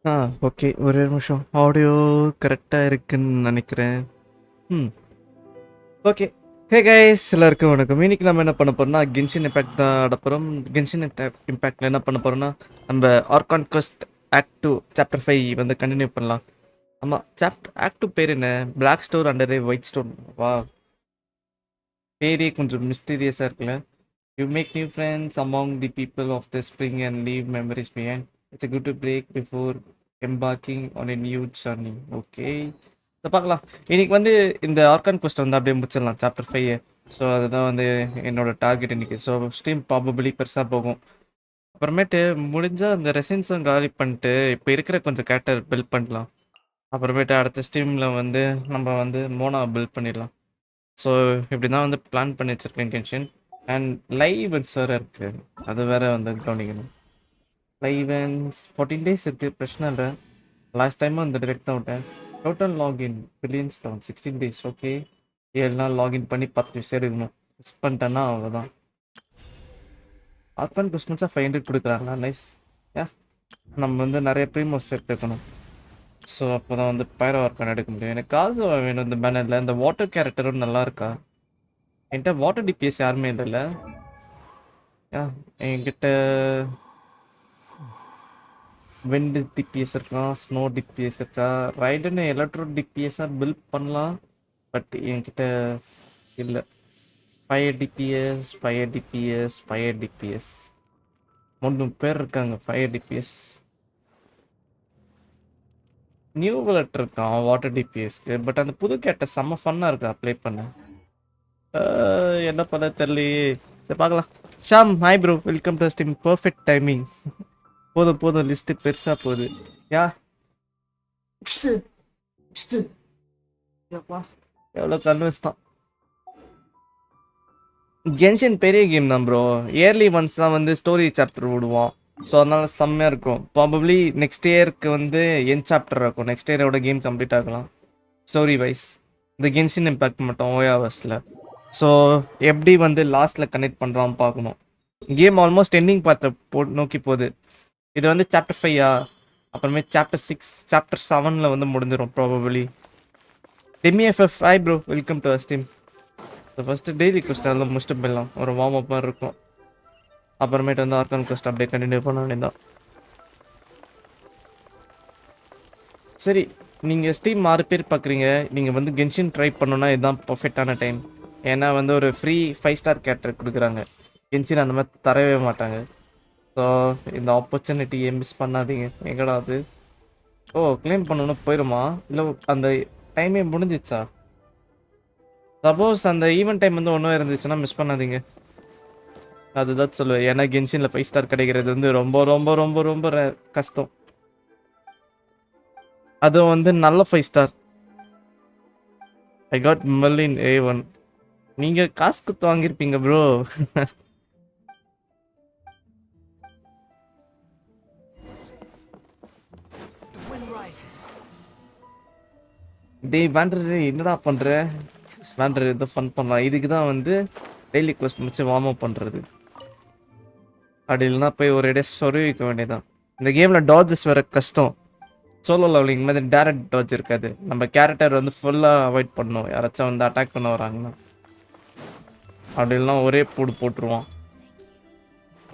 ஆ okay. ஒரே நிமிஷம். Audio கரெக்ட்டா இருக்குன்னு நெனைக்கிறேன். ம். ஓகே. Hey guys! எல்லாருக்கும் வணக்கம். இன்னைக்கு நம்ம என்ன பண்ண போறோம்னா, கென்ஷின் இம்பேக்ட் தான் ஆட போறோம். கென்ஷின் இம்பேக்ட்ல என்ன பண்ண போறோம்னா, நம்ம ஆர்கான் குவெஸ்ட் ஆக்ட் 2 சாப்டர் 5 வந்து கன்டினியூ பண்ணலாம். ஆமா, ஆக்ட் 2 பேர் என்ன? பிளாக் ஸ்டோர் அண்டர் ஏ ஒயிட் ஸ்டோன். வாவ்! பேரே கொஞ்சம் மிஸ்டீரியஸா இருக்குல்ல. You make new friends among the people of the spring and leave memories behind. It's a good to break before embarking on a new journey. Okay. இதை பார்க்கலாம். இன்னைக்கு வந்து இந்த Archon quest வந்து அப்படியே முடிச்சிடலாம் சாப்டர் 5. ஸோ அதுதான் வந்து என்னோட டார்கெட் இன்னைக்கு. ஸோ ஸ்ட்ரீம் ப்ராபபிளி பெருசாக போகும். அப்புறமேட்டு முடிஞ்சால் அந்த ரெசின்ஸும் காலி பண்ணிட்டு இப்போ இருக்கிற கொஞ்சம் கேரக்டர் பில்ட் பண்ணலாம். அப்புறமேட்டு அடுத்த ஸ்ட்ரீமில் வந்து நம்ம வந்து மோனா பில்ட் பண்ணிடலாம். ஸோ இப்படி தான் வந்து பிளான் பண்ணி வச்சுருக்கேன் கென்ஷன். அண்ட் லைவ் இவெண்ட்ஸ் வேறு இருக்குது, அது வேறு வந்து கவனிக்கணும். லைவ் இவெண்ட்ஸ் 14 டேஸ் இருக்குது, பிரச்சனை இல்லை. லாஸ்ட் டைமும் இந்த டிரெக்ட் தான் விட்டேன். Total login billions down 16 days. Okay, 7 நாள் லாகின் பண்ணி 10 விஷயம் எடுக்கணும். மிஸ் பண்ணிட்டேன்னா அவ்வளோதான். ஆர்பன் கிறிஸ்மஸாக 500 கொடுக்குறாங்களா? நைஸ். யா, நம்ம வந்து நிறைய ப்ரீமோஸ் எடுத்துக்கணும். ஸோ அப்போ தான் வந்து பைரோ ஆர்பன் எடுக்க முடியும். எனக்கு காசு வேணும் இந்த பேனரில். இந்த வாட்டர் கேரக்டரும் நல்லா இருக்கா? என்கிட்ட வாட்டர் டிபிஎஸ் யாருமே இல்லைல்ல. யா, என்கிட்ட விண்ட் டிபிஎஸ் இருக்கா, ஸ்னோ டிபிஎஸ் இருக்கா, ரைடுன்னு எலக்ட்ரோ டிபிஎஸ்ஸாக பில்ட் பண்ணலாம். பட் என்கிட்ட இல்லை. Fire DPS, fire DPS, fire DPS 3 பேர் இருக்காங்க ஃபயர் டிபிஎஸ். நியூ வலட் இருக்கான் வாட்டர் டிபிஎஸ்க்கு. பட் அந்த புது கேட்ட செம்ம ஃபன்னாக இருக்கா ப்ளே பண்ண. என்ன பண்ண தெரியலையே. சரி பார்க்கலாம். Sham, hi bro, welcome to stream. Perfect timing. போதும் போதும், லிஸ்ட்டு பெருசாக போகுது. யா, எவ்வளோ கன்வென்ஸ் தான். கென்ஷன் பெரிய கேம் தான் ப்ரோ. இயர்லி ஒன்ஸ் தான் வந்து ஸ்டோரி சாப்டர் விடுவோம். ஸோ அதனால செம்மையாக இருக்கும். ப்ராபப்ளி நெக்ஸ்ட் இயருக்கு வந்து என் சாப்டர் இருக்கும். நெக்ஸ்ட் இயரோட கேம் கம்ப்ளீட் ஆகலாம் ஸ்டோரி வைஸ். இந்த கென்ஷின் இம்பேக்ட் மட்டும் ஓயாவர்ஸில். ஸோ எப்படி வந்து லாஸ்ட்டில் கனெக்ட் பண்ணுறான்னு பார்க்கணும். கேம் ஆல்மோஸ்ட் எண்டிங் பார்த்த நோக்கி போகுது. இது வந்து சாப்டர் 5 அப்புறமே சாப்டர் 6, சாப்டர் 7 வந்து முடிஞ்சிடும் ப்ராபபிளி. டெமிஎஃப்எஃப் hi bro, welcome to stream. First daily quest அதெல்லாம் முடிச்சுட்டு போயிடலாம். ஒரு வார்ம் அப் மாதிரி இருக்கும். அப்புறமேட்டு வந்து ஆர்கான் கொஸ்ட் அப்படியே கண்டினியூ பண்ண வேண்டியதான். சரி, நீங்கள் ஸ்டீம் 6 பேர் பார்க்குறீங்க. நீங்கள் வந்து கென்ஷின் ட்ரை பண்ணணுன்னா இதுதான் பர்ஃபெக்டான டைம். ஏன்னா வந்து ஒரு ஃப்ரீ 5 ஸ்டார் கேரக்டர் கொடுக்குறாங்க. கென்ஷின் அந்த மாதிரி தரவே மாட்டாங்க. ஸோ இந்த ஆப்பர்ச்சுனிட்டியை மிஸ் பண்ணாதீங்க. எங்கடா அது? ஓ, கிளைம் பண்ணணும்னு போயிடுமா? இல்லை அந்த டைமே முடிஞ்சிச்சா? சப்போஸ் அந்த ஈவெண்ட் டைம் வந்து ஒன்றும் இருந்துச்சுன்னா மிஸ் பண்ணாதீங்க. அதுதான் சொல்லுவேன். ஏன்னா கென்ஷினில் 5 ஸ்டார் கிடைக்கிறது வந்து ரொம்ப ரொம்ப ரொம்ப ரொம்ப கஷ்டம். அதுவும் வந்து நல்ல 5 star. I got Merlin A1. நீங்கள் காசு கொடுத்து வாங்கியிருப்பீங்க ப்ரோ. டேய் வேண்டரு, என்னடா பண்ணுற? வேண்டரு, இதை ஃபன் பண்ணலாம். இதுக்கு தான் வந்து டெய்லி குவெஸ்ட் முடிச்சு வார்ம் அப் பண்ணுறது. அப்படி இல்லைனா போய் ஒரு இடையே சொருவிக்க வேண்டியதான். இந்த கேமில் டாஜஸ் வேறு கஷ்டம். சோலோ லெவலிங் மாதிரி டேரக்ட் டாஜ் இருக்காது. நம்ம கேரக்டர் வந்து ஃபுல்லாக அவாய்ட் பண்ணணும். யாராச்சும் வந்து அட்டாக் பண்ண வராங்கன்னா அப்படி இல்லைனா ஒரே போட்டுருவான்.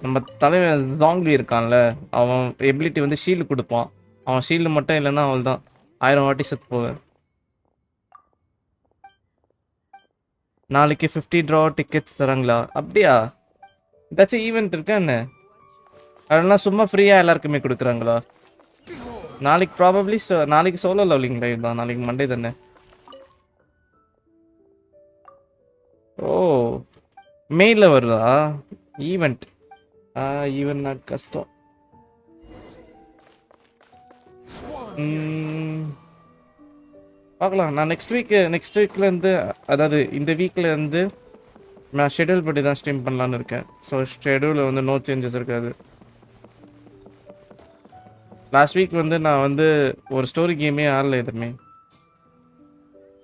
நம்ம தலைவன் ஜாங்லி இருக்கான்ல, அவன் எபிலிட்டி வந்து ஷீல்டு கொடுப்பான். அவன் ஷீல்டு மட்டும் இல்லைன்னா அவள் தான் 1000 வாட்டி செத்து போவேன். நாளைக்கு 50 ட்ரா டிக்கெட்ஸ் தராங்களா? அப்படியா? ஏதாச்சும் ஈவெண்ட் இருக்கா என்ன? அதெல்லாம் சும்மா ஃப்ரீயாக எல்லாருக்குமே கொடுக்குறாங்களா? நாளைக்கு ப்ராபப்ளி நாளைக்கு சோலோ லெவலிங் லைவ் தான். நாளைக்கு மண்டே தானே? ஓ, மெயிலில் வருதா ஈவெண்ட்? ஈவெண்ட் கஷ்டம். பார்க்கலாம். நான் நெக்ஸ்ட் வீக்லேருந்து, அதாவது இந்த வீக்லேருந்து நான் ஷெடியூல் படி தான் ஸ்ட்ரீம் பண்ணலான்னு இருக்கேன். ஸோ ஷெடியூலில் வந்து நோ சேஞ்சஸ் இருக்காது. லாஸ்ட் வீக் வந்து நான் வந்து ஒரு ஸ்டோரி கேமே ஆடல எதுவுமே.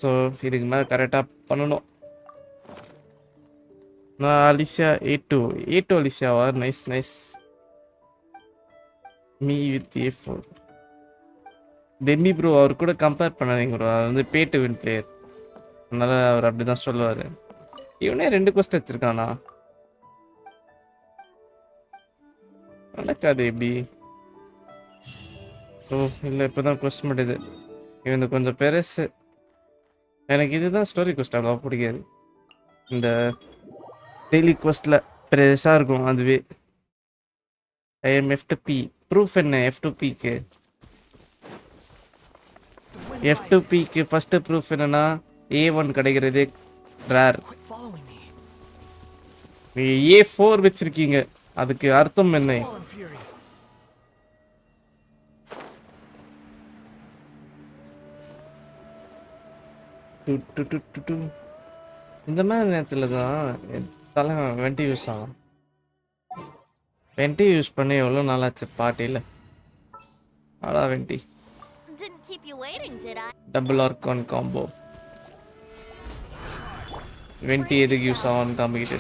ஸோ இதுக்கு மேலே கரெக்டாக பண்ணணும். நான் அலிசியா A2 அலிசியாவா? Nice nice. Me with A4. Demi bro அவர் கூட கம்பேர் பண்ணாதீங்க ப்ரோ, அவர் வந்து பே டு வின் பிளேயர், அதனால அவர் அப்படி தான் சொல்லுவார். இவனே 2 கொஸ்ட் வச்சிருக்கானா? நடக்காது எப்படி? ஓ இல்லை, இப்போ தான் கொஸ்ட் முடியுது. இவன் கொஞ்சம் பெருசு. எனக்கு இதுதான் ஸ்டோரி கொஸ்ட் அவ்வளோ பிடிக்காது. இந்த டெய்லி கொஸ்ட்டில் பெருசாக இருக்கும் அதுவே. ஐஎம் F2P ப்ரூஃப் என்ன? F2Pக்கு F2Pக்கு ஃபர்ஸ்ட் ப்ரூஃப் என்னன்னா A1 கிடைக்கிறது ரேர். A4 வச்சிருக்கீங்க, அதுக்கு அர்த்தம் என்ன? இந்த மாதிரி நேரத்தில் தான் தலை வெண்டி யூஸ் ஆகும். வெண்டி யூஸ் பண்ணி எவ்வளோ நாளாச்சு பாட்டியில். ஆடா வெண்டி டபுள் ஆர்கான் காம்போ. வெண்டி எதுக்கு யூஸ் ஆகும்னு காமிக்கிட்டு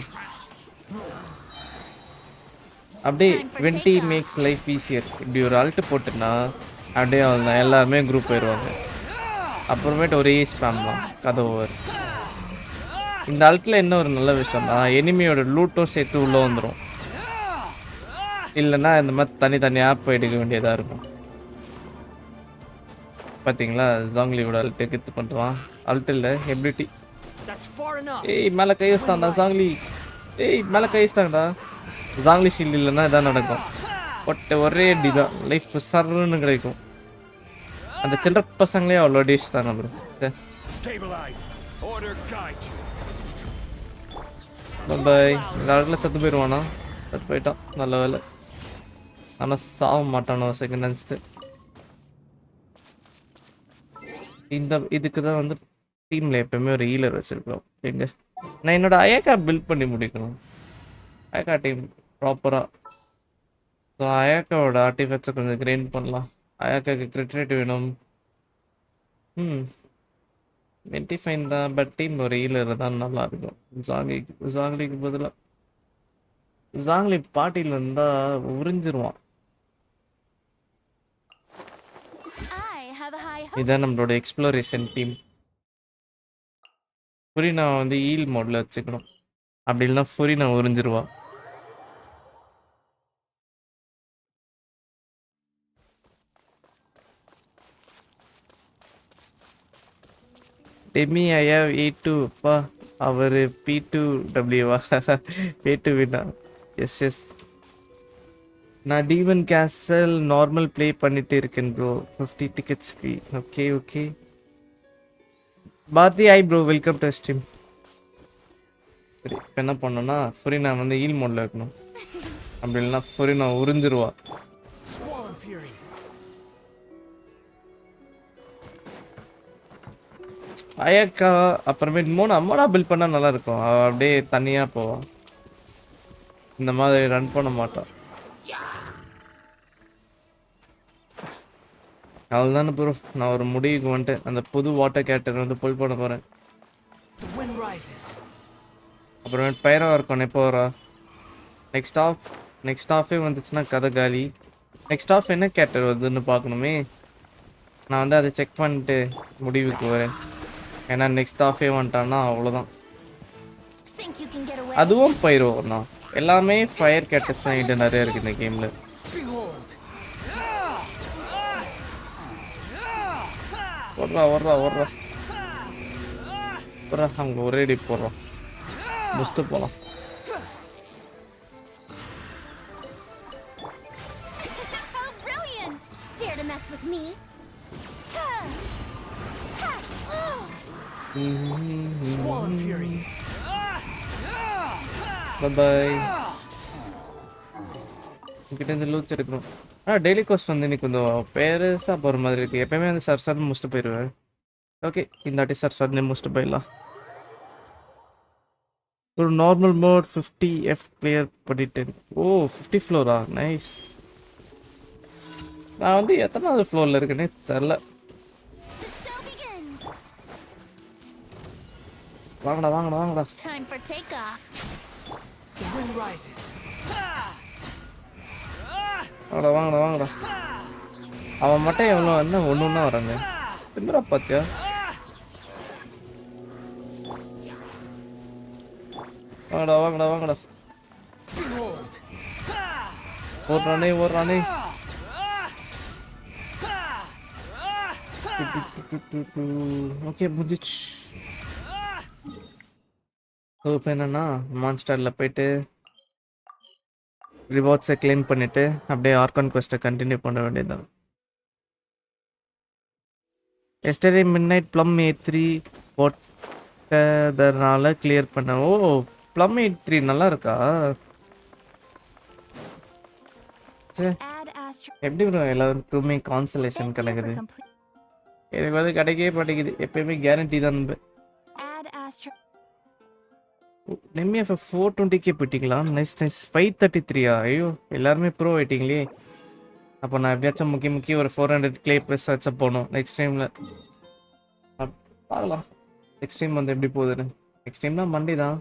அப்படியே வெண்டி மேக்ஸ் லைஃப் ஈஸியர். இப்படி ஒரு அல்ட்டு போட்டுன்னா அப்படியே அவங்க எல்லாருமே குரூப் போயிடுவாங்க. அப்புறமேட்டு ஒரே ஸ்பேம் தான், கதை ஓவர். இந்த அல்ட்டில் என்ன ஒரு நல்ல விஷயம்னா எனிமியோட லூட்டும் சேர்த்து உள்ளே வந்துடும். இல்லைன்னா இந்த மாதிரி தனித்தனியாக போய் எடுக்க வேண்டியதாக இருக்கும். பார்த்தீங்களா ஜாங்லியோட அல்ட்டு கெத்து பண்ணுறான். அல்ட்டு இல்லை எபிலிட்டி. ஏய் மேலே கை வச்சிட்டான்டா ஜாங்லி. ஏய் மேலே கை வச்சிட்டாங்கடா. ஜாங்லி ஷீல்டு இல்லைன்னா இதான் நடக்கும். ஒரே அடி தான் லைஃப் சர்ன்னு கிடைக்கும். அந்த சில்லற பசங்களே அவ்வளோ அடி வச்சுட்டாங்க ப்ரோ. பாய். இந்த இடத்துல செத்து போயிடுவானா? செத்து போயிட்டான், நல்ல வேலை. ஆனால் சாக மாட்டானோ செகண்ட் நினச்சிட்டு. இந்த இதுக்கு தான் வந்து டீமில் எப்போயுமே ஒரு ஹீலர் வச்சுருக்கோம். எங்க நான் என்னோட அயக்கா பில்ட் பண்ணி முடிக்கணும். அயக்கா டீம் ப்ராப்பராக. ஸோ அயக்காவோட ஆர்டிஃபெக்ட்ஸை கொஞ்சம் கிரைண்ட் பண்ணலாம். அயக்காக்கு கிரிட்ரேட் வேணும். வெண்டி ஃபைன் தான், பட் டீம் ஒரு ஹீலர் தான் நல்லாயிருக்கும். ஜாங்லிக்கு பதிலாக ஜாங்லி பாட்டியில் இருந்தால் உறிஞ்சிருவான். இதான் நம்மளோட எக்ஸ்ப்ளோரேஷன் டீம். ஃபுரினா வந்து ஈல் மோடில் வச்சுக்கணும், அப்படி இல்லைன்னா ஃபுரினா உறிஞ்சிருவா. டெமி ஐயா A2 அப்பா, அவர் P2Wவா? P2 வினா. எஸ் நான் டீவன் கேசல் நார்மல் ப்ளே பண்ணிட்டு இருக்கேன் bro. 50 tickets free. Okay Bharathi ஐ ப்ரோ, வெல்கம் டு ஸ்ட்ரீம். சரி, இப்போ என்ன பண்ணோன்னா ஃபுரினா வந்து ஈல் மோடில் வைக்கணும், அப்படி இல்லைன்னா ஃபுரினா உறிஞ்சிருவா. அயக்கா அப்புறமேட்டு அம்மாடா பில்ட் பண்ணால் நல்லாயிருக்கும். அவள் அப்படியே தனியாக போவான், இந்த மாதிரி ரன் பண்ண மாட்டான். அவள் தானே ப்ரோ, நான் ஒரு முடிவுக்கு வந்துட்டு அந்த புது வாட்டர் கேரக்டர் வந்து புல் பண்ண போகிறேன். அப்புறமேட்டு பைரா இருக்கும் எப்போ வரா? நெக்ஸ்ட் ஆஃபே வந்துச்சுன்னா கதை காலி. நெக்ஸ்ட் ஆஃப் என்ன கேரக்டர் வருதுன்னு பார்க்கணுமே. நான் வந்து அதை செக் பண்ணிட்டு முடிவுக்கு வரேன். ஏன்னா நெக்ஸ்ட் ஆஃபே வந்துட்டான்னா அவ்வளோதான். அதுவும் பைரோண்ணா. எல்லாமே ஃபயர் கேரக்டர்ஸ் தான் என்கிட்ட நிறைய இருக்குது இந்த கேமில். ஓடுறா அங்கே ஒரே அடி போடுறோம், முடிச்சுட்டு போகலாம். பாய். உங்ககிட்ட இந்த லூச் எடுக்கணும். டெய்லி கோஸ்ட் வந்து இன்னைக்கு கொஞ்சம் பெருசாக போகிற மாதிரி இருக்குது. எப்போயுமே வந்து சர்ன்னு முடிச்சுட்டு போயிடுவேன். ஓகே, இந்த வாட்டி சர்ன்னு முடிச்சுட்டு போயிடலாம். ஒரு நார்மல் மோட் 50F கிளியர் பண்ணிட்டேன். ஓ 50 ஃப்ளோரா? நைஸ். நான் வந்து எத்தனாவது ஃப்ளோரில் இருக்குன்னே தெரில. வாங்கடா வாங்கடா. வாங்கடா. அவன் மட்டும் எவ்வளோ என்ன ஒன்று ஒன்றா வராங்க என்னடா பாத்தியா வாங்கடா வாங்கடா வாங்கடா ஓடுறானே ஓகே முடிஞ்சிச்சு இப்போ என்னன்னா மான்ஸ்டரில் போயிட்டு ரிவார்ட்ஸை கிளைம் பண்ணிவிட்டு அப்படியே ஆர்கான் குவெஸ்ட்டை கண்டினியூ பண்ண வேண்டியதுதான் எஸ்டர்டே மிட்நைட் ப்ளம் A3 போட்டதனால கிளியர் பண்ண ஓ ப்ளம் A3 நல்லா இருக்கா சரி எப்படி ப்ரோ எல்லாருக்குமே கான்சலேஷன் கிடைக்குது எனக்கு வந்து கிடைக்கவே மாட்டேங்குது எப்பயுமே கேரண்டி தான் எம்எஃப் 420K போயிட்டீங்களா நைஸ் 533 ஐயோ எல்லாருமே ப்ரோ ஆயிட்டீங்களே அப்போ நான் எப்படியாச்சும் முக்கிய ஒரு 400K ப்ளஸ் ஆச்சும் போகணும் நெக்ஸ்ட் டைமில் பார்க்கலாம் நெக்ஸ்ட் டைம் வந்து எப்படி போகுதுன்னு நெக்ஸ்ட் டைம் தான் மண்டே தான்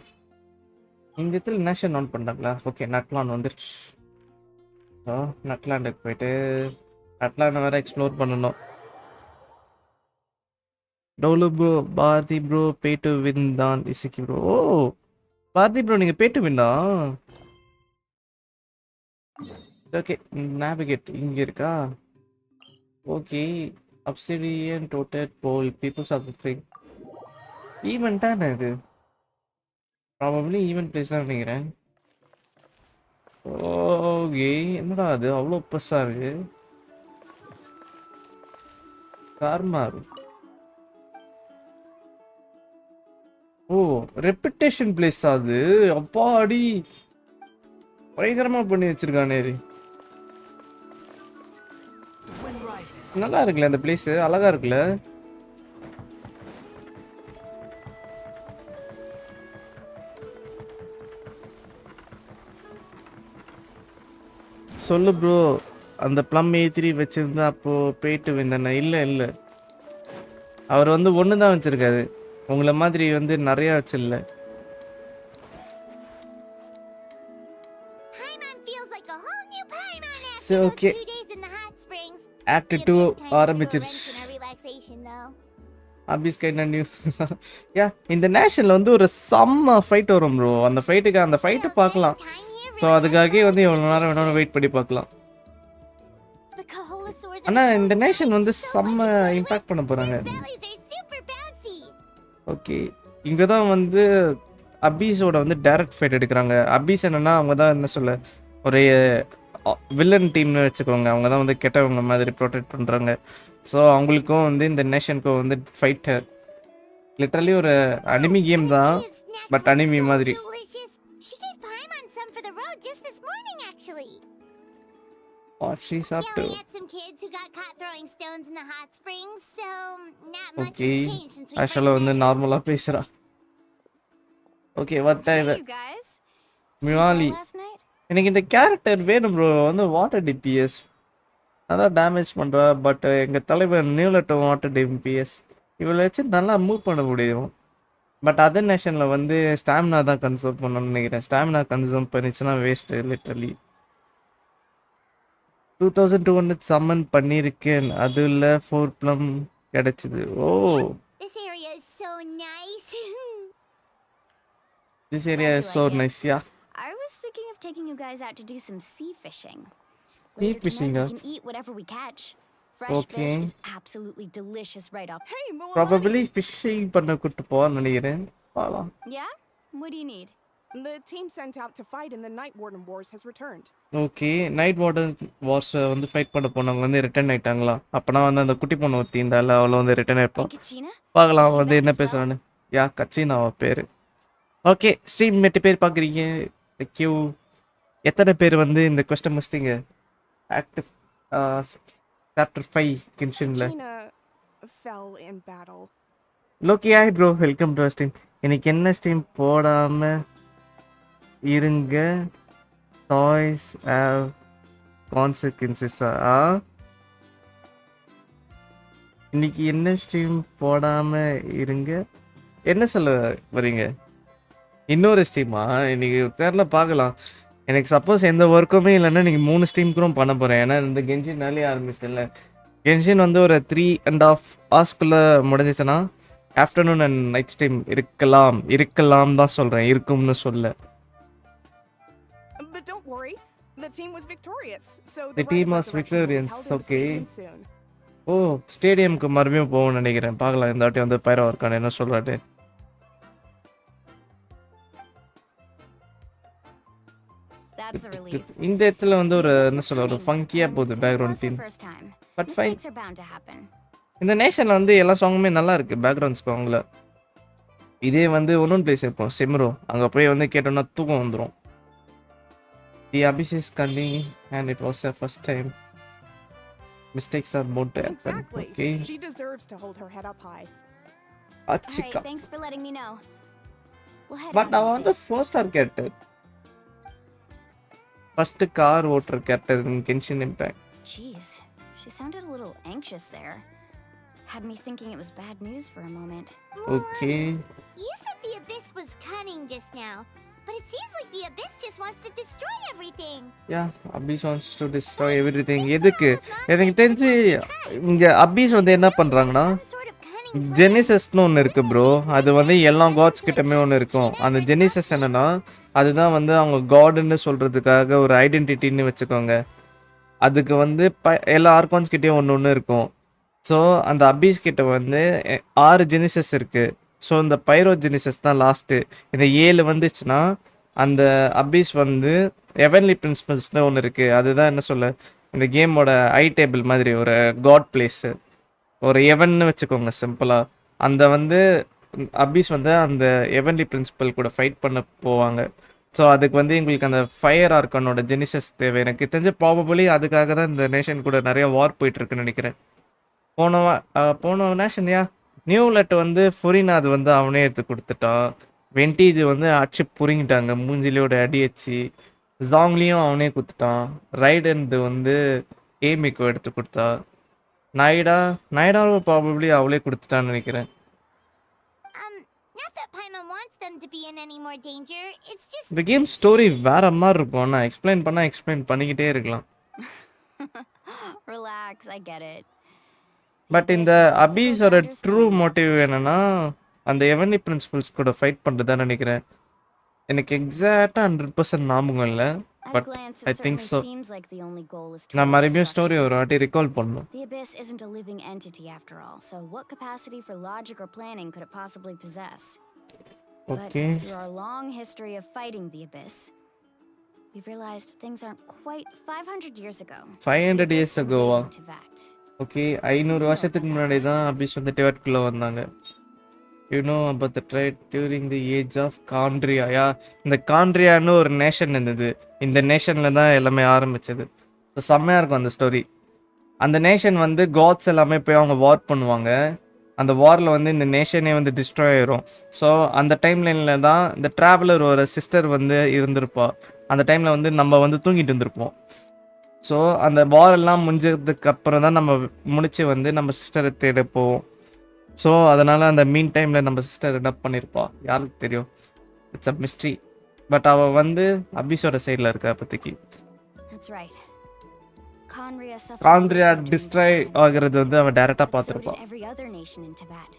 இந்த இடத்துல நேஷன் ஆன் பண்ணிட்டாங்களா ஓகே நட்லான் வந்துருச்சு ஸோ நட்லாண்டுக்கு போயிட்டு நட்லாண்டை வேறு எக்ஸ்ப்ளோர் பண்ணணும் டோலு bro Bharathi bro pay to win தான் இசைக்கு ப்ரோ ஓ பாரதி ப்ரோ நீங்கள் பே டு வின்னா ஓகே நேவிகேட் இங்கே இருக்கா okay obsidian totem pole peoples of the fringe ஈவெண்ட்டா என்ன இது ப்ராபப்ளி ஈவெண்ட் பிளேஸ் தான் நினைக்கிறேன் ஓகே என்னடா அது அவ்வளோ ப்ளஸ்ஸாக இருக்கு கார்மார் ஓ ரெப்புடேஷன் பிளேஸ் அது அப்பா அடி பயங்கரமாக பண்ணி வச்சிருக்கானே நல்லா இருக்குல்ல அந்த பிளேஸ் அழகா இருக்குல்ல சொல்லு ப்ரோ அந்த ப்ளம் A3 வச்சிருந்தா அப்போ போயிட்டு வந்தேன் இல்லை அவர் வந்து ஒன்று தான் வச்சிருக்காரு உங்களை மாதிரி வந்து நிறைய வச்சில்ல சரி ஓகே ஆக்ட் 2 ஆரம்பிச்சிருச்சு அபிஸ் கைண்ட் நியூ யா இந்த நேஷனில் வந்து ஒரு செம்ம ஃபைட் வரும் ப்ரோ அந்த ஃபைட்டு பார்க்கலாம் ஸோ அதுக்காகவே வந்து எவ்வளோ நேரம் வேணாலும் வெயிட் பண்ணி பார்க்கலாம் ஆனால் இந்த நேஷன் வந்து செம்ம இம்பாக்ட் பண்ண போகிறாங்க ஓகே இங்கே தான் வந்து அபீஸோட வந்து டைரக்ட் ஃபைட் எடுக்கிறாங்க அபீஸ் என்னன்னா அவங்க தான் என்ன சொல்ல ஒரு வில்லன் டீம்னு வச்சுக்கோங்க அவங்க தான் வந்து கெட்டவங்க மாதிரி ப்ரொடெக்ட் பண்ணுறாங்க ஸோ அவங்களுக்கும் வந்து இந்த நேஷனுக்கும் வந்து ஃபைட்டர் லிட்டரலி ஒரு அனிமி கேம் தான் பட் அனிமி மாதிரி ஓகே ஆக்சுவலாக வந்து நார்மலாக பேசுகிறா ஓகே மிவாலி எனக்கு இந்த கேரக்டர் வேணும் ப்ரோ வந்து வாட்டர் டிபிஎஸ் நல்லா டேமேஜ் பண்ணுறா பட் எங்கள் தலைவர் நியூலட் வாட்டர் டிபிஎஸ் இவளை வச்சு நல்லா மூவ் பண்ண முடியும் பட் அதர் நேஷனில் வந்து ஸ்டாமினா தான் கன்சர்வ் பண்ணணும்னு நினைக்கிறேன் ஸ்டாமினா கன்சர்வ் பண்ணிச்சுன்னா வேஸ்ட்டு லிட்ரலி 2200 சம்மன் பண்ணியிருக்கேன் அதில் 4 ப்ளம் கிடைச்சிது ஓ This area is so nice, yeah. I was thinking of taking you guys out to do some sea fishing. Sea fishing, we can eat whatever we catch. Fresh fish is absolutely delicious right off. Hey, Moana. Probably fishing பண்ண கூட்டி போறேன்னு நினைக்கிறேன் பாலாம் Yeah? What do you need? The team sent out to fight in the Night Warden Wars has returned. Okay night warden Wars வந்து fight பண்ண போனவங்க வந்து return ஆயிட்டாங்களா அப்பனா வந்து அந்த குட்டி பொண்ணு ஒருத்தி இருந்தால அவளை வந்து ரிட்டர்ன் ஆயிப்போம் பார்க்கலாம் வந்து என்ன பேசுறான்னு யா கச்சின் அவ பேரு ஓகே ஸ்ட்ரீம் 8 பேர் பார்க்குறீங்க தேங்க்யூ எத்தனை பேர் வந்து இந்த கொஸ்டின் முடிச்சிட்டிங்க ஆக்டிவ் சாப்டர் 5 கின்ஷன்ல fell in battle. Loki hi bro welcome to stream இன்னைக்கு என்ன ஸ்ட்ரீம் போடாம இருங்க டாய்ஸ் ஹேவ் கான்சிக்வன்சஸா இன்னைக்கு என்ன ஸ்ட்ரீம் போடாம இருங்க என்ன சொல்ல வரீங்க இன்னொரு ஸ்ட்ரீமா இன்னைக்கு தெரில பார்க்கலாம் எனக்கு சப்போஸ் எந்த ஒர்க்குமே இல்லைன்னா நீங்கள் 3 ஸ்ட்ரீம் கூட பண்ண போகிறேன் ஏன்னா இந்த கெஞ்சினாலே ஆரம்பிச்சிட்டல கென்ஷின் வந்து ஒரு 3.5 ஹவர்ஸ்க்குள்ள முடிஞ்சிச்சுன்னா ஆஃப்டர்நூன் அண்ட் நைட் டைம் இருக்கலாம் தான் சொல்கிறேன், இருக்கும்னு சொல்ல. But don't worry, the team was victorious, so The the team rite of was resurrection will be victorious, held in the okay. stadium soon. ஓ, ஸ்டேடியம்க்கு மறுபடியும் போகணும்னு நினைக்கிறேன். பார்க்கலாம் இந்த வாட்டி வந்து பைரோ இருக்கான்னு என்ன சொல்கிறாரு. That's a relief. இந்த இடத்துல வந்து ஒரு The என்ன abyss சொல்ல is ஒரு cunning, ஃபங்கியாக and போகுது it background was our theme. first time. But fine. Mistakes are bound to happen. இந்த நேஷனில் வந்து எல்லா சாங்குமே நல்லா இருக்கு பேக்ரவுண்ட் சாங்ல. இதே வந்து ஒன்றும் பிளேஸ் இருப்போம் செம்ரோ, அங்கே போய் வந்து கேட்டோம்னா தூக்கம் வந்துடும். The abyss is cunning and it was a first time. Mistakes are bound to happen. Exactly. Okay. She deserves to hold her head up high. All right, Achika. thanks for letting me know. We'll head but out அவன் in a வந்து bit. 4-star character. First car ஓட்டுற character in Genshin impact. Jeez, she sounded a little anxious there. Had me thinking it was bad news for a moment. Okay. You said the abyss was cunning just now, but it seems like the abyss just wants to destroy everything. Yeah, Abbe's wants to destroy everything. எதுக்கு? எனக்கு தெரிஞ்சு இங்க அபிஸ் வந்து என்ன பண்றாங்கன்னா, Some sort of cunning plan. ஜெனிசஸ்னு ஒன்று இருக்கு bro. அது வந்து எல்லா காட்ஸ் கிட்டமே ஒன்று இருக்கும். அந்த ஜெனிசஸ் என்னன்னா, அதுதான் வந்து அவங்க காடுன்னு சொல்றதுக்காக ஒரு ஐடென்டிட்டின்னு வச்சுக்கோங்க. அதுக்கு வந்து எல்லா ஆர்கான்ஸ் கிட்டேயும் ஒன்று இருக்கும். ஸோ அந்த அபீஸ் கிட்ட வந்து 6 ஜெனிசஸ் இருக்கு. ஸோ இந்த பைரோ ஜெனிசஸ் தான் லாஸ்ட்டு. இந்த 7 வந்துச்சுன்னா அந்த அபீஸ் வந்து எவன்லி பிரின்சிபல்ஸ்னு ஒன்று இருக்கு. அதுதான் என்ன சொல்ல, இந்த கேமோட ஐ டேபிள் மாதிரி ஒரு காட் பிளேஸு, ஒரு எவன்னு வச்சுக்கோங்க சிம்பிளாக. அந்த வந்து அபீஸ் வந்து அந்த எவன்லி பிரின்சிபல் கூட ஃபைட் பண்ண போவாங்க. ஸோ அதுக்கு வந்து எங்களுக்கு அந்த ஃபயர் ஆர்கானோட ஜெனிசஸ் தேவை. எனக்கு தெரிஞ்ச ப்ராபபிளி அதுக்காக தான் இந்த நேஷன் கூட நிறைய வார் போயிட்டுருக்குன்னு நினைக்கிறேன். போன நேஷன்யா நியூலெட் வந்து ஃபுரினாது வந்து அவனே எடுத்து கொடுத்துட்டான். வெண்டி இது வந்து அடிச்சு புரிங்கிட்டாங்க, மூஞ்சிலியோட அடி வச்சு. ஜாங்லியும் அவனே கொடுத்துட்டான். ரைடன்து வந்து ஏமிக்கோ எடுத்து கொடுத்தா. நாய்டாவும் ப்ராபபிளி அவளே கொடுத்துட்டான்னு நினைக்கிறேன். Not that Paimon wants them to be in any more danger. It's just இந்த கேம் ஸ்டோரி வேற மாதிரி இருக்கும். நான் எக்ஸ்பிளைன் பண்ணிக்கிட்டே இருக்கலாம். Relax, I get it. But இந்த அபீஸோட ட்ரூ மோட்டிவ் என்னன்னா, அந்த எவன்லி பிரின்சிபல்ஸ் கூட ஃபைட் பண்ணுறதுதான் நினைக்கிறேன். எனக்கு எக்ஸாக்டாக 100% ஞாபகம் இல்லை. At a but glance, I it think certainly so. seems like the only goal is நான் total மறுபடியும் ஸ்டோரி destruction. ஒரு வாட்டி ரிகால் பண்ணணும். The abyss isn't a living entity after all, so what capacity for logic or planning could it possibly possess? Okay. But through our long history of fighting the abyss, we've realized things aren't quite 500 years ago. 500 the years abyss ago-வா? invaded Tivat. Okay, 500 வருஷத்துக்கு முன்னாடி தான் abyss வந்து டிவெட்குள்ளே வந்தாங்க. You know about the tried during the age of Khaenri'ah. இந்த காண்ட்ரியான்னு ஒரு நேஷன் இருந்தது. இந்த நேஷனில் தான் எல்லாமே ஆரம்பிச்சது. ஸோ செம்மையாக இருக்கும் அந்த ஸ்டோரி. அந்த நேஷன் வந்து காட்ஸ் எல்லாமே போய் அவங்க வார் பண்ணுவாங்க. அந்த வாரில் வந்து இந்த நேஷனே வந்து டிஸ்ட்ராய் ஆயிரும். ஸோ அந்த டைம்லைனில் தான் இந்த ட்ராவலர் ஒரு சிஸ்டர் வந்து இருந்திருப்பா. அந்த டைமில் வந்து நம்ம வந்து தூங்கிட்டு இருந்திருப்போம். ஸோ அந்த வாரெல்லாம் முடிஞ்சதுக்கு அப்புறம் தான் நம்ம முடிச்சு வந்து நம்ம சிஸ்டரை தேட போவோம். ஸோ அதனால் அந்த மீன் டைமில் நம்ம சிஸ்டர் என்ன பண்ணியிருப்பா யாருக்கு தெரியும். It's a mystery. பட் அவள் வந்து அபீஸோட சைடில் இருக்கா இப்போதைக்கு. That's right. Conria suffered காண்ட்ரியா greatly during destroy the time, ஆகிறது வந்து அவன் டேரெக்டாக but so did பார்த்துருப்பான். every other nation in Tivat.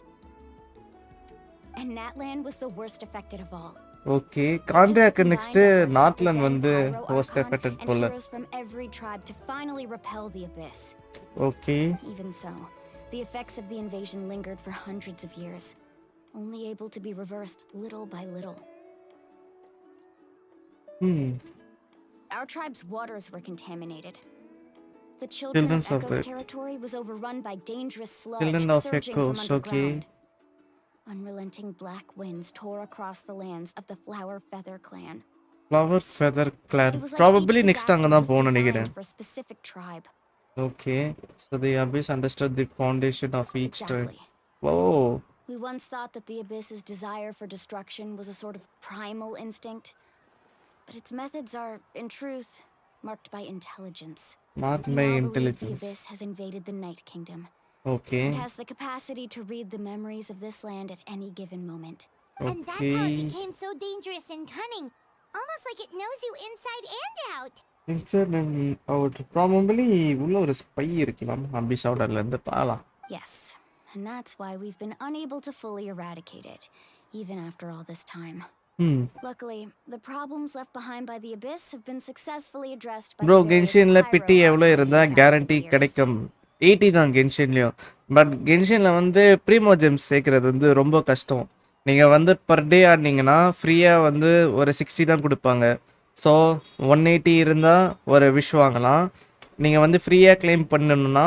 And Natlan was the worst affected of all. ஓகே, காண்ட்ரியாக்கு நெக்ஸ்ட்டு நார்த்லேண்ட் வந்து ஹோஸ்ட் எஃபெக்டட் and போல. heroes from every tribe to finally repel the abyss. Okay. Even so, the effects of the invasion lingered for hundreds of years, only able to be reversed little by little. Our tribe's waters were contaminated. The children Children of of Echo's the- territory was overrun by dangerous sludge Children of surging Echoes, from okay. underground. Unrelenting black winds tore across the lands of the Flower Feather clan. Flower feather clan. It was like probably each next அங்கே disaster தான் was போகணும்னு designed நினைக்கிறேன். for a specific tribe. Okay, so the abyss understood the foundation of each tribe. Exactly. Oh, We once thought that the abyss's desire for destruction was a sort of primal instinct, but its methods are, in truth, marked by intelligence. Mark We by now believe the intelligence. abyss has invaded the Night Kingdom. Okay. It has the capacity to read the memories of this land at any given moment. and that's how it okay. became so dangerous and cunning. Almost like it knows you inside and out. Incident out probably உள்ள ஒரு spy இருக்கலாம் அபிஸ் அவுட்டர்ல இருந்து பாலாம். Yes, and that's why we've been unable to fully eradicate it, even after all this time. Luckily, the problems left behind by the Abyss have been successfully addressed by bro the various கென்ஷின்ல pity pyro எவ்வளோ archons இருந்தா we've had over guarantee the years. கிடைக்கும்? 80 தான் கென்ஷின்லயும். But கென்ஷின்ல வந்து Primo gems சேர்க்கறது வந்து ரொம்ப கஷ்டம். நீங்க வந்து பர் டே ஆடினீங்கன்னா ஃப்ரீயா வந்து ஒரு 60 தான் கொடுப்பாங்க. ஸோ 180 இருந்தா ஒரு விஷ் வாங்கலாம். நீங்க வந்து ஃப்ரீயா கிளைம் பண்ணணும்னா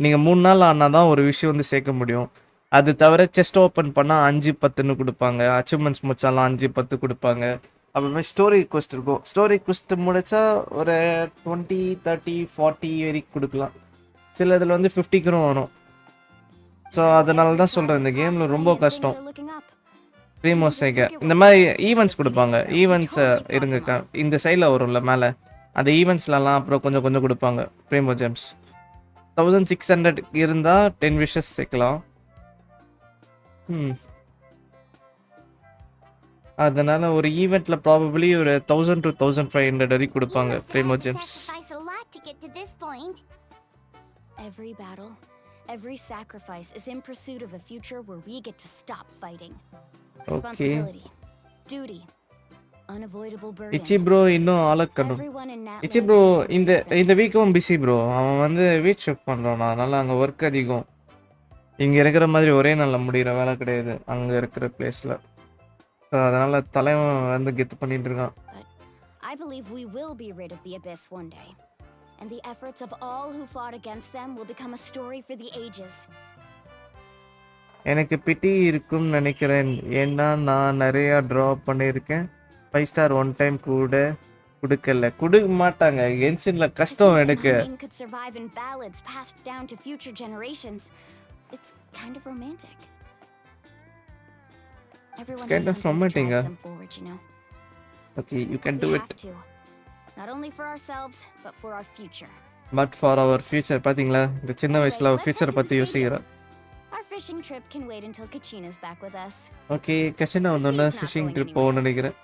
நீங்க 3 நாள் ஆனா தான் ஒரு விஷயம் வந்து சேர்க்க முடியும். அது தவிர செஸ்ட் ஓப்பன் பண்ணால் 5-10ன்னு கொடுப்பாங்க. அச்சீவ்மெண்ட்ஸ் முடிச்சாலாம் 5-10 கொடுப்பாங்க. அப்புறமே ஸ்டோரி குவெஸ்ட் இருக்கும். ஸ்டோரி குவெஸ்ட் முடிச்சா ஒரு 20, 30, 40 வரைக்கும் கொடுக்கலாம். சில இதில் வந்து 50க்கு வரும். ஸோ அதனால தான் சொல்கிறேன் இந்த கேமில் ரொம்ப கஷ்டம் ப்ரீமோ சேர்க்க. இந்த மாதிரி ஈவெண்ட்ஸ் கொடுப்பாங்க. ஈவெண்ட்ஸ் இருங்க இந்த சைடில் வரும்ல மேலே, அந்த ஈவெண்ட்ஸ்லலாம் அப்புறம் கொஞ்சம் கொஞ்சம் கொடுப்பாங்க ப்ரீமோ ஜெம்ஸ். 1600 இருந்தால் 10 விஷஸ் சேர்க்கலாம். அதனால ஒரு ஈவெண்ட்ல ப்ராபபிலி ஒரு 1000 to 1500 வரைக்கும் கொடுப்பாங்க Primo gems. Every battle, every sacrifice is in pursuit of a future where we get to stop fighting. Responsibility, duty, unavoidable burden. இச்சி ப்ரோ இன்னும் ஆளக்கணும். இச்சி ப்ரோ இந்த வீக்கும் பிஸி ப்ரோ. அவன் வந்து வீட் ஷிஃப்ட் பண்றானா, அதனால அங்க ஒர்க் அதிகம். இங்க இருக்கிற மாதிரி ஒரே நாள்ல முடிகிற வேலை கிடையாது அங்க இருக்கிற பிளேஸ்ல. அதனால தலைவன் வந்து கெத்து பண்ணிட்டு இருக்கான். I believe we will be rid of the Abyss one day. And the efforts of all who fought against them will become a story for the ages. எனக்கு பிட்டி இருக்கும்னு நினைக்கிறேன். ஏன்னா நான் நிறைய டிரா பண்ணியிருக்கேன். 5 ஸ்டார் ஒன் டைம் கூட கொடுக்க மாட்டாங்க. கென்ஷின்ல கஷ்டம் எடுக்க. Could survive in ballads passed down to future generations. It's kind of romantic. Everyone kind of romantic. Forward, you know? Okay, you can do it. Not only for ourselves, but for our future. But for our future, பாத்தீங்களா இந்த சின்ன வயசுல future பத்தி யோசிக்கிறேன். Our fishing trip can wait until Kachina's back with us. Okay, Kachina வந்தோன்னா phishing trip போகணும்னு நினைக்கிறேன்.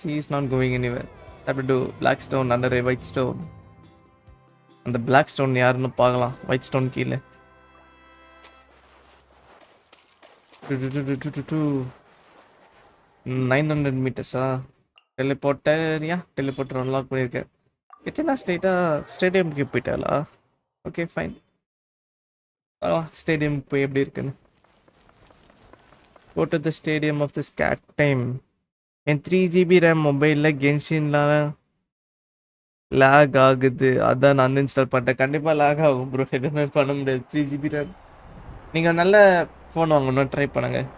She is not going anywhere. Have to do black stone under a white stone. அந்த black stone யாருன்னு பார்க்கலாம். white stone கீழே 900 மீட்டர்ஸா? Teleporter unlock பண்ணியிருக்கேன். கிச்சனா ஸ்டேடியம்க்கு போயிட்டாளா? Okay fine. Stadium போய் எப்படி இருக்குன்னு. Go to the stadium of this cat time. N 3GB RAM மொபைலில் கென்ஷின்லாம் லேக் ஆகுது. அதான் நான் அன்இன்ஸ்டால் பண்ணிட்டேன். கண்டிப்பாக லேக் ஆகும் ப்ரோ, எதுவுமே பண்ண முடியாது. 3GB RAM. நீங்கள் நல்ல ஃபோன் வாங்கணும் ட்ரை பண்ணுங்கள்.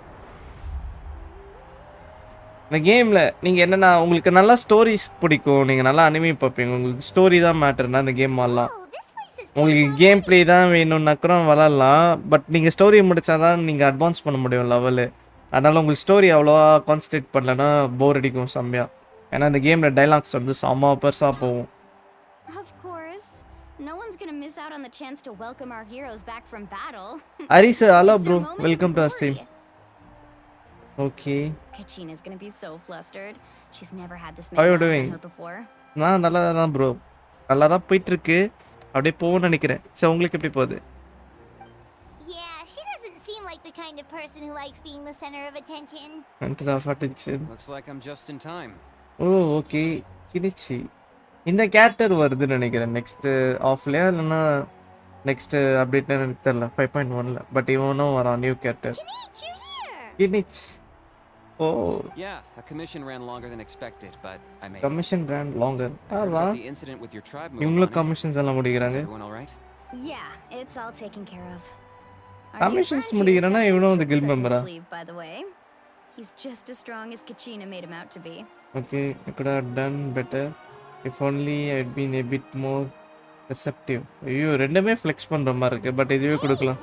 இந்த கேமில் நீங்கள் என்னென்னா உங்களுக்கு நல்லா ஸ்டோரிஸ் பிடிக்கும், நீங்கள் நல்லா அனிமே பார்ப்பீங்க, உங்களுக்கு ஸ்டோரி தான் மேட்டர்னா இந்த கேம் ஆடலாம். உங்களுக்கு கேம் ப்ளே தான் வேணும்னாக்கறம் விளாட்லாம். பட் நீங்கள் ஸ்டோரி முடித்தா தான் நீங்கள் அட்வான்ஸ் பண்ண முடியும் லெவலு. அதனால் உங்களுக்கு ஸ்டோரி அவ்வளோவா கான்சன்ட்ரேட் பண்ணலன்னா போர் அடிக்கும் செம்மையாக. ஏன்னா இந்த கேமில் டைலாக்ஸ் வந்து செம்ம பெருசாக போகும். Arisa, hello bro, welcome to our stream. Okay. Kachina's gonna be so flustered. She's never had this many eyes on her before. நான் நல்லா தான் bro. நல்லா தான் போயிட்டு இருக்கு. அப்படியே போன்னு நினைக்கிறேன். சோ உங்களுக்கு எப்படி போகுது? Yeah, she doesn't seem like the kind of person who likes being the center of attention. Center of attention. Looks like I'm just in time. Oh, okay. Kinichi. இந்த கேரக்டர் வருதுன்னு நினைக்கிறேன் நெக்ஸ்ட் ஆஃப்லயா இல்லைன்னா next அப்டேட்ல எனக்கு தெரியல 5.1ல. But இவனும் வரான் new character. Kinich. Oh. Yeah, a commission ran longer than expected, but I made Commission ran longer. The incident with your tribe movement. இவங்க commissions எல்லாம் முடிக்கறாங்க. Everyone all right? Yeah, it's all taken care of. Commissions முடிக்கறனா இவனும் the guild member. By the way, he's just as strong as Kachina made him out to be. Okay, I could have done better if only I'd been a bit more receptive. ஐயோ ரெண்டுமே flex பண்ற மாதிரி இருக்கு. But இதுவே கொடுக்கலாம்.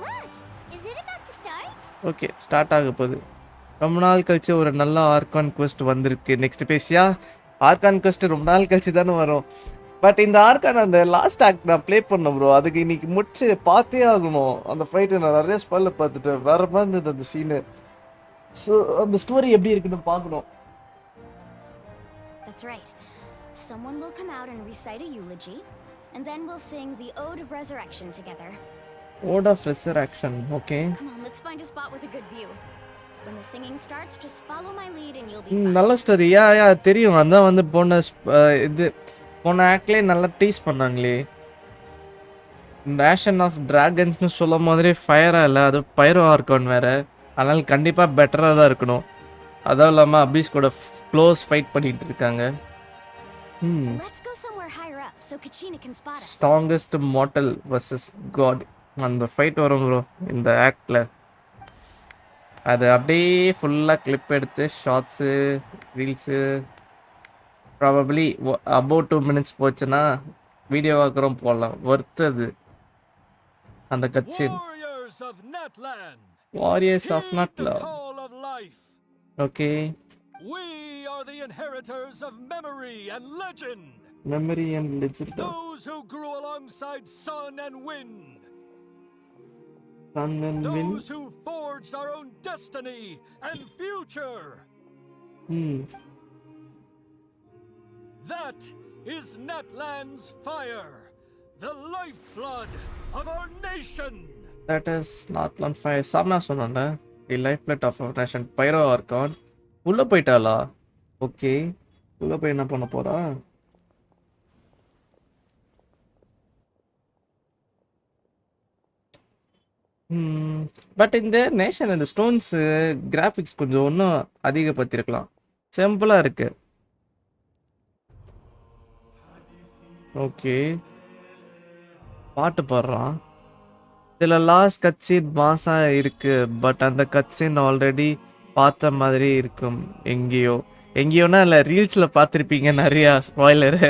Okay start ஆக போகுது. ரொம்ப நாள் கழிச்சு ஒரு நல்ல ஆர்கான் குவெஸ்ட் வந்திருக்கு. நெக்ஸ்ட் பேசியா ஆர்கான் குவெஸ்ட் ரொம்ப நாள் கழிச்சு தானே வரும். பட் இந்த ஆர்கான் அந்த லாஸ்ட் ஆக்ட் நான் ப்ளே பண்ணேன் ப்ரோ. அதுக்கு இன்னைக்கு முடிச்சு பார்த்தே ஆகணும். அந்த ஃபைட்டு நான் நிறைய ஸ்பாயில பார்த்துட்டேன். வேற மாதிரி இருந்தது அந்த சீனு. ஸோ அந்த ஸ்டோரி எப்படி இருக்குன்னு பார்க்கணும். That's right. Someone will come out and recite a eulogy, and then we'll sing the Ode of Resurrection together. Ode of Resurrection. Okay. Come on, let's find a spot with a good view. When the singing starts, just follow my lead and you'll be fine. நல்ல story. யா தெரியும். அதான் வந்து இது போன ஆக்ட்லேயே நல்லா tease பண்ணாங்களே. Nation of டிராகன்ஸ்னு சொல்ல மாதிரி ஃபயராக இல்லை, அது பைரோ ஆர்கான் வேறு. அதனால் கண்டிப்பாக பெட்டராக தான் இருக்கணும். அதுவும் இல்லாமல் அபீஸ் கூட க்ளோஸ் ஃபைட் பண்ணிட்டு இருக்காங்க. Let's go somewhere higher up so Kachina can spot us. Strongest mortal versus god, அந்த ஃபைட் வரும் ப்ரோ இந்த ஆக்டில். அது அப்படியே ஃபுல்லாக கிளிப் எடுத்து shorts reels probably about 2 minutes போச்சுன்னா வீடியோ வாக்குறோம் போடலாம். ஒர்த்து அது அந்த Kachina. Warriors of Natlan. Okay. We are the inheritors of memory and legend. Memory and legend. Those who grew alongside sun and wind. Sun and wind. Those who forged our own destiny and future. That is Natland's fire, the lifeblood of our nation. That is Natland fire. Samna சொன்னானே, the lifeblood of our nation. Pyro Archon. உள்ள போயிட்டாளா? Okay. உள்ள போய் என்ன பண்ண போறா? But இந்த nation இந்த ஸ்டோன்ஸ் கிராஃபிக்ஸ் கொஞ்சம் இன்னும் அதிகப்படுத்திருக்கலாம். சிம்பிளா இருக்கு. ஓகே. பாட்டு பாடுறான். இதில் லாஸ்ட் கட்சின் மாசா இருக்கு. பட் அந்த கட்சின் ஆல்ரெடி பார்த்த மாதிரி இருக்கும். எங்கேயோனா இல்லை, ரீல்ஸில் பார்த்துருப்பீங்க நிறையா ஸ்பாய்லரு.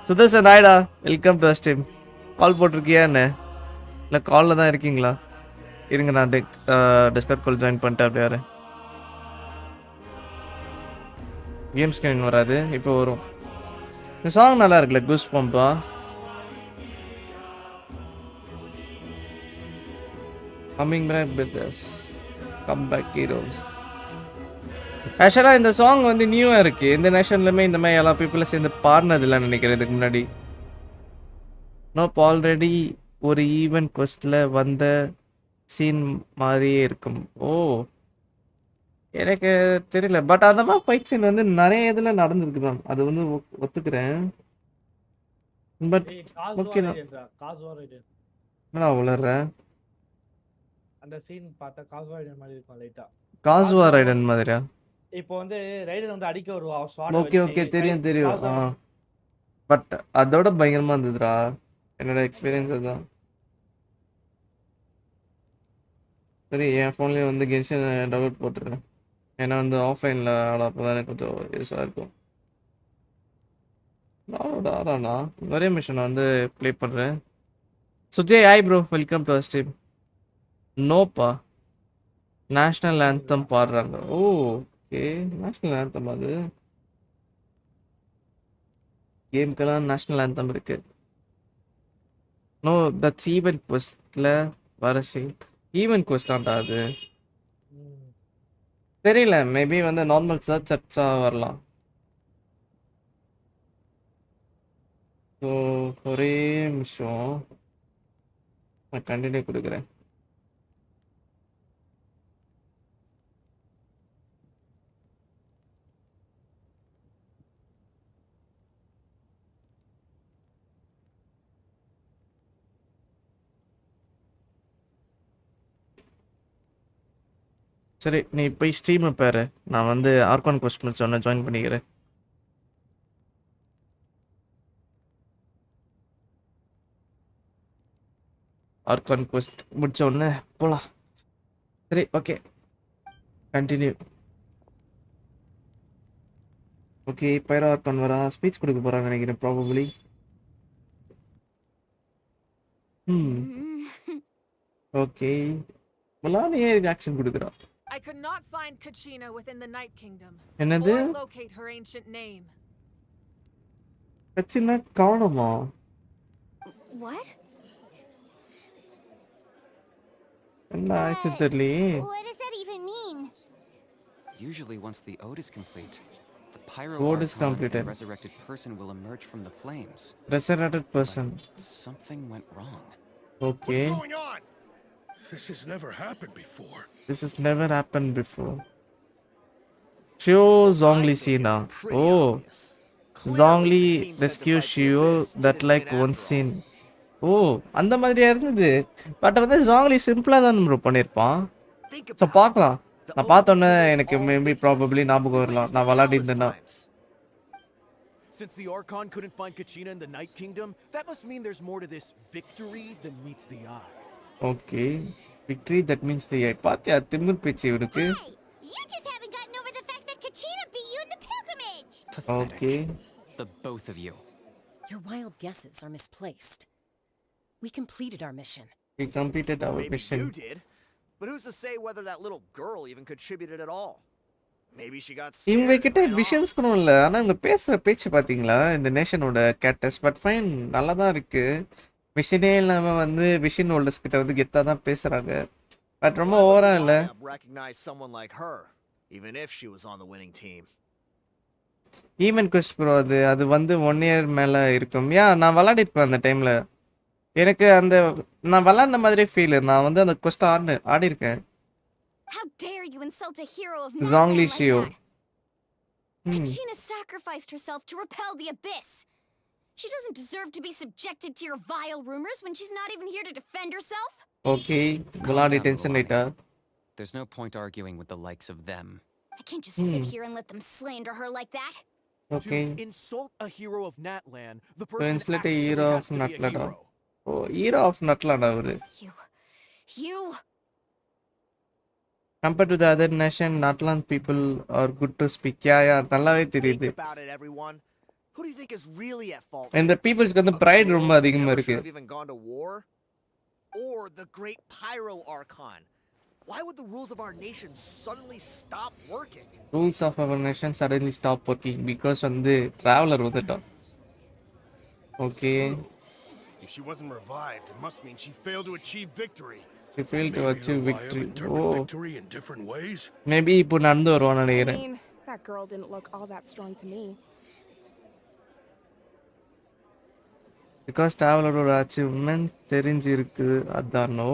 சுதர்சன் ஆயிடா, வெல்கம் டு ஸ்ட்ரீம். கால் போட்டிருக்கியா என்ன? இல்லை காலில் தான் இருக்கீங்களா? இருங்க, நான் டிஸ்கார்ட் கால் ஜாயின் பண்ணிட்டு அப்படியே வரேன். கேம் ஸ்கிரீன் வராது, இப்போ வரும். இந்த சாங் நல்லா இருக்குல்ல, goosebumps. Coming back with us, come back heroes. ஆக்சுவலாக இந்த சாங் வந்து நியூவாக இருக்குது. இந்த நேஷன்லையுமே இந்த மாதிரி எல்லா பீப்புளும் சேர்ந்து பாடினதில்லைன்னு நினைக்கிறேன் இதுக்கு முன்னாடி. நோப் ஆல்ரெடி ஒரு ஈவென்ட் குவெஸ்ட்டில் வந்த சீன் மாதிரியே இருக்கும். ஓ, எனக்கு தெரியல. பட் அந்த மாதிரி ஃபைட் சீன் வந்து நிறைய இதில் நடந்துருக்கு தான், அது வந்து ஒத்துக்கிறேன். பட் ஓகே தான். நான் உளறேன். அந்த சீன் பார்த்தா காஸ்வா ரைடன் மாதிரி இருக்கும் லைட்டா. காஸ்வா ரைடன் மாதிரியா? இப்போ வந்து ரைடன் வந்து அடிக்க வருவா ஸ்வாட். ஓகே ஓகே, தெரியும். பட் அதோட பயங்கரமா இருந்ததுடா, என்னோட எக்ஸ்பீரியன்ஸ் அதுதான். சரி, என் ஃபோன்லேயே வந்து கென்ஷன் டவுன்லோட் போட்டுருக்கேன். ஏன்னா வந்து ஆஃப்லைனில் ஆடப்போ தானே கொஞ்சம் யூஸாக இருக்கும். ஆடாண்ணா ஒரே மிஷன் வந்து ப்ளே பண்ணுறேன். Sujay hi bro, welcome to stream. நோப்பா, நேஷ்னல் ஆந்தம் பாடுறாங்க. Oh okay, national anthem. அது கேம்க்கெல்லாம் நேஷ்னல் ஆந்தம் இருக்கு. நோ, தட்ஸ் ஈவென்ட் குவெஸ்ட்டில் வர சீன். ஈவென்ட் குவெஸ்டாண்டா அது? தெரியல, மேபி வந்து நார்மல் சர்ச் அடிச்சா வரலாம். ஸோ ஒரே நிமிஷம் நான் கண்டினியூ கொடுக்குறேன். சரி, நீ போய் ஸ்ட்ரீமை பாரு, நான் வந்து ஆர்கான் குவெஸ்ட் முடிச்சோன்னே ஜாயின் பண்ணிக்கிறேன். ஆர்கான் குவெஸ்ட் முடிச்ச உடனே போகலாம். சரி, ஓகே, கண்டினியூ. ஓகே, பைரோ ஆர்கான் வரா, ஸ்பீச் கொடுக்க போகிறான்னு நினைக்கிறேன் ப்ராபப்ளி. ஓகே, முலானியே ரியாக்ஷன் கொடுக்குறா. I could not find Kachina within the Night Kingdom. என்னது? Or locate her ancient name. கச்சினா காணுமா? What? என்ன ஆச்சு தெரியலையே. What does that even mean? Usually once the ode is complete, the Pyro Road is Archon completed. and resurrected person will emerge from the flames. Resurrected person. Something went wrong. Okay. What's going on? This has never happened before. This has never happened before. Shio Zhongli Sina. Oh. Zhongli rescue Shio that like one scene. ஓ அந்த மாதிரியா இருந்தது. But வந்து ஜாங்லி சிம்பிளா தான் bro பண்ணியிருப்பான். So பார்க்கலாம். நான் பார்த்தோன்னே எனக்கு மேபி ப்ராபப்ளி ஞாபகம் வரலாம் நான் விளையாடி இருந்தேன்னா. Since the Archon couldn't find Kachina in the Night Kingdom, that must mean there's more to this victory than meets the eye. Okay victory that means the eye. பாத்தியா திமிர் பேச்சு இவருக்கு. Hey, you just haven't gotten over the fact that Kachina beat you in the pilgrimage. Okay The both of you. Your wild guesses are misplaced. We completed our mission. we completed our Maybe mission. you did, but who's to say whether that little girl even contributed at all? Maybe she got scared. இவங்க கிட்ட and ran off. Visions கூட இல்ல. ஆனா இவங்க பேசுற பேச்சு பாத்தீங்களா இந்த நேஷனோட கேட்டஸ். பட் ஃபைன் நல்லா தான் இருக்கு. விஷனே இல்லாம வந்து விஷன் ஹோல்டர்ஸ் கிட்ட வந்து கெத்தா தான் பேசுறாங்க. பட் ரொம்ப Why would ஓவரா the இல்ல. IAB recognize someone like her, even if she was on the winning team? Event quest bro அது வந்து 1 இயர் மேல இருக்கும். நான் விளையாடிருப்பேன் அந்த டைம்ல. எனக்கு அந்த நான் விளையாடின மாதிரி ஃபீல். நான் வந்து அந்த குவெஸ்ட் ஆடி இருக்கேன். How dare you insult a hero of Zhongli Natlan like Shio. that? Kachina sacrificed herself to repel the abyss. She doesn't deserve to be subjected to your vile rumors when she's not even here to defend herself. Okay விளையாடி tension ஆயிட்டா. There's no point arguing with the likes of them. I can't just sit here and let them slander her like that. Okay To insult a hero of Natlan, the to person insult a actually hero has of to be a Natlan. hero. Oh hero of நட்லாடா அவரு. You. Compared to the other nation, Natlan people are good to speak. நல்லாவே தெரியுது. Think about it, everyone. Who do you think is really at fault? இந்த பீப்புள்ஸ்க்கு வந்து pride ரொம்ப அதிகமா Never இருக்கு. should have even gone to war? Or the great Pyro Archon? Why would the rules of our nation suddenly stop working? Rules of our nation suddenly stop working because வந்து traveler வந்துட்டான். Okay. If she wasn't revived, it must mean she failed to achieve victory. She failed to Maybe achieve Eliab victory. interpret Oh. victory in different ways? Maybe இப்போ நடந்து வருவான்னு I நினைக்கிறேன். mean, that girl didn't look all that strong to me. Because traveler achievement தெரிஞ்சிருக்கு அதானோ.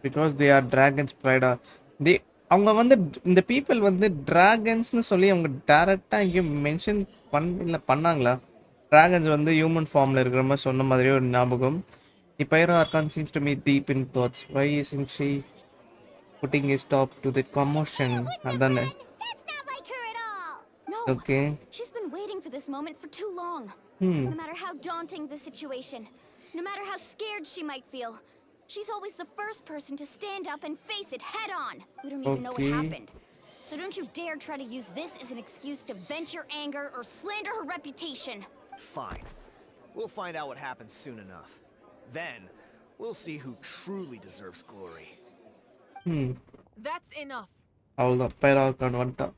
Because they are dragons pride. அவங்க வந்து இந்த people வந்து டிராகன்ஸ்னு சொல்லி அவங்க டைரக்டா இங்கே மென்ஷன் பண்ணாங்களா? டிராகன்ஸ் வந்து ஹியூமன் ஃபார்ம்ல இருக்கிற மாதிரி சொன்ன மாதிரியே ஒரு ஞாபகம். The Pyro Archon seems to be deep in thoughts. Why isn't she putting a stop to the commotion? அதானே. That's not like her at all. No. Okay. She's been waiting for this moment for too long. No matter how daunting the situation, no matter how scared she might feel, she's always the first person to stand up and face it head on. We don't even know what Okay. happened. So don't you dare try to use this as an excuse to vent your anger or slander her reputation. Fine. We'll find out what happens soon enough. Then, we'll see who truly deserves glory. That's enough. அவ்வளோதான் Pyro Archon வந்துட்டான்.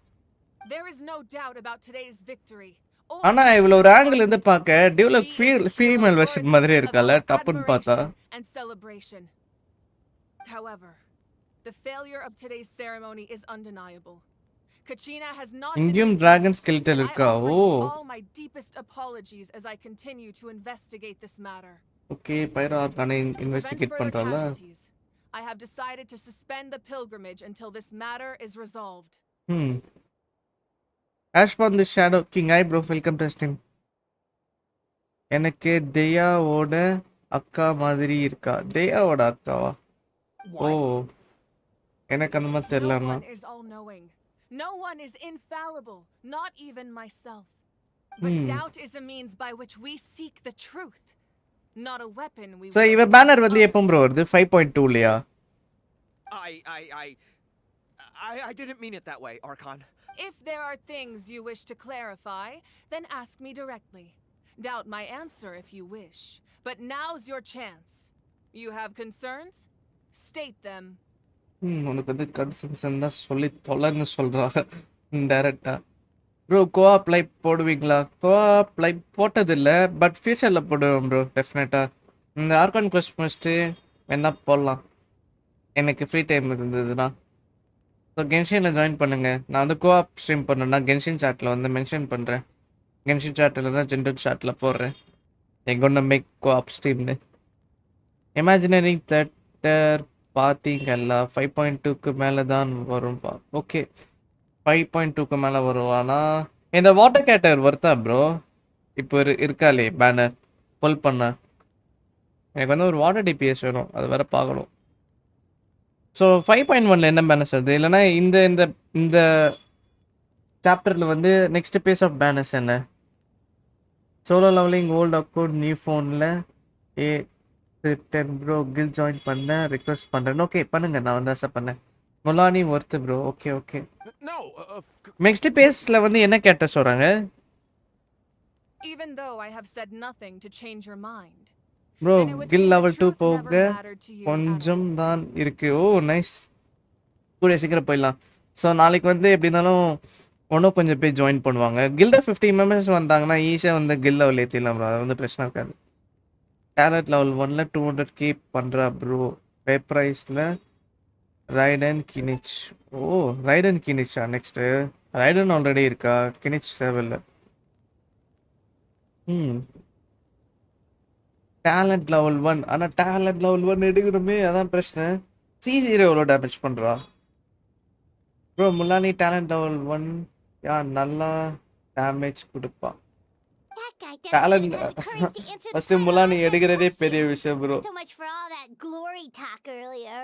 There is no doubt about today's victory. or ஆனா இவ்வளோ ஒரு angle இருந்து பார்க்க develop She is the female version மாதிரி worthy இருக்கால of டப்புன்னு பார்த்தா. admiration and celebration. However, the failure of today's ceremony is undeniable. Kachina has not been இங்கேயும் redeemed, dragon skeletal and I இருக்கா? offer oh you all my deepest apologies as I continue to investigate this matter. Okay Pyro Archon To prevent investigate further பண்றால. casualties, I have decided to suspend the pilgrimage until this matter is resolved. Ashpan the Shadow King. Hi bro, welcome to stream. எனக்கு தெயாவோட அக்கா மாதிரி இருக்கா? தெயாவோட அக்காவா? ஓ எனக்கு அந்த மாதிரி No தெரியலண்ணா. one is all-knowing. No one is infallible, not even myself. But doubt is a means by which we seek the truth, not a weapon we so இவ banner வந்து எப்போ ப்ரோ வருது? 5.2 இல்லையா? I didn't mean it that way, Archon. If there are things you wish to clarify, then ask me directly. Doubt my answer if you wish. But now's your chance. You have concerns? State them. உனக்கு வந்து கன்சன்ஸ் தான் சொல்லி தொலைன்னு சொல்கிறாங்க டைரக்டா. Bro co-op life போடுவீங்களா? Co-op life போட்டதில்லை, but ஃபியூச்சரில் போடுவேன் bro டெஃபினட்டாக. இந்த ஆர்கான் கொஸ்ட் முடிச்சுட்டு என்ன போடலாம் எனக்கு ஃப்ரீ டைம் இருந்ததுன்னா. ஸோ கென்ஷினில் ஜாயின் பண்ணுங்க. நான் வந்து கோஆப் ஸ்ட்ரீம் பண்ணேன்னா கென்ஷின் சாட்டில் வந்து மென்ஷன் பண்ணுறேன். கென்ஷின் சாட்டில் தான் ஜென்ரல் சாட்டில் போடுறேன். எங்கொன்ன மேக் கோஆப் ஸ்ட்ரீம்னு. இமேஜினரி தேட்டர் பார்த்தீங்கல்ல 5.2க்கு மேலே தான் வரும்பா. ஓகே 5.2க்கு மேலே வரும். ஆனால் இந்த வாட்டர் கேட்டர் வருதா ப்ரோ? இப்போ இருக்காளே பேனர் புல் பண்ண. எனக்கு வந்து ஒரு வாட்டர் டிபிஎஸ் வேணும், அது வேற பார்க்கணும். ஸோ 5.1ல என்ன பேனர்ஸ் அது? இல்லைனா இந்த இந்த இந்த சாப்டரில் வந்து நெக்ஸ்ட் பேஸ் ஆஃப் பேனர்ஸ் என்ன? Solo levelling old account new ஃபோனில் 10 ப்ரோ கில் ஜாயின் பண்ண ரிக்வெஸ்ட் பண்ணுறேன். ஓகே பண்ணுங்க, நான் வந்து அக்செப்ட் பண்ணேன். Mualani worth bro. Okay okay. Next பேஸில் வந்து என்ன கேட்ட சொல்கிறாங்க? Even though I have said nothing to change your mind. Bro kill level 2 போக கொஞ்சம் தான் இருக்கு. Oh nice. கூட சீக்கிரம் போயிடலாம். ஸோ நாளைக்கு வந்து எப்படி இருந்தாலும் ஒன்றும் கொஞ்சம் பேர் ஜாயின் பண்ணுவாங்க. கில்டர் 50 மெம்பர்ஸ் வந்தாங்கன்னா ஈஸியாக வந்து கில் லெவல் ஏற்றிடலாம் ப்ரோ. அது வந்து பிரச்சனை இருக்காது. டேலண்ட் லெவல் 1ல் 200K பண்ணுறா ப்ரோ. பேப்ரைஸில் ரைடன் கினிச். ஓ ரைடன் கினிச்சா? நெக்ஸ்ட்டு ரைடன் ஆல்ரெடி இருக்கா? கினிச் லெவலில். Talent level 1. ஆனால் டேலண்ட் லெவல் 1 எடுக்கணுமே, அதான் பிரச்சனை. C0 எவ்வளோ டேமேஜ் பண்ணுறா ப்ரோ? முல்லானி டேலண்ட் லெவல் 1 நல்லா டேமேஜ் கொடுப்பா. டேலண்ட் ஃபர்ஸ்ட் முல்லானி எடுக்கிறதே பெரிய விஷயம் bro. So much for all that glory talk earlier.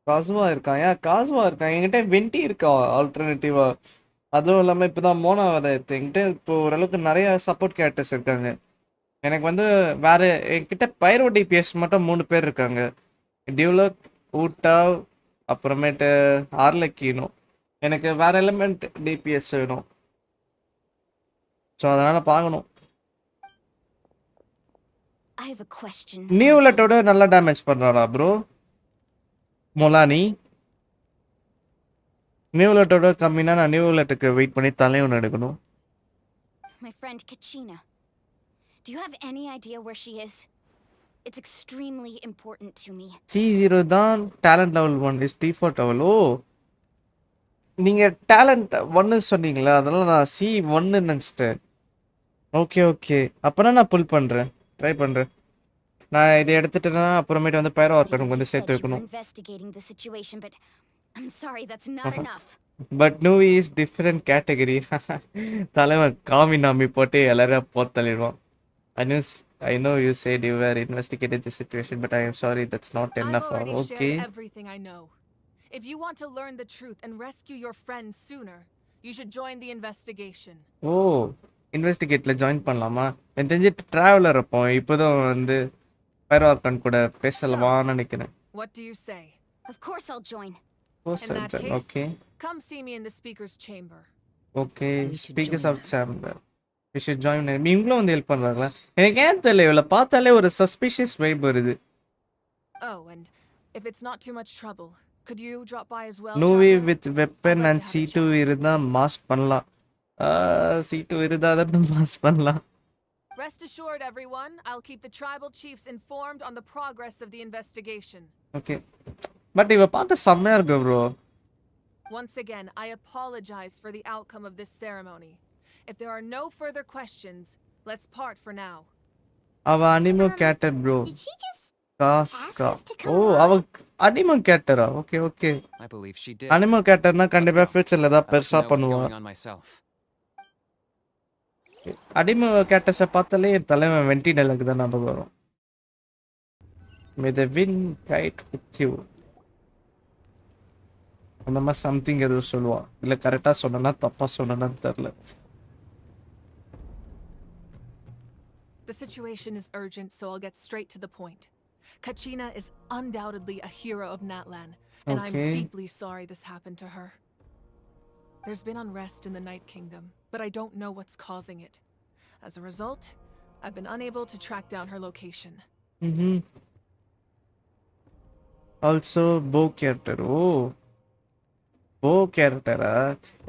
காசுவா இருக்கான். காசுவா இருக்கான். என்கிட்ட வெண்டி இருக்கா ஆல்டர்னேட்டிவா. அதுவும் இல்லாமல் இப்போ தான் மோனா வர என்கிட்ட இப்போ ஓரளவுக்கு நிறைய சப்போர்ட் கேரக்டர்ஸ் இருக்காங்க. எனக்கு வந்து வேறு என்கிட்ட பைரோ டிபிஎஸ் மட்டும் 3 பேர் இருக்காங்க. டியூலக், ஊட்டாவ், அப்புறமேட்டு ஆர்லக்கீனோ. எனக்கு வேறு எலிமெண்ட் டிபிஎஸ் வேணும். ஸோ அதனால் பார்க்கணும். நியூ லெட்டோட நல்லா டேமேஜ் பண்ணுறாடா ப்ரோ மொலானி. நியூ லெட்டோட கம்மினா நான் நியூ லெட்டுக்கு வெயிட் பண்ணி தலைவன் எடுக்கணும். My friend Kachina. Do you have any idea where she is? It's extremely important to me. C0 தான் talent level 1 is default level. Oh நீங்கள் டேலண்ட் 1 சொன்னீங்களா? அதனால நான் C1 நினச்சிட்டேன். ஓகே ஓகே, அப்போனா நான் புல் பண்ணுறேன், ட்ரை பண்ணுறேன். நான் இதை எடுத்துட்டேன்னா அப்புறமேட்டு வந்து பைரோ ஆர்கனுக்கு வந்து சேர்த்து வைக்கணும். Investigating the situation, but I'm sorry, that's not enough. But நூவி இஸ் டிஃப்ரெண்ட் கேட்டகரி. தலைவன் காமி நாமி போட்டு எல்லாரும் போத்தலிடுவான். I know you said you were investigating the situation, but I am sorry, that's not enough. I've already Okay. shared everything I know. If you want to learn the truth and rescue your friends sooner, you should join the investigation. Oh, இன்வெஸ்டிகேட்ல join பண்ணலாமா? எனக்கு தெரிஞ்சு traveller அப்போ இப்போதான் வந்து பைரோ organ கூட பேசலாமான்னு நினைக்கிறேன். What do you say? Of course I'll join. In that case, okay. Come see me in the speaker's chamber. Okay, speakers of chamber. We should join. இவங்களும் வந்து ஹெல்ப் பண்றாங்களா? எனக்கு ஏன் தெரியல, இவளை பார்த்தாலே ஒரு சஸ்பிஷியஸ் வைப் வருது. Oh, and if it's not too much trouble, could you drop by as well? Novi with weapon and C2 இருந்தா மாஸ் பண்ணலாம். C2 இருந்தா தான் மாஸ் பண்ணலாம். Rest assured, everyone, I'll keep the tribal chiefs informed on the progress of the investigation. Okay. But இவ பார்த்த செம்மையா இருக்கு bro. Once again, I apologize for the outcome of this ceremony. If there are no further questions, let's part for now. அவ anemo கேட்டர் bro. Did she just காஸ்கா. ஓ அவ anemo கேட்டரா? Okay okay. I believe she did. Anemo கேட்டர்னா கண்டிப்பா ஃபியூச்சர்ல தான் பெருசா பண்ணுவா. அனிமோ கேட்டர்ஸை பார்த்தாலே தலைவன் வெண்டி டயலாக் தான் ஞாபகம் வரும். May the wind kite with you. அந்த மாதிரி சம்திங் எதுவும் சொல்லுவான். இல்லை கரெக்டாக சொன்னா தப்பா சொன்னான்னு தெரில. The situation is urgent, so I'll get straight to the point. Kachina is undoubtedly a hero of Natlan, and I'm deeply sorry this happened to her. There's been unrest in the Night Kingdom, but I don't know what's causing it. As a result, I've been unable to track down her location. Also, bow character. Oh. போ கேரக்டரா?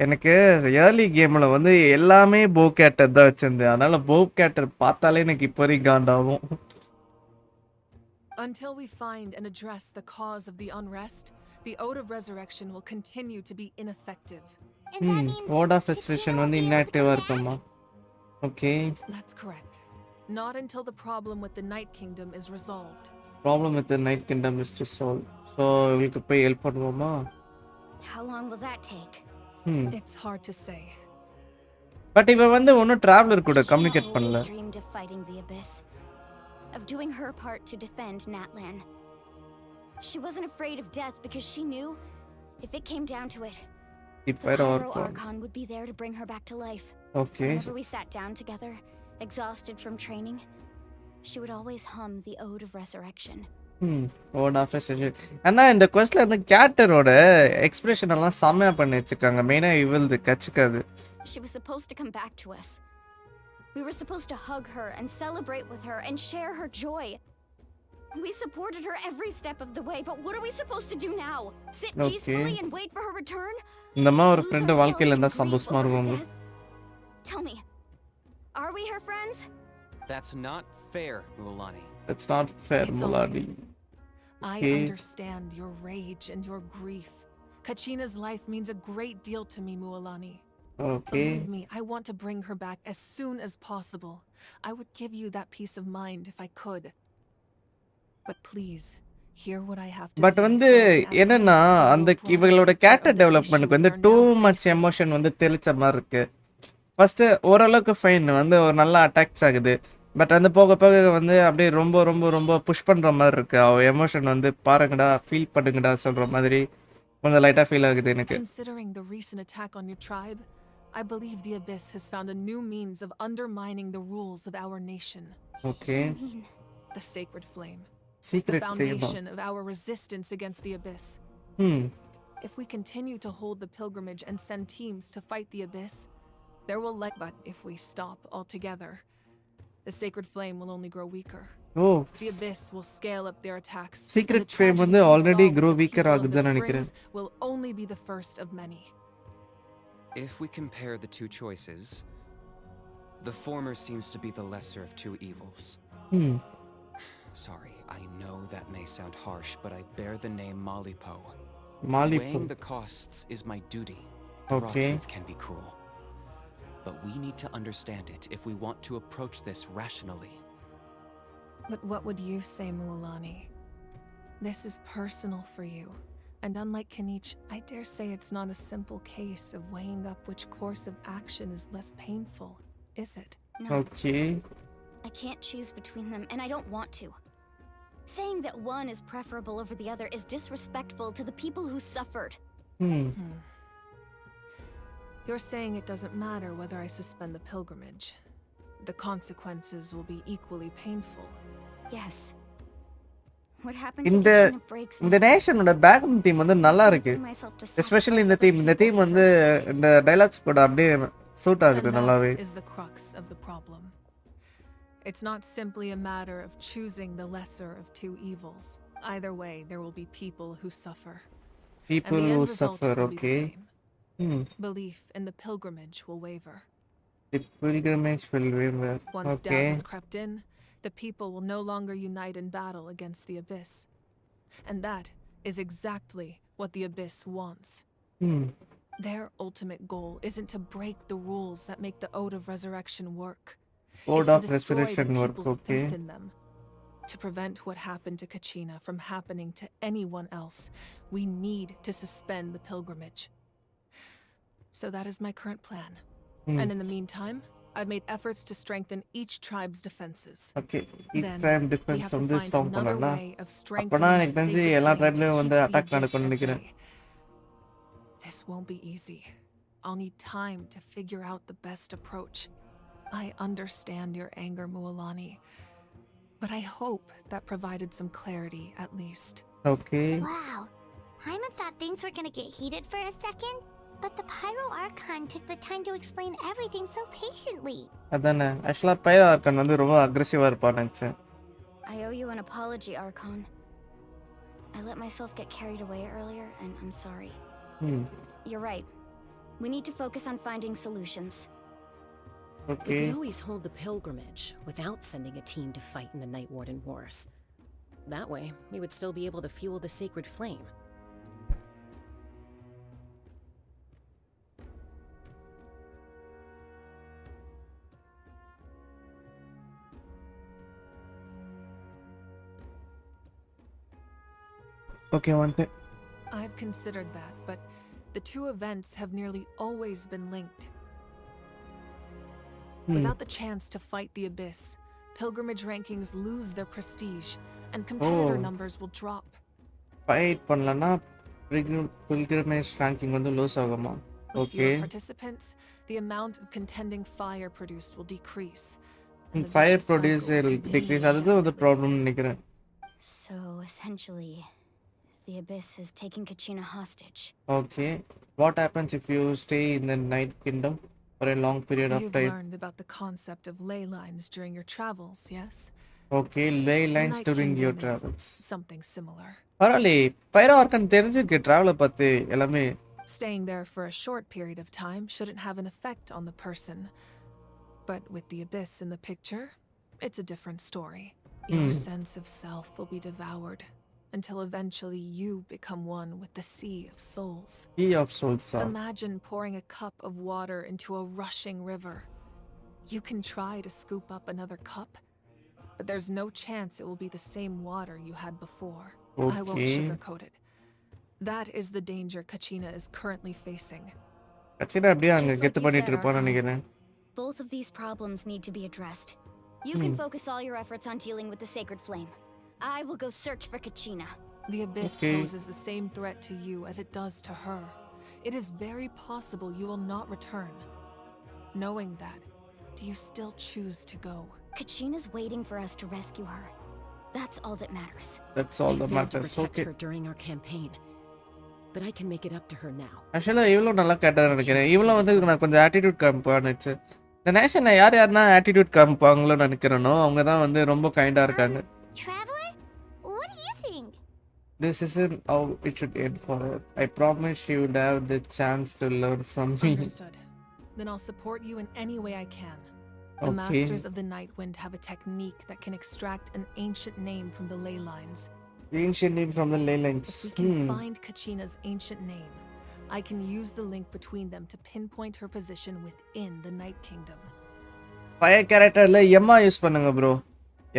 எனக்கு early கேமில் வந்து எல்லாமே போ character தான் வச்சிருந்தேன். அதனால போ கேரக்டர் பார்த்தாலே எனக்கு இப்போ வரைக்கும் காண்டாகும். Until we find and address the cause of the unrest, the Ode of Resurrection will continue to be ineffective. And that means Word of Kachina restoration won't வந்து be able to inactive come இருக்குமா? back? Okay. That's correct. Not until the problem with the Night Kingdom is resolved. Problem with the Night Kingdom is to solve. So இவளுக்கு போய் help பண்ணுவோமா? How long will that take? It's hard to say. But இவ வந்து ஒன்னும் traveller கூட Kachina communicate பண்ணல. always dreamed of fighting the Abyss, of doing her part to defend Natlan. She wasn't afraid of death because she knew, if it came down to it, The the Pyro Pyro Archon. Archon would be there to bring her back to life. Okay. Whenever we sat down together, exhausted from training, she would always hum the Ode of Resurrection. Word of restoration. ஆனா இந்த questல அந்த கேரக்டரோட expression எல்லாம் செமையா பண்ணி வச்சிருக்காங்க. மெயினா இவளுது கச்சுக்காது. She was supposed to come back to us. We were supposed to hug her and celebrate with her and share her joy. We supported her every step of the way, but what are we supposed to do now? Sit Okay. peacefully and wait for her return? இந்த மாதிரி ஒரு Lose friend ourselves வாழ்க்கையில in இருந்தா grief சந்தோஷமா over her இருக்கும். death? Tell me, are we her friends? That's not fair, Mualani. It's not fair, It's Muladi. I Okay. understand your rage and your grief. Kachina's life means a great deal to me, Mualani. Okay. Believe me, I want to bring her back as soon as possible. I would give you that peace of mind if I could. But please, hear what I have to but say. வந்து so I can at என்னன்னா least give you அந்த a broad இவங்களோட picture character of the டெவலப்மெண்ட்க்கு issue வந்து we are too now much facing. Emotion வந்து தெளிச்ச மாதிரி இருக்கு. ஃபர்ஸ்ட் ஓரளவுக்கு ஃபைன் வந்து ஒரு நல்ல அட்டாக்ஸ் ஆகுது. பட் வந்து போக போக வந்து அப்படியே ரொம்ப ரொம்ப ரொம்ப புஷ் பண்ற மாதிரி இருக்கு. அவ எமோஷன் வந்து பாருங்கடா ஃபீல் பண்ணுங்கடா சொல்ற மாதிரி கொஞ்சம் லைட்டா ஃபீல் ஆகுது எனக்கு. Considering the recent attack on your tribe, I believe the Abyss has found a new means of undermining the rules of our nation. Okay. The Sacred Flame. The secret FEMA. foundation of our resistance against the Abyss. If we continue to hold the pilgrimage and send teams to fight the Abyss, there will but if we stop altogether, the Sacred Flame will only grow weaker. Oh The Abyss will scale up their attacks. and secret the fame tragedy வந்து we already saw grow with the weaker people of the ஆகுதுன்னு நினைக்கிறேன். Springs will only be the first of many. If we compare the two choices, the former seems to be the lesser of two evils. Sorry, I know that may sound harsh, but I bear the name Malipo. மாலிப்போ. Weighing the costs is my duty. The raw Okay. truth can be cruel. But we need to understand it if we want to approach this rationally. But what would you say, Mualani? This is personal for you. And unlike Kanich, I dare say it's not a simple case of weighing up which course of action is less painful, is it? No, okay. I can't choose between them, and I don't want to. Saying that one is preferable over the other is disrespectful to the people who suffered. You're saying it doesn't matter whether I suspend the pilgrimage. The consequences will be equally painful. Yes. What happened to இந்த Genshin breaks இந்த me. நேஷனோட background theme வந்து நல்லா இருக்கு. Bring myself to especially sacrifice இந்த other இந்த people theme for வந்து her sake. இந்த dialogues கூட அப்படியே சூட் ஆகுது And நல்லாவே. that is the crux of the problem. It's not simply a matter of choosing the lesser of two evils. Either way, there will be people who suffer. People and the who end result suffer, will be okay. the same. Belief in the pilgrimage will waver. The pilgrimage will waver. Once Okay. doubt has crept in, the people will no longer unite in battle against the Abyss. And that is exactly what the Abyss wants. Their ultimate goal isn't to break the rules that make the Ode of Resurrection work. Ode It's to of destroy the Resurrection work, people's okay. faith in them. To prevent what happened to Kachina from happening to anyone else, we need to suspend the pilgrimage. So that is my current plan. And in the meantime, I've made efforts to strengthen each tribe's defenses. Okay. Each Then tribe we defense have to வந்து find strong another பண்ணலாம். way of அப்பனா strengthening எனக்கு the தெரிஞ்சு sacred எல்லா flame to ட்ரைப்லயும் வந்து keep the attack Abyss நடக்கும்னு at நினைக்கிறேன். bay. This won't be easy. I'll need time to figure out the best approach. I understand your anger, Mualani, but I hope that provided some clarity at least. Okay. Wow. Hyman thought things were gonna get heated for a second, but the Pyro Archon took the time to explain everything so patiently. அதானே ஆக்சுவலா பைரோ organ வந்து ரொம்ப அக்ரெசிவா இருப்பான்னு நினைச்சேன். I owe you an apology, Archon. I let myself get carried away earlier, and I'm sorry. You're right. We need to focus on finding solutions. We Okay. could always hold the pilgrimage without sending a team to fight in the Night Warden Wars. That way, we would still be able to fuel the Sacred Flame. Okay, one thing. I've considered that, but the two events have nearly always been linked. Without the chance to fight the Abyss, pilgrimage rankings lose their prestige, and competitor numbers will drop. Fight பண்ணலனா pilgrimage ranking வந்து lose ஆகுமா? With fewer Okay. participants, the amount of contending fire produced will decrease. And the Fire vicious produce cycle will will continue decrease. அதுதான் the indefinitely. problem நினைக்கிறேன். So essentially, the Abyss is taking Kachina hostage. Okay. What happens if you stay in the Night Kingdom for a long period of You've time? learned about the concept of ley lines during your travels, yes? Okay, ley The lines Night during your Kingdom is travels. something similar. பரவாயில்லை பைரோ organ தெரிஞ்சிருக்கு டிராவலை பார்த்து எல்லாமே. Staying there for a short period of time shouldn't have an effect on the person. But with the Abyss in the picture, it's a different story. Your sense of self will be devoured until eventually you become one with the Sea of Souls. Key of Souls. Imagine pouring a cup of water into a rushing river. You can try to scoop up another cup, but there's no chance it will be the same water you had before. I won't Okay. sugarcoat it. That is the danger Kachina is currently facing. கச்சினா அப்படியே அங்க Just like கெத்து you பண்ணிட்டு said, இருப்பான்னு Archon. நினைக்கிறேன். Both of these problems need to be addressed. You can focus all your efforts on dealing with the Sacred Flame. I will go search for Kachina. The Abyss Okay. poses the same threat to you as it does to her. It is very possible you will not return. Knowing that, do you still choose to go? Kachina's waiting for us to rescue her. That's all that matters. That's all I that failed to matters. protect Okay. her during our campaign, but I can make it up to her now. ஆக்சுவலாக இவ்வளோ நல்லா கேட்டதா நினைக்கிறேன். இவ்வளோ வந்து நான் கொஞ்சம் attitude காமிப்பானுச்சு. இந்த நேஷனில் யார் யாருன்னா ஆட்டிடியூட் காமிப்பாங்களோ நினைக்கிறேனோ அவங்க தான் வந்து ரொம்ப கைண்டாக இருக்காங்க. Traveler? What do you think? This isn't how it should end for her. I promise she would have the chance to learn from me. Understood. Then I'll support you in any way I can. The Okay. Masters of the Night Wind have a technique that can extract an ancient name from the ley lines. Ancient name from the ley lines. If we can find Kachina's ancient name, I can use the link between them to pinpoint her position within the Night Kingdom. Fire கேரக்டரில் எம்மா use பண்ணுங்க bro.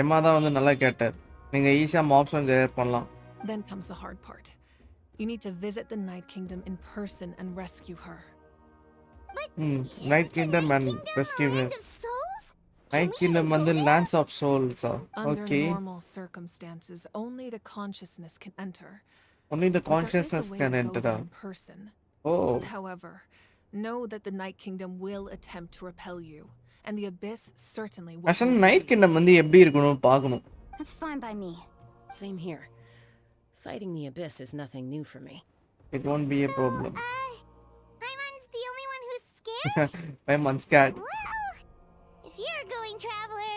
எம்மா தான் வந்து நல்ல character. நீங்கள் ஈஸியாக மாப்ஸும் பண்ணலாம். Then comes the hard part. You need to visit the Night Kingdom in person and rescue her. Night Kingdom and rescue her. Land of Souls? Night Kingdom வந்து Lands of Souls. Under Okay. normal circumstances, only the consciousness can enter. Only the But there is a consciousness way can to go enter. there in person. Oh. However, know that the Night Kingdom will attempt to repel you, and the Abyss certainly will. ஆக்சுவலாக night kingdom வந்து எப்படி இருக்கணும் பார்க்கணும். That's fine by me. Same here. Fighting the Abyss is nothing new for me. It won't be a problem. Paimon's the only one who's scared? 5 months cat. Well, if you're going, Traveler,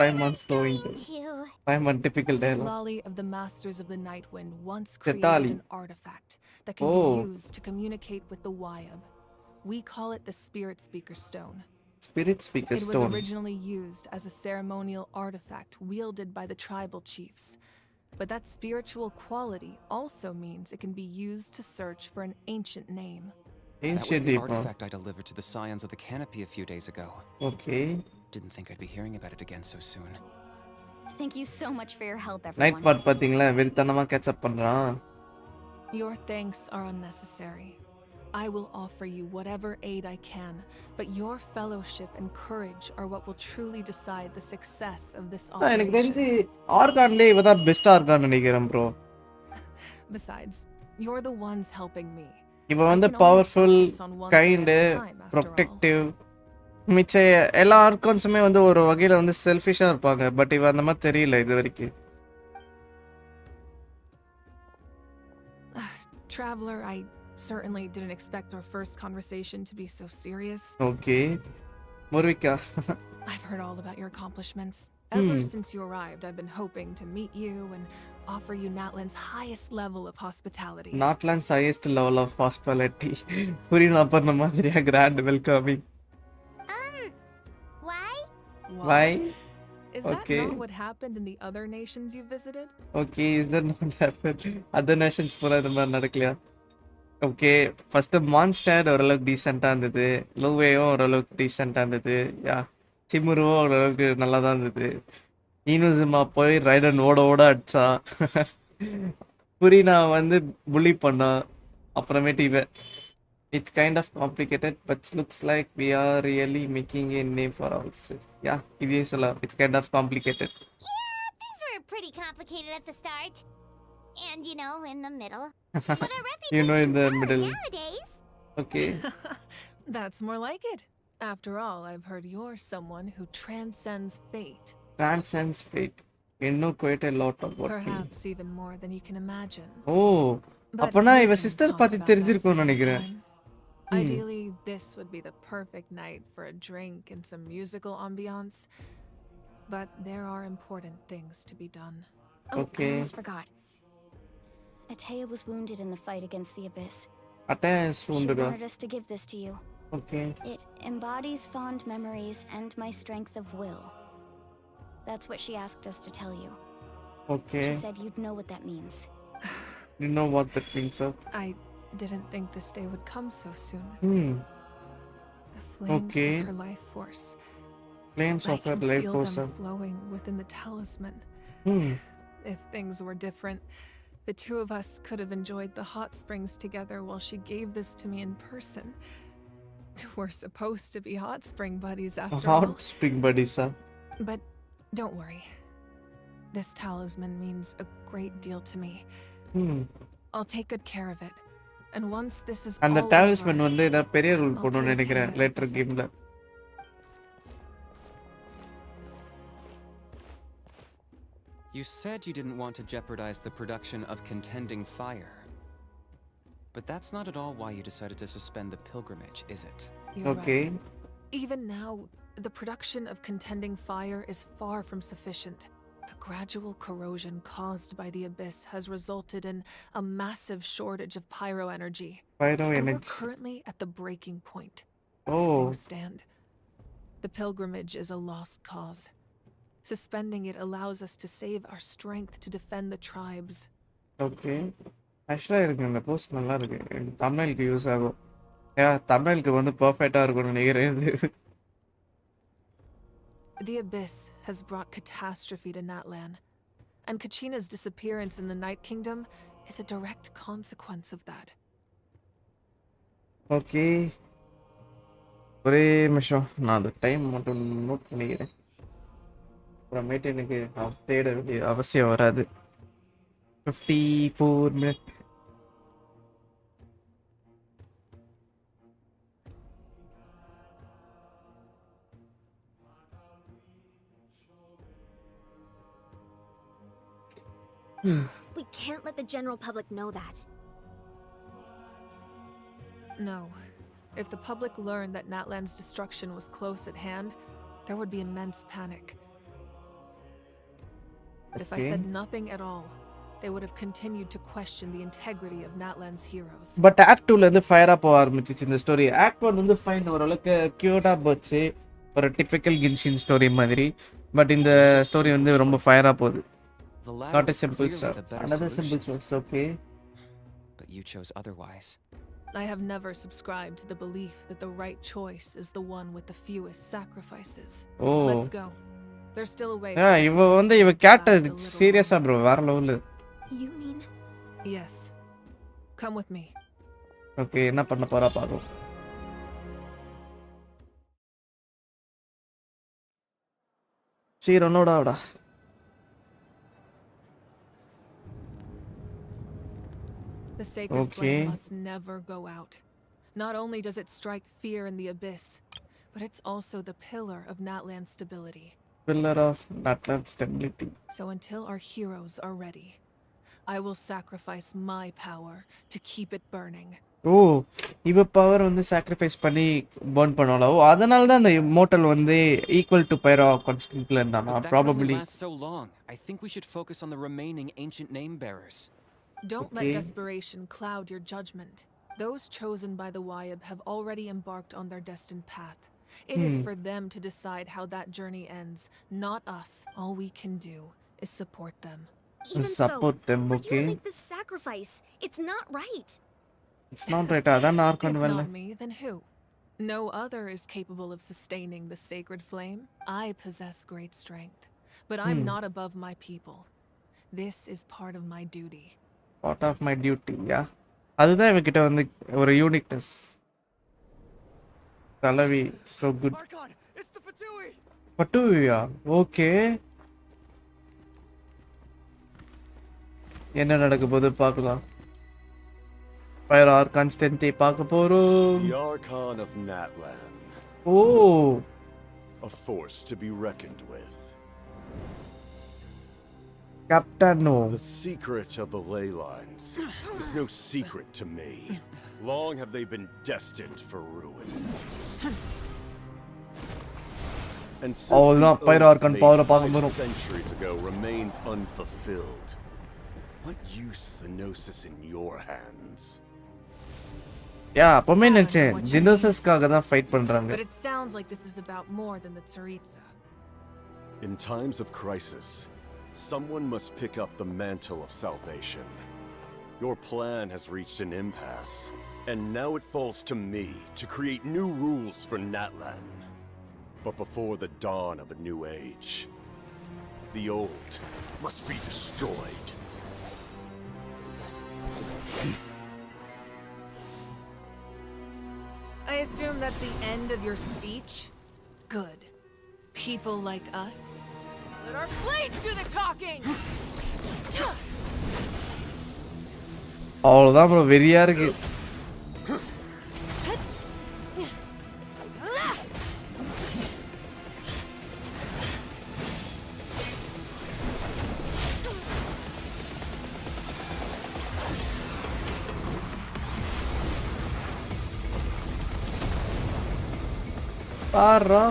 5 months going. too. 5 month typical dialogue. Lolly of the Masters of the Night Wind once Chetali. created an artifact that can Oh. be used to communicate with the Wyab. We call it the Spirit Speaker Stone. Spirit Speaker It was Stone. originally used as a ceremonial artifact wielded by the tribal chiefs. But that spiritual quality also means it can be used to search for an ancient name. That was Ancient the people. artifact I delivered to the Scions of the Canopy a few days ago. Okay. Didn't think I'd be hearing about it again so soon. Thank you so much for your help, night everyone. Part பார்த்தீங்களா வெறித்தனமாக catch-up பண்ணுறான். Your thanks are unnecessary. I will offer you whatever aid I can, but your fellowship and courage are what will truly decide the success of this எனக்கு தெரிஞ்சு operation. ஆர்கான்லேயே இவ தான் best argon நினைக்கிறேன் bro. Besides, you're the ones helping me. இவ வந்து I can only powerful focus on one thing kind at a time, after all. Protective. மிச்ச எல்லா ஆர்கான்ஸுமே வந்து ஒரு வகையில் வந்து செல்ஃபிஷாக இருப்பாங்க. பட் இவ அந்த மாதிரி தெரியல இது வரைக்கும். Traveler, I certainly didn't expect our first conversation to be so serious. Okay முருவிக்கா. I've heard all about your accomplishments. Ever since you arrived, I've been hoping to meet you and offer you Natlan's highest level of hospitality. Natlan's highest level of hospitality. புரியல பண்ண மாதிரியா grand welcoming. Why? Why? Is Okay. that not what happened in the other nations you visited? Okay is that not happen? Other Nations பூரா இந்த மாதிரி நடக்கலையா? Okay first monster ஓரளவுக்கு டீசெண்டாக இருந்தது. லூவேயும் ஓரளவுக்கு டீசெண்டாக இருந்தது. யா சிமுருவும் ஓரளவுக்கு நல்லா தான் இருந்தது. ஈனுசுமா போய் ரைடன் ஓட ஓட அடிச்சா. புரினா வந்து புலி பண்ணா அப்புறமேட்டு இவ it's kind of complicated but looks like we are really making a name for ourselves. Yeah, it is a lot. It's kind of complicated. Yeah, things were pretty complicated at the start. And, you know, in the middle. But our You know, in reputation's the solid middle. nowadays. Okay. That's more like it. After all, I've heard you're someone who transcends fate. Transcends fate. You know quite a lot about me. Perhaps even more than you can imagine. Oh, But அப்பனா we இவ can sister talk பத்தி about that தெரிஞ்சிருக்கும்னு some other நினைக்கிறேன். time. Ideally, this would be the perfect night for a drink and some musical ambiance. But there are important things to be done. Oh, Okay. I almost forgot. Atea was wounded in the fight against the Abyss. Attacks She wounded. wanted us to give this to you. Okay. It embodies fond memories and my strength of will. That's what she asked us to tell you. Okay. She said you'd know what that means. You know what that means, sir? I didn't think this day would come so soon. The flames Okay. of her life force. Flames I of her can life feel force. them flowing within the talisman. If things were different, the two of us could have enjoyed the hot springs together while she gave this to me in person. We're supposed to be hot spring buddies after all. Hot spring buddies, sir. But don't worry. This talisman means a great deal to me. I'll take good care of it. And once this is அந்த all talisman over, வந்து ஏதோ பெரிய rule I'll போடணும்னு pay நினைக்கிறேன் Atea a later visit. கேம்ல. You said you didn't want to jeopardize the production of Contending Fire. But that's not at all why you decided to suspend the pilgrimage, is it? You're Okay. right. Even now, the production of Contending Fire is far from sufficient. The gradual corrosion caused by the Abyss has resulted in a massive shortage of pyro energy. Pyro And we're energy. currently at the breaking point. As Oh. things stand, the pilgrimage is a lost cause. Suspending it allows us to save our strength to defend the tribes. Okay. ஆக்சுவலாக இருக்கு இந்த post நல்லா இருக்கு. எனக்கு தமிழுக்கு use ஆகும். தமிழுக்கு வந்து பர்ஃபெக்டாக இருக்கும்னு நினைக்கிறேன் இது. The Abyss has brought catastrophe to Natlan, and Kachina's disappearance in the Night Kingdom is a direct consequence of that. Okay. ஒரே நிமிஷம் நான் அந்த டைம் மட்டும் நோட் பண்ணிக்கிறேன். அப்புறமேட்டு எனக்கு தேட வேண்டிய அவசியம் வராது. 54 minutes. We can't let the general public know that. No. If the public learned that Natlan's destruction was close at hand, there would be immense panic. But if I said nothing at all, they would have continued to question the integrity of Natlan's heroes. But act 2ல இருந்து ஃபயரா போக ஆரம்பிச்சிச்சு இந்த story. Act 1 வந்து fine ஓரளவுக்கு கியூட்டா போச்சு. ஒரு டிபிக்கல் கின்ஷின் ஸ்டோரி மாதிரி. பட் இந்த ஸ்டோரி வந்து ரொம்ப ஃபயரா போகுது. The latter Not a is simple clearly stuff. the better Another solution. simple choice, okay. But you chose otherwise. I have never subscribed to the belief that the right choice is the one with the fewest sacrifices. Oh. Let's go. There's still a way. இவ வந்து இவ கேட்ட சீரியஸா bro வேற level. You mean? Yes. Come with me. Okay என்ன பண்ண போறா பாப்போம். சீரோனோடாடா. The sacred flame must never go out. Not only does it strike fear in the abyss, but it's also the pillar of Natlan's stability. Pillar of Natlan's stability. So until our heroes are ready, I will sacrifice my power to keep it burning. ஓ இவ power வந்து sacrifice பண்ணி burn பண்ணாலோ அதனால தான் அந்த motel வந்து equal to பைரோ கான்ஸ்டன்ட்ல இருந்தானா probably. So long. I think we should focus on the remaining ancient name bearers. Don't let desperation cloud your judgment. Those chosen by the Wyab have already embarked on their destined path. It is for them to decide how that journey ends, not us. All we can do is support them. Even support so, them, for you okay? to make this sacrifice, it's not right. It's not right. அதான் Archon If well. not me, then who? No other is capable of sustaining the sacred flame. I possess great strength, but I'm not above my people. This is part of my duty. Part of my duty. Yeah, அதுதான் இவகிட்ட வந்து ஒரு uniqueness. கலவி so good. Archon, it's the Fatui! பட்டுவியா? Okay, என்ன நடக்க போகுது பார்க்கலாம். ஃபயர் ஆர்கான் ஸ்ட்ரென்த்தை பார்க்க போறோம். The Archon of Natlan. O, A force to be reckoned with. கேப்டனோ. The secret of the ley lines is no secret to me. Long have they been destined for ruin. And since Oh, the no, Pyro oath Archon made power 5 centuries ago remains unfulfilled, what use is the Gnosis in your hands? யா, அப்பமே நினைச்சேன் ஜினோசஸ்க்காக தான் fight பண்றாங்க. But it sounds like this is about more than the Tsaritsa. In times of crisis, someone must pick up the mantle of salvation. Your plan has reached an impasse, and now it falls to me to create new rules for Natlan. But before the dawn of a new age, the old must be destroyed. I assume that's the end of your speech? Good. People like us. Let our blades do the talking! அவ்வளோதான் bro, வெறியா இருக்கு. பாரா,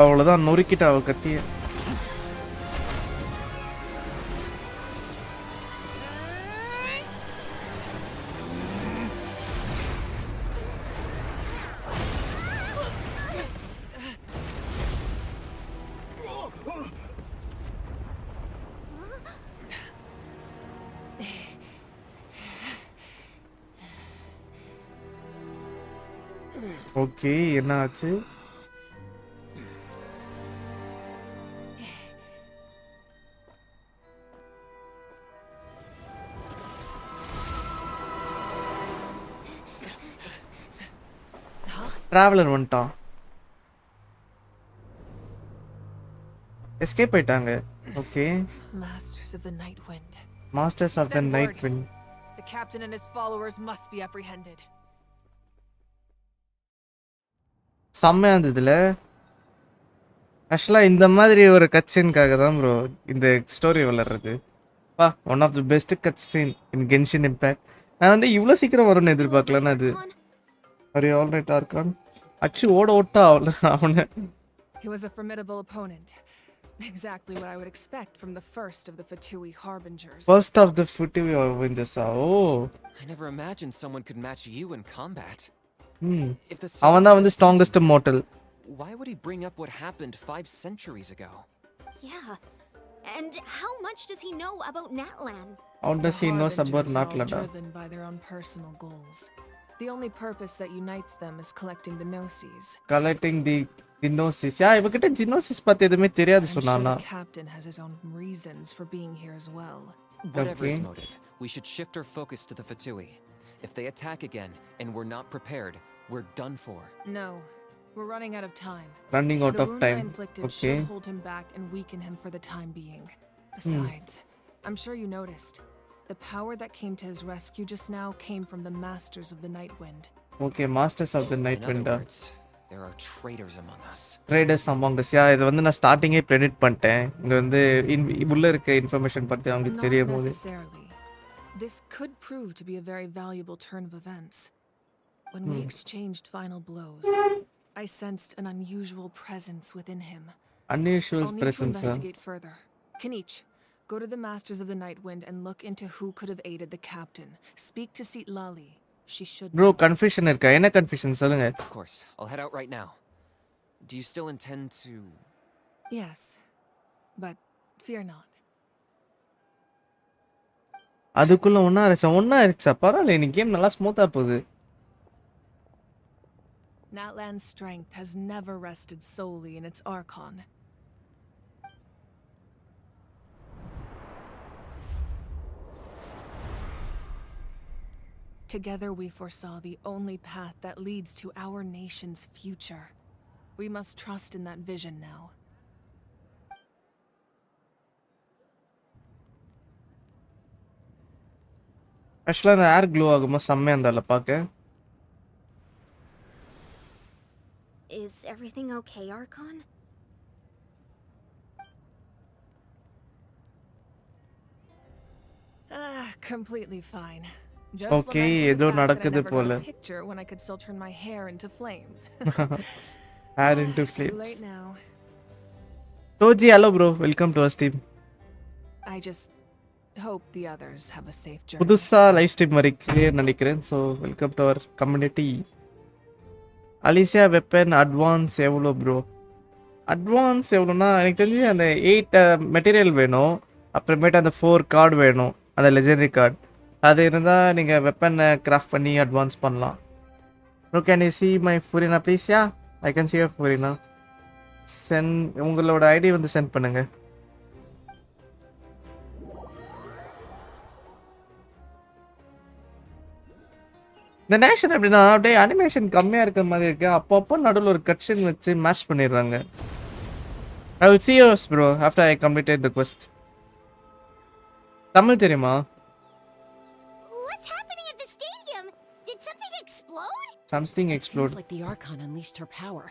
அவ்வளோதான், நொறுக்கிட்டா அவ கத்திய. Okay, என்ன ஆச்சு? Traveller வந்துட்டான். Escape ஆயிட்டாங்க. Okay, Masters of the Night Wind. Masters of the Send night word. Wind. The captain and his followers must be apprehended. செம்மையா இருந்ததுல. ஆக்சுவலாக இந்த மாதிரி ஒரு கட் சீனுக்காக தான் ப்ரோ இந்த ஸ்டோரி வளர்றது. பா, one of the best cutscene in Genshin Impact. நான் வந்து இவ்வளோ சீக்கிரம் வரும்னு எதிர்பார்க்கலன்னு. அது அரே ஆல் ரைட் ஆர்கான் அச்சு ஓட ஓட்டா அவனை. He was a formidable opponent. Exactly what I would expect from the first of the Fatui Harbingers. First of the Fatui Avengers. Oh, I never imagined someone could match you in combat. If the அவன் தான் வந்து Tsaritsa strongest motel. Why would he bring up what happened 5 centuries ago? Yeah. And how much does he know about Natlan? How does he know about Harbingers are all Natlan? driven by their own personal goals. The only purpose that unites them is collecting the Gnosis. Collecting the Gnosis. Yeah, இவகிட்ட ஜினோசிஸ் பத்தி எதுவுமே தெரியாது I'm sure சொன்னானா. the captain has his own reasons for being here as well. Whatever his Okay. motive, we should shift our focus to the Fatui. If they attack again and we're not prepared, we're done for. No, We're running out of time. Running out The of wound I time. inflicted Okay. should hold him back and weaken him for the time being. Besides, I'm sure you noticed. The power that came to his rescue just now came from the Masters of the Nightwind. Okay, Masters of the Night In other Wind. words, there are traitors among us. Traders among us. Yeah, இது வந்து நான் ஸ்டார்டிங்கே predict பண்ணிட்டேன். இங்க வந்து உள்ள இருக்க information பத்தி அவங்களுக்கு Not தெரியும் போது. necessarily. This could prove to be a very valuable turn of events. When we exchanged final blows, I sensed an unusual presence within him. Unusual I'll need to presence. investigate further. Kanich, go to the Masters of the Nightwind and look into who could have aided the captain. Speak to Seat Lali. She should Bro, know. Confusion இருக்கா? என்ன confusion சொல்லுங்க. Of course, I'll head out right now. Do you still intend to... Yes, but fear not. அதுக்குள்ள ஒண்ணா இருச்சா பரவாயில்ல, இந்த game நல்லா ஸ்மூத்தா போகுது. Natlan's strength has never rested solely in its Archon. Together we foresaw the only path that leads to our nation's future. We must trust in that vision now. ஆக்சுவலா அந்த ஏர் glow ஆகுமா செம்மையா இருந்தால பாக்க. Is everything okay, Archon? Completely fine. Just Okay, lamenting the ஏதோ fact that I நடக்குது never got போல. a picture when I could still turn my hair into flames. Air into Too flames. late now. Toji, hello bro, welcome to our stream. I just hope the others have a safe journey. புதுசா live stream மாதிரி clear நினைக்கிறேன். So welcome to our community. Alicia weapon advance எவ்வளோ bro? Advance எவ்வளோனா எனக்கு தெரிஞ்சு அந்த 8 material வேணும், அப்புறமேட்டு அந்த 4 கார்டு வேணும், அந்த லெஜெண்டரி கார்டு. அது இருந்தால் நீங்கள் வெப்பனை கிராஃப்ட் பண்ணி அட்வான்ஸ் பண்ணலாம். Bro can you see my Furina please? Yeah, I can see your Furina. உங்களோட ஐடி வந்து சென்ட் பண்ணுங்கள். இந்த நேஷன் எப்படின்னா அப்படியே அனிமேஷன் கம்மியாக இருக்கிற மாதிரி இருக்கு, அப்பப்போ நடுவில் ஒரு கட்ஷன் வச்சு மேஷ் பண்ணிடுறாங்க. I will see yours bro after I completed the quest. Tamil தெரியுமா? What's happening at the stadium? Did something explode? Something Feels explode. like the Archon unleashed her power.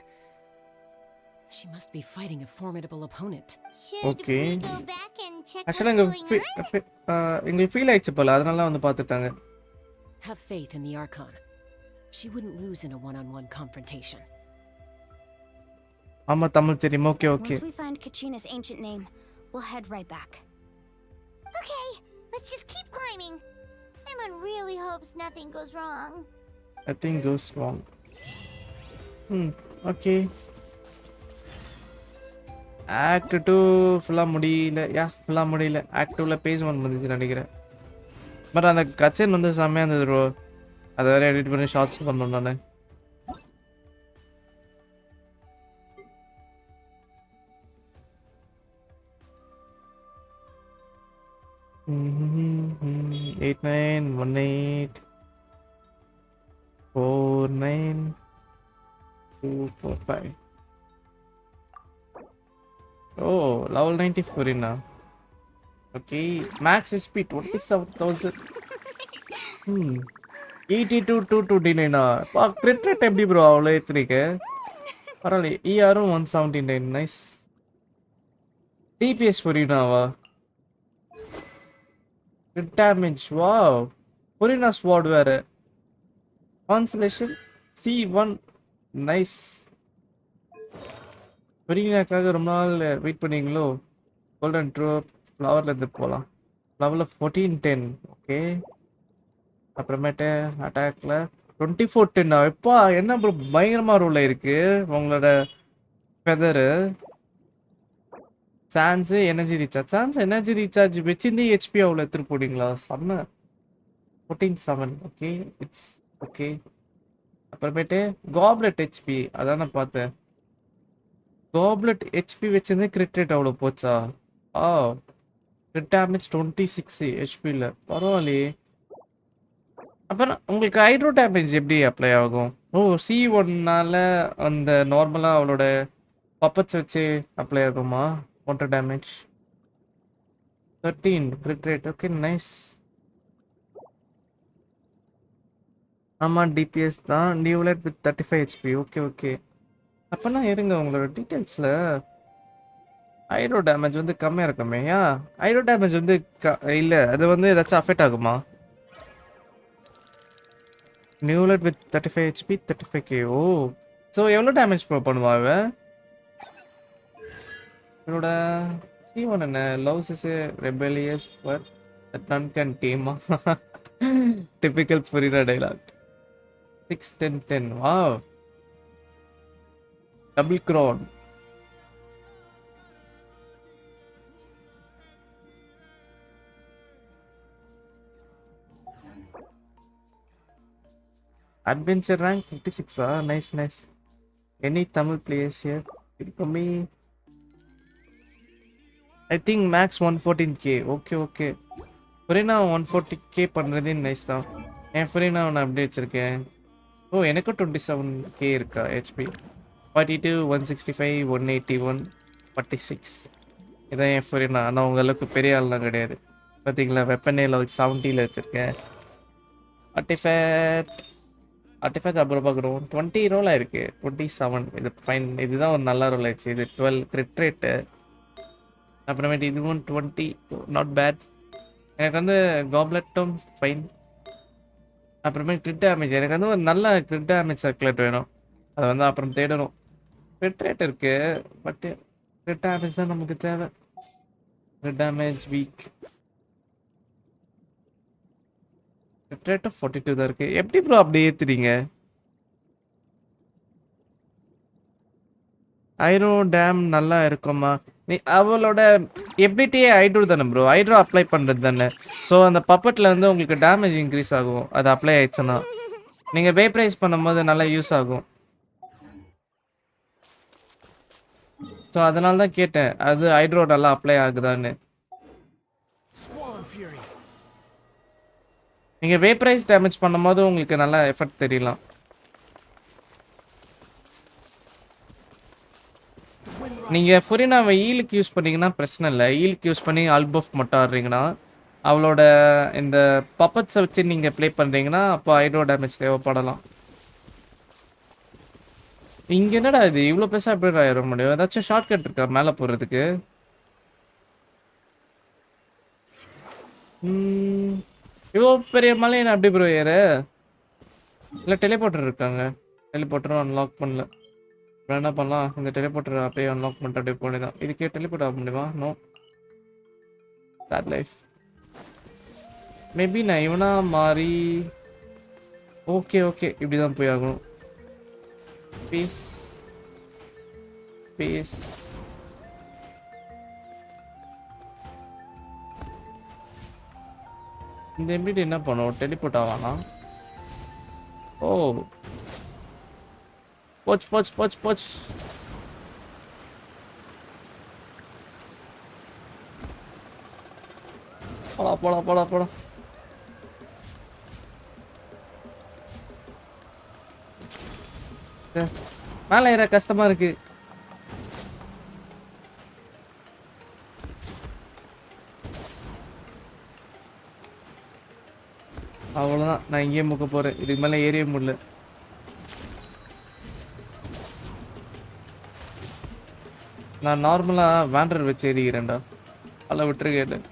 She must be fighting a formidable opponent. Should Okay. we go back and check ஆக்சுவலாக what's going on? எங்களுக்கு feel ஆயிடுச்சு போல, அதனால வந்து பார்த்துட்டாங்க. Have faith in the Archon. She wouldn't lose in a one-on-one confrontation. ஆமாம் தமிழ் தெரியுமா? Okay okay. Once we find Kachina's ancient name, we'll head right back. Okay, let's just keep climbing. Emon really hopes nothing goes wrong. Nothing goes wrong. Okay. Act 2 ஃபுல்லாக முடியல. ஃபுல்லாக முடியல. Act 2ல page 1 வந்துச்சு நினைக்கிறேன். But அந்த கச்சன் வந்து செம்மையாக இருந்தது ப்ரோ. அதை வேறு எடிட் பண்ணி ஷார்ட்ஸ் பண்ணோம் நான். Mm-hmm. 8918 49245. Oh, level 94 now. Okay, max HP 27,000. 82,229. Crit rate எப்படி bro அவ்வளோ ஏத்துறீங்க? பரவாயில்ல. ER-ம் 179. Nice. DPS புரியுதாவா? Crit damage. Wow. புரியுதா sword வேற. Constellation C1. Nice. புரியுதாக்காக ரொம்ப நாள் வெயிட் பண்ணீங்களோ? கோல்டன் ட்ரோப் ஃப்ளவர்ல இருந்து போகலாம். லெவலில் 1410. ஓகே, அப்புறமேட்டு அட்டாக்ல 2410. எப்பா என்ன ப்ரோ பயங்கரமாக ரோல் ஆயிருக்கு உங்களோட ஃபெதரு. சான்ஸு எனர்ஜி ரீசார்ஜ் வச்சிருந்தே ஹெச்பி அவ்வளோ எடுத்துட்டு போனீங்களா? செம்ம. 14-7. Okay, it's okay. அப்புறமேட்டு காப்லெட் ஹெச்பி அதான் நான் பார்த்தேன். காப்லெட் ஹெச்பி வச்சிருந்தே கிரிட் ரேட் அவ்வளோ போச்சா? கிரிட் டேமேஜ் 26 ஹெச்பியில். பரவாயில்லையே. அப்புறம் உங்களுக்கு ஹைட்ரோ டேமேஜ் எப்படி அப்ளை ஆகும்? ஓ C1னால அந்த நார்மலா அவளோட பப்பட்ஸ் வச்சு அப்ளை ஆகுமா? Water damage 13 grid rate. Okay nice. ஆமா டிபிஎஸ் தான். நியூலட் வித் 35 ஹெச்பி. Okay okay. அப்பனா இருங்க உங்களோட டீடைல்ஸ்ல ஹைட்ரோ டேமேஜ் வந்து கம்மியா இருக்குமே. ஹைட்ரோ டேமேஜ் வந்து இல்ல அது வந்து ஏதாச்சும் அஃபெக்ட் ஆகுமா? Neuvillette with 35 HP 35k. Oh so எவ்வளோ டேமேஜ் பண்ணுவா இவ? என்னோட C1 என்ன loves is rebellious but that none can டீமா. டிபிக்கல் புரியுற dialogue. 6 10 10. Wow double crown. Adventure rank 56. Nice, nice. Any Tamil players here? For me, I think max 114k. Okay, okay. Furina 140k பண்றதே nice தான். என் ஃபுரினா நான் அப்படியே வச்சிருக்கேன். ஓ எனக்கு 27k இருக்கா HP. 42 165 181 46. இதான் என் ஃபுரினா. ஆனால் உங்க அளவுக்கு பெரிய ஆள்லாம் கிடையாது. பார்த்தீங்களா வெப்பனே லெவல் 70ல வச்சிருக்கேன். ஆர்டிஃபேக்ட் அப்புறம் பார்க்குறோம் 20 ரோல் ஆயிருக்கு. 27 இது ஃபைன். இதுதான் ஒரு நல்ல ரோல் ஆயிடுச்சு. இது 12 கிரிட் ரேட்டு. அப்புறமேட்டு இதுவும் 20 நாட் பேட். எனக்கு வந்து காப்லெட்டும் ஃபைன். அப்புறமேட்டு கிரிட் டேமேஜ் எனக்கு வந்து ஒரு நல்ல கிரிட் டேமேஜ் சர்க்குலேட் வேணும். அதை வந்து அப்புறம் தேடணும். கிரிட் ரேட் இருக்கு பட் கிரிட் டேமேஜ் தான் நமக்கு தேவை. Grid damage week. Grid rate 42 தான் இருக்கு. எப்படி ப்ரோ அப்படி ஏத்துறீங்க? ஹைட்ரோ டேம் நல்லா இருக்குமா? நீ அவளோட எபிலிட்டியே ஹைட்ரோ தானே ப்ரோ. ஹைட்ரோ அப்ளை பண்ணுறது தானே. ஸோ அந்த பப்பட்டில் வந்து உங்களுக்கு டேமேஜ் இன்க்ரீஸ் ஆகும். அது அப்ளை ஆயிடுச்சுன்னா நீங்கள் வேப்ரைஸ் பண்ணும்போது நல்லா யூஸ் ஆகும். ஸோ அதனால தான் கேட்டேன் அது ஹைட்ரோ நல்லா அப்ளை ஆகுதான்னு. நீங்கள் வேப்ரைஸ் டேமேஜ் பண்ணும்போது உங்களுக்கு நல்லா எஃபெக்ட் தெரியலாம். நீங்கள் ஃபுரினாவை ஈலுக்கு யூஸ் பண்ணிங்கன்னா பிரச்சனை இல்லை. ஈலுக்கு யூஸ் பண்ணி அல்பஃப் மட்டும் ஆடுறீங்கன்னா அவளோட இந்த பப்பட்ஸை வச்சு நீங்கள் ப்ளே பண்ணுறீங்கன்னா அப்போ ஹைட்ரோ டேமேஜ் தேவைப்படலாம். இங்கே என்னடா இது இவ்வளோ பெருசாக எப்படி ஆயிட முடியும்? ஏதாச்சும் ஷார்ட்கட் இருக்கா மேலே போகிறதுக்கு? இவ்வளோ பெரிய மலை நான் அப்படி ப்ரோ ஏற இல்லை டெலிபோர்ட்டர் இருக்காங்க. டெலிபோர்ட்டரும் அன்லாக் பண்ணல. என்ன பண்ணலாம்? இந்த டெலிபோர்ட்டர் அப்படியே அன்லாக் பண்ணிட்டு அப்படியே போனதான். இதுக்கே டெலிபோர்ட் ஆக முடியுமா? நோ. Chat life. மேபி நான் இவனா மாறி ஓகே ஓகே இப்படி தான் போய் ஆகணும். Piece piece. இந்த எம்பிடி என்ன பண்ணும்? டெலிபோர்ட் ஆவானா? ஓ போச் போச் போச் போச். போடா போடா போடா போடா. மேலே ஏற கஷ்டமா இருக்கு. அவ்வளோதான். நான் இங்கேயே முக்க போறேன். இதுக்கு மேலே ஏறிய முடியல. நான் நார்மலாக வேண்டர் வச்சு ஏறிக்கிறேன்டா. அதில் விட்டுருக்கேன்.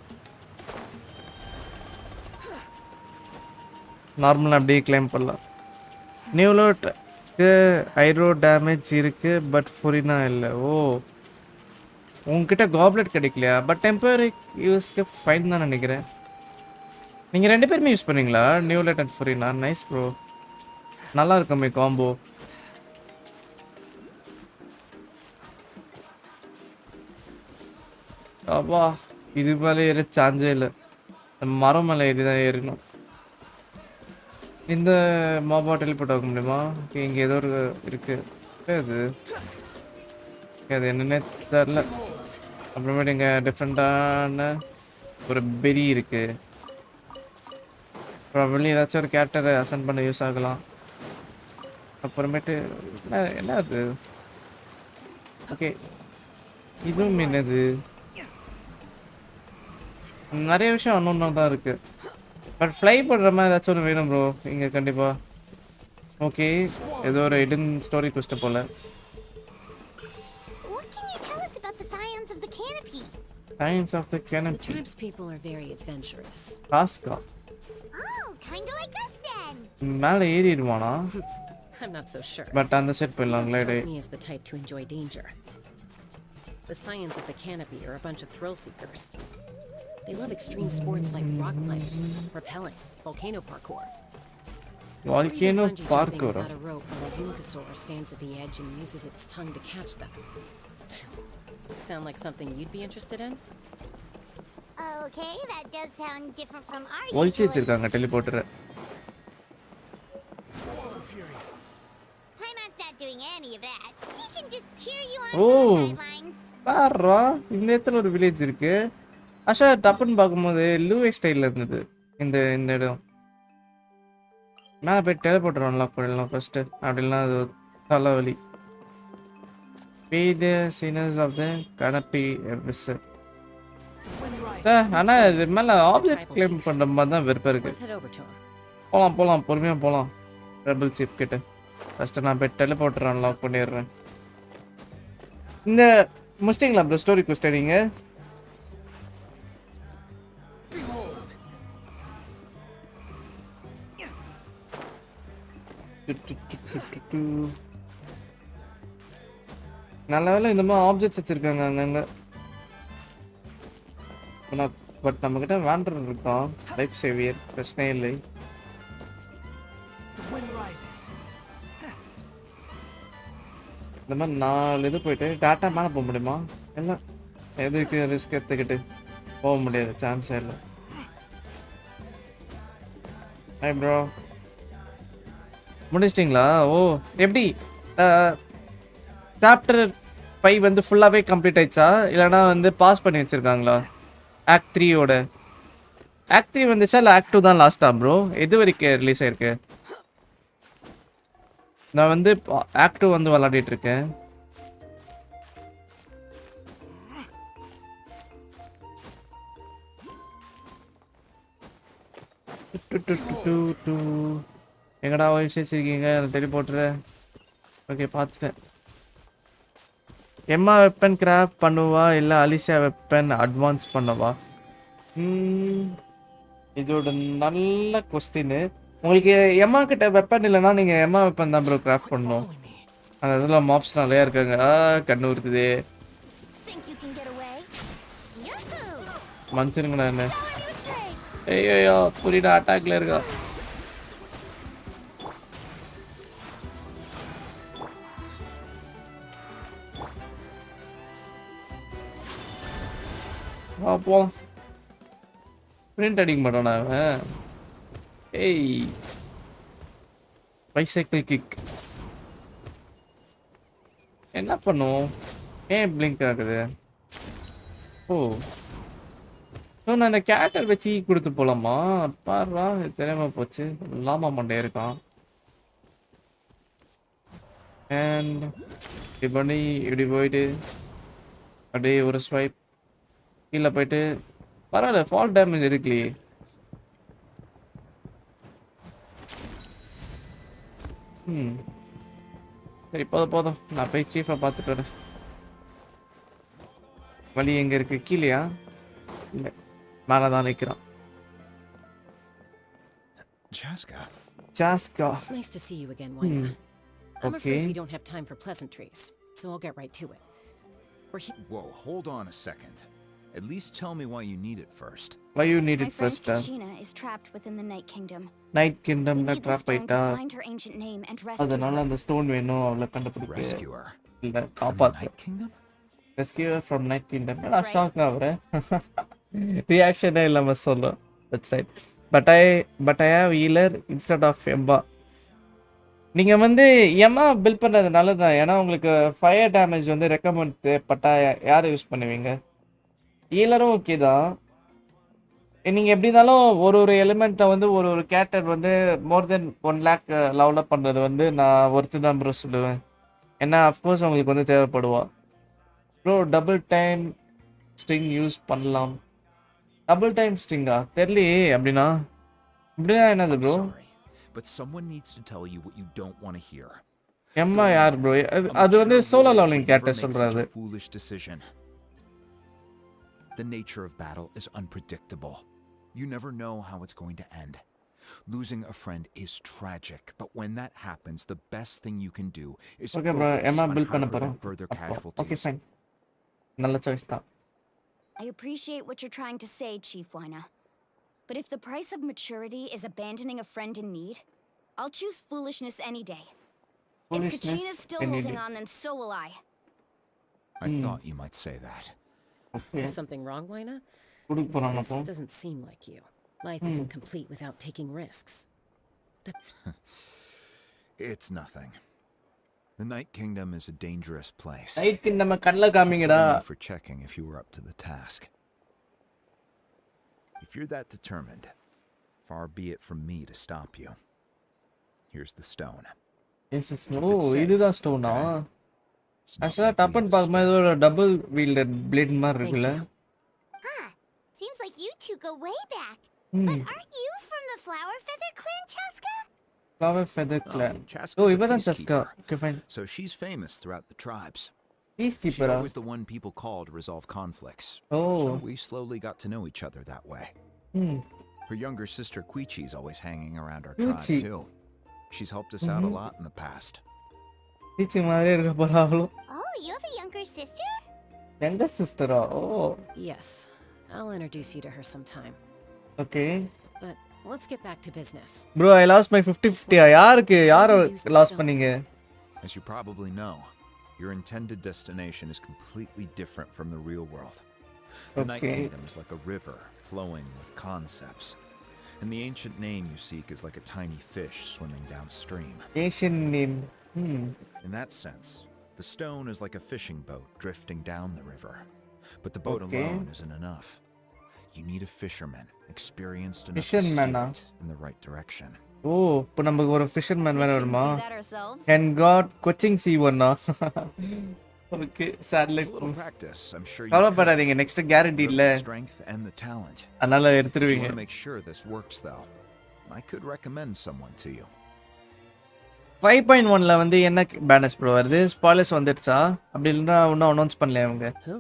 நார்மலாக அப்படியே கிளைம் பண்ணலாம். நியூலோட்டுக்கு ஹைட்ரோ டேமேஜ் இருக்குது பட் ஃபுரினா இல்லை. ஓ உங்ககிட்ட காப்லெட் கிடைக்கலையா? பட் டெம்பரரி யூஸ்க்கு ஃபைன் தான் நினைக்கிறேன். நீங்கள் 2 பேருமே யூஸ் பண்ணீங்களா Neuvillette and Furina? Nice bro. நல்லா இருக்குமே காம்போ. அப்பா இது மேலே ஏற சான்ஸே இல்லை. மரம் மேலே ஏறி தான் ஏறணும். இந்த மாபா டெலிபோர்ட் ஆக முடியுமா? இங்கே ஏதோ ஒரு இருக்கு. அது அது என்னன்னே தெரில. அப்புறமேட்டு இங்கே டிஃப்ரெண்ட்டான ஒரு பெரி இருக்கு. ப்ராபபிளி ஏதாச்சும் ஒரு கேரக்டரை அசைன் பண்ண யூஸ் ஆகலாம். அப்புறமேட்டு என்ன அது? ஓகே, இதுவும் என்னது? நிறைய விஷயம் ஒன்று தான் இருக்கு. பட் ஃப்ளை பண்ணுற மாதிரி ஏதாச்சும் ஒன்று வேணும் ப்ரோ இங்கே கண்டிப்பாக. ஓகே, ஏதோ ஒரு ஹிடன் ஸ்டோரி ட்விஸ்ட் போல. What can you tell us about the science of the canopy? Science of the The canopy. tribe's people are very adventurous. டாஸ்கா Oh, kinda like us then. மேலே ஏறிடுவானா? I'm not so sure. But அந்த set You don't போயிடலாங்களே. strike me as the type to enjoy danger. The science of the canopy are a bunch of thrill seekers. They love extreme sports like rock climbing, rappelling, volcano parkour. Volcano Or even bungee jumping Parker. without a rope while a Yunkasaur stands at the edge and uses its tongue to catch them. Sound like something you'd be interested in? Okay, that does sound different from our ஒழிச்சு usual. வச்சிருக்காங்க டெலிபோர்ட்டரை. Paimon's not doing any of that. She can just cheer you on Oh. from the sidelines. பாரா, இந்த இடத்துல ஒரு village இருக்கு. ஆஷா டப்புன்னு பார்க்கும்போது லூவே ஸ்டைலில் இருந்தது இந்த இடம். மேலே போய் டெலிபோர்ட்டர் அன்லாக் பண்ணிடலாம் ஃபர்ஸ்ட். அப்படின்னா அது தலைவலி. Pay the sinners of the canopy visit. ஆனால் இது மேலே ஆப்ஜெக்ட் கிளைம் பண்ணுற மாதிரி தான் வெறுப்பாக இருக்கு. Let's head over to him. போகலாம் பொறுமையாக போகலாம். ரெபல் சிப் கிட்ட ஃபஸ்ட்டு நான் போய் டெலிபோர்ட்டர் அன்லாக் பண்ணிடுறேன். இந்த முடிச்சிட்டிங்களா ப்ரோ ஸ்டோரி குவெஸ்ட் நீங்க? நல்ல வேலை இந்த மாதிரி ஆப்ஜெக்ட்ஸ் வச்சிருக்காங்க அங்கங்க. பட் நம்ம கிட்ட வேண்டர் இருக்கோம், லைஃப் சேவியர், பிரச்சனை இல்லை. இந்த மாதிரி 4 இது போயிட்டு டாட்டா மேலே போக முடியுமா? இல்லை, எதுக்கு ரிஸ்க் எடுத்துக்கிட்டு போக முடியாது, சான்ஸே இல்லை. Hi bro, முடிச்சிட்டிங்களா? ஓ, எப்படி சாப்டர் 5 வந்து ஃபுல்லாகவே கம்ப்ளீட் ஆயிடுச்சா, இல்லைனா வந்து பாஸ் பண்ணி வச்சுருக்காங்களா? ஆக்ட் 3யோட ஆக்ட் 3 வந்துச்சா இல்லை ஆக்ட் 2 தான் லாஸ்ட்டா ப்ரோ? எது வரைக்கும் ரிலீஸ் ஆயிருக்கு? நான் வந்து ஆக்ட் 2 வந்து விளையாடிட்டு இருக்கேன். எங்கடா வாய்ஸ் வச்சிருக்கீங்க டெலிபோர்ட்டரை? ஓகே, பார்த்துட்டேன். எம்மா வெப்பன் கிராஃப்ட் பண்ணுவா இல்லை அலிசியா வெப்பன் அட்வான்ஸ் பண்ணவா? இதோட நல்ல கொஸ்டின். உங்களுக்கு எம்மா கிட்ட வெப்பன் இல்லைன்னா நீங்கள் எம்மா வெப்பன் தான் ப்ரோ கிராஃப்ட் பண்ணணும். அந்த இதில் மாப்ஸ் நிறையா இருக்காங்க. கண்ணு வருது. மனுஷனுங்கண்ணா என்ன? ஐயோ புரியுடா, அட்டாக்ல இருக்கா. போலாம். பிரிண்ட் அடிக்க மாட்டானா அவன்? ஏய், பைசைக்கிள் கிக் என்ன பண்ணும்? ஏன் பிளிங்க் ஆகுது? ஓ, ஸோ நான் இந்த கேரக்டர் வச்சு கொடுத்து போகலாமா? பாருடா, தெரியாம போச்சு. லாமா மண்டே இருக்கான். அண்ட் இப்படி இப்படி போயிட்டு அப்படியே ஒரு ஸ்வைப் கீழே போயிட்டு பரவாயில்ல, ஃபால் டேமேஜ் இருக்குல்லையே. சரி, போதும் நான் போய் சீஃபை பார்த்துட்டு வரேன். வழி எங்கே இருக்கு? கீழேயா? இல்லை, மேலே தான் நிற்கிறான். Chaska. Nice to see you again, Wayne. I'm Okay. afraid we don't have time for pleasantries, so I'll get right to it. We're here. Whoa, hold on a second. At least tell me why you need it first. Why you need My it friend first? Kachina is trapped within the Night Kingdom. Night Kingdom We ல need the drop stone ஆயிட்டா. to find her ancient name and rescue அதனால her. அந்த stone வேணும் அவளை கண்டுபிடிக்க. Rescuer. இல்ல, From the காப்பாத்து. Night Kingdom? Rescue from Night Kingdom. That's நான் right. ஷாக் ஆகுறேன். ரியாக்ஷனே இல்லாம சொல்லும். That's right. But I have healer instead of Emma. நீங்க வந்து எம்மா பில்ட் பண்றது நல்லதுதான். ஏன்னா உங்களுக்கு ஃபயர் டேமேஜ் வந்து ரெக்கமெண்ட் பட்டா யாரை யூஸ் பண்ணுவீங்க? ஹீலரும் ஓகே தான். நீங்க எப்படி இருந்தாலும் ஒரு எலிமெண்ட்டை வந்து ஒரு கேரக்டர் வந்து மோர் தென் 1 லேக் லெவலப் பண்றது வந்து நான் ஒர்த்து தான் ப்ரோ சொல்லுவேன். ஏன்னா அஃப்கோர்ஸ் உங்களுக்கு வந்து தேவைப்படுவா. Bro double time string use பண்ணலாம். டபுள் டைம் ஸ்ட்ரிங்கா தெரியலையே அப்படின்னா இப்படின்னா என்னது bro? But someone needs to tell you what you don't want to hear. எம்மா யார் ப்ரோ? அது வந்து சோலோ லெவலிங் கேரக்டர் சொல்றாரு. Foolish decision. The nature of battle is unpredictable. You never know how it's going to end. Losing a friend is tragic, but when that happens, the best thing you can do is Okay bro, focus Emma on build how to பண்ண prevent போறோம். further casualties. Okay fine. நல்ல choice தான். I appreciate what you're trying to say, Chief Wina. But if the price of maturity is abandoning a friend in need, I'll choose foolishness any day. If Kachina's still holding on, then so will I. I thought you might say that. Okay. Is something wrong, Wina? குடுக்க போறாங்க This அப்போ. doesn't seem like you. Life isn't complete without taking risks. It's nothing. The Night Kingdom is a dangerous place. Night kingdom கண்ணல காமிங்கடா. Only for checking if you were up to the task. If you're that determined, far be it from me to stop you. Here's the stone. Yes, இதுதான் ஸ்டோனா? ஆக்சுவலா டப்பன் பார்க்கும்போது ஒரு double வீல்டட் plate மாதிரி இருக்குல்ல? Huh. Seems like you two go way back. But aren't you from the Flower Feather Clan, Chaska? Flower Feather Clan. Chaska's Oh, a இவதான் Chaska. peacekeeper. Okay, fine. So she's famous throughout the tribes. Peacekeeper. She's always the one people call to resolve conflicts. Oh. So we slowly got to know each other that way. Her younger sister Quichi's always hanging around our tribe too. She's helped us out a lot in the past. Quichi மாதிரியே இருக்க போறாளோ? Oh, you have a younger sister? Younger sister. Oh. Yes. I'll introduce you to her sometime. Okay. But let's get back to business. Bro, I lost my 50-50. யாருக்கு lost பண்ணீங்க? As you probably know, your intended destination is completely different from the real world. The Night Kingdom is like a river flowing with concepts. And the ancient name you seek is like a tiny fish swimming downstream. Ancient name. In that sense, the stone is like a fishing boat drifting down the river. But the boat alone isn't enough. You need a fisherman, experienced enough to steer it in the right direction. Oh, இப்போ நமக்கு ஒரு fisherman வேற வருமா? Do that ourselves? And God coaching C1 Okay, sadly. With a little practice, I'm sure you கவலைப்படாதீங்க next guarantee இல்ல. strength and the talent. அதனால You எடுத்துருவீங்க. want to make sure this works though. I could recommend someone to you. 5.1ல வந்து என்ன பேனஸ் bro வருது? Spoilers வந்துடுச்சா? அப்படி இல்லனா இன்னும் அனௌன்ஸ் பண்ணல அவங்க. Who?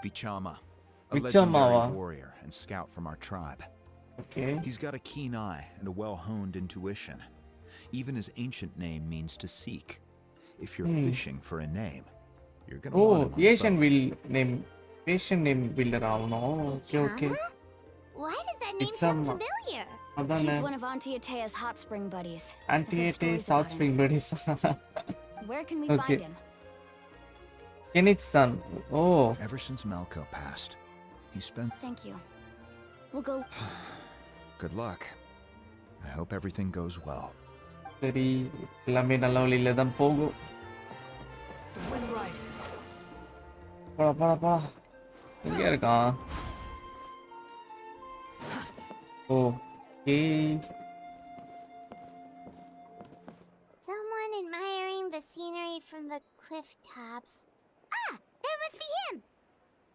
Vichama, a Vichama. legendary warrior and scout from our tribe. Okay. He's got a keen eye and a well-honed intuition. Even his ancient name means to seek. If you're fishing for a name, you're gonna want him on the Asian boat. will name. Asian name builder ஆவணும். Okay. Why does that name It's sound familiar? அதானே. He's one of Auntie Atea's hot spring buddies. Auntie I've heard Atea's stories hot about spring him. buddies. Where can we Okay. find him? Kenitsan. Oh. Ever since Malco passed, he spent... Thank you. We'll go. Good luck. I hope everything goes well. சரி எல்லாமே நல்ல வழியில தான் போகும். போடா எங்க இருக்கான்? Okay. Someone admiring the scenery from the cliff tops. Ah, that must be him.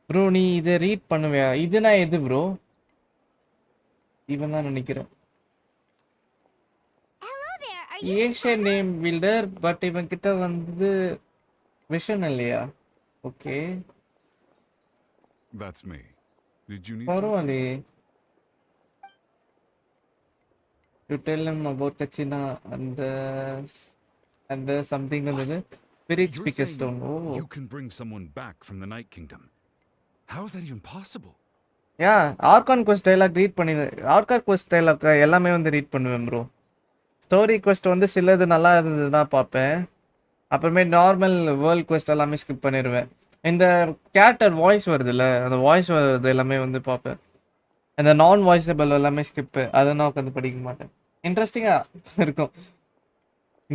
Bro நீ இதை ரீட் பண்ணுவியா? இதுனா எது ப்ரோ? இவன் தான் நினைக்கிறேன். Hello there. Are you Asian name builder but இவன் கிட்ட வந்து விஷன் இல்லையா? Okay. That's me. Did you need something? பரவாயில்லையே. You tell him about Kachina and the something வந்து spirit You're speaker saying stone. Oh. You can bring someone back from the Night Kingdom. How is that even possible? Yeah, Archon quest dialogue read பண்ணி Archon quest dialogue எல்லாமே வந்து read பண்ணுவேன் bro. Story quest வந்து சிலது நல்லா இருந்ததுன்னா பார்ப்பேன். அப்புறமே நார்மல் வேர்ல்ட் quest எல்லாமே ஸ்கிப் பண்ணிடுவேன். இந்த கேரக்டர் வாய்ஸ் வருதுல்ல, அந்த வாய்ஸ் வருது எல்லாமே வந்து பார்ப்பேன். அந்த நான் வாய்ஸபிள் எல்லாமே ஸ்கிப்பு, அதை நான் உட்காந்து படிக்க மாட்டேன். இன்ட்ரெஸ்டிங்காக இருக்கும்.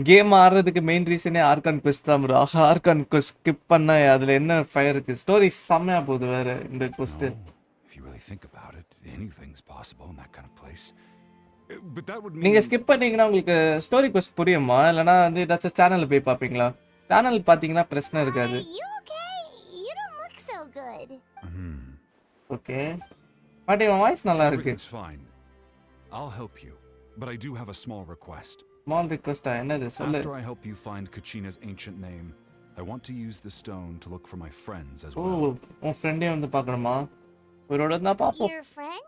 கேம் ஆடுறதுக்கு மெயின் ரீசனே ஆர்கான் குவெஸ்ட் தான் ப்ரோ. ஆர்கான் குவெஸ்ட் ஸ்கிப் பண்ணால் அதில் என்ன ஃபயர் இருக்குது, ஸ்டோரி செம்மையாக போகுது வேறு இந்த quest. If you really think about it, the Anything's possible in that kind of place. But that would நீங்க mean... ஸ்கிப் பண்ணீங்கன்னா உங்களுக்கு ஸ்டோரி கொஸ்ட் புரியுமா இல்லனா வந்து ஏதாச்சும் சேனல்ல போய் பாப்பீங்களா? சேனல் பாத்தீங்கன்னா பிரச்சனை இருக்காது. Are you okay? You don't look so good. Okay. But இவன் வாய்ஸ் நல்லா இருக்கு. Everything's fine. I'll help you, but I do have a small request. Small ரிக்வெஸ்டா என்னது சொல்லு. After I help you find Kachina's ancient name, I want to use the stone to look for my friends as O, well. உன் ஃப்ரெண்டே வந்து பார்க்கணுமா? ஒருவோட தான் பாப்போம். Your friend?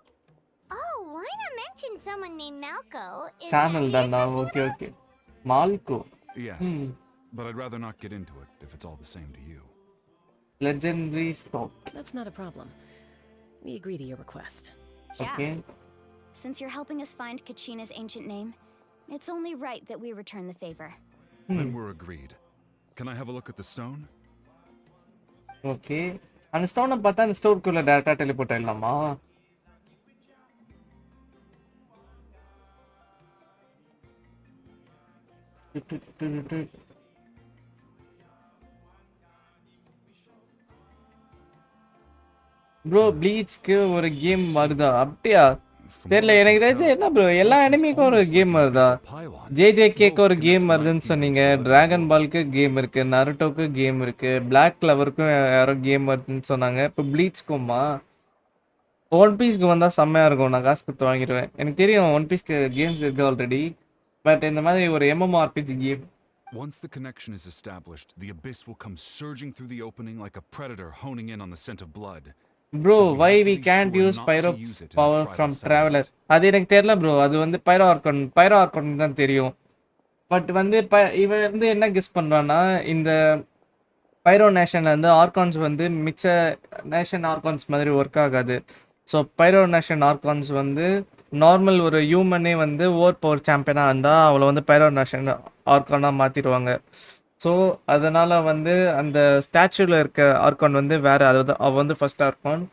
Oh, why not mention someone named Malco? Is channel தானா? Okay okay. Malco. Yes, but I'd rather not get into it if it's all the same to you. Legendary stop. That's not a problem. We agree to your request. Okay. Since you're helping us find Kachina's ancient name, it's only right that we return the favor. Then we're agreed. Can I have a look at the stone? Okay. அந்த ஸ்டோனை பார்த்தா அந்த ஸ்டோருக்குள்ள டைரக்டா teleport ஆயிடலாமா? Bro ப்ளீச்க்கு ஒரு game வருதா? அப்படியா? தெரியல எனக்கு தெரிஞ்சு என்ன ப்ரோ எல்லா எனிமிக்கும் ஒரு கேம் வருதா? ஜேஜேகேக்கு ஒரு கேம் வருதுன்னு சொன்னீங்க, டிராகன் பால்க்கு கேம் இருக்கு, நருட்டோக்கு கேம் இருக்கு, பிளாக் கிளவருக்கும் யாரோ கேம் வருதுன்னு சொன்னாங்க. இப்போ ப்ளீச்க்குமா? ஒன் பீஸ்க்கு வந்தா செம்மையா இருக்கும், நான் காசு கொடுத்து வாங்கிடுவேன். எனக்கு தெரியும் ஒன் பீஸ்க்கு கேம்ஸ் இருக்கு ஆல்ரெடி, பட் இந்த மாதிரி ஒரு MMORPG game. Once the connection is established, the abyss will come surging through the opening like a predator honing in on the scent of blood. Bro, why we can't use pyro power from traveler? அது எனக்கு தெரியல bro. அது வந்து பைரோ argon தான் தெரியும். But வந்து இவன் வந்து என்ன கெஸ் பண்றான்னா, இந்த பைரோ நேஷன்ல வந்து ஆர்கான்ஸ் வந்து மிச்ச நேஷன் ஆர்கான்ஸ் மாதிரி ஒர்க் ஆகாது. ஸோ பைரோ நேஷன் ஆர்கான்ஸ் வந்து நார்மல் ஒரு ஹியூமனே வந்து ஓவர் பவர் சாம்பியனாக இருந்தால் அவளை வந்து பைரோ நேஷன் ஆர்கானாக மாற்றிடுவாங்க. ஸோ அதனால் வந்து அந்த ஸ்டாச்சுவில் இருக்க ஆர்கான் வந்து வேறு, அதாவது அவள் வந்து ஃபர்ஸ்ட் ஆர்கான்.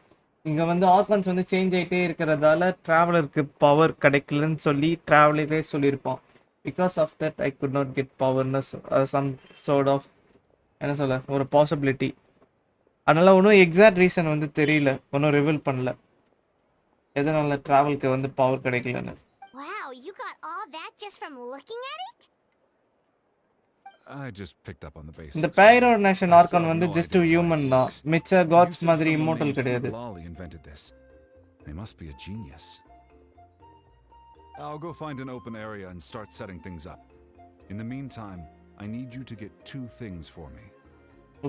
இங்கே வந்து ஆர்கான்ஸ் வந்து சேஞ்ச் ஆகிட்டே இருக்கிறதால ட்ராவலருக்கு பவர் கிடைக்கலன்னு சொல்லி ட்ராவலரே சொல்லியிருப்பான். Because of that I could not get பவர்னு சம் சோர்ட் ஆஃப் என்ன சொல்ல ஒரு பாசிபிலிட்டி. அதனால் ஒன்றும் எக்ஸாக்ட் ரீசன் வந்து தெரியல, ஒன்றும் ரிவீல் பண்ணல எதனால ட்ராவலுக்கு வந்து பவர் கிடைக்கலன்னு. Wow, you got all that just from looking at it? I just picked up on the basics. இந்த பைரோ நேஷன் ஆர்கான் வந்து ஜஸ்ட் ஹியூமன் தான், மிச்ச காட்ஸ் மாதிரி இம்மோர்டல் கிடையாது. Invented this. They must be a genius. I'll go find an open area and start setting things up. In the meantime, I need you to get 2 things for me.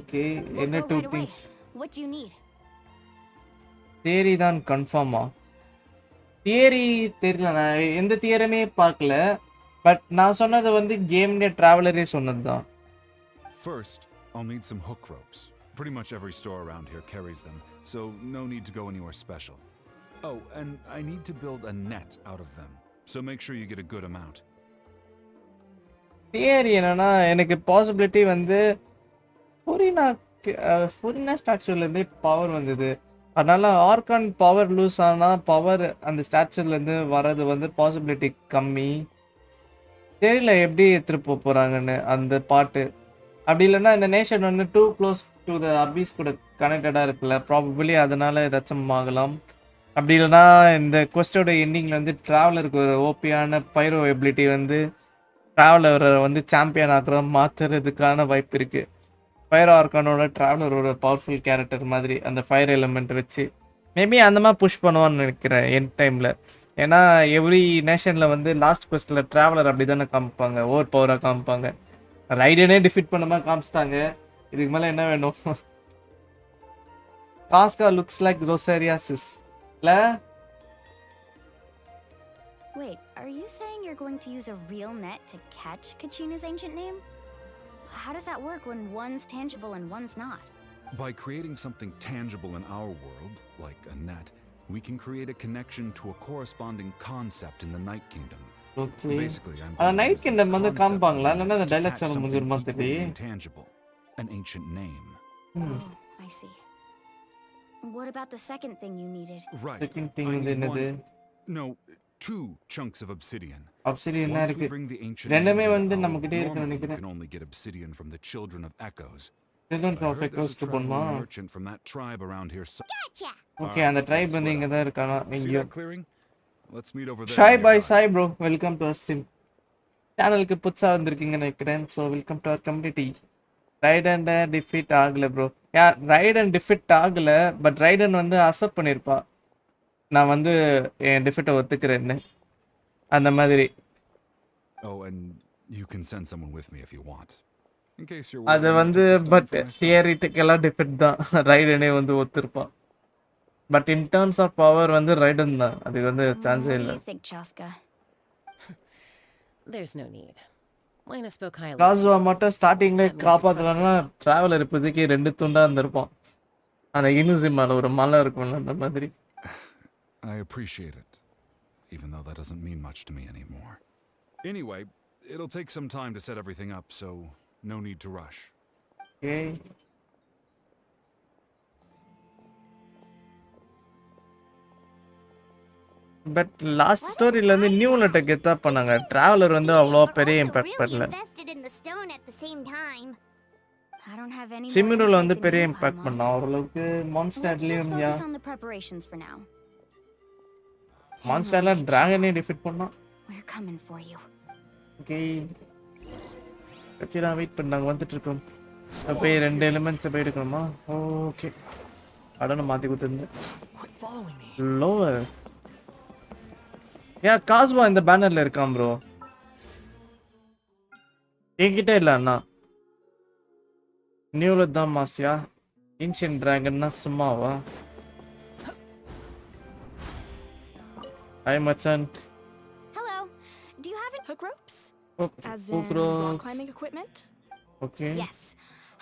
Okay, என்ன 2 things? What do you need? Theory தான் கன்ஃபார்மா? Theory தெரியல, நான் எந்த தியரமே பார்க்கல. But நான் சொன்னது வந்து கேம்ல டிராவலரே சொன்னது தான். First, I'll need some hook ropes. Pretty much every store around here carries them, so no need to go anywhere special. Oh, and I need to build a net out of them, so make sure you get a good amount. Theory என்னன்னா, எனக்கு possibility வந்து ஃபுரினா ஸ்டாச்சுலேருந்தே power வந்தது. அதனால argon power loose ஆனால் power அந்த ஸ்டாச்சுலேருந்து வர்றது வந்து possibility கம்மி. தெரியல எப்படி எடுத்துகிட்டு போகிறாங்கன்னு அந்த பாட்டு. அப்படி இல்லைன்னா இந்த நேஷன் வந்து too close to the Hafiz கூட கனெக்டடாக இருக்குல்ல, ப்ராபபிளி அதனால ஏதாச்சும் ஆகலாம். அப்படி இல்லைன்னா இந்த கொஸ்டோட எண்டிங்கில் வந்து ட்ராவலருக்கு ஒரு ஓபியான பைரோ எபிலிட்டி வந்து ட்ராவலரை வந்து சாம்பியன் ஆக்குற மாற்றுறதுக்கான வாய்ப்பு இருக்குது. ஃபயர் ஆர்கானோட ட்ராவலரோட பவர்ஃபுல் கேரக்டர் மாதிரி அந்த ஃபயர் எலிமெண்ட் வச்சு மேபி அந்த மாதிரி புஷ் பண்ணுவான்னு நினைக்கிறேன் என் டைமில். ஏன்னா எவ்ரி நேஷனில் வந்து லாஸ்ட் குவெஸ்ட்டில் ட்ராவலர் அப்படி தானே காமிப்பாங்க, ஓவர் பவராக காமிப்பாங்க. ரைடனே டிஃபீட் பண்ண மாதிரி காமிச்சிட்டாங்க, இதுக்கு மேலே என்ன வேணும்? காஸ்கா லுக்ஸ் லைக் ரோசேரியா சிஸ் இல்லை? Wait, are you saying you're going to use a real net to catch Kachina's ancient name? How does that work when one's tangible and one's not? By creating something tangible in our world, like a net, we can create a connection to a corresponding concept in the Night Kingdom. Okay. Basically, I'm going Night Kingdom வந்து காம்பாங்களா இல்லனா அந்த to dialogues catch எல்லாம் something முடியுமா equally தெரியல. intangible, an ancient name. Oh, I see. What about the second thing you needed? Right. Second thing I வந்து need என்னது? No, 2 chunks of obsidian. Obsidian Once இருக்கு. we bring the ancient ரெண்டுமே names வந்து into நம்ம our கிட்ட world, இருக்கு normally you நினைக்கிறேன். can only get obsidian from the Children of Echoes. Children I of heard there's a Echoes traveling போணுமா? merchant from that tribe around here. Gotcha! Okay அந்த try வந்து இங்க தான் இருக்கானா See எங்கயோ. that clearing? Let's meet over there. ஷாய் பாய் சாய் ப்ரோ வெல்கம் டு ஸ்ட்ரீம். சேனலுக்கு புதுசா வந்திருக்கீங்கன்னு நினைக்கிறேன். So welcome to our community. Raiden defeat ஆகல ப்ரோ. ரைடன் டிஃபீட் ஆகல, பட் ரைடன் வந்து அக்செப்ட் பண்ணியிருப்பா. நான் வந்து என் டிஃபீட்டை ஒத்துக்கிறேன்னு அந்த மாதிரி. Oh, and you can send someone with me if you want. In case you're அது வந்து பட் தியரிட்டிக்கலா டிஃபீட் தான் ரைடனே வந்து ஒத்துருப்பான். But in terms of power வந்து ரைடன் தான். அது வந்து சான்ஸே What do இல்லை. you think, Chaska? There's no need. Lena spoke highly. காசுவா மட்டும் ஸ்டார்டிங்ல காப்பாற்றலன்னா டிராவலர் இப்போதைக்கு 2 துண்டா இருந்திருப்போம். அந்த இனுசி மேல ஒரு மலை இருக்கும்ல அந்த மாதிரி. I appreciate it, even though that doesn't mean much to me anymore. Anyway, it'll take some time to set everything up, so no need to rush. Okay. But last ஸ்டோரியில இருந்து நியூ லெட்டர் கெத்தா பண்ணாங்க. Traveller வந்து அவ்வளோ பெரிய impact பண்ணல. சிமிருல வந்து பெரிய இம்பாக்ட் பண்ணா. ஓரளவுக்கு மான்ஸ்டர்லயும் மான்ஸ்டர்ல டிராகனே டிஃபீட் பண்ணா. ஓகே கச்சிரா வெயிட் பண்ணாங்க வந்துட்டு இருக்கோம். போய் 2 எலிமெண்ட்ஸ் போய் எடுக்கணுமா? ஓகே அடன மாத்தி கொடுத்துருந்து லோவர். ஏன் காசுவா இந்த பேனர்ல இருக்கான் ப்ரோ? என்கிட்ட இல்ல அண்ணா. நியூல தான் மாசியா. ஏன்ஷியன்ட் டிராகன்னா சும்மாவா? ஹாய் மச்சான். Hello. Do you have hook ropes? As in rock climbing equipment? Okay. Yes.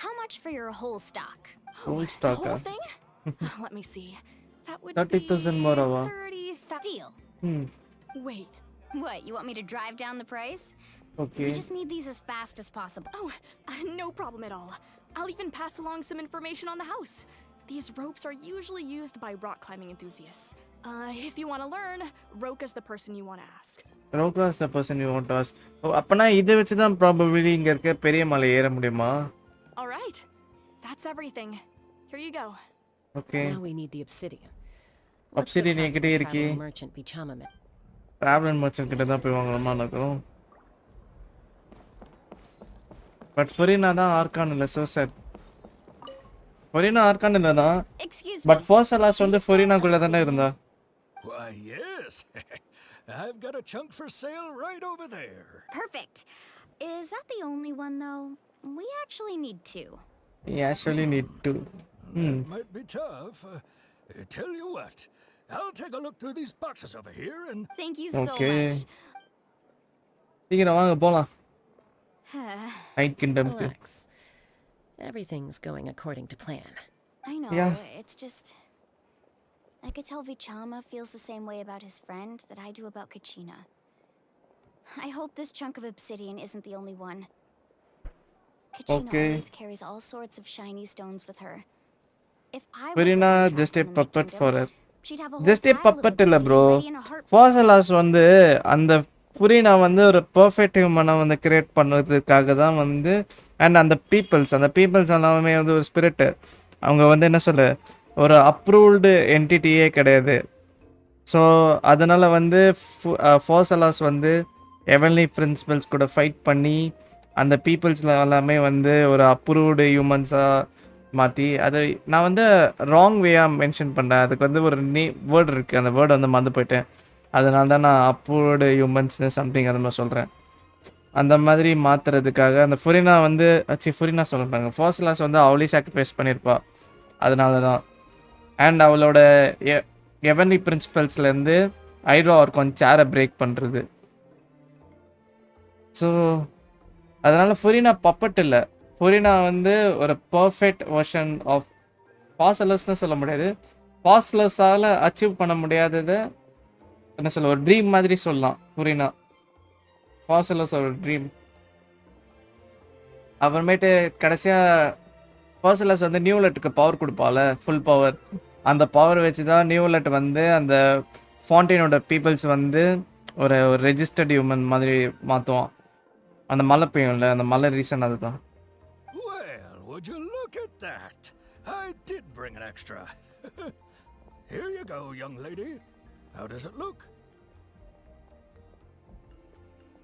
How much for your whole stock? Whole stock. The whole thing? Let me see. That would 30,000 more ava. 30,000. Deal. Wait. What, you want me to drive down the price? Okay. We just need these as fast as possible. Oh, no problem at all. I'll even pass along some information on the house. These ropes are usually used by rock climbing enthusiasts. If you want to learn, Roka's the person you want to ask. Roka's the person you want to ask. அப்பனா இத வச்சு தான் probably இங்க இருக்க பெரிய மலை ஏற முடியுமா? All right. That's everything. Here you go. Okay. Now we need the obsidian. Obsidian என்கிட்ட இருக்கு. Merchant Bichamamet. Traveling merchant கிட்ட தான் போய் வாங்கலாமா நக்கறோம். பட் ஃபரினா தான் ஆர்கான் இல்ல சோ சாட். ஃபரினா ஆர்கான் இல்ல தான். பட் ஃபோர்சலாஸ் வந்து ஃபரினா குள்ள தானே இருந்தா. Why, yes. I've got a chunk for sale right over there. Perfect. Is that the only one, though? We actually need 2. We actually need 2. That might be tough. Tell you what, I'll take a look through these boxes over here and... Thank you so much. சீக்கிரம் வாங்க போலாம். Night Kingdom. Relax. Everything's going according to plan. I know. Yeah. It's just... I could tell Vichama feels the same way about his friend that I do about Kachina. I hope this chunk of obsidian isn't the only one. Kachina always carries all sorts of shiny stones with her. If I was Verina just a puppet for her. she'd have a whole Just a puppet இல்ல bro. ready in a heartbeat. Fossilas வந்து அந்த புரினா வந்து ஒரு perfect ஹியூமனை வந்து create பண்ணுறதுக்காக தான் வந்து and அந்த பீப்புள்ஸ் எல்லாமே வந்து ஒரு ஸ்பிரிட்டு. அவங்க வந்து என்ன சொல்ல ஒரு அப்ரூவ்டு என்டிட்டியே கிடையாது. ஸோ அதனால் வந்து ஃபோசலாஸ் வந்து எவன்லி பிரின்சிபல்ஸ் கூட ஃபைட் பண்ணி அந்த பீப்புள்ஸில் எல்லாமே வந்து ஒரு அப்ரூவ்டு ஹியூமன்ஸாக மாற்றி அதை நான் வந்து ராங் வேயாக மென்ஷன் பண்ணேன். அதுக்கு வந்து ஒரு வேர்டு இருக்குது. அந்த வேர்டு வந்து மறந்து போயிட்டேன். அதனால தான் நான் அப்ரூவ்டு ஹியூமன்ஸ்னு சம்திங் அந்த மாதிரி சொல்கிறேன். அந்த மாதிரி மாற்றுறதுக்காக அந்த ஃபுரினா வந்து ஃபுரினா சொல்கிறாங்க ஃபோசலாஸ் வந்து அவளே சாக்ரிஃபைஸ் பண்ணியிருப்பா. அதனால தான் அண்ட் அவளோட எவன்லி பிரின்சிபல்ஸ்லேருந்து ஐட்ரோ ஆர்கான் சேரை பிரேக் பண்ணுறது. ஸோ அதனால் ஃபுரினா பப்பட் இல்லை. ஃபுரினா வந்து ஒரு பர்ஃபெக்ட் வெர்ஷன் ஆஃப் ஃபாசலஸ்னு சொல்ல முடியாது. ஃபாசலஸால் அச்சீவ் பண்ண முடியாததை என்ன சொல்ல ஒரு ட்ரீம் மாதிரி சொல்லலாம். ஃபுரினா ஃபாசலஸ் ஒரு ட்ரீம். அப்புறமேட்டு கடைசியாக ஃபாசலஸ் வந்து நியூலெட்டுக்கு பவர் கொடுப்பால ஃபுல் பவர். அந்த பவர் வச்சு தான் நியூலெட் வந்து அந்த ஃபாண்டினோட பீப்புள்ஸ் வந்து ஒரு ரெஜிஸ்டர்ட் ஹியூமன் மாதிரி மாற்றுவான். அந்த மழை பெய்யும்ல அந்த மழை ரீசன் அதுதான். Well, would Would you look at that? I did bring an extra. Here you go, young lady. How does it look?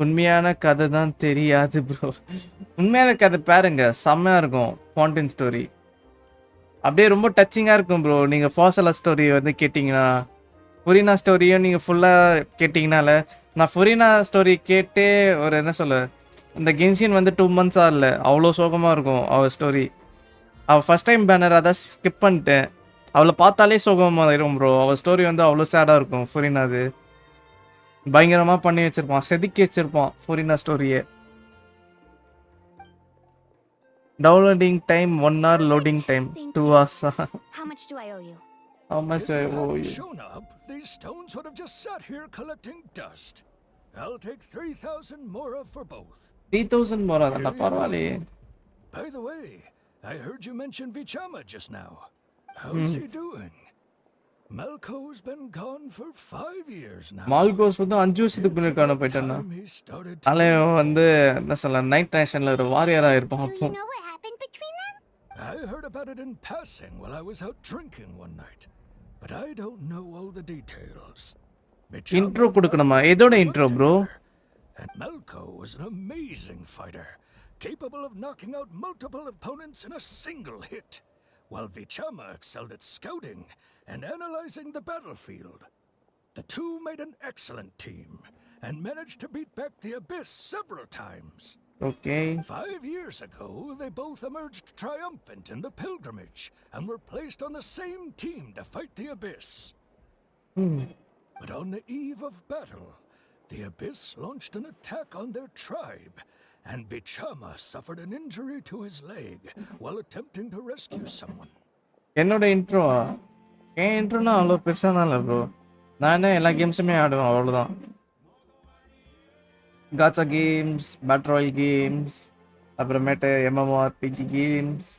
உண்மையான கதை தான் தெரியாது ப்ரோ. உண்மையான கதை பாருங்க, செம்மையா இருக்கும். ஃபவுண்டன் ஸ்டோரி அப்படியே ரொம்ப டச்சிங்காக இருக்கும் ப்ரோ. நீங்கள் ஃபாசலா ஸ்டோரி வந்து கேட்டிங்கன்னா, ஃபுரினா ஸ்டோரியும் நீங்கள் ஃபுல்லாக கேட்டிங்கனால, நான் ஃபுரினா ஸ்டோரி கேட்டு ஒரு என்ன சொல்ல, இந்த கென்ஷின் வந்து 2 months இல்லை, அவ்வளோ சோகமாக இருக்கும் அவள் ஸ்டோரி. அவள் ஃபஸ்ட் டைம் பேனர் அதை ஸ்கிப் பண்ணிட்டேன். அவளை பார்த்தாலே சோகமாக இருக்கும் ப்ரோ. அவள் ஸ்டோரி வந்து அவ்வளோ சேடாக இருக்கும். ஃபுரினா அது பயங்கரமாக பண்ணி வச்சிருப்பான், செதுக்கி வச்சிருப்பான் ஃபுரினா ஸ்டோரியை. Downloading time 1 hour, loading time 2 hours. How much do I owe you? How much do I If you owe hadn't you? shown up, these stones would have just sat here collecting dust. I'll take 3,000 mora for both. 3,000 more than பரவாயில்லையே. By the way, I heard you mention Vichama just now. How's he doing? Malko's been gone for 5 years now. Malko's வந்து 5 வருஷத்துக்கு முன்னாடி காண போயிட்டானா. அவன் வந்து என்ன சொல்ல, நைட் நேஷன்ல ஒரு வாரியரா இருப்பான். அப்போ You know what happened between them? I heard about it in passing while I was out drinking one night, but I don't know all the details. Intro கொடுக்கணுமா? எதோட intro bro? And Malko was an amazing fighter, capable of knocking out multiple opponents in a single hit, while Vichama excelled at scouting and analyzing the battlefield. The two made an excellent team and managed to beat back the Abyss several times. Okay. 5 years ago, they both emerged triumphant in the pilgrimage and were placed on the same team to fight the Abyss. But on the eve of battle, the Abyss launched an attack on their tribe, and Vichama suffered an injury to his leg while attempting to rescue someone. என்னோட intro ஏன் இன்ட்ரோனா அவ்வளோ பெருசானா இல்லை bro. நான் எல்லா கேம்ஸுமே ஆடுவேன், அவ்வளோதான். காச்சா games, bad Royal games, அப்புறமேட்டு MMORPG games,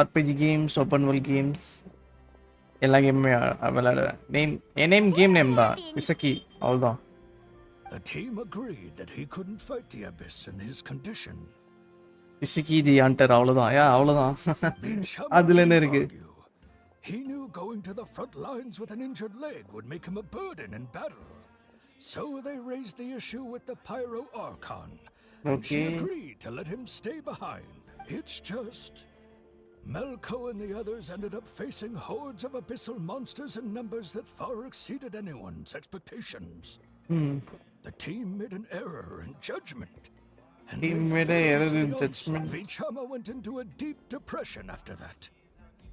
RPG games, open world games, எல்லா கேமுமே விளையாடுவேன். என் நேம் கேம் நேம் தான் இசக்கி, அவ்வளோதான். The team agreed that he couldn't fight the Abyss in his condition. Isakki the hunter, அவ்வளோதான். அவ்வளோதான். அதில் என்ன இருக்கு? He knew going to the front lines with an injured leg would make him a burden in battle. So they raised the issue with the Pyro Archon, and she agreed to let him stay behind. It's just Malko and the others ended up facing hordes of abyssal monsters in numbers that far exceeded anyone's expectations. The team made an error in judgment. Vichama went into a deep depression after that.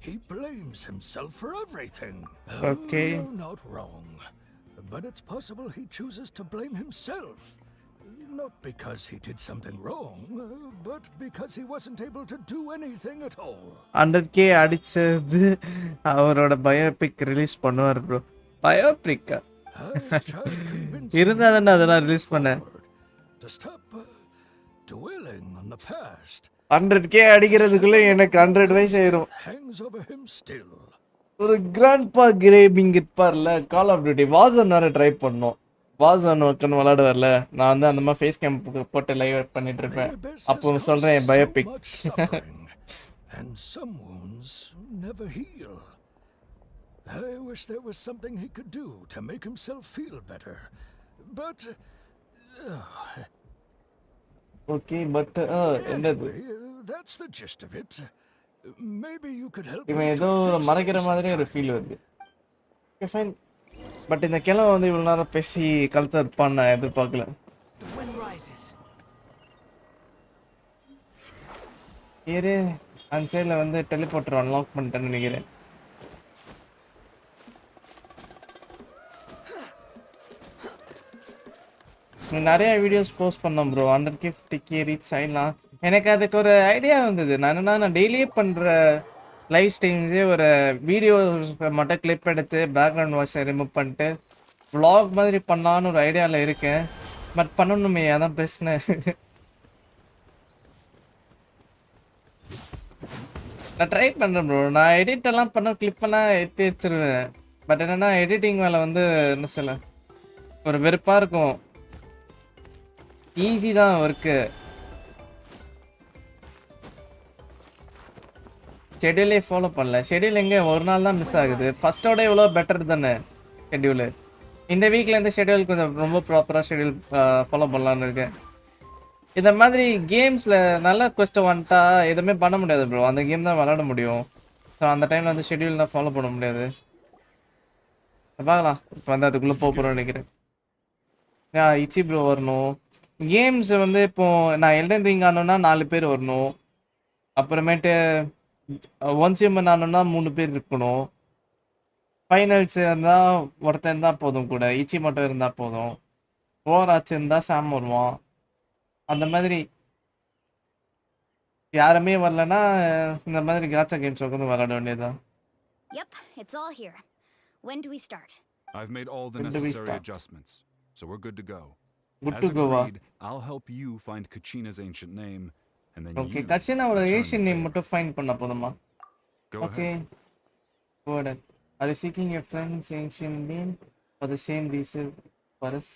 He blames himself for everything. Okay. You're not wrong. But it's possible he chooses to blame himself. Not because he did something wrong, but because he wasn't able to do anything at all. 100K அடிச்சது அவரோட biopic release பண்ணுவார் bro. Biopic இருந்தா தானே அதெல்லாம் release பண்ணேன். To stop dwelling on the past. 100K அடிக்கிறதுக்குள்ள எனக்கு 100 வயசு ஆயிரும். Hangs over him still. ஒரு கிராண்ட்பா கிரேபிங் இருப்பார்ல, கால் ஆஃப் டியூட்டி வார்சோன் வேற ட்ரை பண்ணோம். வார்சோன் ஒர்க்குன்னு விளையாட வரல, நான் வந்து அந்த மாதிரி ஃபேஸ் கேம் போட்டு லைவ் பண்ணிட்டு இருப்பேன். அப்போ சொல்றேன் biopic. And some wounds never heal. I wish there was something he could do to make himself feel better. But okay, but என்னது? That's the gist of it. Maybe you could help. இவன் ஏதோ மறைக்கிற மாதிரி ஒரு feel வருது. Okay fine. But இந்த கிழமை வந்து இவ்வளோ நேரம் பேசி கழுத்தை இருப்பான்னு நான் எதிர்பார்க்கல. ஏறு அந்த சைடில் வந்து டெலிபோர்ட்டர் அன்லாக் பண்ணிட்டேன்னு நினைக்கிறேன். நிறைய வீடியோஸ் போஸ்ட் பண்ணோம் ப்ரோ. 100K 50K ரீச் ஆயிடலாம். எனக்கு அதுக்கு ஒரு ஐடியா வந்தது. நான் டெய்லியே பண்ணுற லைவ் ஸ்ட்ரீம்ஸே ஒரு வீடியோ மட்டும் கிளிப் எடுத்து பேக்ரவுண்ட் வாய்ஸை ரிமூவ் பண்ணிட்டு vlog மாதிரி பண்ணலான்னு ஒரு ஐடியாவில் இருக்கேன். பட் பண்ணணுமே, அதான் பிரச்சனை. நான் ட்ரை பண்ணுறேன் ப்ரோ. நான் எடிட்டெல்லாம் பண்ண கிளிப்பெல்லாம் எடுத்து வச்சிருவேன். பட் என்னென்னா எடிட்டிங் வேலை வந்து என்ன சொல்ல ஒரு வெறுப்பாக இருக்கும். ஈஸி தான் ஒர்க்கு. ஷெட்யூலே ஃபாலோ பண்ணல. ஷெட்யூல் எங்கே ஒரு நாள் தான் மிஸ் ஆகுது. ஃபர்ஸ்ட்டோட எவ்வளோ பெட்டர் தானே ஷெட்யூலு. இந்த வீக்கில் இந்த ஷெட்யூல் கொஞ்சம் ரொம்ப ப்ராப்பராக ஷெட்யூல் ஃபாலோ பண்ணலான்னு இருக்கேன். இந்த மாதிரி கேம்ஸில் நல்ல கொஸ்டின் வந்துட்டா எதுவுமே பண்ண முடியாது ப்ரோ. அந்த கேம் தான் விளாட முடியும். ஸோ அந்த டைமில் வந்து ஷெட்யூல்லாம் ஃபாலோ பண்ண முடியாது. பார்க்கலாம். இப்போ வந்து அதுக்குள்ளே போகிறோம்னு நினைக்கிறேன். இச்சி ப்ரோ வரணும். கேம்ஸ் வந்து இப்போ நான் எல்டன் ரிங் ஆனோன்னா 4 பேர் வரணும். அப்புறமேட்டு ஒன்சியம்மன் ஆனோன்னா 3 பேர் இருக்கணும். ஃபைனல்ஸ் இருந்தால் ஒருத்தன் இருந்தால் போதும் கூட. இச்சி மட்டும் இருந்தால் போதும். ஓவர் ஆச்சு இருந்தால் சாம் வருவான். அந்த மாதிரி யாருமே வரலன்னா இந்த மாதிரி காச்சா கேம்ஸ் உட்காந்து விளாட வேண்டியதுதான். Yep, it's all here. When do we start? I've made all the When do we necessary start? adjustments, so we're good to go. Good As to go, agreed, I'll help you find Kachina's ancient name, and then okay you கட்சினாவோட return the Asian name favor. மட்டும் fine பண்ண போதுமா? Go okay ahead. go ahead. Are you seeking your friend's ancient name for the same reason for us?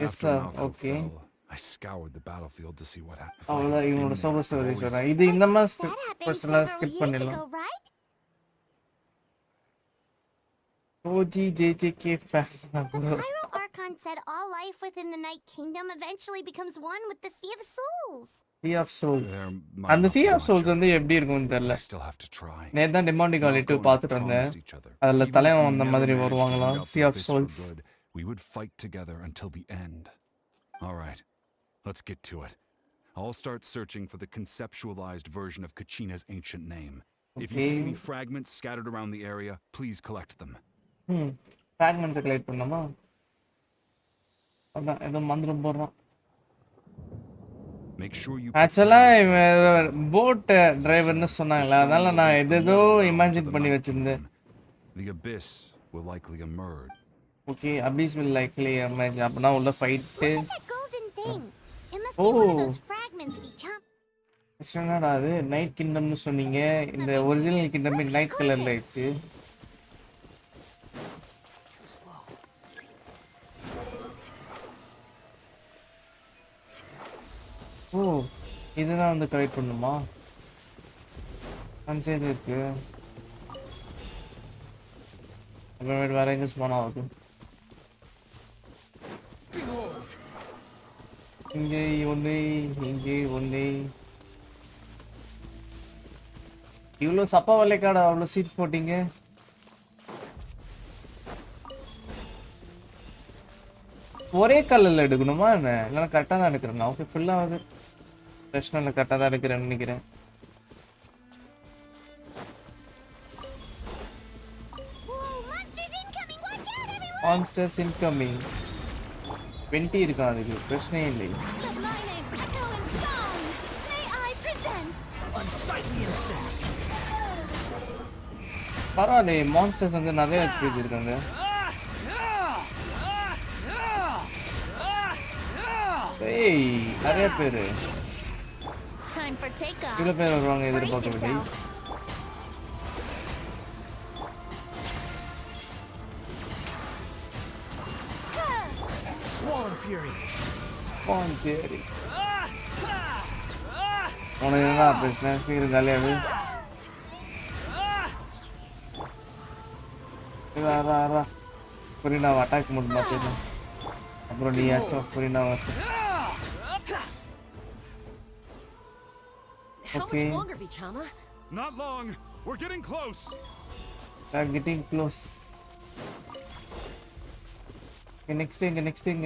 Yes, After sir. Malko Okay. fell, I scoured the battlefield to see what happened. அவ்வளோதான் இவனோட சோக story சொல்கிறேன். இது இந்த மாதிரி That happened ஃபர்ஸ்ட்லாம் several ஸ்கிப் years பண்ணிடலாம். ago, right? OG JJK fan The Pyro Archon said all life within the Night Kingdom eventually becomes one with the Sea of Souls. Sea of Souls. There might அந்த not Sea be of much Souls of வந்து it. எப்படி இருக்கும்னு தெரியல. I still have to try. நேத்து தான் டிமாண்டிகாலி 2 Malko and I பார்த்துட்டு வந்தேன். promised each other, அதில் even if தலைவன் we அந்த never மாதிரி managed to வருவாங்களாம். root out Sea the of abyss for Souls. good, we would fight together until the end. All right, let's get to it. I'll start searching for the conceptualized version of Kachina's ancient name. If you see any fragments scattered around the area, please collect them. ஃப்ராக்மெண்ட்ஸை collect பண்ணோமா? அதான் ஏதோ மந்திரம் போடுறான். Make sure you ஆக்சுவலாக boat டிரைவர்னு சொன்னாங்களே, அதனால நான் எதோ இமேஜின் பண்ணி வச்சிருந்தேன். The abyss will likely emerge. Okay, Abbe's will likely emerge. அப்படின்னா உள்ள fight. Look at that golden thing. It must be one of those fragments we chopped. என்னடா அது நைட் கிங்டம்னு சொன்னீங்க. இந்த ஒரிஜினல் கிங்டமே நைட் கலர்ல ஆயிடுச்சு. Too slow. ஓ, இதுதான் வந்து கலெக்ட் பண்ணுமா? அன்சைடு இருக்கு. அப்புறமேட்டு வேற எங்கே ஸ்பான் ஆகுது? இங்கே ஒன்று, இங்கே ஒன்று. இவ்வளோ சப்பா வலைக்காடா அவ்வளோ சீட் போட்டீங்க? ஒரே கல்லில் எடுக்கணுமா என்ன? இல்லைன்னா கரெக்டாக தான் எடுக்கிறேன். ஓகே, ஃபுல்லாக ஆகுது. பிரச்சனை இல்லை, கரெக்டாக தான் எடுக்கிறேன்னு நினைக்கிறேன். Monsters incoming. 20 இருக்கா அதுக்கு? பிரச்சனையே இல்லை. Let my name echo in song. May I present Unsightly insects. பரவாயில்லையே, மான்ஸ்டர்ஸ் வந்து நிறைய ஹெச்பி இருக்காங்க. ஏய், நிறைய பேர். time for takeoff. இவ்வளோ பேர் வருவாங்க Brace எதிர்பார்க்கவில்லை. yourself. Swan Fury. பான் தேடி. உனக்கு என்ன பிரச்சனை? சீக்கிரம் காலியாகு. புரினாவை அட்டாக் மட்டும் பார்த்துக்கலாம். அப்புறம் நீ ஆச்சும் புரினாவை. How Okay. much longer, Bichama? Not long. We're getting close. I'm getting close. Okay, next thing.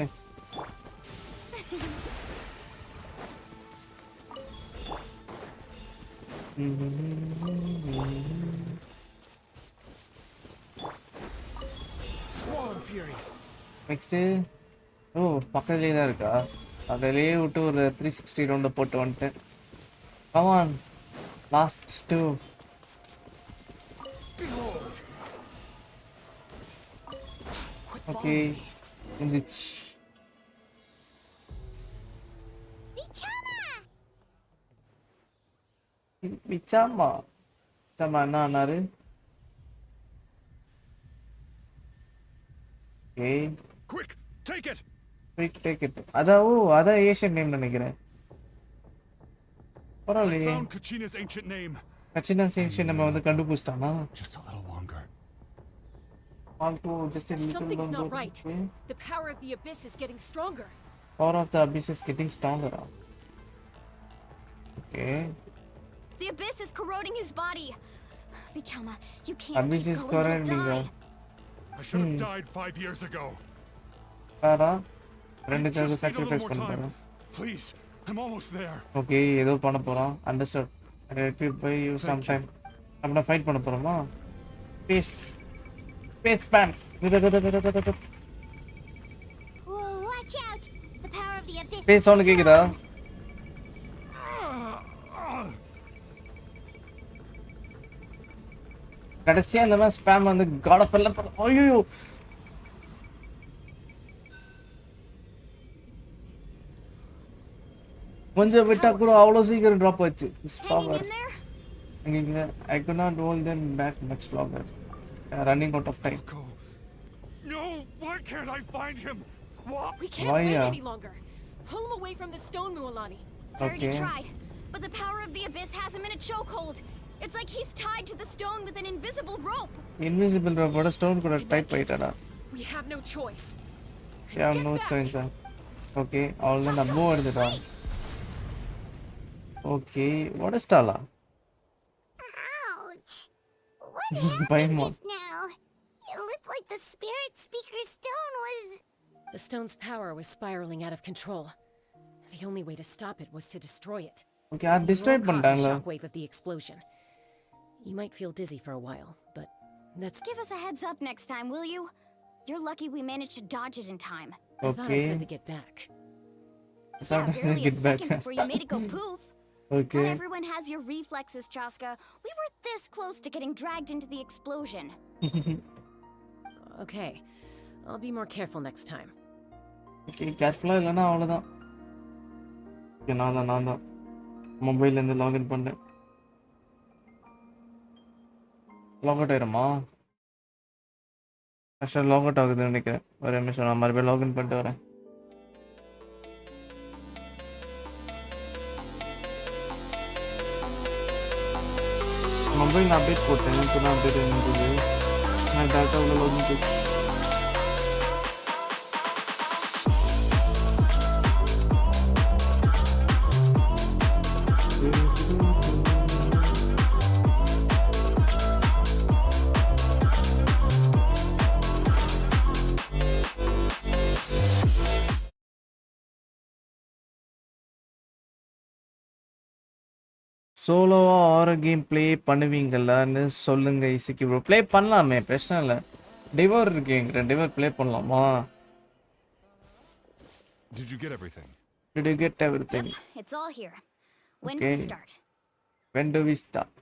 Swan Fury. Next பக்கத்துலேயே தான் இருக்கா? அதிலேயே விட்டு ஒரு 360 ரவுண்டை போட்டு வந்துட்டேன். Come on, last 2. ஓகே, இருந்துச்சு. பிச்சாமா என்ன ஆனாரு? Okay. Quick, take it. Quick, take it. அதான் ஏஷியன் நேம் நினைக்கிறேன். பரவாயில்லையே. found Kachina's ancient name. கச்சினா Seshan நம்ம வந்து கண்டுபிடிச்சிட்டானா? Just a little longer. Alto just a little Something's not longer. right. Okay. The power of the abyss is getting stronger. Power of the abyss is getting stronger. Okay. The abyss is corroding his body. Vichama, you can't Abyss keep is going, you'll corroding. die. I should have died 5 years ago. Tara, Just ரெண்டுக்காக need a little sacrifice more பண்ண time. போறேன். Please, I'm almost there. Okay, ஏதோ பண்ண போறோம். Understood. Let me buy you some time. நம்ம fight பண்ண போறோமா? Peace. Peace spam. Whoa, watch out! The power of the abyss. Peace sound கேக்குதா? கடைசியா இந்த மாதிரி ஸ்பாம் வந்து காட் ஆஃப் எல்லாம் ஐயோ கொஞ்சம் விட்டா கூட அவ்வளவு சீக்கிரம் டிராப் ஆச்சு Hanging in there? I could not hold them back much longer. Running out of time. No, why can't I find him? What? We can't Why, wait any longer. Pull him away from the stone, Mualani. I already tried, but the power of the abyss has him in a chokehold. It's like he's tied to the stone with an invisible rope. Invisible rope oda stone கூட type பண்ணிட்டடா. We have no choice. Yeah, no choice. Okay, all the more எடுத்துடா. Okay, what is Tala? Ouch! What happened Pain just now? It looked like the spirit speaker stone was... The stone's power was spiraling out of control. The only way to stop it was to destroy it. Okay, I destroyed You were caught in the பண்ணிட்டாங்களா? shockwave of the explosion. You might feel dizzy for a while, but that's... Give us a heads up next time, will you? You're lucky we managed to dodge it in time. I thought I said to get back. Thought I said barely get a back. second before you made it go poof. Okay. Not everyone has your reflexes, Chaska. We were this close to getting dragged into the explosion. Okay, I'll be more careful next time. Okay, careful இல்லனா அவ்வளவுதான். Okay, நான் தான் மொபைல்ல இருந்து login பண்ணேன். Log out ஆயிருமா? ஆக்சுவலா log out ஆகுதுன்னு நினைக்கிறேன். ஒரு நிமிஷம் நான் மறுபடியும் லாகின் பண்ணிட்டு வரேன். மொபைல் அப்டேட் போட்டேன். இப்போ தான் அப்டேட் இருந்தது. நான் டேட்டாவில் லாகின் பண்ணி சோலோவா ஹாரர் கேம் ப்ளே பண்ணுவீங்களான்னு சொல்லுங்க இசிக்கி ப்ரோ. ப்ளே பண்ணலாமே, பிரச்சனை இல்லை. டிவோர் இருக்கு என்கிட்ட, டிவோர் ப்ளே பண்ணலாமா? Did you get everything? Did you get everything? It's all here. When do we start? When do we start?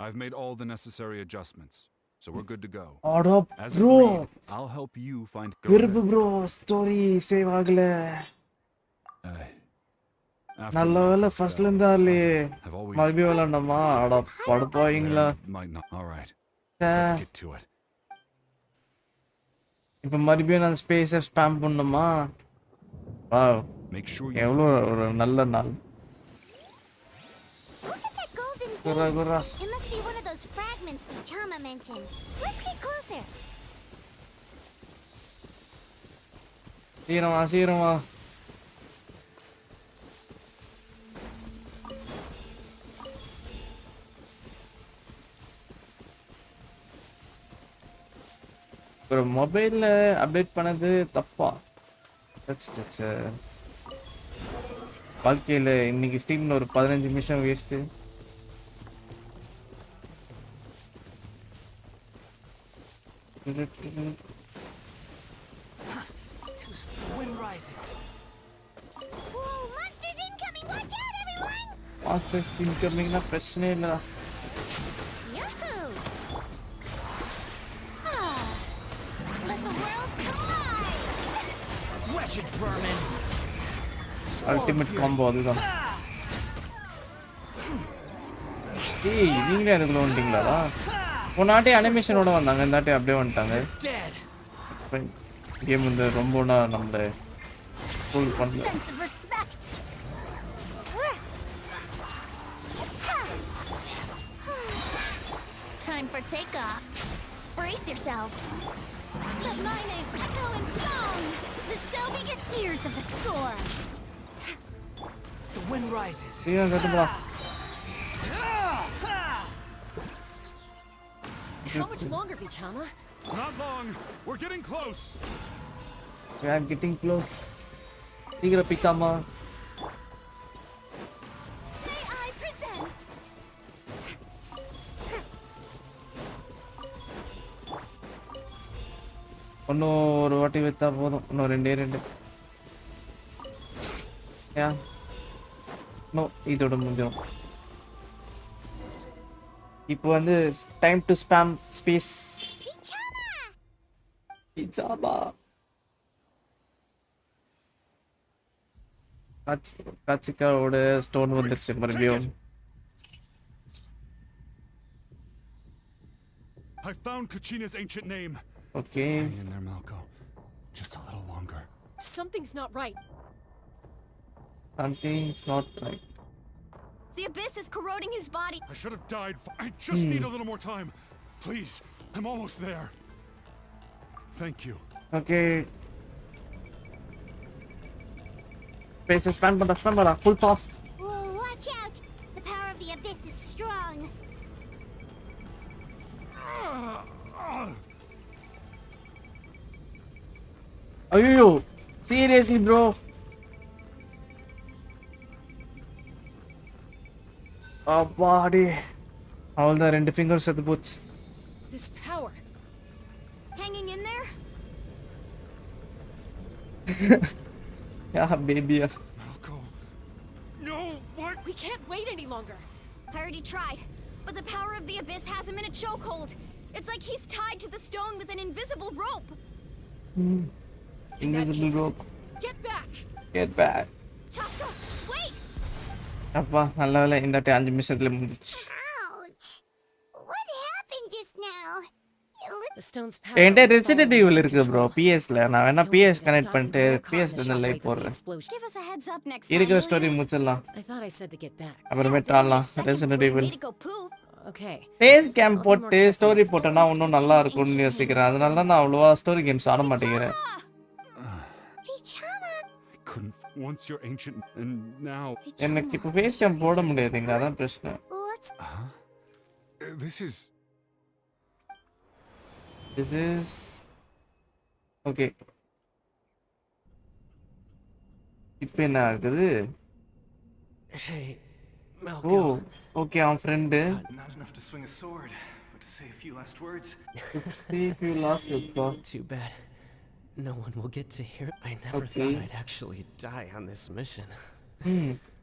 I've made all the necessary adjustments, so we're good to go. Order, As bro. agreed, I'll help you find விருப்பு Gerda. Bro, story save ஆகல. After நல்ல Malcolm வேலை fell, ஃபர்ஸ்ட்ல இருந்தாலே I've always மறுபடியும் விளாண்டோமா? அட படுப்பாவீங்களா? might not. All right, let's get to it. இப்போ மறுபடியும் நான் ஸ்பேஸை ஸ்பாம் பண்ணணுமா? வாவ், Make sure you எவ்வளோ ஒரு நல்ல நாள். Look at that golden குரா thing! குரா. It must be one of those fragments Vichama mentioned. Let's get closer. சீக்கிரமா. ஒரு மொபைலில் அப்டேட் பண்ணது தப்பா? வாழ்க்கையில் இன்னைக்கு ஸ்டீமில் ஒரு 15 நிமிஷம் waste. Too slow. Wind rises. Whoa, monsters incoming! Watch out, everyone! Masters இன்கமிங்னா பிரச்சனை இல்லைடா. Yahoo! Ah, let the world come alive! Wretched vermin. Ultimate combo அதுதான். ஏய், நீங்களே அதுக்குள்ள வந்துட்டீங்களா? போனாட்டி அனிமேஷனோட வந்தாங்க, இந்த வாட்டி அப்படியே வந்துட்டாங்க. கேம் வந்து ரொம்ப நம்மள ஃபுல் பண்ணல. Sense of respect. time for takeoff. Brace yourselves. Let my name echo in song. The show begins. Ears of the storm. The wind rises. சீக்கிரம் கட்டுப்பா. How much longer, Bichama? Not long. We're getting close. We are getting close. சீக்கிரம் பிச்சாமா. May I present? இன்னும் ஒரு வாட்டி வித்தா போதும். இன்னும் ரெண்டு. யா. No இதோட முடிஞ்சோம். இப்போ வந்து டைம் டு ஸ்பாம் ஸ்பேஸ். பிச்சாமா. காச்சிக்காவோட ஸ்டோன் வந்துருச்சு மறுபடியும். I found Kachina's ancient name. Okay. Hang in there, Malco. Just a little longer. Something's not right. Something's not right. The abyss is corroding his body. I should have died. I just need a little more time. Please, I'm almost there. Thank you. Okay. Space expand பண்ணா full fast. Whoa, watch out! The power of the abyss is strong. ஐயோ seriously bro. அப்பாடி அவள்தான் 2 fingers செத்து போச்சு. This power. Hanging in there? Yeah, baby. Malco. No, what? We can't wait any longer. I already tried, but the power of the abyss has him in a chokehold. It's like he's tied to the stone with an invisible rope. Invisible rope. Get back. Get back. Chaska, wait! அப்பா நல்ல வேளை இந்த 5 நிமிஷத்துல முடிஞ்சிச்சு. Ouch! What happened just now? The stone's power. என்கிட்ட resident evil இருக்கு bro பிஎஸ்ல. நான் வேணா பிஎஸ் கனெக்ட் பண்ணிட்டு பிஎஸ்ல இருந்து லைவ் போடுறேன். Give us a heads up next இருக்கிற time. ஸ்டோரி முடிச்சிடலாம். I thought I said to get back. அப்புறமேட்டு ஆடலாம் Resident Evil. Need to go poop. Okay. Face cam போட்டு ஸ்டோரி போட்டேன்னா இன்னும் நல்லா இருக்கும்னு யோசிக்கிறேன். அதனால தான் நான் அவ்வளோவா ஸ்டோரி கேம்ஸ் ஆட மாட்டேங்கிறேன். Couldn't once you're ancient and now. எனக்கு இப்போ ஃபேஸ் கேம் போட முடியாதுங்க, அதான் பிரச்சனை. This is okay. இப்போ என்ன ஆகுது? Hey, ஓ Malco. ஓகே அவன் friend. Not enough to swing a sword, but to say a few last words. See if you lost your thought. Too bad. No one will get to hear it. I never thought I'd actually die on this mission.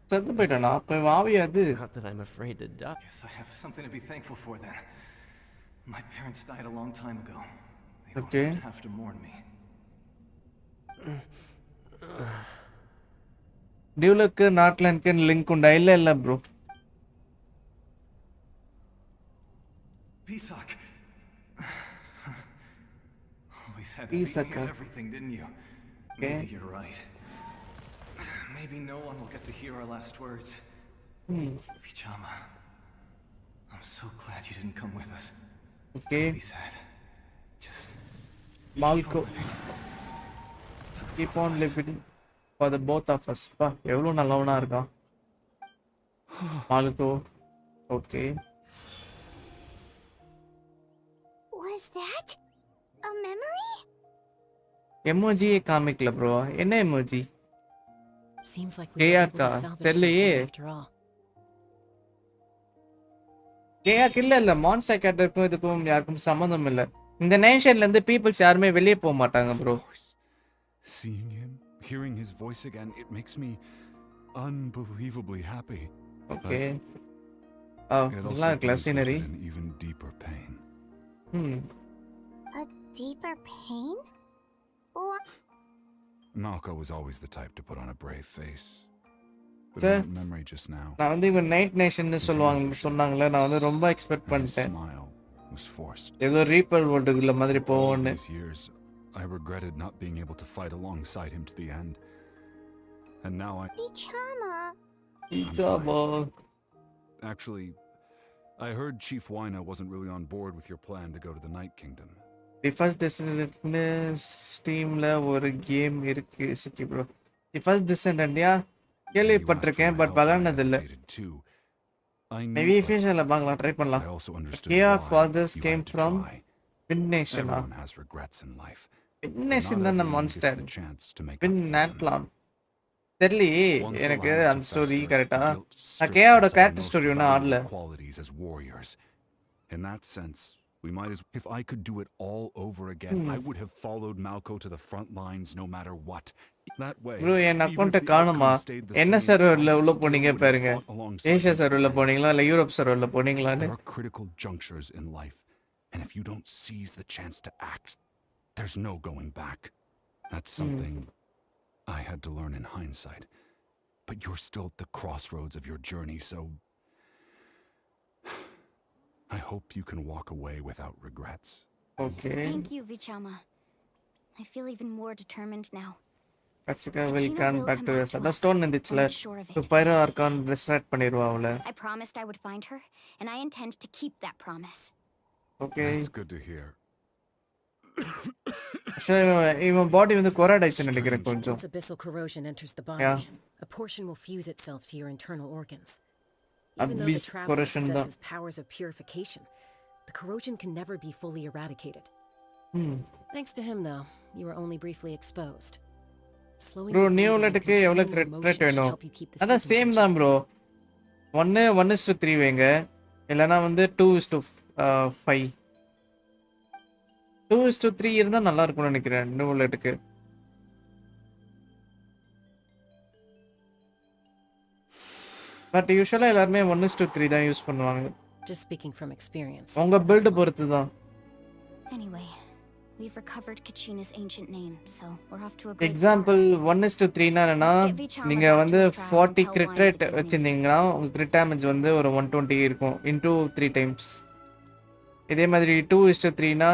செத்து போயிட்டானா? அப்போ வாவியா அது? Not that I'm afraid to die. Guess I have something to be thankful for then. My parents died a long time ago. They Okay. won't have to mourn me. டியூலுக்கு நாட்லனுக்கு link உண்டா? இல்ல bro. Pisak. Always had to Pisak. beat me at everything, didn't you? Maybe you're right. Maybe no one will get to hear our last words. Vichama, I'm so glad you didn't come with us. Okay. Be sad. Just Malco. Keep on living for the both of us. பா எவ்வளவு நல்லவனா இருக்கான் மால்கோ. Okay. Was that a memory? Emoji காமிக்கல bro. என்ன emoji? Seems like we were able to salvage தெரியலையே. something after all. கேஆக் இல்ல monster கேரக்டருக்கும் இதுக்கும் யாருக்கும் சம்மந்தம் இல்ல. இந்த நேஷன்ல இருந்து பீப்பிள்ஸ் யாருமே வெளியே போக மாட்டாங்க bro. Seeing him, hearing his voice again, it makes me unbelievably happy. Okay. It நல்லா also இருக்குல்ல brings scenery. with it an even deeper pain. A deeper pain? What? Malco was always the type to put on a brave face. But Sir, in that memory just now, நான் வந்து இவன் night nation சொன்னாங்களே, நான் வந்து ரொம்ப expect his பண்ணிட்டேன். smile was forced. ஏதோ reaper வேர்ல்டுக்குள்ள மாதிரி All போவோன்னு. these years, I regretted not being able to fight alongside him to the end. And now Bichama. Ichaba. Actually, I heard Chief Wina wasn't really on board with your plan to go to the Night Kingdom. The first destination ஸ்டீம்ல ஒரு game இருக்கு சிக்கி bro. The first டிசெண்டன்ட்யா கேள்விப்பட்டிருக்கேன் but விளையாடுனது இல்ல. Maybe ஃபியூச்சர்ல பார்க்கலாம், try பண்ணலாம். KR fathers game from win நேஷனா? வின் நேஷன் தான் மான்ஸ்டர். வின் நேட்லான் தெரியலையே எனக்கு அந்த ஸ்டோரி கரெக்டா. நான் கேஆரோட கேரக்டர் ஸ்டோரி ஒன்றும் ஆடல. In that sense, we might as if I could do it all over again, I would have followed Malco to the front lines no matter what. That way. Bro, N account காணுமா? என்ன சர்வர்ல உள்ள போனீங்க பாருங்க. Asia சர்வர்ல போனீங்களா இல்ல Europe சர்வர்ல போனீங்களான்னு? There are critical junctures in life, and if you don't seize the chance to act, there's no going back. That's something I had to learn in hindsight. But you're still at the crossroads of your journey, so I hope you can walk away without regrets. Okay. Thank you, Vichama. I feel even more determined now. Kachika will come back to us. The stone in the chiller. To Pyro Archon restart பண்ணிடுவா அவளை. I promised I would find her, and I intend to keep that promise. Okay. That's good to hear. Even body வந்து கொராடைஸ் நினைக்கிறேன் கொஞ்சம். Once abyssal corrosion enters the body, a portion will fuse itself to your internal organs. Even though the traveler possesses powers of purification, the corrosion can never be fully eradicated. Thanks to him, though, you were only briefly exposed. Slowing bro, new letake எவ்வளவு thread வேணும்? அதான் same தான் bro. 1:3 வைங்க. இல்லனா வந்து 2:5. 2:3 இருந்தா நல்லா இருக்கும்னு நினைக்கிறேன் நியூ letake. But usually எல்லாரும் 1:3 தான் யூஸ் பண்ணுவாங்க. Just speaking from experience. உங்க build பொறுத்து தான். Anyway, we've recovered Kachina's ancient name, so we're off to a great Example 1:3 னா என்னன்னா நீங்க வந்து 40 crit rate வச்சிருந்தீங்கன்னா உங்க crit damage வந்து ஒரு 120 இருக்கும் into 3 times. இதே மாதிரி 2:3 னா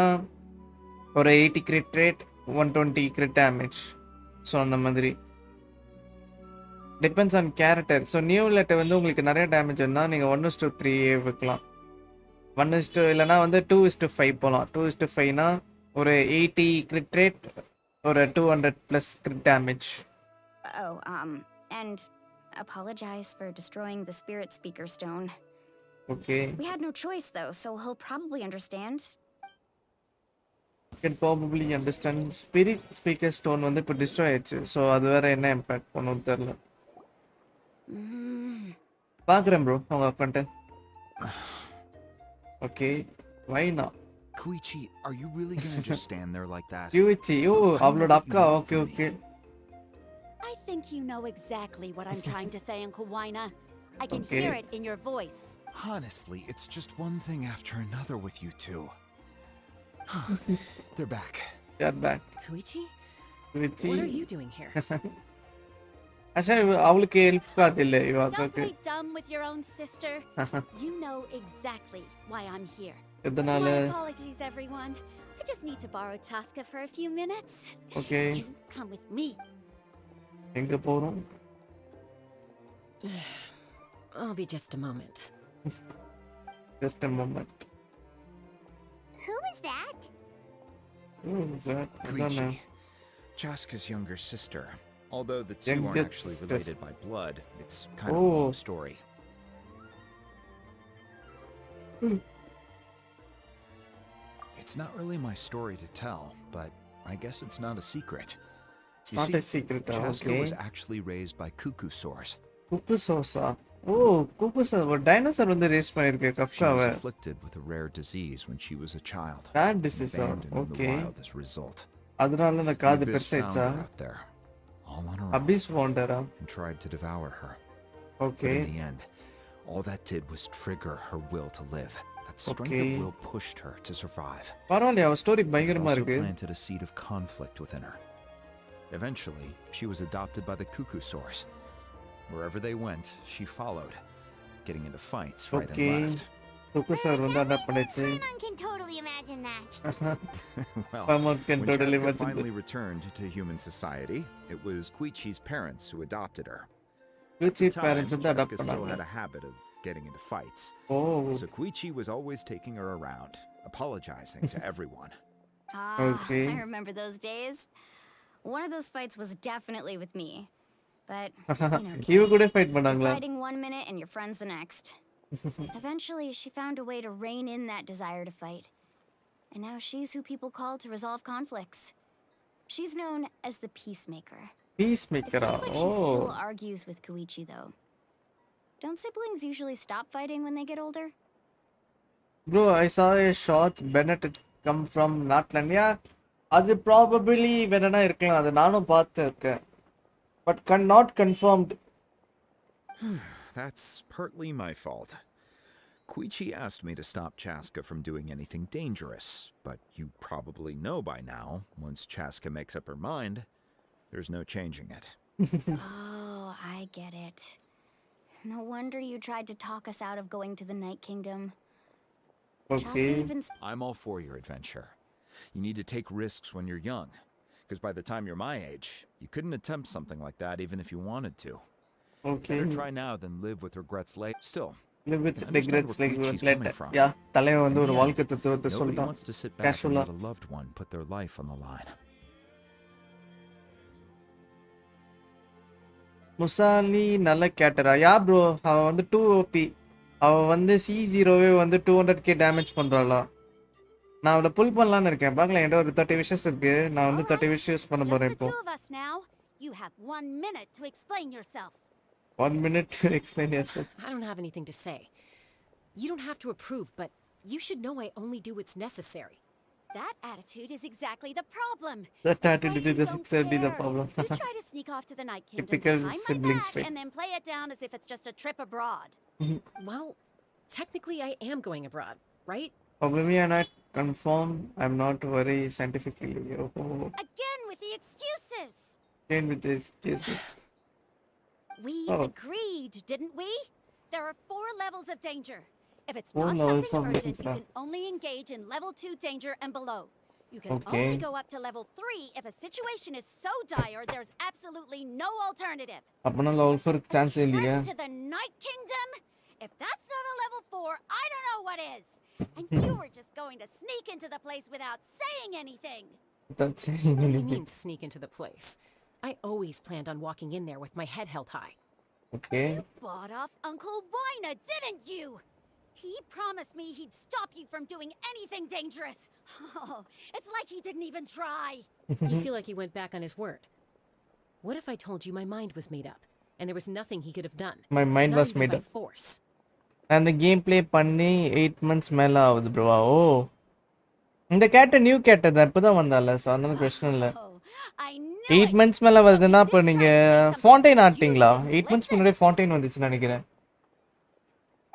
ஒரு 80 crit rate 120 crit damage. So அந்த மாதிரி depends on character. So new letter வந்து உங்களுக்கு நிறைய டேமேஜ் இருந்தா நீங்க 1:3 வைக்கலாம். 1 இல்லனா வந்து 2:5 போலாம். 2:5 னா ஒரு 80 crit rate or 200 plus crit damage. Oh, and apologize for destroying the spirit speaker stone. Okay. We had no choice though, so he'll probably understand. Can probably understand. Spirit speaker stone வந்து இப்ப destroy ஆயிடுச்சு. So அது வேற என்ன impact பண்ணும் தெரியல. பாக்குறேன் bro உங்க account. Okay, why not? Koichi, are you really gonna just stand there like that? Koichi, oh, அவளோட அக்கா. Okay. I think you know exactly what I'm trying to say, Uncle Wina. I can hear it in your voice. Honestly, it's just one thing after another with you two. They're back. They're back. Koichi? Koichi? What are you doing here? அவளுக்கு help காதில்லை Don't play dumb with your own sister. You know exactly why I'm here. எதனால? My apologies, everyone. I just need to borrow Tosca for a few minutes. Okay. You come with me. எங்க போறோம்? I'll be just a moment. Just a moment. Who is that? Who is that? Koichi, Chaska's younger sister. Although the two aren't actually related by blood, it's kind of a long story. It's not really my story to tell, but I guess it's not a secret. It's not a secret, Chaska okay. was actually raised by cuckoosaurs. Cuckoosaurs? Oh, cuckoosaur. What dinosaur வந்து raise பண்ணிருக்கு She கஃப்ஷாவை? was afflicted with a rare disease when she was a child. That disease, abandoned okay. in the wild as a result. அதனால அந்த காது The abyss found பெருசாயிடுச்சா? her out there, all on her Abyss own, found her. and tried to devour her. Okay. But in the end, all that did was trigger her will to live. That strength Okay. of will pushed her to survive. பரவாயில்லையா அவ story It பயங்கரமா also இருக்கு. planted a seed of conflict within her. Eventually, she was adopted by the cuckoosaurs. Wherever they went, she followed, getting into fights right Okay. and left. cuckoosaur வந்து adapt பண்ணிச்சு. Paimon can totally imagine that. Well, Paimon can when totally Chaska imagine finally returned to human society, it was Koichi's parents who adopted her. Koichi At the time, parents வந்து Chaska adapt still பண்ணாங்க. had a habit of getting into fights. Oh. So Koichi was always taking her around, apologizing to everyone. Okay. I remember those days. One of those fights was definitely with me. But, You kids, could fight you're பண்ணாங்களா? fighting one minute and your friend's the next. Eventually, she found a way to rein in that desire to fight. And now she's who people call to resolve conflicts. She's known as the peacemaker. Peacemaker. It sounds like she still Oh. argues with Koichi, though. Don't siblings usually stop fighting when they get older? Bro, I saw a shot Bennett come from Natlan. Yeah, அது probably வேணா இருக்கலாம். அது நானும் பார்த்திருக்கேன். But not confirmed. That's partly my fault. Koichi asked me to stop Chaska from doing anything dangerous, but you probably know by now, once Chaska makes up her mind, there's no changing it. Oh, I get it. No wonder you tried to talk us out of going to the Night Kingdom. Okay. I'm all for your adventure. You need to take risks when you're young, because by the time you're my age, you couldn't attempt something like that even if you wanted to. Okay. Better try now than live with regrets later. Still, live with I understand regrets where like Koichi's later. coming from. Yeah, தலைவன் வந்து In ஒரு the வாழ்க்கை end, தத்துவத்தை nobody சொல்லிட்டான். wants to sit back and Casual. let a loved one put their life on the line. முசாலி நல்ல கேட்டரா? யா bro, அவ வந்து 2 OP. அவ வந்து C0வே வந்து 200k டேமேஜ் பண்றாளா? நான் அவளை புல் பண்ணலாம்னு இருக்கேன். பார்க்கலாம், என்கிட்ட ஒரு 30 விஷஸ் இருக்கு. நான் வந்து 30 விஷஸ் யூஸ் பண்ண போறேன் இப்போ. Two of us now. You have 1 minute to explain yourself. 1 minute to explain yourself. I don't have anything to say. You don't have to approve, but you should know I only do what's necessary. That attitude is exactly the problem. That attitude is exactly the problem. You try to sneak off to the Night Kingdom Typical behind my siblings back trait. and then play it down as if it's just a trip abroad. Well, technically I am going abroad, right? Probably I'm not confirmed. I'm not very scientifically. Oh. Again with the excuses. Again with the excuses. We agreed, didn't we? There are 4 levels of danger. If it's Four not levels something of urgent, you danger. can only engage in level 2 danger and below. You can Okay. only go up to level 3 if a situation is so dire there's absolutely no alternative. அப்பனா level 4 chance இல்லையா? Trek to the Night Kingdom? If that's not a level 4, I don't know what is. And you were just going to sneak into the place without saying anything. That's What do you mean sneak into the place? I always planned on walking in there with my head held high. Okay. You bought off Uncle Wina, didn't you? He promised me he'd stop you from doing anything dangerous. Oh, it's like he didn't even try. You feel like he went back on his word. What if I told you my mind was made up and there was nothing he could have done? My mind Not was even made by up. force. And the gameplay பண்ணி 8 months மேல ஆகுது bro. ஓ, இந்த கேட்ட new gate தான் இப்பதான் வந்தால, so அதனால பிரச்சனை இல்ல. 8 months மேல வருதுன்னா அப்ப நீங்க ஃபவுண்டைன் ஆட்டிங்களா? 8 months முன்னாடி ஃபவுண்டைன் வந்துச்சு நினைக்கிறேன்.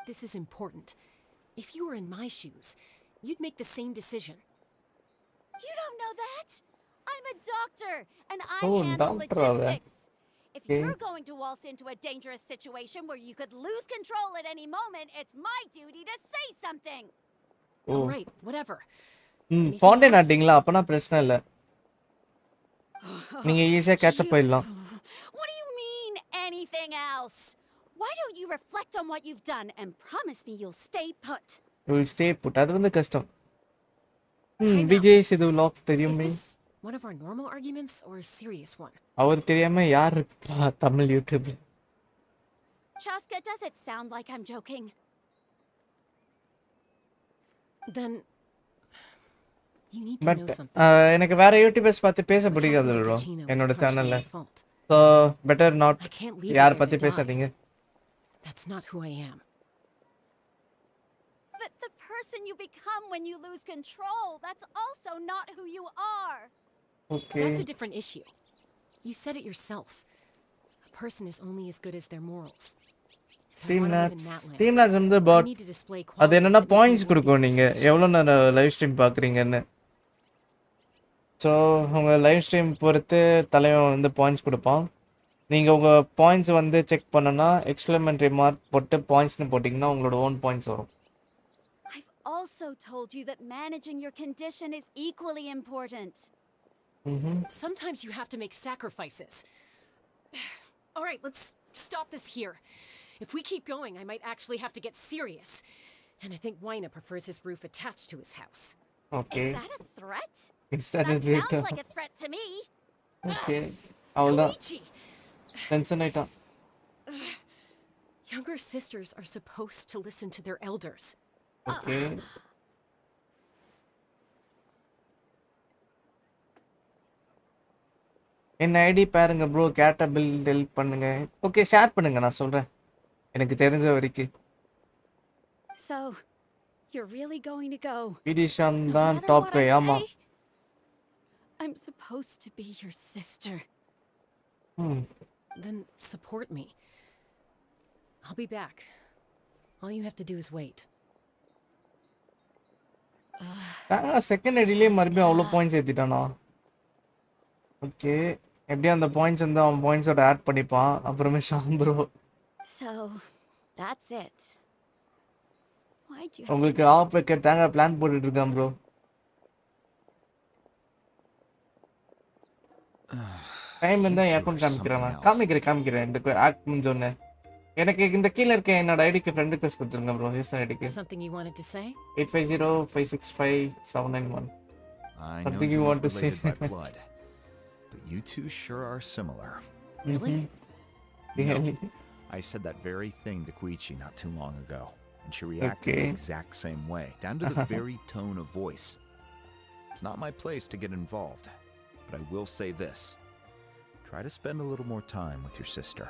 This is important. If you were in my shoes, you'd make the same decision. You don't know that? I'm a doctor, and I Oh, handle doctor, logistics. If okay. you're going to waltz into a dangerous situation where you could lose control at any moment, it's my duty to say something. Oh. All right, whatever. Fontaine ஆட்டிங்களா? அப்பனா பிரச்சனை இல்ல. நீங்க ஈஸியா catch up பண்ணிடலாம். What do you mean anything else? Why don't you reflect on what you've done and promise me you'll stay put? You will stay put. அது வந்து கஷ்டம். விஜய் சிது vlogs தெரியுமே? Is this one of our normal arguments or a serious one? அவர் தெரியாம யார் இருப்பா தமிழ் யூடியூப்ல? Chaska, does it sound like I'm joking? Then you need to know something. எனக்கு வேற யூடியூபர்ஸ் பார்த்து பேச பிடிக்காது bro என்னோட சேனல்ல. So better not யார் பத்தி பேசாதீங்க. That's not who I am. But the person you become when you lose control, that's also not who you are. Okay. That's a different issue. You said it yourself. A person is only as good as their morals. Streamlabs வந்து bot. அது என்னன்னா points கொடுக்கும் நீங்க எவ்வளவு நேரம் live stream பாக்குறீங்கன்னு. So உங்கள் live stream பொறுத்து தலைவன் வந்து பாயிண்ட்ஸ் கொடுப்பான். நீங்கள் உங்கள் பாயிண்ட்ஸ் வந்து செக் பண்ணனா எக்ஸ்பிளமெண்ட்ரி மார்க் போட்டு பாயிண்ட்ஸ்னு போட்டிங்கன்னா உங்களோட ஓன் பாயிண்ட்ஸ் வரும். I've also told you that managing your condition is equally important. Sometimes you have to make sacrifices. All right, let's stop this here. If we keep going, I might actually have to get serious. And I think Wyna prefers his roof attached to his house. Okay. Is that a threat? Instead That of sounds later. like a threat to me. Okay. Avulda. Koichi! Tension aita. Younger sisters are supposed to listen to their elders. Okay. என் ID பாருங்க bro கேட்ட பில் help பண்ணுங்க okay share பண்ணுங்க நான் சொல்றேன் எனக்கு தெரிஞ்ச வரைக்கும் So, you're really going to go? பிடிஷான் No தான் matter top what guy I ஆமா say? I'm supposed to be your sister. Then support me. I'll be back. All you have to do is wait. Second ஐடியிலே மறுபடியும் அவ்வளோ points ஏற்றிட்டானா okay எப்படியும் அந்த points வந்து அவன் பாயிண்ட்ஸோட add பண்ணிப்பான் அப்புறமே Sham bro So, that's it. Why'd you உங்களுக்கு ஆஃப் வைக்க தேங்காய் பிளான் போட்டுட்டு இருக்கான் ப்ரோ டைம் இருந்தால் என் அக்கௌண்ட் காமிக்கிறேன் இந்த ஆக்ட் முடிஞ்சோடனே எனக்கு இந்த கீழே இருக்க என்னோட ஐடிக்கு ஃப்ரெண்ட் ரிக்வெஸ்ட் கொடுத்துருங்க ப்ரோ யூசர் ஐடிக்கு Something you wanted to say? 8505657991 I know Something you you're want not to say. related by blood, but you two sure are similar. Really? No, I said that very thing to Koichi not too long ago, and she reacted the exact same way, down to the very tone of voice. It's not my place to get involved, but I will say this. Try to spend a little more time with your sister.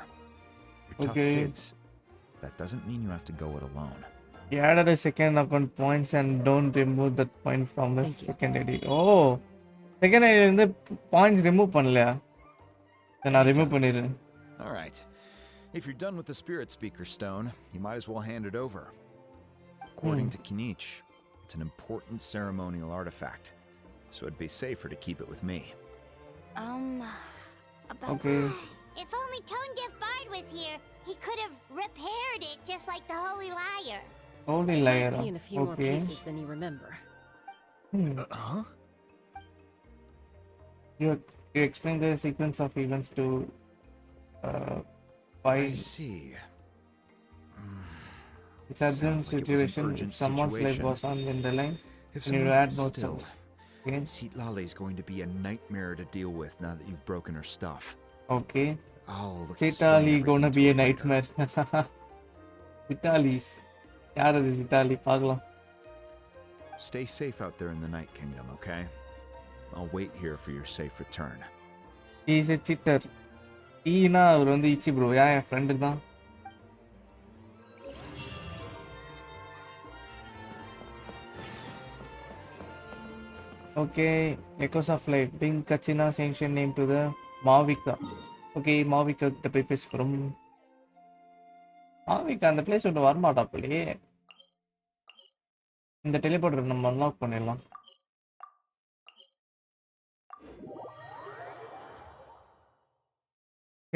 You're tough kids. That doesn't mean you have to go it alone. He added a second account points and don't remove that point from the second ID. Oh, second ID வந்து points remove பண்ணலையா? Then I remove பண்ணிடுறேன். All right. If you're done with the spirit speaker stone, you might as well hand it over. According to Kinich, it's an important ceremonial artifact, so it'd be safer to keep it with me. Okay. If only Tone Deaf Bard was here, he could have repaired it just like the Holy Liar. Holy Liar. Might be in a few more pieces than you remember. You explain the sequence of events to why I see. it's a urgent situation. If someone's life was on in the line, If and you add no still, chance. Okay. Seatlale is going to be a nightmare to deal with now that you've broken her stuff. Okay. I'll Sitali gonna be a nightmare. Sitalis. யார் அது சித்தாலி பார்க்கலாம். Stay safe out there in the Night Kingdom, okay? I'll wait here for your safe return. He is a cheater. ஈனா அவர் வந்து இச்சி bro என் friend தான். Okay, Echoes of Life. Bring Kachina's ancient name to the Mavika. Okay, Mavika கிட்ட போய் பேச போகிறோம். Mavika அந்த place விட்டு வரமாட்டா போலே. இந்த டெலிபோர்ட்டர் நம்ம அன்லாக் பண்ணிடலாம்.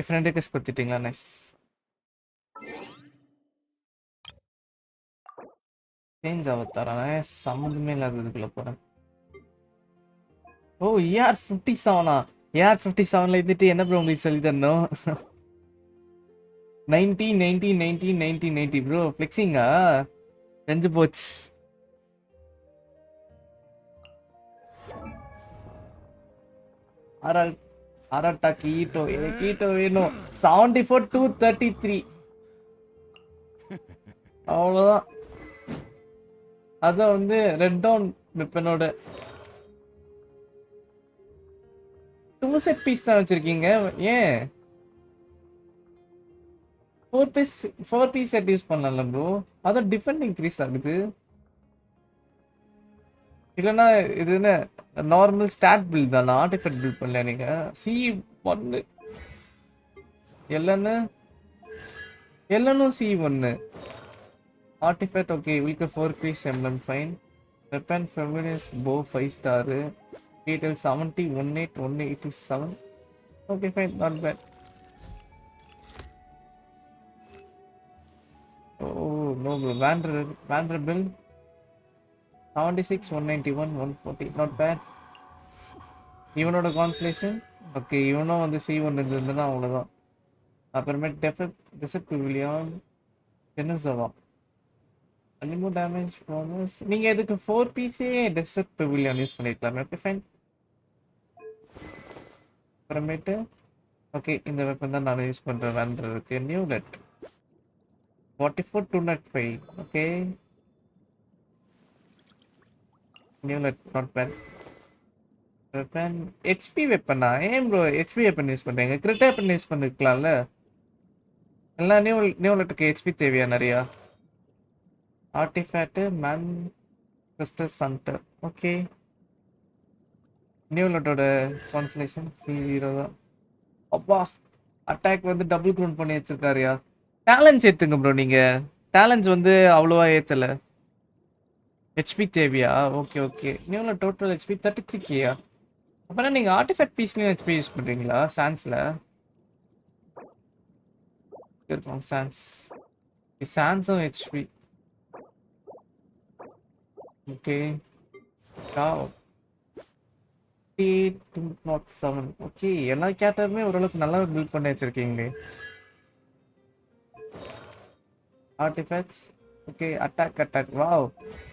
ஃப்ரெண்ட் ரிக்வெஸ்ட் கொடுத்துட்டீங்களா? நைஸ். சேஞ்ச் ஆகத்தாரா சம்மந்தமே இல்லாததுக்குள்ள போகிறேன். ஓ ஏஆர் 57 ஏஆர் 57ல இருந்துட்டு என்ன ப்ரோ உங்களுக்கு சொல்லி தரணும்? 90 ப்ரோ ஃப்ளெக்ஸிங்கா தெரிஞ்சு போச்சு. ஆராட்டா கீட்டோ கீட்டோ வேணும். 74 to 33 அவ்வளோதான். அதான் வந்து ரெட் டவுன் வெப்பனோட 2 செட் பீஸ் தான் வச்சிருக்கீங்க. ஏன் 4 பீஸ் செட் யூஸ் பண்ணல ப்ரோ? அதான் டிஃபெண்ட் இன்க்ரீஸ் ஆகுது. இல்லைன்னா இது என்ன நார்மல் ஸ்டாட் பில்ட் தானே? ஆர்டிஃபெக்ட் பில்ட் பண்ணல நீங்க. C1 எல்லன்னு C1 ஆர்டிஃபெக்ட். ஓகே வில்க 4 பீஸ் எம்ப்ளம் ஃபைன். வெப்பன் ஃபெமினிஸ் போ 5 star. Detail 70 18 187. Okay fine, not bad. Oh no bro. Wanderer build 76 191 140, not bad. இவனோட கான்ஸ்லேஷன் ஓகே. இவனும் வந்து C1 இருந்ததுன்னா அவ்வளோதான். அப்புறமே டெசர்ட் பிவிலியான் என்னசவா அனிமோ டேமேஜ் போனஸ். நீங்க எதுக்கு 4 பீஸே டெசர்ட் பெவிலியன் யூஸ் பண்ணிருக்கலாம். Okay fine. அப்புறமேட்டு ஓகே இந்த வெப்பன் தான் நான் யூஸ் பண்றேன். Neuvillette 44 205. Okay Neuvillette not bad. Weapon HP வெப்பனா ஏன் ப்ரோ ஹெச்பி வெப்பன் யூஸ் பண்றீங்க? கிரிட் வெப்பன் யூஸ் பண்ணிருக்கலாம்ல. எல்லா நியூ லெட்டுக்கு ஹெச்பி தேவையா நிறையா? ஆர்டிஃபேக்ட் மேன் கிறிஸ்டல் சண்டர். ஓகே நியூ லெட்டோட கான்சலேஷன் C0 தான். அப்பா அட்டாக் வந்து டபுள் க்ரௌண்ட் பண்ணி வச்சிருக்காருயா. டேலண்ட்ஸ் ஏத்துங்க ப்ரோ. நீங்க டேலண்ட்ஸ் வந்து அவ்வளோவா ஏத்தல. ஹெச்பி தேவையா? ஓகே ஓகே நியூல டோட்டல் ஹெச்பி 33Kயா? அப்பனா நீங்க ஆர்டிஃபேக்ட் பீஸ்லயும் ஹெச்பி யூஸ் பண்றீங்களா? சான்ஸ்ல இருக்கும் சான்ஸ். சான்ஸும் ஹெச்பி. Okay wow 207. ஓகே எல்லா கேரக்டருமே ஓரளவுக்கு நல்லா பில்ட் பண்ணி வச்சிருக்கீங்களே. Artifacts okay attack wow.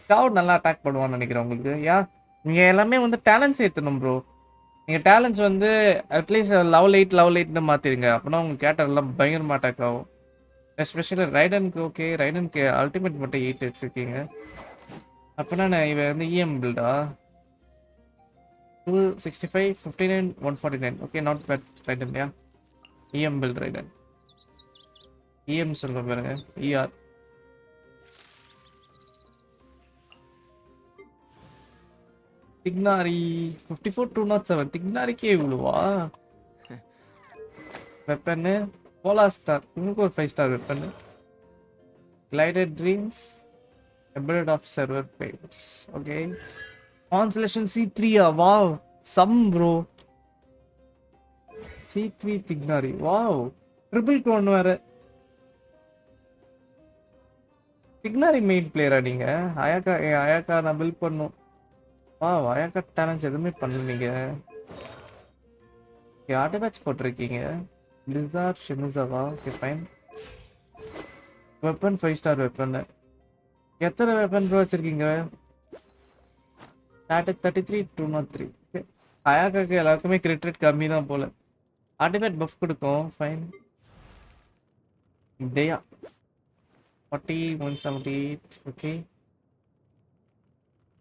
Scout நல்லா அட்டாக் பண்ணுவான்னு நினைக்கிறேன் உங்களுக்கு. யா நீங்க எல்லாமே வந்து டேலண்ட்ஸ் ஏற்றணும் ப்ரோ. நீங்க டேலண்ட்ஸ் வந்து அட்லீஸ்ட் லெவல் 8 மாத்திருங்க. அப்பனா உங்க கேரக்டர் எல்லாம் பயங்கரமா அட்டாக் ஆகும். எஸ்பெஷலி ரைடனுக்கு. ஓகே ரைடனுக்கு அல்டிமேட் மட்டும் 8 வச்சிருக்கீங்க. அப்பனா நான் இவன் வந்து இஎம் பில்டா 265 59 149. Okay not bad Raiden. Yeah EM build Raiden. EM சொல்ற பாருங்க இஆர். திக்னாரி 54 207. திக்னாரிக்கே இவ்வளவா? வெப்பன்னு போலார் ஸ்டார் இன்னும் ஒரு 5 ஸ்டார் வெப்பன்னு. கிளைடட் ட்ரீம்ஸ் எம்பர்ட் ஆஃப் சர்வர் பேப்ஸ். ஓகே கான்சலேஷன் C3யா? Wow some bro. C3 Tighnari wow triple crown வேற. திக்னாரி மெயின் பிளேயரா நீங்க? அயாக்கா நான் பில்ட் பண்ணும். வாவ் அயாக்கா டேலண்ட்ஸ் எதுவுமே பண்ணல நீங்க. ஆர்டிஃபேக்ட்ஸ் போட்டிருக்கீங்க. Blizzard Shimenawa. Okay fine. Weapon 5 star weapon. எத்தனை வெப்பன் ப்ரோ வச்சிருக்கீங்க? 33 203. அயாக்காக்கு எல்லாருக்குமே கிரிட் ரேட் கம்மி தான் போல. ஆர்டிஃபேக்ட் பஃப் கொடுக்கும். Fine. Dehya 40 178. Okay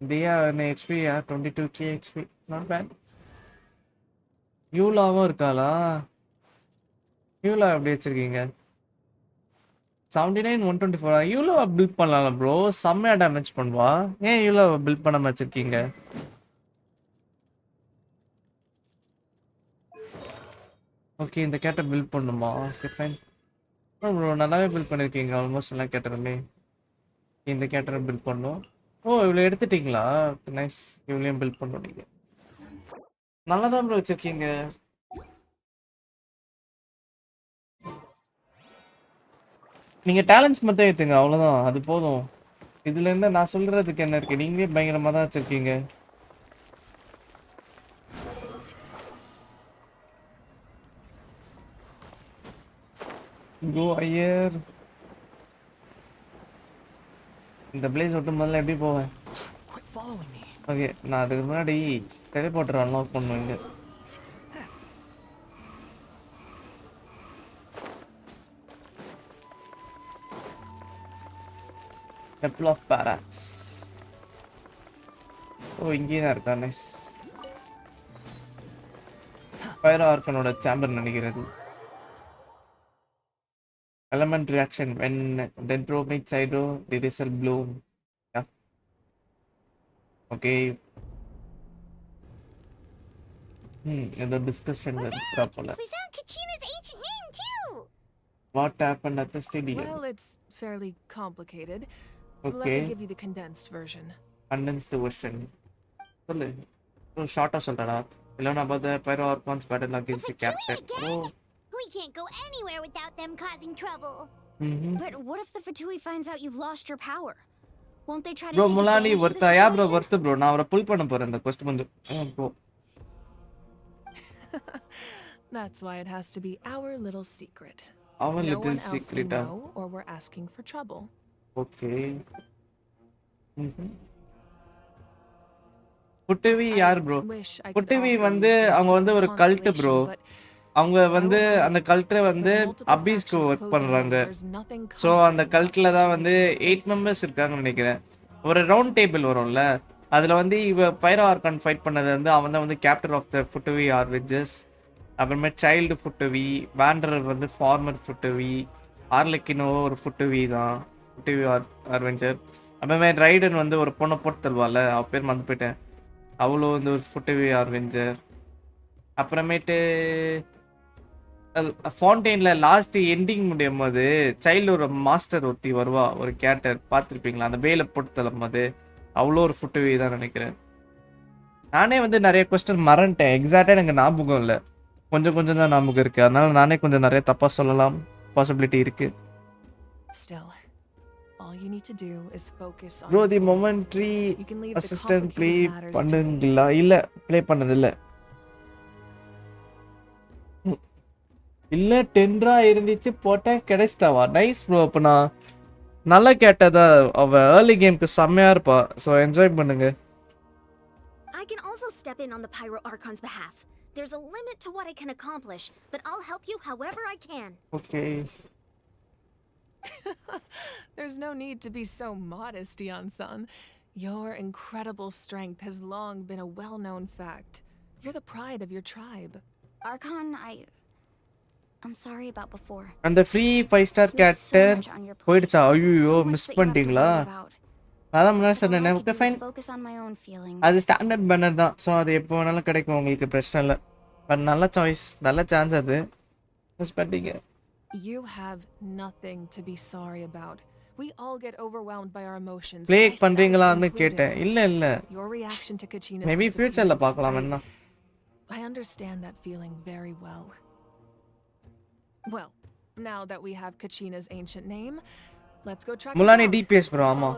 Dehya HP 22K HP. Not bad. யூலாவும் இருக்காளா? யூலா எப்படி வச்சிருக்கீங்க? 79 124. யூலா பில்ட் பண்ணலாம் ப்ரோ. செம்மையா டேமேஜ் பண்ணுவா. ஏன் யூலா பில்ட் பண்ணாம வச்சிருக்கீங்க? ஓகே இந்த கேட்டை பில்ட் பண்ணுமா? ஓகே ஃபைன் ப்ரோ நல்லாவே பில்ட் பண்ணியிருக்கீங்க. ஆல்மோஸ்ட் எல்லா கேட்டருமே. இந்த கேட்டரை பில்ட் பண்ணும். ஓ இவ்வளோ எடுத்துட்டீங்களா? நைஸ். இவ்வளோயும் பில்ட் பண்ணும். நீங்கள் நல்லா தான் ப்ரோ வச்சிருக்கீங்க. நீங்கள் டேலண்ட்ஸ் மட்டும் ஏற்றுங்க அவ்வளோதான். அது போதும். இதுலேருந்து நான் சொல்கிறதுக்கு என்ன இருக்குது? நீங்களே பயங்கரமாக தான் வச்சுருக்கீங்க. கோ ஐயர். இந்த பிளேஸ் விட்டு முதல்ல எப்படி போவேன்? ஓகே நான் அதுக்கு முன்னாடி டெலிபோர்ட்டர் அன்லாக் பண்ணுவேங்க. Temple of barracks. ஓ இங்கே தான் இருக்கா. நைஸ். ஃபயர் ஆர்கனோட சேம்பர் நினைக்கிறது. Element reaction when dendro meets hydro, the result bloom. Yeah. Okay. The discussion will proper. We found Kachina's ancient name too. What happened at the stadium? Well, it's fairly complicated. Okay. Let me give you the condensed version. Condensed version. சொல்லு. So short சொல்லடா. Learn about the pyro archons battle against the captain. Oh. We can't go anywhere without them causing trouble. But what if the Fatui finds out you've lost your power? Won't they try to bro take mulani advantage of the vartha ya bro situation? vartha bro na avara pull panna poren the quest mundu bro. That's why it has to be our little secret. Our No little one else can secret. know, or we're asking for trouble. Okay. புட்டவி யார் bro? புட்டவி வந்து அவங்க வந்து ஒரு cult bro. அவங்க வந்து அந்த கல்ட்ல வந்து அபீஸ்க்கு work பண்றாங்க. ஸோ அந்த கல்ட்ல தான் வந்து 8 மெம்பர்ஸ் இருக்காங்கன்னு நினைக்கிறேன். ஒரு ரவுண்ட் டேபிள் வரும்ல, அதில் வந்து இவ பைரோ ஆர்கான் ஃபைட் பண்ணது வந்து அவன் தான் வந்து கேப்டன் ஆஃப் த ஃபுட்டவி ஆர்வெஞ்சர்ஸ். அப்புறமே சைல்டு ஃபுட்டவி, வேண்டரர் வந்து ஃபார்மர் ஃபுட்டவி, ஆர்லெக்கினோ ஒரு ஃபுட்டவி தான், ஃபுட்டவி ஆர்வெஞ்சர். அப்புறமே ரைடன் வந்து ஒரு பொண்ணை போட்டு தருவாள், அவ பேர் மறந்து போயிட்டேன், அவ்வளோ வந்து ஒரு ஃபுட்டவி ஆர்வெஞ்சர். அப்புறமேட்டு ஃபவுண்டெயினில் லாஸ்ட் எண்டிங் முடியும் போது சைல்டு ஒரு மாஸ்டர் ஒருத்தி வருவா, ஒரு கேரக்டர் பார்த்துருப்பீங்களா, அந்த வேலை போட்டு தரும் போது அவ்வளோ ஒரு ஃபுட்டவி தான் நினைக்கிறேன். நானே வந்து நிறைய கொஸ்டின் மறந்துட்டேன், எக்ஸாக்டாக எனக்கு ஞாபகம் இல்லை, கொஞ்சம் கொஞ்சம் தான் ஞாபகம் இருக்குது, அதனால நானே கொஞ்சம் நிறைய தப்பாக சொல்லலாம், பாசிபிலிட்டி இருக்குது. ப்ரோ தி மொமெண்ட்ரி அசிஸ்டன்ட் ப்ளே பண்ணுங்களா? இல்லை, ப்ளே பண்ணதில்லை. இல்லை 10 இருந்துச்சு போட்டேன், கிடைச்சிட்டாவா? Nice bro. அப்போ நான் நல்லா கேட்டதா, அவள் ஏர்லி கேமுக்கு செம்மையாக இருப்பா, ஸோ என்ஜாய் பண்ணுங்க. I can also step in on the Pyro Archon's behalf. There's a limit to what I can accomplish, but I'll help you however I can. Okay. There's no need to be so modest, Yan-san. Your incredible strength has long been a well-known fact. You're the pride of your tribe. Archon, I'm sorry about before. அந்த free 5-star character போயிடுச்சா? ஐயோ, miss பண்ணிட்டீங்களா? அதான் முன்னாடி சொன்னேன், okay fine, அது standard banner தான், so அது எப்போ வேணாலும் கிடைக்கும், உங்களுக்கு பிரச்சனை இல்லை. பட் நல்ல சாய்ஸ், நல்ல சான்ஸ், அது மிஸ் பண்ணிட்டீங்க. You have nothing to be sorry about. We all get overwhelmed by our emotions. Play பண்றீங்களான்னு கேட்டேன். இல்ல இல்ல. Your reaction to Kachina's maybe ஃபியூச்சர்ல பார்க்கலாம் என்ன. I understand that feeling very well. Well, now that we have Kachina's ancient name, let's go track Mulani DPS bro, ஆமா.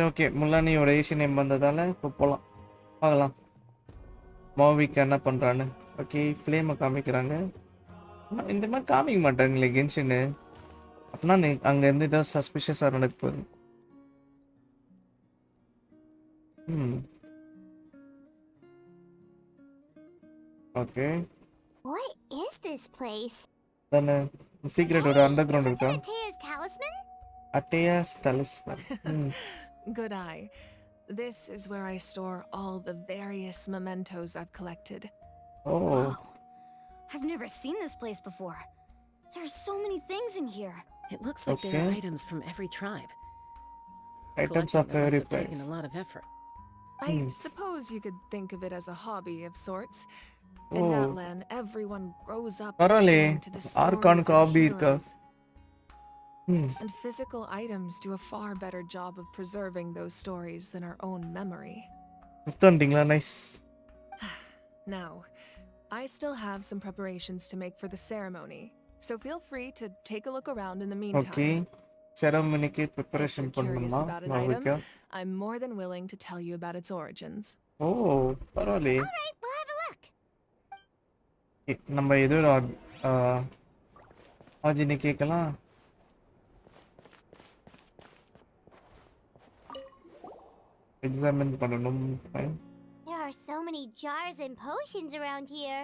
Okay, முலானியோட Asian name வந்ததால இப்போ போலாம், பார்க்கலாம் மாவிக்கு என்ன பண்றான்னு. ஓகே, ஃப்ளேமை காமிக்கிறாங்க, இந்த மாதிரி காமிக்க மாட்டாங்களே கென்ஷின்னு, அப்படின்னா அங்கேருந்து ஏதாவது சஸ்பிஷியஸாக நடக்க போகுது. Okay, What is this place? தானே சீக்ரெட் ஒரு அண்டர் கிரவுண்ட் இருக்கா? Atea's talisman? Atea's talisman. Good eye. This is where I store all the various mementos I've collected. Oh. Wow. I've never seen this place before. There's so many things in here. It looks like there are items from every tribe. Items of every tribe. Taken a lot of effort. I suppose you could think of it as a hobby of sorts. In that land, everyone grows up listening to the stories of heroes. And physical items do a far better job of preserving those stories than our own memory. Nice. Now, I still have some preparations to make for the ceremony, so feel free to take a look around in the meantime. Okay. Ceremony preparation curious about an item, I'm more than willing to tell you about its origins. Oh, parole. All right, we'll have a look. நம்ம ஏதோ ஆஜினி கேட்கலாம். Examine பண்ணனும். There are so many jars and potions around here.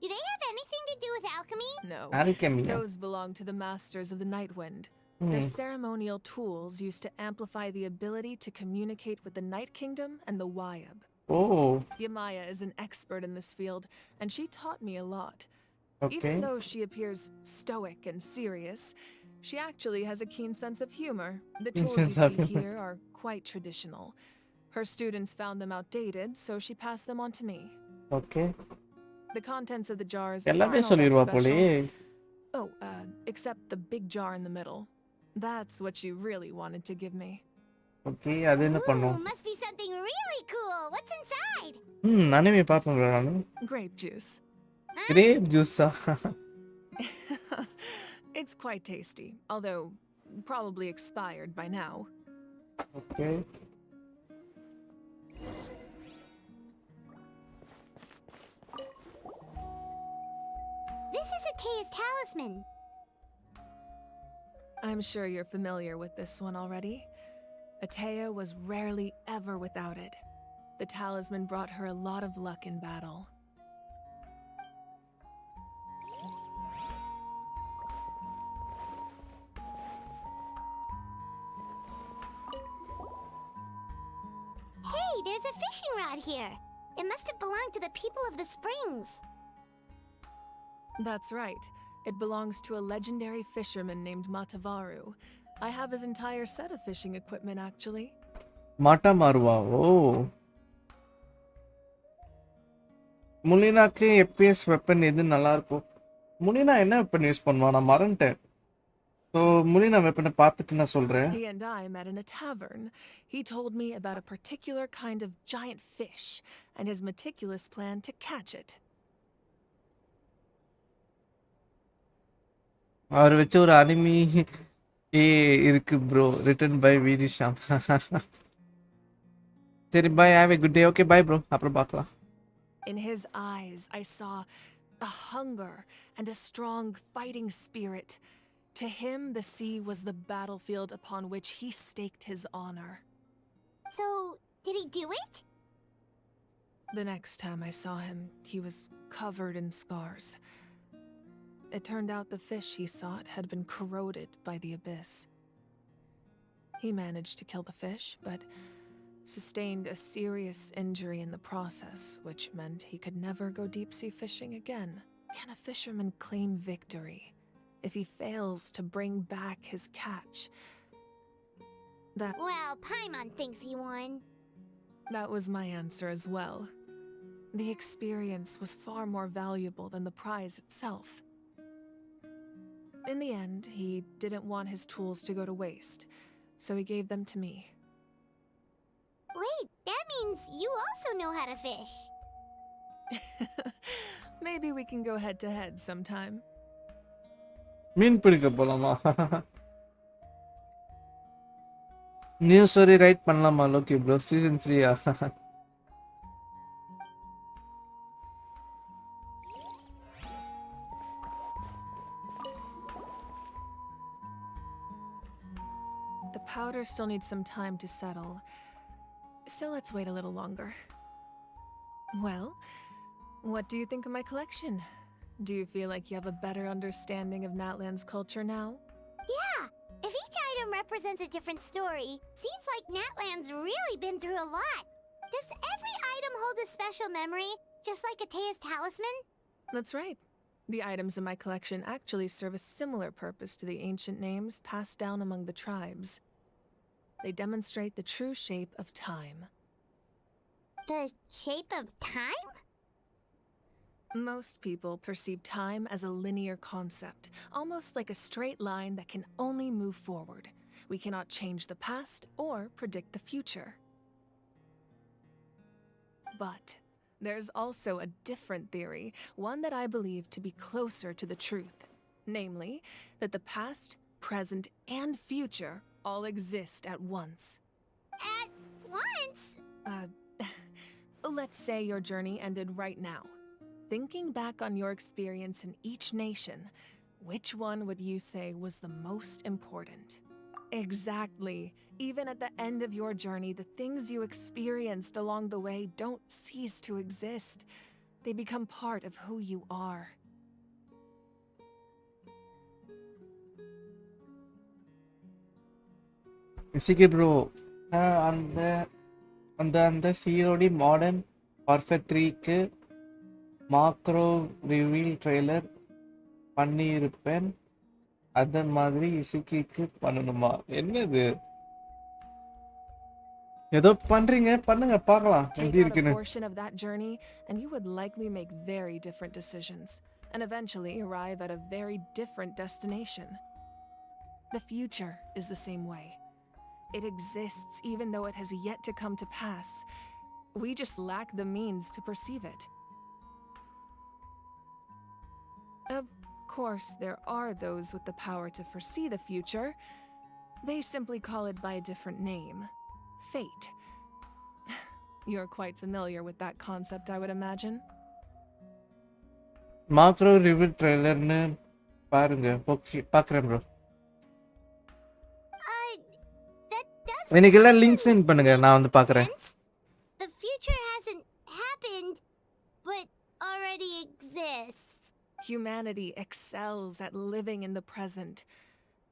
Do they have anything to do with alchemy? No. Alchemy. Those belong to the masters of the Nightwind. They're ceremonial tools used to amplify the ability to communicate with the Night Kingdom and the Wyab. Oh. Yamaya is an expert in this field, and she taught me a lot. Okay. Even though she appears stoic and serious, she actually has a keen sense of humor. The tools you see here are quite traditional. Her students found them outdated, so she passed them on to me. Okay. The contents of the jars எல்லாமே aren't all சொல்லிருவா that போலே. special. Oh, except the big jar in the middle. That's what she really wanted to give me. Okay, அது என்ன பண்ணும்? Must be something really cool. What's inside? நானே பாப்பேன் நானு. Grape juice. Grape juice. It's quite tasty, although probably expired by now. Okay. Atea's talisman. I'm sure you're familiar with this one already. Atea was rarely ever without it. The talisman brought her a lot of luck in battle. Hey, there's a fishing rod here. It must have belonged to the people of the springs. That's right. It belongs to a legendary fisherman named Matavaru. I have his entire set of fishing equipment, actually. Mata Marwa. Oh. முலினாக்கு FPS weapon எது நல்லா இருக்கும்? முலினா என்ன weapon use பண்ணுவான்? நான் மறந்துட்டேன். So முலினா வெப்பனை பார்த்துட்டு நான் சொல்றேன். He and I met in a tavern. He told me about a particular kind of giant fish and his meticulous plan to catch it. அவர் வச்ச ஒரு அனிமி இருக்கு bro, written by Vidisham. சரி bye, have a good day. Okay bye bro, அப்புறம் பார்க்கலாம். In his eyes, I saw a hunger and a strong fighting spirit. To him, the sea was the battlefield upon which he staked his honor. So, did he do it? The next time I saw him, he was covered in scars. It turned out the fish he sought had been corroded by the abyss. He managed to kill the fish, but sustained a serious injury in the process, which meant he could never go deep-sea fishing again. Can a fisherman claim victory if he fails to bring back his catch? Well, Paimon thinks he won. That was my answer as well. The experience was far more valuable than the prize itself. In the end, he didn't want his tools to go to waste, so he gave them to me. Wait, that means you also know how to fish. Maybe we can go head to head sometime. மீன் பிடிக்க போலாமா? New story write பண்ணலாமா Loki bro? Season 3 The powder still needs some time to settle, so let's wait a little longer. Well, what do you think of my collection? Do you feel like you have a better understanding of Natlan's culture now? Yeah, if each item represents a different story, seems like Natlan's really been through a lot. Does every item hold a special memory, just like Atea's talisman? That's right. The items in my collection actually serve a similar purpose to the ancient names passed down among the tribes. They demonstrate the true shape of time. The shape of time? Most people perceive time as a linear concept, almost like a straight line that can only move forward. We cannot change the past or predict the future. But there's also a different theory, one that I believe to be closer to the truth. Namely, that the past, present, and future all exist at once. At once? Let's say your journey ended right now. Thinking back on your experience in each nation, which one would you say was the most important? Exactly. Even at the end of your journey, the things you experienced along the way don't cease to exist. They become part of who you are. Basically, bro, அந்த COD modern warfare 3க்கு macro reveal trailer பண்ணியிருப்பேன். அத மாதிரி இசுக்கிக்கு பண்ணணுமா? என்னது? ஏதோ பண்றீங்க, பண்ணுங்க பார்க்கலாம் எப்படி Take out இருக்குன்னு. a portion of that journey and you would likely make very different decisions and eventually arrive at a very different destination. The future is the same way. It exists even though it has yet to come to pass. We just lack the means to perceive it. Of course, there are those with the power to foresee the future. They simply call it by a different name. Fate. You're quite familiar with that concept, I would imagine. Macro review ட்ரைலர்னு பாருங்க. பார்க்குறேன் bro. That does எனக்கு எல்லாம் kind link of send பண்ணுங்க, நான் வந்து make பார்க்குறேன். sense. The future hasn't happened, but already exists. Humanity excels at living in the present,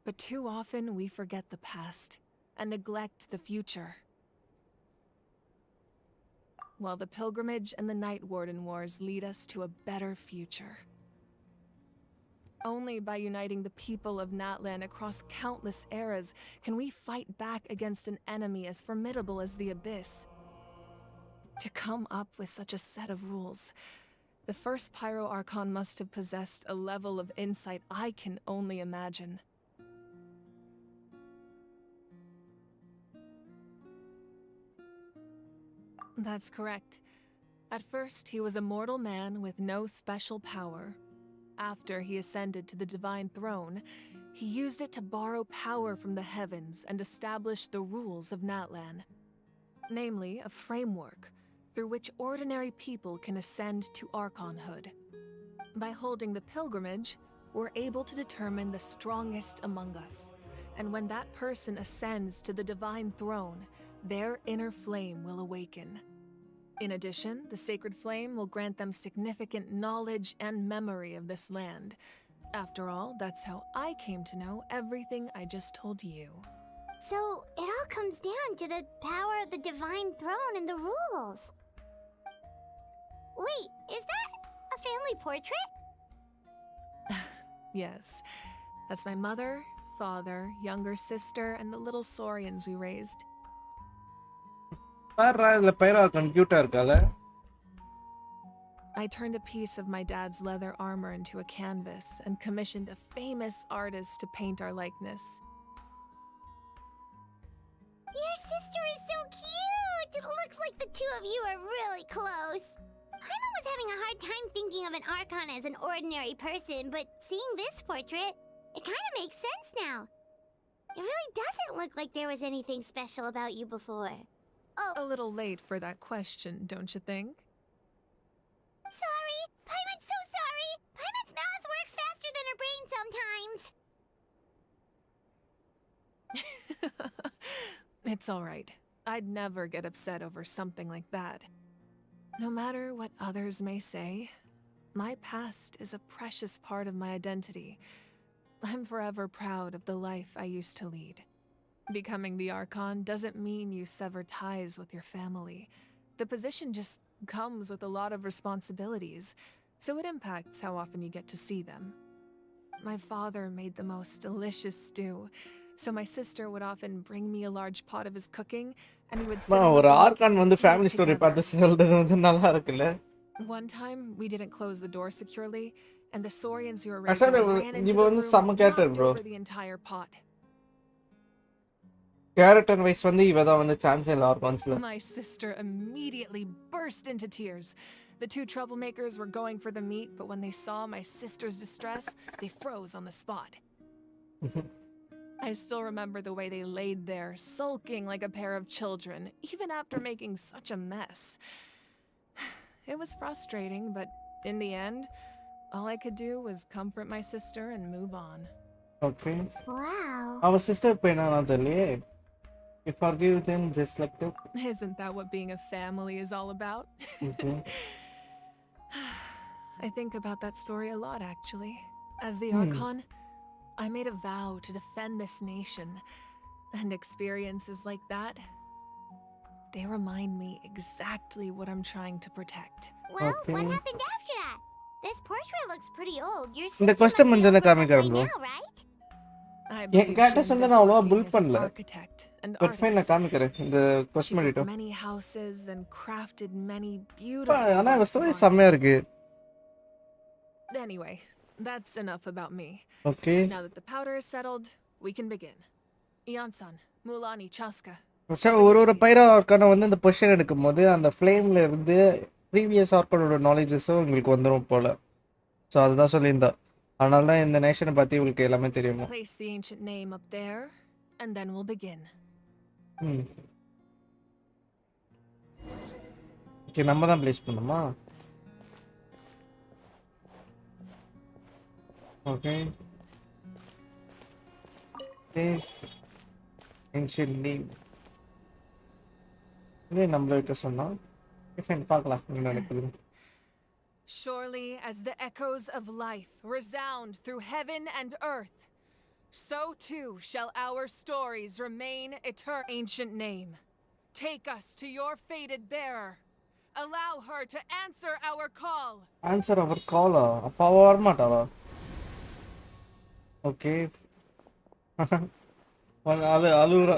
but too often we forget the past and neglect the future. While the pilgrimage and the Night Warden Wars lead us to a better future. Only by uniting the people of Natlan across countless eras can we fight back against an enemy as formidable as the Abyss. To come up with such a set of rules, the first Pyro Archon must have possessed a level of insight I can only imagine. That's correct. At first, he was a mortal man with no special power. After he ascended to the divine throne, he used it to borrow power from the heavens and establish the rules of Natlan. Namely, a framework through which ordinary people can ascend to Archonhood. By holding the pilgrimage, we're able to determine the strongest among us. And when that person ascends to the divine throne, their inner flame will awaken. In addition, the sacred flame will grant them significant knowledge and memory of this land. After all, that's how I came to know everything I just told you. So, it all comes down to the power of the divine throne and the rules. Wait, is that a family portrait? Yes, that's my mother, father, younger sister, and the little saurians we raised. பாருடா, இதுல பைரோ argon கியூட்டா இருக்கால. I turned a piece of my dad's leather armor into a canvas and commissioned a famous artist to paint our likeness. Your sister is so cute! It looks like the two of you are really close. Paimon was having a hard time thinking of an Archon as an ordinary person, but seeing this portrait, it kind of makes sense now. It really doesn't look like there was anything special about you before. Oh. A little late for that question, don't you think? Sorry! Paimon's so sorry! Paimon's mouth works faster than her brain sometimes! It's all right. I'd never get upset over something like that. No matter what others may say, my past is a precious part of my identity. I'm forever proud of the life I used to lead. Becoming the Archon doesn't mean you sever ties with your family. The position just comes with a lot of responsibilities, so it impacts how often you get to see them. My father made the most delicious stew, so my sister would often bring me a large pot of his cooking, and we would sit on the ஒரு roof argon வந்து family story together. பார்த்து சொல்றது வந்து நல்லா இருக்குல்ல. One time, we didn't close the door securely, and the saurians you were Actually, raising ran into இவ the வந்து room செம்ம and character knocked bro. over the entire pot. Character wise வந்து இவ தான் வந்து சான்ஸ் இல்ல ஆர்கான்ஸ்ல. My sister immediately burst into tears. The two troublemakers were going for the meat, but when they saw my sister's distress, they froze on the spot. I still remember the way they laid there, sulking like a pair of children, even after making such a mess. It was frustrating, but in the end, all I could do was comfort my sister and move on. Okay. Wow. Our sister pena nadale. You forgive them just like that. Isn't that what being a family is all about? I think about that story a lot, actually. As the Archon, I made a vow to defend this nation, and experiences like that, they remind me exactly what I'm trying to protect. Well, what happened after that? This portrait looks pretty old. Your இந்த sister must question be மஞ்சன over one காமிக்கிறேன் by bro. now, right? I N believe characters வந்து நான் அவ்வளவா Shinda build is an பண்ணல. architect and but fine நான் artist. காமிக்கிறேன் இந்த She क्वेश्चன் built பண்ணிட்டோம். many houses and crafted many beautiful ஆனா இவ works of ஸ்டோரி art. செம்மையா இருக்கு. Anyway, that's enough about me. Okay. Now that the powder is settled, we can begin. Iansan, Mulani, Chaska. ஒரு பைரா ஆர்கானை வந்து இந்த பொசிஷன் எடுக்கும்போது அந்த ஃப்ளேம்ல இருந்து ப்ரீவியஸ் ஆர்கானோட நாலேஜஸும் உங்களுக்கு வந்துடும் போல. ஸோ அதுதான் சொல்லியிருந்தா. அதனால தான் இந்த நேஷனை பற்றி உங்களுக்கு எல்லாமே தெரியுமா. Place the ancient name up there, and then we'll begin. Okay, நம்ம தான் ப்ளேஸ் பண்ணுமா? Okay. This ancient name. இதே நம்மளுக்கு சொன்னா ஃபைன் பார்க்கலாம் என்ன நடக்குது. Surely as the echoes of life resound through heaven and earth, so too shall our stories remain eternal. Ancient name, take us to your fated bearer. Allow her to answer our call. Answer our call. அப்பா வர மாட்டாளா? Okay. அழுவுறா.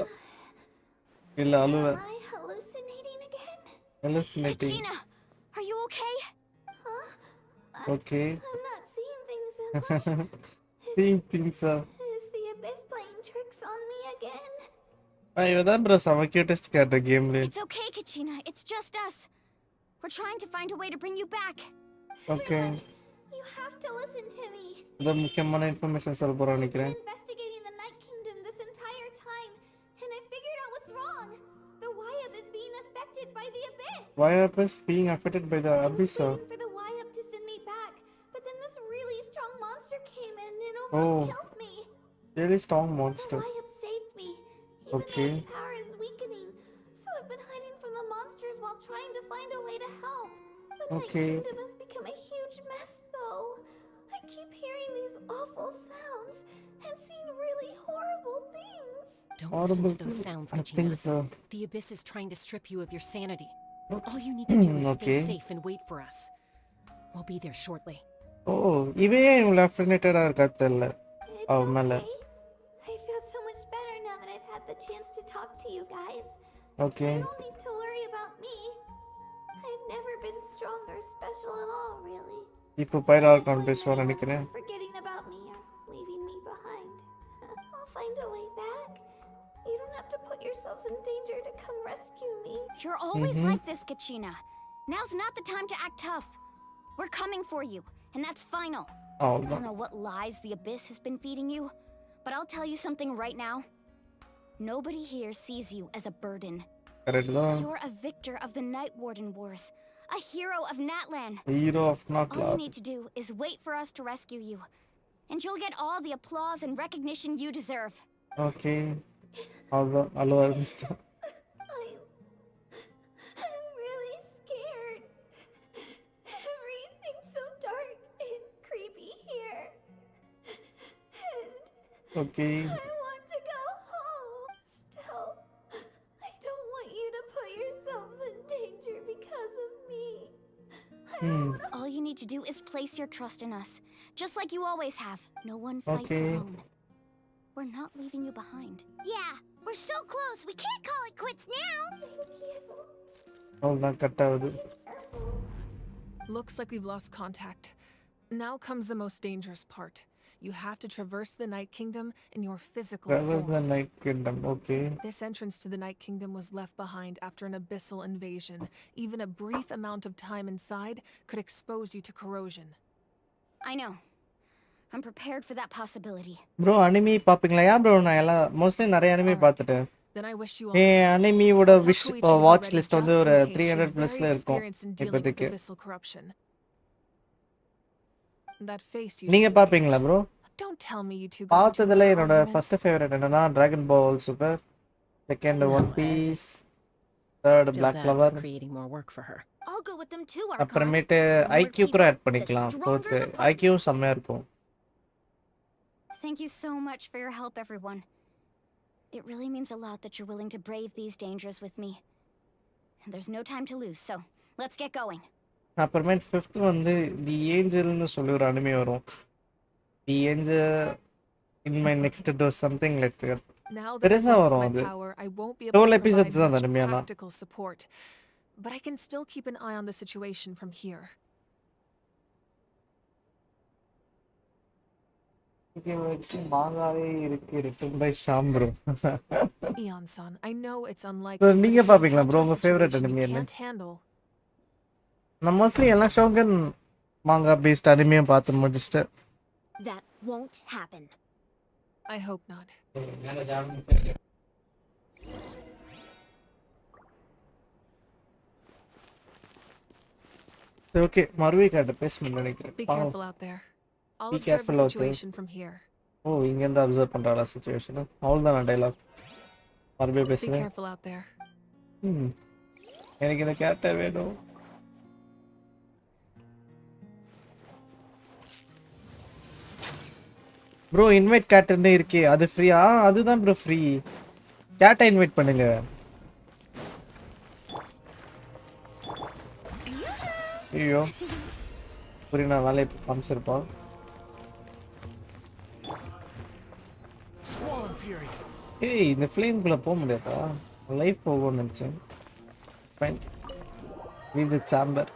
இல்ல அழுவுறா. Am I hallucinating again? Hallucinating. Kachina, are you okay? Huh? Okay. I'm not seeing things. Am I? Seeing things. Is the abyss playing tricks on me again? இவதான் bro செம cutest character gameல. It's okay, Kachina. It's just us. We're trying to find a way to bring you back. Okay. You have to listen to me. இது முக்கியமான information சொல்ல போறேன் நினைக்கிறேன். Investigating the Night Kingdom this entire time, and I figured out what's wrong. The Wyup is being affected by the abyss. Wyup is being affected by the abyss. I was waiting for the Wyup to send me back, but then this really strong monster came in and almost killed me. Really strong monster. The Wyup saved me, even Okay. though its power is weakening. So I've been hiding from the monsters while trying to find a way to help. The Night Kingdom has become a huge mess, though. I keep hearing these awful sounds and seeing really horrible things. Don't listen to those sounds, I Kachina. think so. The abyss is trying to strip you of your sanity. All you need to do is stay safe and wait for us. We'll be there shortly. Oh, even left-handed இருக்கா தெரியல. அவ மேல. I feel so much better now that I've had the chance to talk to you guys. Okay. You don't need to worry about me. I've never been strong or special at all, really. இப்போ பைரா Archon பேசுவார் நினைக்கிறேன். Forgetting about me or leaving me behind. I'll find a way back. You don't have to put yourselves in danger to come rescue me. You're always like this, Kachina. Now's not the time to act tough. We're coming for you, and that's final. I don't know what lies the abyss has been feeding you, but I'll tell you something right now. Nobody here sees you as a burden. You're a victor of the Night Warden Wars, a hero of Natlan. Hero of All Natlan. you need to do is wait for us to rescue you, and you'll get all the applause and recognition you deserve. Okay. Hello, Mr. I'm really scared. Everything's so dark and creepy here. And Okay. I want to go home. Still, I don't want you to put yourselves in danger because of me. All you need to do is place your trust in us, just like you always have. No one fights alone. We're not leaving you behind. Yeah, we're so close. We can't call it quits now. அவ்வளவுதான் cut ஆகுது. Looks like we've lost contact. Now comes the most dangerous part. You have to traverse the Night Kingdom in your physical That was form. the Night Kingdom. Okay. This entrance to the Night Kingdom was left behind after an abyssal invasion. Even a brief amount of time inside could expose you to corrosion. I know. I'm prepared for that possibility. Bro, anime பாப்பீங்களா? யா bro நான் எல்லாம் mostly நிறைய anime பார்த்துட்டேன். Then I wish you all the best. anime ஓட I'll wish talk to Koichi watch already list just வந்து in ஒரு case. 300 She's plusல very இருக்கும் experienced in dealing with இப்போதைக்கு. abyssal corruption. That face you நீங்க just பாப்பீங்களா bro? Don't tell me you two got into பார்த்ததுல an என்னோட argument. first favorite என்னன்னா Dragon Ball Super, second No, One Piece, third Feel Black bad Clover. for creating more work for her. I'll go with them too, Archon. அப்புறமேட்டு The more IQ கூட people, add பண்ணிக்கலாம். the both stronger the IQ செம்மையா இருக்கும். Thank you so much for your help, everyone. It really means a lot that you're willing to brave these dangers with me. And there's no time to lose, so let's get going. அப்புறமேட்டு fifth வந்து தி ஏஞ்சல்னு சொல்லி ஒரு anime வரும். தி angel in my next door something like that. Now that I've பெருசா lost வரும் my அது. power, I won't be able 12 to provide episodes தான் அந்த much அனிமே ஆனா. practical support. But I can still keep an eye on the situation from here. இங்க வச்சு மாங்காவே இருக்கு written by Sham bro. Eon-san, I know it's unlikely. So, but நீங்க if you பாப்பீங்களா bro? encounter உங்க a favorite situation anime you என்ன? can't handle. நான் mostly எல்லா ஷோகன் மாங்கா பேஸ்ட் அனிமையும் பார்த்து முடிச்சிட்டேன். That won't happen. I hope not. Okay மறுபடியும் காட்ட பேசணும்னு நினைக்கிறேன். Be careful out there. I'll Be observe careful the out there. situation from here. ஓ இங்க இருந்து அப்சர்வ் பண்றாளா சிச்சுவேஷன் அவ்வளவுதான் டயலாக் மறுபடியும் Be பேசுறேன் careful out there. எனக்கு இந்த கேரக்டர் வேணும் ப்ரோ இன்வைட் கேரக்டர்னே இருக்கே அது ஃப்ரீயா அதுதான் ப்ரோ ஃப்ரீ கேட்டை இன்வைட் பண்ணுங்க ஐயோ புரியல வேலையை காமிச்சிருப்பான் ஏய் இந்த ஃப்ளேம்குள்ள போக முடியாதா லைஃப் போகும்னு நினச்சேன் ஃபைன் இது சாம்பர்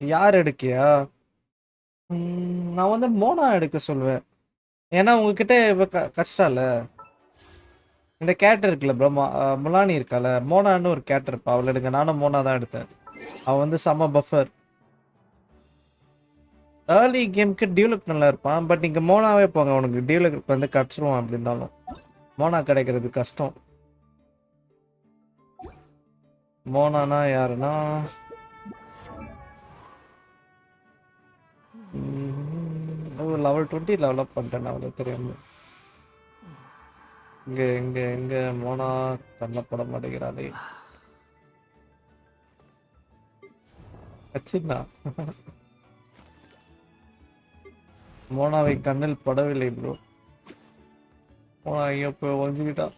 யார் எடுக்கியா நான் வந்து மோனா எடுக்க சொல்லுவேன் ஏன்னா உங்ககிட்ட இவ கஷ்டால இந்த கேரக்டர் இருக்குல்ல ப்ரோ முலானி இருக்கால மோனான்னு ஒரு கேரக்டர் இருப்பா அவள் எடுங்க நானும் மோனா தான் எடுத்தேன் அவன் வந்து செம்ம பஃபர் ஏர்லி கேமுக்கு டியூலக் நல்லா இருப்பான் பட் இங்கே மோனாவே போங்க உனக்கு டியூலக் வந்து கிடச்சிருவான் அப்படி இருந்தாலும் மோனா கிடைக்கிறது கஷ்டம் மோனானா யாருன்னா லெவல் 20 லெவலப் பண்ணிட்டேன் அவ்வளோ தெரியாம இங்க மோனா கண்ணப்பட மாட்டேங்கிறாளே அச்சின்னா மோனாவை கண்ணில் படவில்லை ப்ரோ மோனா ஐயோ போய் ஒழிஞ்சுக்கிட்டா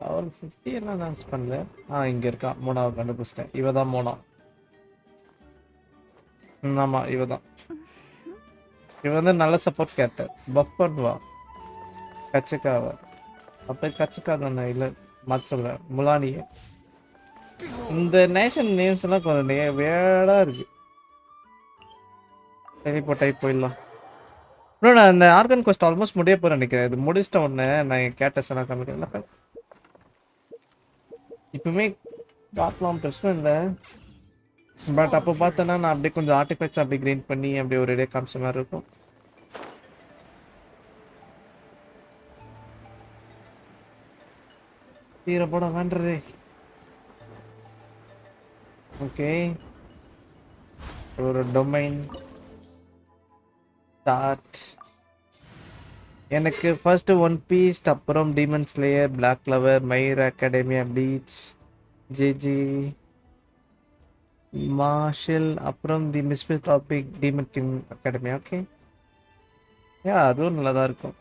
அவள் 50 எல்லாம் டான்ஸ் பண்ணல இங்க இருக்கா மோனாவை கண்டுபிடிச்சிட்டேன் இவ தான் மோனா ஆமா இவ தான் இவ வந்து நல்ல சப்போர்ட் கேரக்டர் பஃப் பண்ணுவா கச்சக்காவ அப்ப கச்சக்கா தானே இல்லை மச்சல முலானிய இந்த நேஷன் நேம்ஸ் எல்லாம் கொஞ்சம் வேடா இருக்கு சரி இப்போ டைப் போயிடலாம் ப்ரோ நான் இந்த ஆர்கன் கோஸ்ட் ஆல்மோஸ்ட் முடிய போகிறேன் நினைக்கிறேன் இது முடிச்சிட்ட உடனே நான் கேட்டஸ் எல்லாம் காமிக்கிறேன் இப்பவுமே பார்க்கலாம் பிரச்சனை இல்லை பட் அப்போ பார்த்தேன்னா நான் அப்படியே கொஞ்சம் ஆர்டிஃபெக்ட்ஸ் அப்படி கிரீன் பண்ணி அப்படியே ஒரு இடையே காமிச்ச மாதிரி இருக்கும் தீர போட வேண்டே ஓகே ஒரு டொமைன் ஸ்டார்ட் எனக்கு ஃபர்ஸ்ட் ஒன் பீஸ் அப்புறம் Demon Slayer Black Clover my Academia பீச் ஜேஜி மார்ஷல் அப்புறம் தி மிஸ்பிள் டாபிக் டீமன் கிங் அகாடமி ஓகே அதுவும் நல்லா தான் இருக்கும்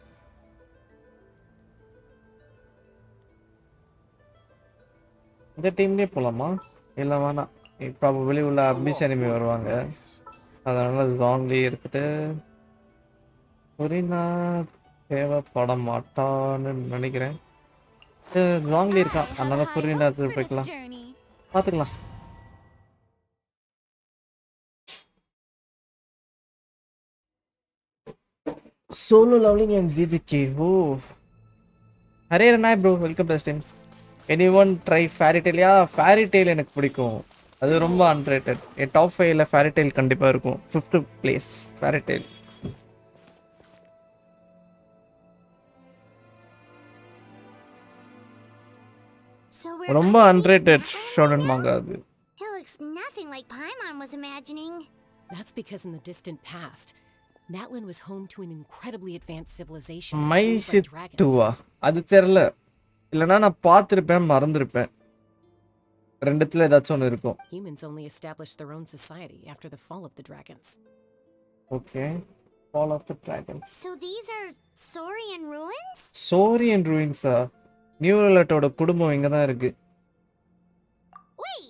இந்த டீம்லேயே போகலாமா இல்லை வேணாம் ப்ராபபிளி உள்ள அபிஸ் எனிமி வருவாங்க அதனால ஜாங்லேயே எடுத்துட்டு புரினா தேவைப்பட மாட்டான்னு நினைக்கிறேன் ஜாங்லி இருக்கான் அதனால புரினா போய்க்கலாம் பார்த்துக்கலாம் Solo Leveling and JJK oh அரே நாய் bro welcome best any one try ஃபேரிடெயிலியா ஃபேரிடெயில் எனக்கு பிடிக்கும் அது ரொம்ப அன்ரேட்டட் என் டாப் 5ல ஃபேரிடெயில் கண்டிப்பாக இருக்கும் 5th பிளேஸ் ஃபேரிடெயில் ரொம்ப அன்ரேட்டட் ஷோனன் மாங்கா அது It looks nothing like Paimon was imagining. That's because in the distant past, Natlan was home to an incredibly advanced civilization. மைசிட்டுவா அது தெரியல இல்லனா நான் பார்த்திருப்பேன் மறந்திருப்பேன் ரெண்டுத்துல ஏதாச்சும் ஒன்னு இருக்கும் Humans only established their own society after the fall of the dragons. Okay. Fall of the dragons. So these are Saurian ruins? Saurian ruins நியூரலட்டோட குடும்பம் இங்க தான் இருக்கு Wait,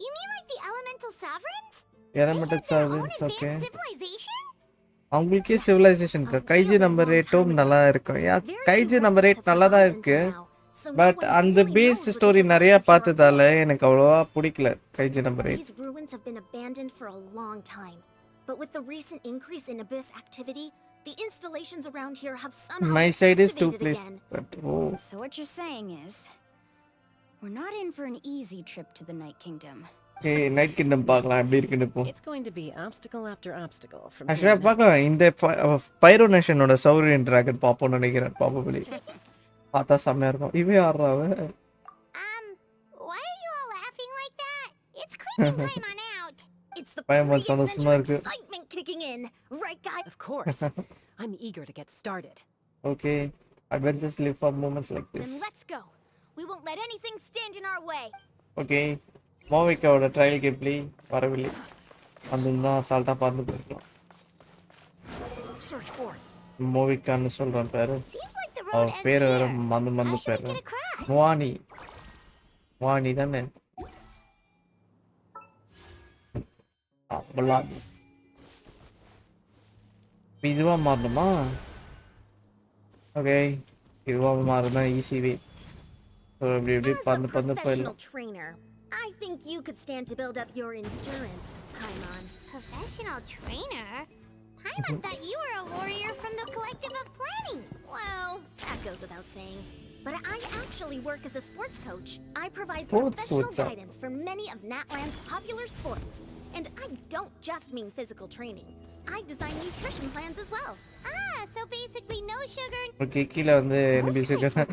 you mean like the elemental sovereigns? Elemental sovereigns, okay. அவங்களுக்கே civilisation இருக்கு கைஜி number 8 நல்லா இருக்கும் கைஜி number 8 நல்லா தான் இருக்கு பட் அந்த பேஸ் ஸ்டோரி நிறைய பார்த்ததால எனக்கு அவ்வளவா பிடிக்கல கைஜி number 8 These ruins have been abandoned for a long time. But with the recent increase in abyss activity, the installations around here have somehow My side is 2 activated place again. but oh So what you're saying is, we're not in for an easy trip to the Night Kingdom. Okay night kingdom பார்க்கலாம் எப்படி இருக்குன்னு இப்போ. It's going to be obstacle after obstacle from ஆக்சுவலா here on பார்க்கலாம் out. இந்த பைரோ நேஷனோட சௌரியன் dragon பார்ப்போம்னு நினைக்கிறேன் probably. பார்த்தா செம்மையா இருக்கும். இவன் யாராவ? Why are you all laughing like that? It's creeping Paimon out. It's the பயமா சந்தோஷமா இருக்கு. excitement kicking in, right, guy? Of course. I'm eager to get started. Okay. Adventures live for moments like this. Then let's go. We won't let anything stand in our way. Okay. மோவிக்காவோட trial game play வரவில்லை. அதுதான் அசால்ட்டா பார்த்து போயிருக்கலாம். மோவிக்கான்னு சொல்றான் பேரு. அவர் பேர் வேற மந்து பேரு. வாணி தானே. அவ்வளவு இதுவா மாறணுமா? ஓகே இதுவா மாறினா ஈஸி வே. இப்படி பந்து போயிடலாம். I think you could stand to build up your endurance, Paimon. Professional trainer? Paimon thought you were a warrior from the Collective of Planning. Well, that goes without saying. But I actually work as a sports coach. I provide Sports professional coach. guidance for many of Natland's popular sports. And I don't just mean physical training. I design nutrition plans as well. So basically no sugar. Okay கீழ வந்து enemies இருக்காங்க.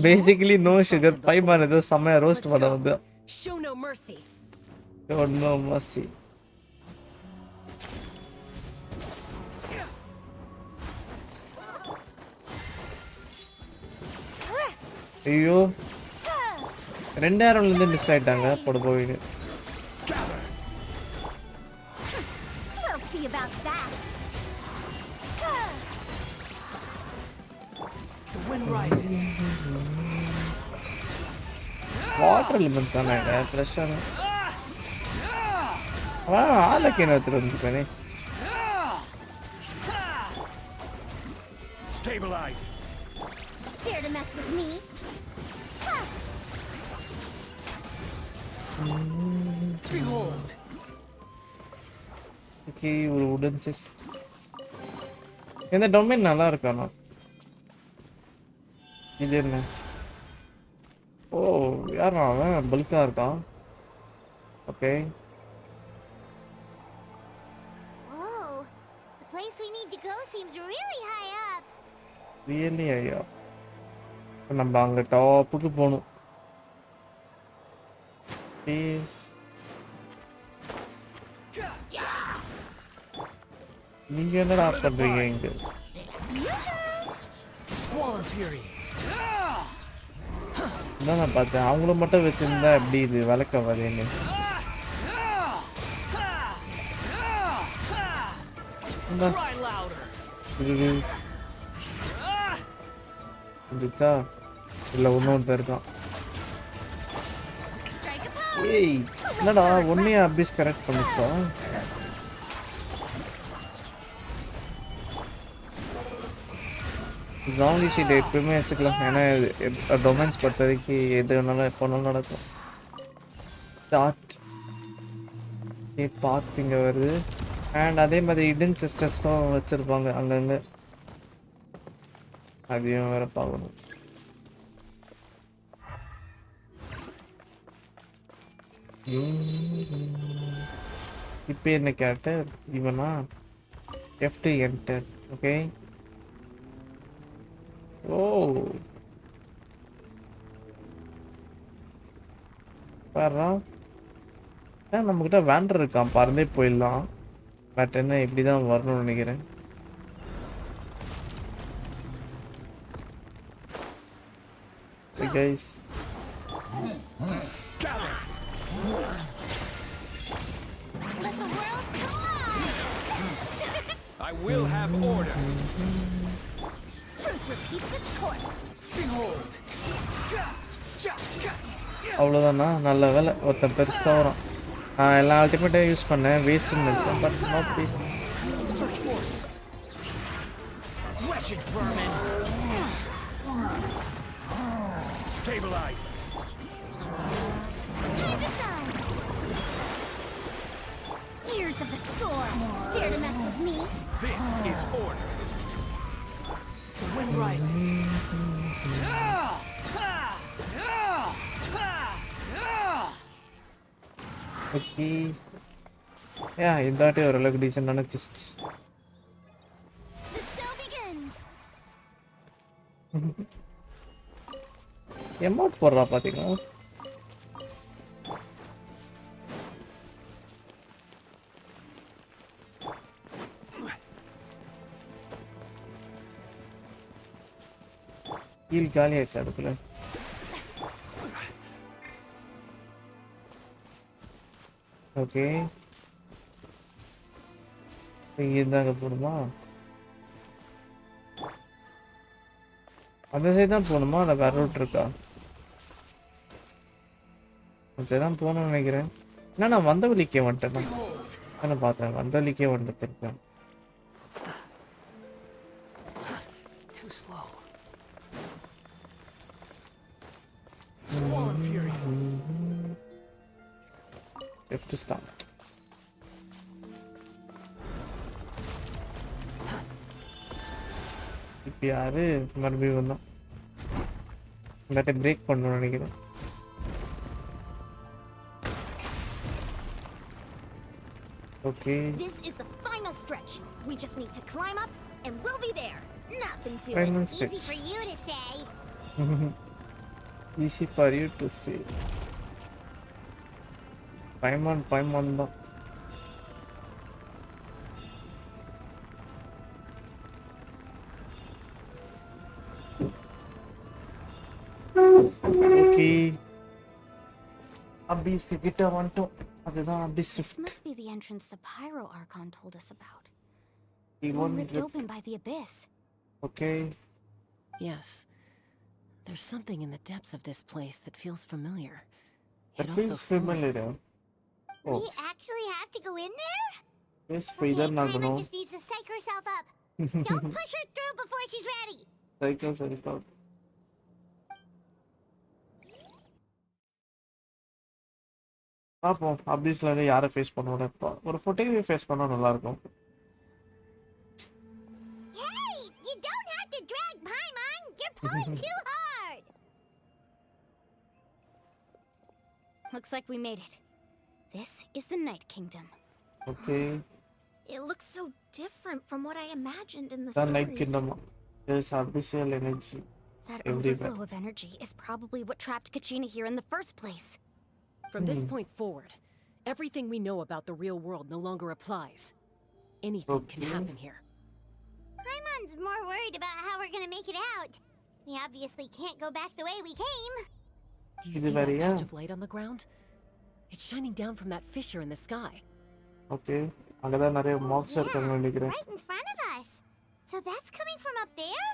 Basically no sugar. பைமான் ஏதோ செமையா roast பண்ண வந்து. Show no mercy. Show no mercy. ஐயோ 2000ல இருந்து miss ஆயிட்டாங்க போட போவீங்க. We'll see about that. The wind rises. Water elements தானே ஃப்ரெஷ்ஷான. ஆளுக்கு என்ன எடுத்துட்டு Stabilize. Dare to mess with me? Behold. Okay ஒரு உடன் செஸ். இந்த டொமைன் நல்லா இருக்கானோ? இது என்ன? ஓ யாரா அவன் பல்கா இருக்கான். Okay. Whoa. The place we need to go seems really high up. Really ஐயா. நம்ம அங்க டாப்புக்கு போகணும். ப்ளீஸ். நீங்க என்னடா பண்றீங்க இங்க? Squall fury. நான் பார்த்தேன் அவங்கள மட்டும் வச்சிருந்தா எப்படி இது வழக்க வரேன்னு. Cry louder. இருந்துச்சா இல்லை ஒன்று இருக்கான். ஏய் என்னடா ஒன்னையே அபிஸ் கரெக்ட் பண்ணிச்சா? ஜாம்பி ஷீட் எப்பவுமே வச்சுக்கலாம். ஏன்னா டொமைன்ஸ் பொறுத்தவரைக்கு எது வேணாலும் எப்போ வேணாலும் நடக்கும். ஸ்டார்ட் பார்த்து இங்கே வருது. அண்ட் அதே மாதிரி இடன் சிஸ்டர்ஸும் வச்சுருப்பாங்க அங்கங்கே. அதையும் வேற பார்க்கணும். இப்போ என்ன கேரக்டர் இவனா? F2 enter. ஓகே. ஓ பாரா நம்மகிட்ட வேண்டர் இருக்கான். பறந்தே போயிடலாம். பட் என்ன இப்படி தான் வரணும்னு நினைக்கிறேன். Hey guys. Let the world come alive! I will have order. Truth repeats its course. Behold. அவ்வளோதானா? நல்ல வேலை ஒருத்தன் பெருசாக வரும். நான் எல்லா அல்டிமேட்டையும் யூஸ் பண்ணேன். வேஸ்ட்டுன்னு நினச்சேன். But not waste. Search for it. Wretched vermin. Stabilize. Time to shine! Gears of the storm! Dare to mess with me? This is order. The wind rises. Okay. Yeah, இந்தாட்டி ஓரளவுக்கு டீசெண்டான chest. The show begins. Amount போடுறா பாத்தீங்களா? Heel காலி ஆயிடுச்சு அதுக்குள்ள. Okay, இங்க இருந்தாங்க போகணுமா? அந்த சைடு தான் போகணுமா? அந்த வேற ரூட் இருக்கா? அந்த சைடு தான் போகணும்னு நினைக்கிறேன். ஏன்னா நான் வந்த வழிக்கே வந்துட்டேன். நான் பார்த்தேன் வந்த வழிக்கே வந்துட்டேன். Too slow. Swollen fury. Have to start. இப்போ யாரு மறுபடியும் வந்தோம். இல்லாட்ட பிரேக் பண்ணணும்னு நினைக்கிறேன். Okay. This is the final stretch. We just need to climb up and we'll be there. Nothing to Final it. stretch. Easy for you to say. Easy for you to say. Paimon தான். Okay. Abyss கிட்ட வந்துட்டோம். அதுதான் Abyss This Rift. must be the entrance the Pyro Archon told us about. The One one ripped ripped. open by the abyss. Okay. Yes. There's something in the depths of this place that feels familiar. That Yet feels also foreign. familiar. Oh. We actually have to go in there? Yes, Okay, Paimon Paimon just needs to psych herself up. Don't push her through before she's ready. Cycle. பாப்போம் அபிஸ்ல இருந்து யாரை face பண்ணுவோம். இப்போ ஒரு ஃபோட்டோவை face பண்ணா நல்லா இருக்கும். Hey, you don't have to drag Paimon. You're pulling too hard. Looks like we made it. This is the Night Kingdom. Okay. It looks so different from what I imagined in the The stories. Night Kingdom. There's abyssal energy. That everywhere. overflow of energy is probably what trapped Kachina here in the first place. From this point forward, everything we know about the real world no longer applies. Anything can happen here. Paimon's more worried about how we're gonna make it out. We obviously can't go back the way we came. Do you see that patch of light on the ground? It's shining down from that fissure in the sky. Okay. அங்கதான் நிறைய mobs இருக்காங்க நினைக்கிறேன். Right in front of us. So that's coming from up there?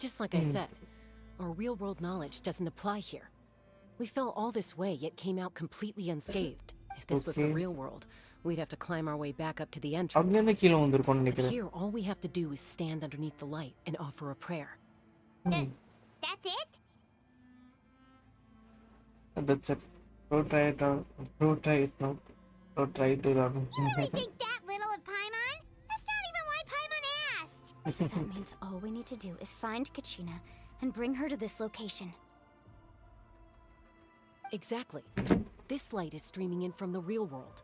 Just like I said, our real-world knowledge doesn't apply here. We fell all this way, yet came out completely unscathed. If this was the real world, we'd have to climb our way back up to the entrance. அங்கேயே கீழ வந்திருக்கோம் But நினைக்கிறேன். here, all we have to do is stand underneath the light and offer a prayer. That's it? That's it. Go try it out. Go try it now. Go try it out. You really think that little of Paimon? That's not even why Paimon asked. So that means all we need to do is find Kachina and bring her to this location. Exactly. This light is streaming in from the real world.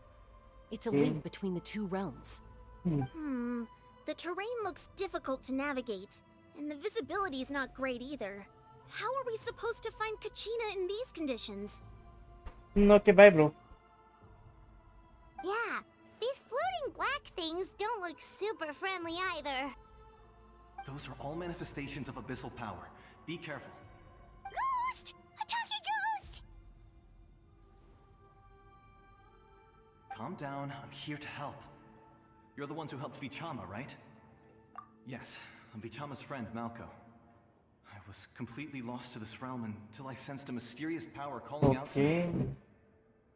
It's a link between the two realms. The terrain looks difficult to navigate, and the visibility is not great either. How are we supposed to find Kachina in these conditions? Okay, bye, bro. Yeah, these floating black things don't look super friendly either. Those are all manifestations of abyssal power. Be careful. Ghost! A talking ghost! Calm down, I'm here to help. You're the ones who helped Vichama, right? Yes, I'm Vichama's friend, Malko. I was completely lost to this realm until I sensed a mysterious power calling out to me. Okay.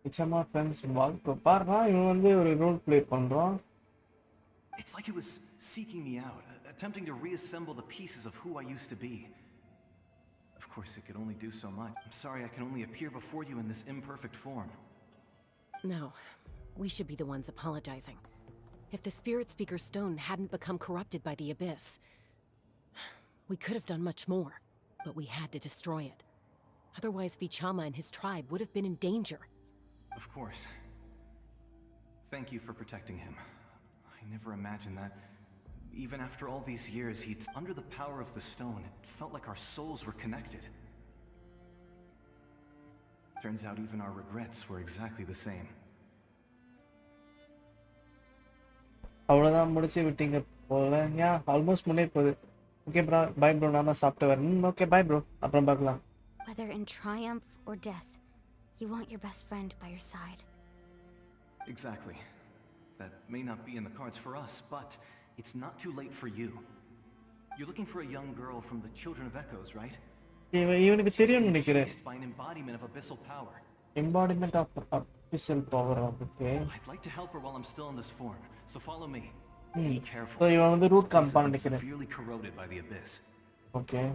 Vichama friends Malko. பாருடா இவன் வந்து ஒரு role play பண்றான். It's like it was seeking me out, attempting to reassemble the pieces of who I used to be. Of course, it could only do so much. I'm sorry I can only appear before you in this imperfect form. No, we should be the ones apologizing. If the Spirit Speaker's stone hadn't become corrupted by the abyss, we could have done much more, but we had to destroy it. Otherwise, Vichama and his tribe would have been in danger. Of course. Thank you for protecting him. I never imagined that. Even after all these years, he'd... Under the power of the stone, it felt like our souls were connected. Turns out even our regrets were exactly the same. அவ்வளவுதான் முடிச்சு விட்டீங்க போல. யா almost முன்னே போகுது. Okay bro, bye bro, நான் சாப்பிட்டு வரேன். Okay bye bro, அப்புறம் பார்க்கலாம். Whether in triumph or death, you want your best friend by your side. Exactly. That may not be in the cards for us, but it's not too late for you. You're looking for a young girl from the Children of Echoes, right? இவனுக்கு தெரியும்னு நினைக்கிறேன். She's by an embodiment of abyssal power. Embodiment of abyssal power. Okay. I'd like to help her while I'm still in this form, so follow me. Be careful. So இவன் வந்து root compound நினைக்கிறேன். Severely corroded by the abyss. Okay.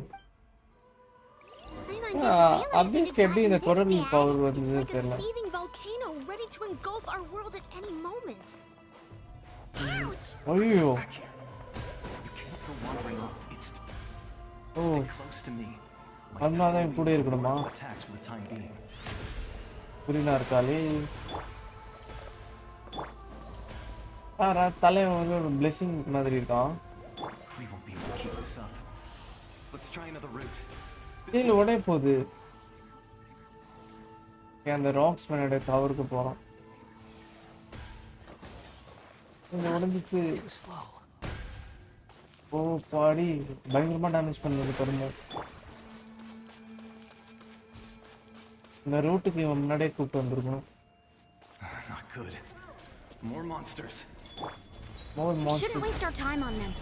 அபிஸ்க்கு எப்படி இந்த கொரல் power வருது தெரியல. Seething volcano ready to engulf our world at any moment. ஐயோ. You can't go wandering off. It's Stay close to me. அதனால தான் கூட இருக்கணுமா? Attacks for the time being. புரினா இருக்காளே. தலை வந்து ஒரு blessing மாதிரி இருக்கான். We won't be able to keep this up. Let's try another route. இல்ல உடனே போகுது. அந்த ராக்ஸ் மேனோட டவருக்கு போறோம். இந்த உடைஞ்சிச்சு. ஓ பாடி பயங்கரமா டேமேஜ் பண்ணுது பாருங்க. இந்த ரூட்டுக்கு இவன் முன்னாடியே கூப்பிட்டு வந்திருக்கணும். Not good. More monsters. More monsters. Shouldn't waste our time on them.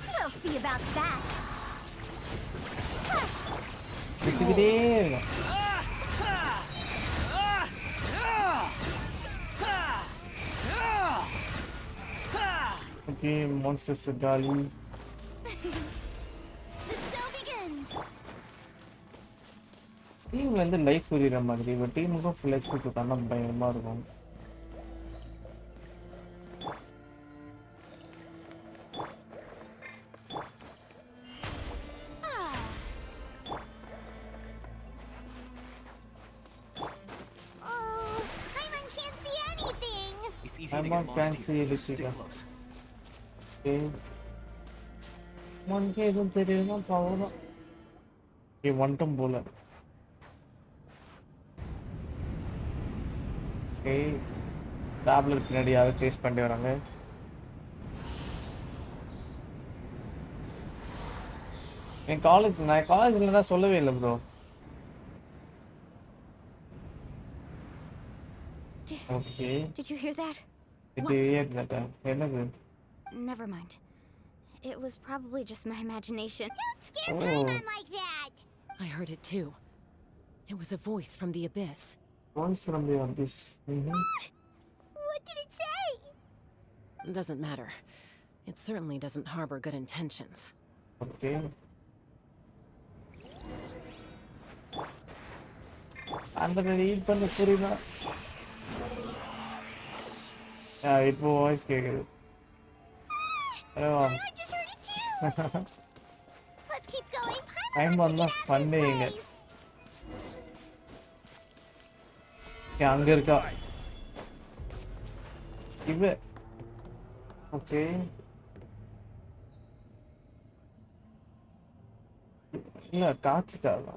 We'll see about that. Okay, monsters are darling. The show begins. டீம்ல இருந்து லைஃப் உரிற மாதிரி ஒரு டீமுக்கு ஃபுல் ஹெச்பி கொடுத்தா பயங்கரமா இருக்கும். Can't see anything. Okay. Monkey எதுவும் தெரியும்னா பாவம். ஏ வந்துட்டும் போல. Okay. டாப்லர் பின்னாடி யாரோ சேஸ் பண்ணி வராங்க. நான் காலேஜ்ல சொல்லவே இல்லை bro. Okay. Did you hear that? Did you hear that? என்னது? Never mind. It was probably just my imagination. Don't scare Paimon like that! I heard it too. It was a voice from the abyss. Voice from the abyss. What did it say? It doesn't matter. It certainly doesn't harbor good intentions. Okay. அந்த read பண்ண புரியுதா? இப்போ voice கேக்குது. Hello. I just heard it too. Let's keep going. I'm on the funding. அங்க இருக்கா. இவ. Okay. இல்ல காச்சுட்டாளா.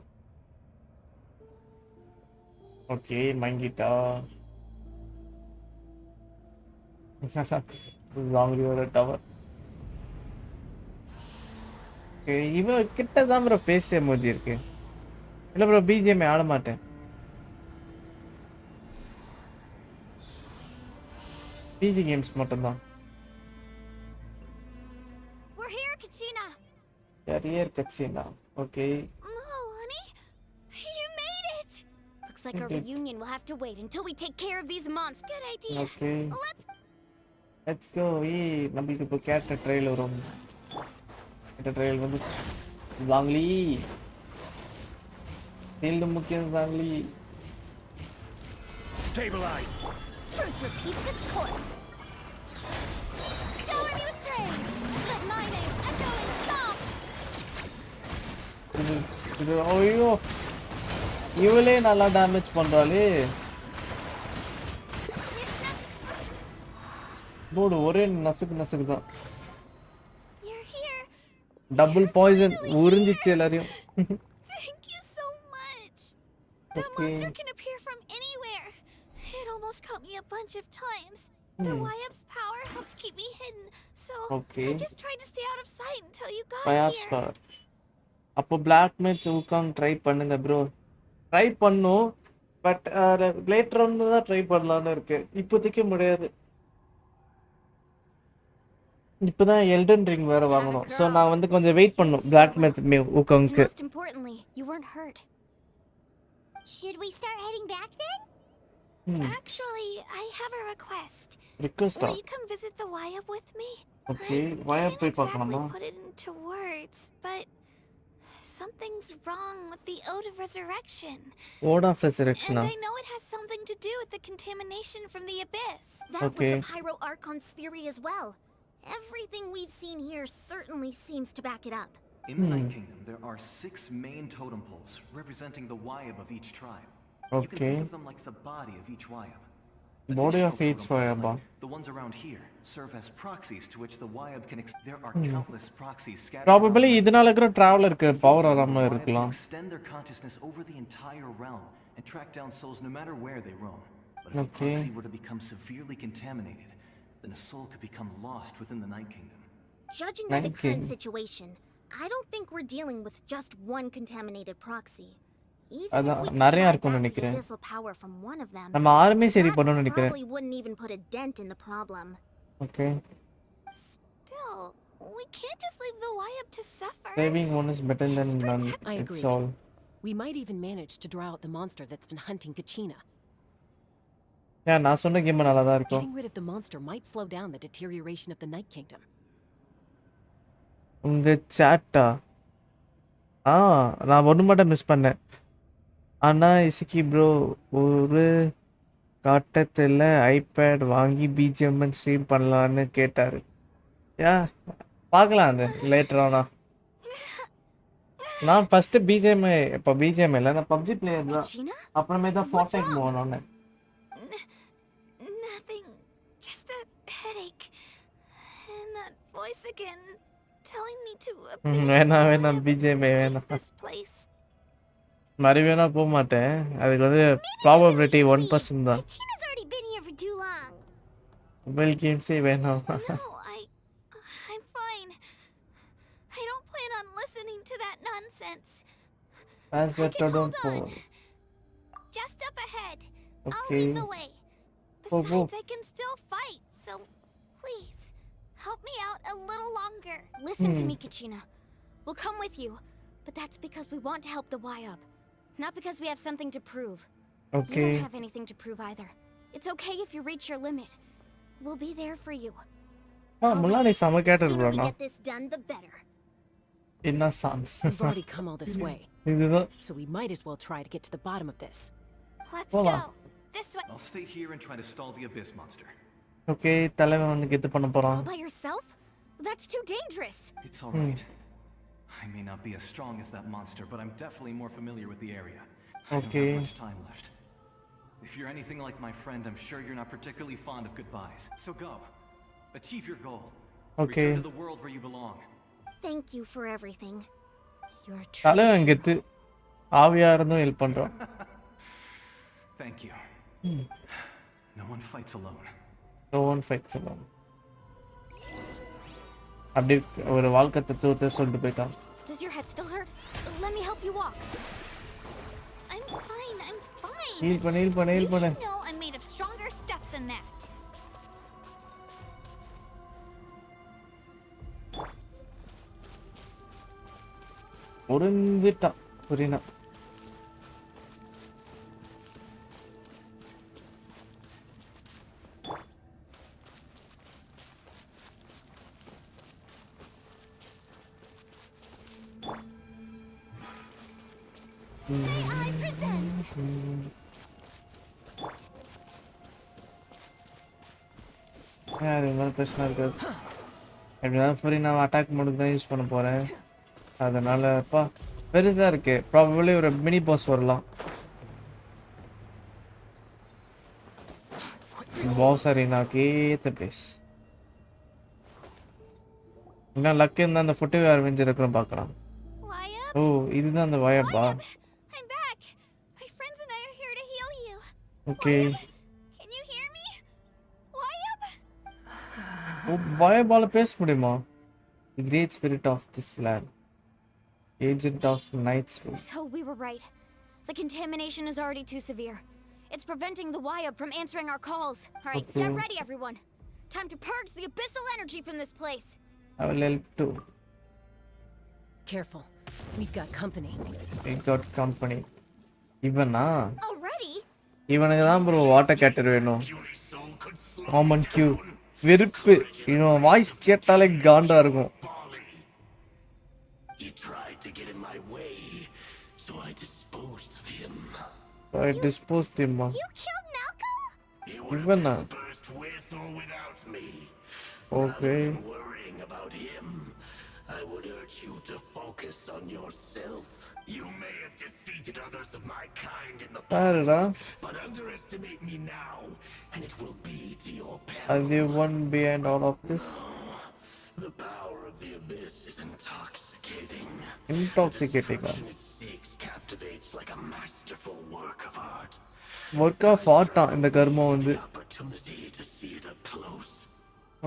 Okay, மங்கிட்டா. Langley ஒரு டவர். இவ கிட்ட தான் ப்ரோ பேச மோதி இருக்கு. இல்ல ப்ரோ பிஜிஎம் ஆட மாட்டேன். பிசி கேம்ஸ் மட்டும் தான். We're here, Kachina. Here, Kachina. Okay. Oh, honey, you made it. Looks like our reunion will have to wait until we take care of these monsters. Good idea. Okay. Let's go. நம்மளுக்கு இப்போ கேட்ட trial வரும். கேட்ட trial வந்து Langley. நீல்டு முக்கியம் Langley. Stabilize. Truth repeats its course. Shower me with praise. Let my name echo in song. ஐயோ. இவளே நல்லா டேமேஜ் பண்றாளே. போடு ஒரே நசுக்கு தான். டபுள் பாய்சன் உறிஞ்சிச்சு எல்லாரையும். Thank you so much. The monster can appear from anywhere. It almost caught me a bunch of times. The Wyap's power helped keep me hidden, so I just tried to stay out of sight until you got Wyap's here. power. அப்போ black match ஊக்கம் try பண்ணுங்க bro. Try பண்ணோம், but later on தான் try பண்ணலாம்னு இருக்கு. இப்போதைக்கு முடியாது. இப்போதான் எல்டன் ரிங் வேற வாங்கணும். சோ நான் வந்து கொஞ்சம் வெயிட் பண்ணனும் பிளாக் மேட்ச் ஊக்கம்க்கு. Most importantly, you weren't hurt. Should we start heading back then? Actually, I have a request. Request? Will you come visit the Wyap with me? Okay, Wyap போய் பார்க்கலாமா? I can't exactly put it into words, but something's wrong with the Ode of Resurrection. Ode of Resurrection. And I know it has something to do with the contamination from the abyss. That was the Pyro Archon's theory as well. Everything we've seen here certainly seems to back it up. In the Night Kingdom, there are 6 main totem poles representing the Wyap of each tribe. You can think of them like the body of each Wyap. Body of each Wyap. Like the ones around here serve as proxies to which the Wyap can there are countless proxies scattered. Probably இதனால இருக்கிற travelerக்கு power ஆராம இருக்கலாம். Extend their consciousness over the entire realm and track down souls no matter where they roam. But if a proxy were to become severely contaminated, then a soul could become lost within the Night Kingdom. Judging by the current situation, I don't think we're dealing with just one contaminated proxy. Even if we நிறைய இருக்கும்னு நினைக்கிறேன். நம்ம army சரி பண்ணனும்னு நினைக்கிறேன். Probably wouldn't even put a dent in the problem. Okay. Still, we can't just leave the Wyap to suffer. Saving one is better than none. It's all. We might even manage to draw out the monster that's been hunting Kachina. Yeah, நான் சொன்ன game நல்லா தான் இருக்கும். Getting rid of the monster might slow down the deterioration of the Night Kingdom. உங்க சாட்டா நான் ஒன்று மட்டும் miss பண்ணேன். ஆனா இசிக்கி ப்ரோ ஒரு காட்டத்தில் ஐபேட் வாங்கி பிஜிஎம் ஸ்ட்ரீம் பண்ணலான்னு கேட்டாரு. யா பார்க்கலாம் அது லேட்டர் ஆனா. நான் ஃபர்ஸ்ட் பிஜிஎம் இப்போ பிஜிஎம் இல்லை, நான் பப்ஜி பிளேயர் தான். அப்புறமே தான் ஃபார்ட்நைட் மூவ் ஆனேன். Nothing, just a headache. And that voice again telling me to வேணாம் பிஜிஎம் வேணாம். மறு வேணா போக மாட்டேன். அதுக்கு வந்து ப்ராபபிலிட்டி 1% தான். Kachina's already been here for too long. Mobile கேம்ஸே வேணாம். No, I'm fine. I don't plan on listening to that nonsense. That's what I don't know. Just up ahead. Okay. I'll lead the way. Besides, I can still fight, so please help me out a little longer. Listen to me, Kachina. We'll come with you, but that's because we want to help the Wyap, not because we have something to prove. Okay. You don't have anything to prove either. It's okay if you reach your limit. We'll be there for you. முன்னாடி சம cater bro. We get this done, the better. என்ன சாம்? We've already come all this way. So we might as well try to get to the bottom of this. Let's go. This way. I'll stay here and try to stall the abyss monster. Okay, தலைவன் வந்து கெத்து பண்ண போறான். All by yourself? That's too dangerous. It's all right. I may not be as strong as that monster, but I'm definitely more familiar with the area. I don't have much time left. If you're anything like my friend, I'm sure you're not particularly fond of goodbyes. So go. Achieve your goal. Okay. Return to the world where you belong. Thank you for everything. You're true. தலைவன் கெத்து ஆவியா இருந்தும் help பண்றான். Thank you. No one fights alone. No one fights alone. அப்படி ஒரு வாழ்க்கை தத்துவத்தை சொல்லிட்டு போயிட்டான். Does your head still hurt? Let me help you walk. I'm fine. Heal பண்ணு. You should know I'm made of stronger stuff than that. புரிஞ்சிட்டான் புரியுனா. I present. யார் என்ன பிரச்சனை இருக்காது. எப்படிதான் ஃப்ரீ நான் அட்டாக் மோடுக்கு தான் யூஸ் பண்ண போறேன். அதனால பெருசா இருக்கு. ப்ராபபிலி ஒரு மினி பாஸ் வரலாம். boss arena கேத்த place. இங்க லக் இருந்தா அந்த ஃபுட் வேர் வெஞ்சர் இருக்குன்னு பார்க்கலாம். ஓ இதுதான் அந்த வயபா. I'm back. My friends and I are here to heal you. Okay. Can you hear me? Wayab? ஓ வயபால பேச முடியுமா? The great spirit of this land. Agent of Night's Will. So we were right. The contamination is already too severe. It's preventing the Wayab from answering our calls. All right, Okay. get ready, everyone. Time to purge the abyssal energy from this place. I will help too. Careful. We've got company. We got company. இவனா? Already? இவனுக்கு தான் bro water கேட்டர் வேணும். Common கியூ. வெறுப்பு. இவன் voice கேட்டாலே காண்டா இருக்கும். He tried to get in my way, so I disposed of him. I disposed him. You killed Malco? He would have Ivana. dispersed with or without me. Okay. Rather than worrying about him, I would urge you to focus on yourself. You may have defeated others of my kind in the Parada. past, but underestimate me now, and it will be to your peril. Are the one behind all of this? The power of the abyss is intoxicating. Intoxicating. The destruction it seeks captivates like a masterful work of art. Work of art இந்த கர்மம் வந்து. Opportunity to see it up close.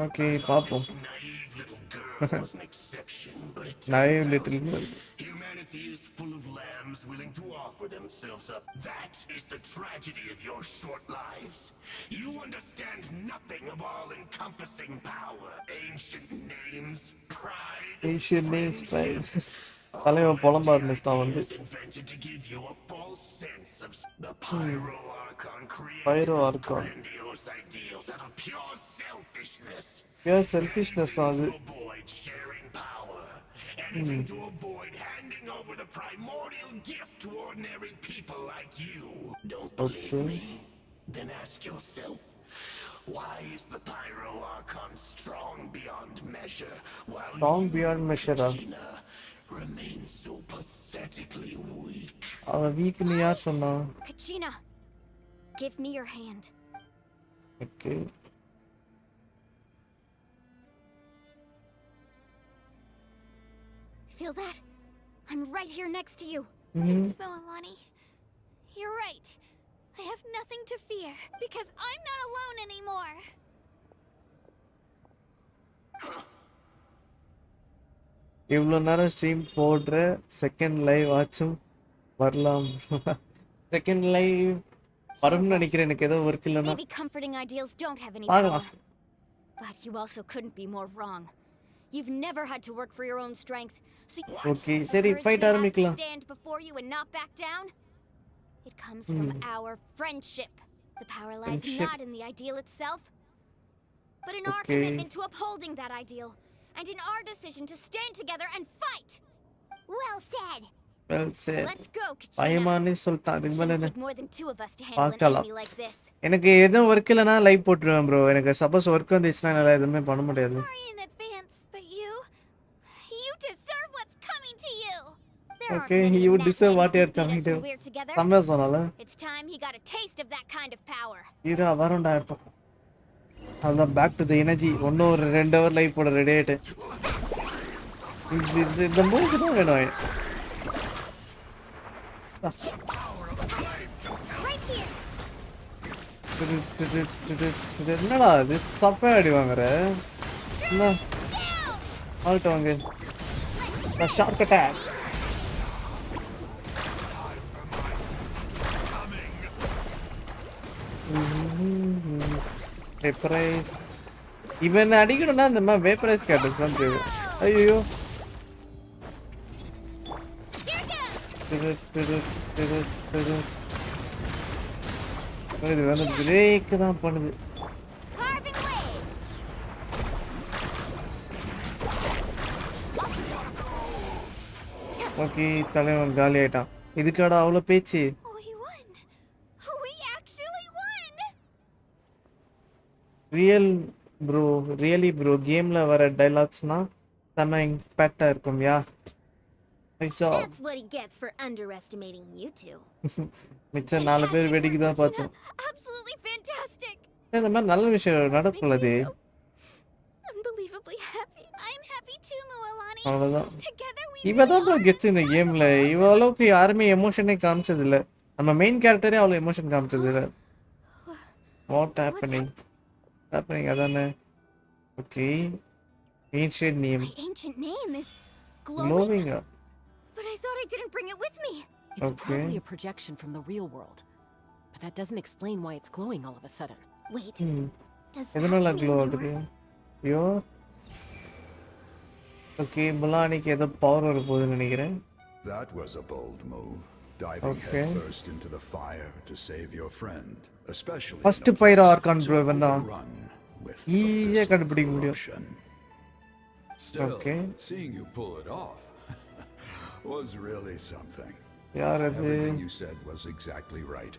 Okay, பாப்போம். Naive little girl was an exception, but it Naive turns little out girl. humanity is full of lambs willing to offer themselves up. That is the tragedy of your short lives. You understand nothing of all-encompassing power, ancient names, pride, Asian names pride. தலைவன் புலம்ப ஆரம்பிச்சிட்டான் வந்து. invented to give you a false sense of the Pyro Archon created Pyro its Archon. grandiose ideals out of pure selfishness. Pure selfishness அது. To avoid sharing power, anything to avoid handing over the primordial gift to ordinary people like you. Don't believe Okay. me? Then ask yourself, why is the Pyro Archon strong beyond measure, while Strong you, beyond measure. Gina, remain so pathetically weak? அவ வீக்னு யார் சொன்னா? Kachina, give me your hand. Okay. Feel that? I'm right here next to you. Mm-hmm. Thanks, Moalani. You're right. I have nothing to fear because I'm not alone anymore. இவ்வளோ நேரம் stream போடுற second live ஆச்சும் வரலாம். Second live வரும்னு நினைக்கிறேன். எனக்கு ஏதோ work இல்லைன்னா Maybe comforting ideals don't have any பார்க்கலாம். power. But you also couldn't be more wrong. You've never had to work for your own strength. So Okay, the சரி courage fight we have to ஆரம்பிக்கலாம். stand before you and not back down. It comes from our friendship. The power lies Friendship. not in the ideal itself, but in our Okay. commitment to upholding that ideal, and in our decision to stand together and fight. Well said. Well said. Let's go, Kachina. பயமானே சொல்லிட்டான். அதுக்கு மேலே Shouldn't என்ன? take more than two of us to handle an பார்க்கலாம். enemy like this. எனக்கு எதுவும் work இல்லைன்னா live போட்டுருவேன் bro. எனக்கு சப்போஸ் ஒர்க் வந்துச்சுன்னா என்னால் எதுவுமே பண்ண முடியாது. Sorry in advance, but you deserve what's coming to you. There aren't Okay, many you in that deserve clan what who you're beat us coming when to. we're together. செம்மையா சொன்னால. It's time he got a taste of that kind of power. இதா வரும்டா இப்போ. அதான் back to the energy. இன்னும் ஒரு 2 hour live போட ready ஆயிட்டு. இந்த மூவ்க்கு தான் வேணும். Right here. என்னடா இது சப்பை அடி வாங்குற? என்ன ஆல்ட் வாங்க. Shark attack. வேப்பரைஸ். இவன் அடிக்கணும்னா இந்த மாதிரி வேப்பரைஸ் கேட்டஸ் தான் தேவை. ஐயோ இது வந்து பிரேக் தான் பண்ணுது. ஓகே தலைவன் காலி ஆயிட்டான். இதுக்காடா அவ்வளோ பேச்சு? ரியல் ப்ரோ ரியலி ப்ரோ கேம்ல வர டைலாக்ஸ்னா செம்ம இம்பாக்டா இருக்கும். யா That's what he gets for underestimating you two. மிச்சம் 4 பேர் வெடிக்கு தான் பார்த்தோம். Absolutely fantastic. இந்த மாதிரி நல்ல விஷயம் நடக்குள்ளது. Unbelievably happy. I'm happy too, Mualani. அவ்வளவுதான். Together we இவ தான் ப்ரோ கெட்ஸ் இந்த கேம்ல. இவ அளவுக்கு யாருமே எமோஷனே காமிச்சது இல்ல. நம்ம மெயின் கேரக்டரே அவ்வளவு எமோஷன் காமிச்சது இல்ல. வாட் ஹேப்பனிங் அதானே. Okay. Ancient name. My ancient name is glowing up. But I thought I didn't bring it with me. It's probably a projection from the real world. But that doesn't explain why it's glowing all of a sudden. Wait. Does எதனால that glow mean ஆகுது? ஐயோ. Okay, முலானிக்கு ஏதோ power வர போகுதுன்னு நினைக்கிறேன். That was a bold move. Diving headfirst into the fire to save your friend, especially first pyro archon bro வந்தா ஈஸியா கண்டுபிடிக்க முடியும். Still, seeing you pull it off was really something. Everything you said was exactly right.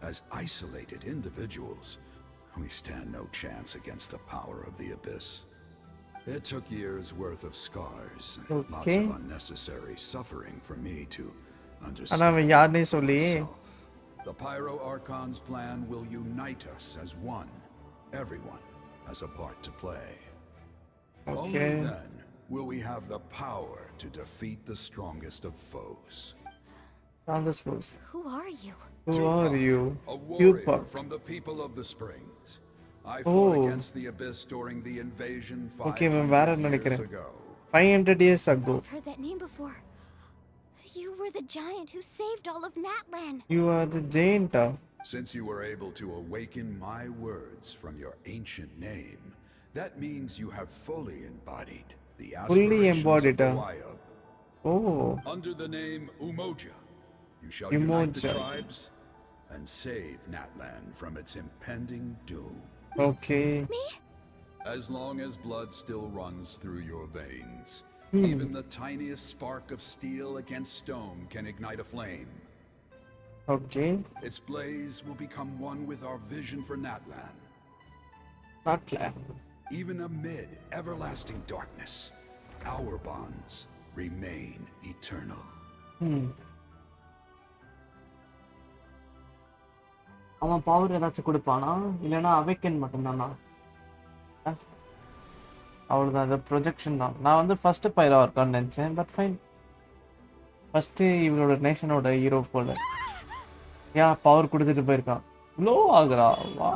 As isolated individuals, we stand no chance against the power of the Abyss. It took years worth of scars and lots of unnecessary suffering for me to understand. The Pyro Archon's plan will unite us as one. Everyone has a part to play. Only then will we have the power to defeat the strongest of foes. Who are you? Who are you? A warrior from the people of the Springs. I fought against the Abyss during the invasion 500 years ago. 500 years ago. I've heard that name before. You were the giant who saved all of Natlan. You are the giant. Since you were able to awaken my words from your ancient name, that means you have fully embodied the aspirations of the Wayab. Under the name Umoja, you shall unite the tribes and save Natlan from its impending doom. Okay. Me? As long as blood still runs through your veins, even the tiniest spark of steel against stone can ignite a flame. Okay. Its blaze will become one with our vision for Natlan. Natlan. Even amid everlasting darkness, our bonds remain eternal. அவன் power ஏதாச்சும் கொடுப்பானா இல்லைன்னா awaken மட்டும்தானா? அவ்வளோதான், அது projection தான். நான் வந்து ஃபர்ஸ்ட் பைரா இருக்கான்னு நினச்சேன். பட் ஃபைன், ஃபர்ஸ்ட் இவளோட நேஷனோட ஹீரோ போல பவர் கொடுத்துட்டு போயிருக்கான். லோ ஆகுறா. வா.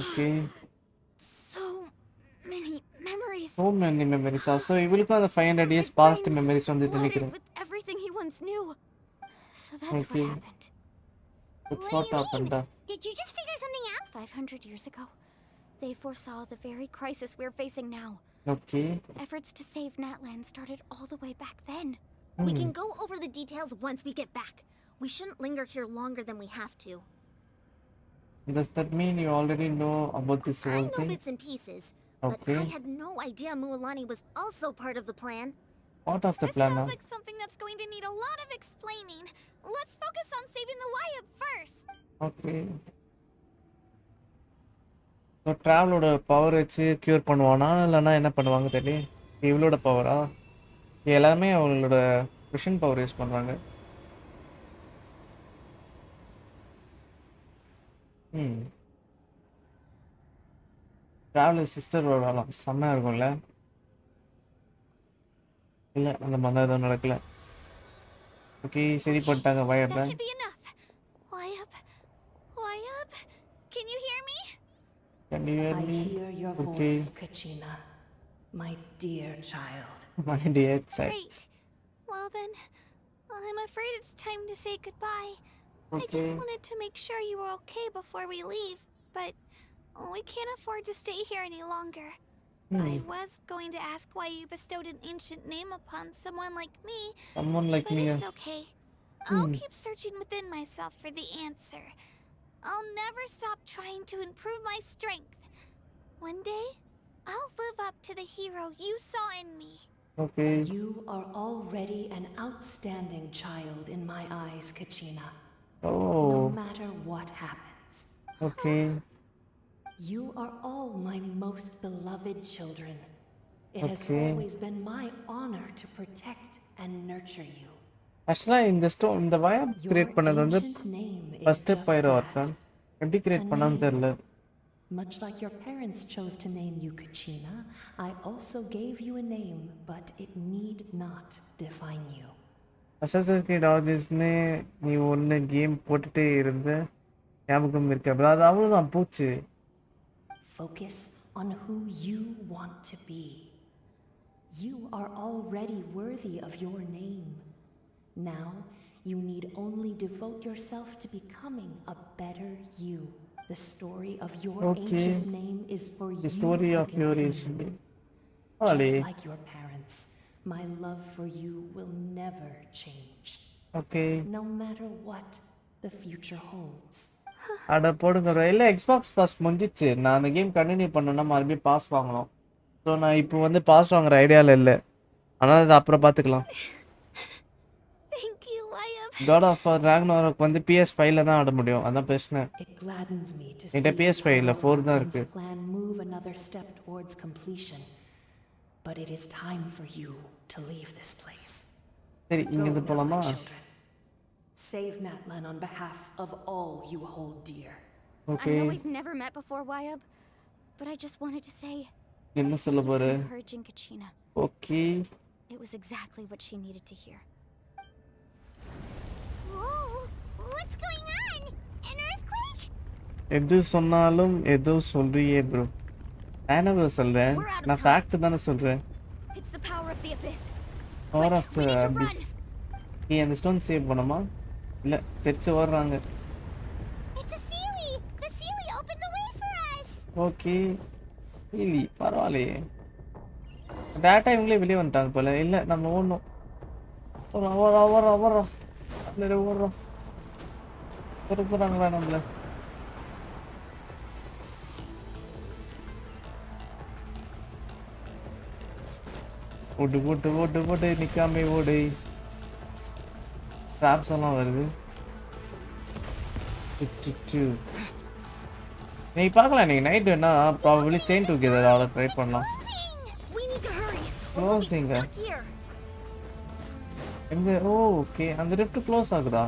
Okay. So many memories. So இவளுக்கு அந்த 500 years past memories வந்து நினைக்கிறேன். Everything he once knew. So that's what happened. It's what happened. Did you just figure something out? 500 years ago, they foresaw the very crisis we're facing now. Okay. Efforts to save Natlan started all the way back then. We can go over the details once we get back. We shouldn't linger here longer than we have to. Does that mean you already know about this whole thing? I know bits and pieces, but I had no idea Mualani was also part of the plan. Part of the plan? This sounds like something that's going to need a lot of explaining. Let's focus on saving the Wayab first. Okay. So travel power வச்சு cure பண்ணுவானா இல்லைன்னா என்ன பண்ணுவாங்க தெரியல. இவளோட பவரா? எல்லாமே அவளோட vision power use பண்ணுறாங்க. டிராவலர் சிஸ்டர் வரலாம், செம்மையாக இருக்கும்ல. இல்லை அந்த மாதிரி எதுவும் நடக்கல. ஓகே, சரி பண்ணிட்டாங்க வயப்ப. Can you hear me? Can you hear me? I hear your voice, Kachina, my dear child. My dear child. Great. Well then, I'm afraid it's time to say goodbye. Okay. I just wanted to make sure you were okay before we leave, but we can't afford to stay here any longer. I was going to ask why you bestowed an ancient name upon someone like me. Someone like but me. It's okay. I'll keep searching within myself for the answer. I'll never stop trying to improve my strength. One day, I'll live up to the hero you saw in me. Okay. You are already an outstanding child in my eyes, Kachina. Oh. No matter what happens. Okay. You are all my most beloved children. It has always been my honor to protect and nurture you. Actually, இந்த வயப் create பண்ணது வந்து first பைரோ argon. எப்படி create பண்ணான்னு தெரியல. Much like your parents chose to name you Kachina, I also gave you a name, but it need not define you. Assassin's Creed Origins-னு நீ ஒன்று game போட்டுட்டே இருந்த ஞாபகம் இருக்கு ப்ரோ. அது அவ்வளோதான் போச்சு. Focus on who you want to be. You are already worthy of your name. Now, you need only devote yourself to becoming a better you. The story of your ancient name is for you to continue. Just like your parents, my love for you will never change. Okay. No matter what the future holds. அட போடுங்க bro. இல்லை Xbox pass முடிஞ்சிச்சு. நான் அந்த game continue பண்ணேன்னா மறுபடியும் pass வாங்கணும். So நான் இப்போ வந்து பாஸ் வாங்குற ஐடியாவில் இல்லை. அதனால் அதை அப்புறம் பார்த்துக்கலாம். God of War Ragnarok வந்து PS5ல தான் ஆட முடியும். அதான் பிரச்சனை. என்கிட்ட PS5 இல்ல 4 தான் இருக்கு. Move another step towards completion. But it is time for you to leave this place. சரி இங்க இருந்து போலாமா? Save Natlan on behalf of all you hold dear. Okay. I know we've never met before, Wayab, but I just wanted to say என்ன சொல்ல போற? encouraging Kachina. Okay. It was exactly what she needed to hear. What's going on? An earthquake? எது சொன்னாலும் ஏதோ சொல்றியே bro. நான் என்ன bro சொல்றேன்? நான் ஃபேக்ட் தானே சொல்றேன். It's the power of the abyss. Power of the abyss. நீ அந்த ஸ்டோன் சேவ் பண்ணமா? இல்ல தெரிச்சு வர்றாங்க. It's a Sealy. The Sealy opened the way for us. Okay. இல்ல பரவாயில்லையே. டேட்டா இவங்களே வெளியே வந்துட்டாங்க போல. இல்ல நம்ம ஓடணும். ஒரு அவர் நிறைய ஓடுறோம். போறாங்களா நம்மள? ஓட்டு நிக்காம ஓடு. ட்ராப்ஸ் எல்லாம் வருது. நீ பார்க்கலாம். நீங்க நைட் வேணா ப்ராபபிலி செயின் டுகெதர் ஆட ட்ரை பண்ணலாம். க்ளோசிங்க எங்க? ஓகே அந்த ரிஃப்ட் க்ளோஸ் ஆகுதா?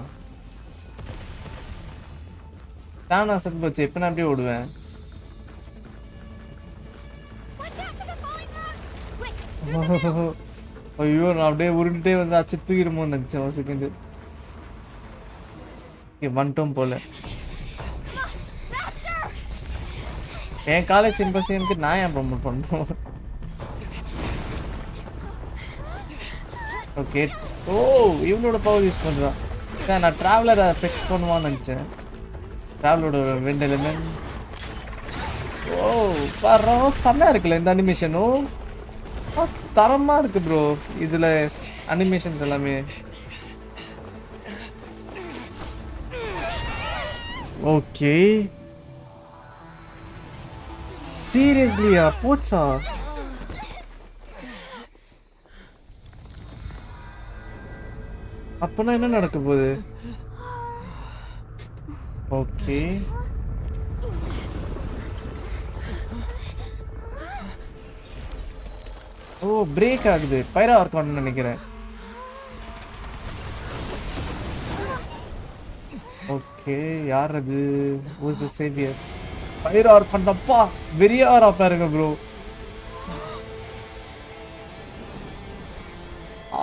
நான் அசட் போச்சு. இப்போ நான் அப்படியே ஓடுவேன். ஐயோ நான் அப்படியே உருண்டுட்டே வந்து அச்சு தூக்கிடுமோன்னு நினச்சேன் ஒரு செகண்ட். வந்துட்டோம் போல. என் காலேஜ் சிம்பசியனுக்கு நான் ஏன் ப்ரொமோட் பண்ணணும்? ஓகே. ஓ இவனோட பவர் யூஸ் பண்ணுறான். நான் ட்ராவலரை ஃபிக்ஸ் பண்ணுவான்னு நினச்சேன். ட்ராவலோட ரெண்டு எலிமெண்ட். ஓ பாரு செம்மையாக இருக்குல்ல இந்த அனிமேஷனும். தரமாக இருக்கு ப்ரோ இதில் அனிமேஷன்ஸ் எல்லாமே. ஓகே சீரியஸ்லியா போச்சா? அப்பனா என்ன நடக்க போகுது? ஓகே ஓ பிரேக் ஆகுது. பைரா ஆர்கான் நினைக்கிறேன். ஓகே யார் அது? ஹூஸ் தி சேவியர்? பைரா ஆர்கான் தப்பா வெறியாரா பாருங்க ப்ரோ.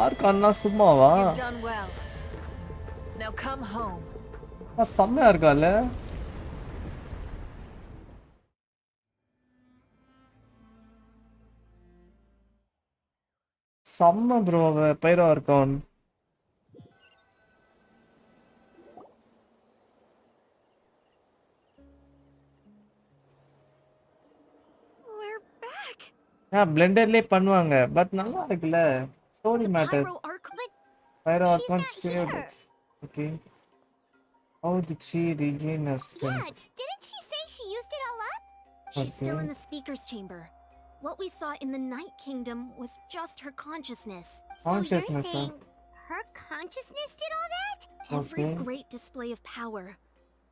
ஆர்கான்னா சும்மாவா? செம்மையா இருக்கால. செம்ம ப்ரோ பைரோ ஆர்கான். பிளெண்டர்லயே பண்ணுவாங்க பட் நல்லா இருக்குல்ல. Story matter. Pyro Archon saved. Okay. How did she regain her strength? Yeah, didn't she say she used it all up? She's still in the speaker's chamber. What we saw in the Night Kingdom was just her consciousness. So you're saying her consciousness did all that? Every great display of power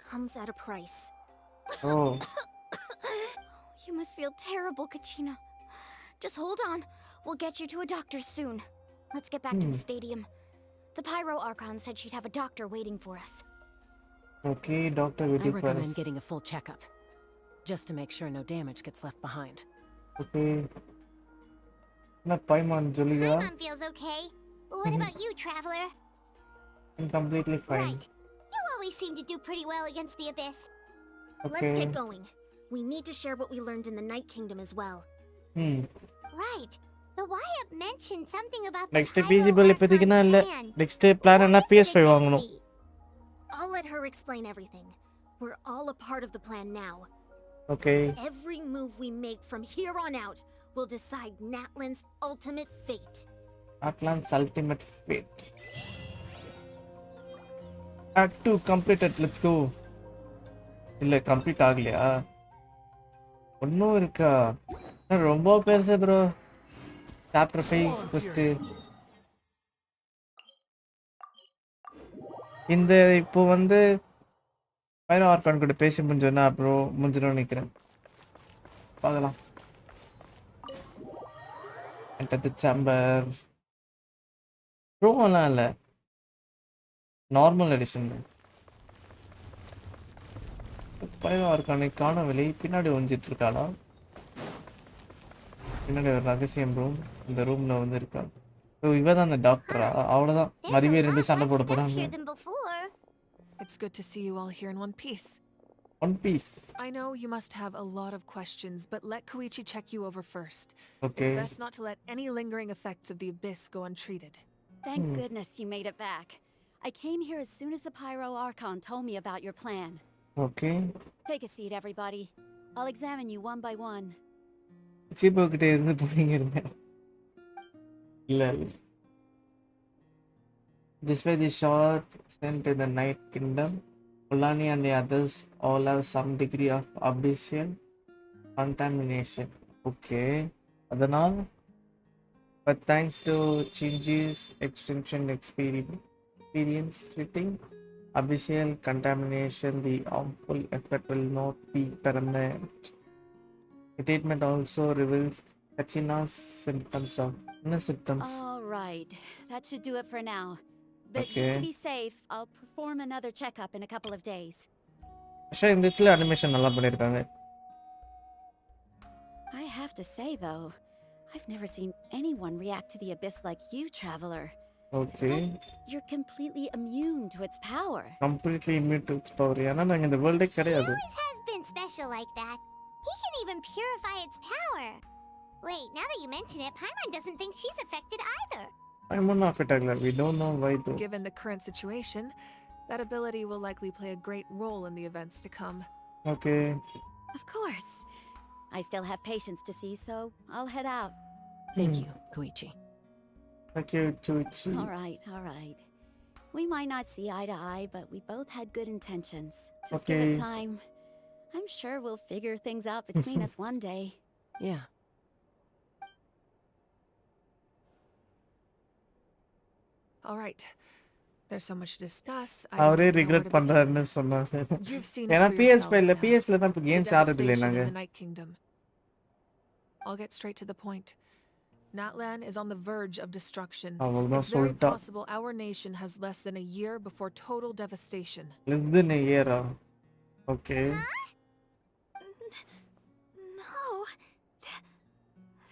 comes at a price. Oh. You must feel terrible, Kachina. Just hold on. We'll get you to a doctor soon. Let's get back to the stadium. The Pyro Archon said she'd have a doctor waiting for us. Okay, doctor will I recommend getting a full checkup, just to make sure no damage gets left behind. Okay. Na Paimon Julia. Paimon feels okay. What about you, traveler? I'm completely fine. Right. You always seem to do pretty well against the Abyss. Okay. Let's get going. We need to share what we learned in the Night Kingdom as well. Right. The YUP mentioned something about Next the feasible இப்போதைக்குனா இல்ல. Next plan என்ன PS5 வாங்கணும். I'll let her explain everything. We're all a part of the plan now. Okay. Every move we make from here on out will decide Natlan's ultimate fate. Natlan's ultimate fate. Act 2 completed. Let's go. இல்ல complete ஆகலையா? ஒன்னும் இருக்கா? ரொம்ப பெருசு bro. Chapter 5 first. இந்த இப்போ வந்து பைரோ argon கூட பேசி முடிஞ்சோன்னா ப்ரோ முடிஞ்சிடும் நினைக்கிறேன். பார்க்கலாம். Enter the chamber. ப்ரோ எல்லாம் இல்லை, நார்மல் எடிஷன். பைரோ ஆர்கானை காணவில்லை. பின்னாடி ஒழிஞ்சிட்டு இருக்காளா? பின்னாடி ஒரு ரகசியம் ரூம், இந்த ரூம்ல வந்து இருக்கா. இவ தான் அந்த டாக்டரா? அவ்வளவுதான், மறுபடியும் ரெண்டு சண்டை போட போறாங்க. It's good to see you all here in one piece. One Piece. I know you must have a lot of questions, but let Koichi check you over first. Okay. It's best not to let any lingering effects of the Abyss go untreated. Thank goodness you made it back. I came here as soon as the Pyro Archon told me about your plan. Okay. Take a seat, everybody. I'll examine you one by one. சீப்போ கிட்ட இருந்து போறீங்க இருங்க. இல்ல. This way the shot sent to the Night Kingdom. Ulani and the others all have some degree of abyssal contamination. Okay. அதனால், but thanks to Shinji's extension experience treating abyssal contamination, the harmful effect will not be permanent. The treatment also reveals Kachina's symptoms of symptoms. All right, that should do it for now. But Okay. just to be safe, I'll perform another checkup in a couple of days. Actually, இந்த இடத்துல animation நல்லா பண்ணிருக்காங்க. I have to say though, I've never seen anyone react to the Abyss like you, Traveler. Okay. It's like you're completely immune to its power. Completely immune to its power. ஏன்னா நாங்க இந்த வேர்ல்டே கிடையாது. He always has been special like that. He can even purify its power. Wait, now that you mention it, Paimon doesn't think she's affected either. I'm not affected. We don't know why though. Given the current situation, that ability will likely play a great role in the events to come. Okay. Of course. I still have patients to see, so I'll head out. Thank you, Koichi. Thank you, Chuichi. All right. We might not see eye to eye, but we both had good intentions. Just give it time. I'm sure we'll figure things out between us one day. Yeah. All right. There's so much to discuss. அவரே regret பண்றாருன்னு சொன்னாங்க. You've seen ஏன்னா it for PS5 இல்ல, yourselves now. PS ல தான் இப்ப games ஆடுறது இல்ல The நாங்க. devastation in the Night Kingdom. I'll get straight to the point. Natlan is on the verge of destruction. It's very possible our nation has less than a year before total devastation. Less than a year. Okay. No.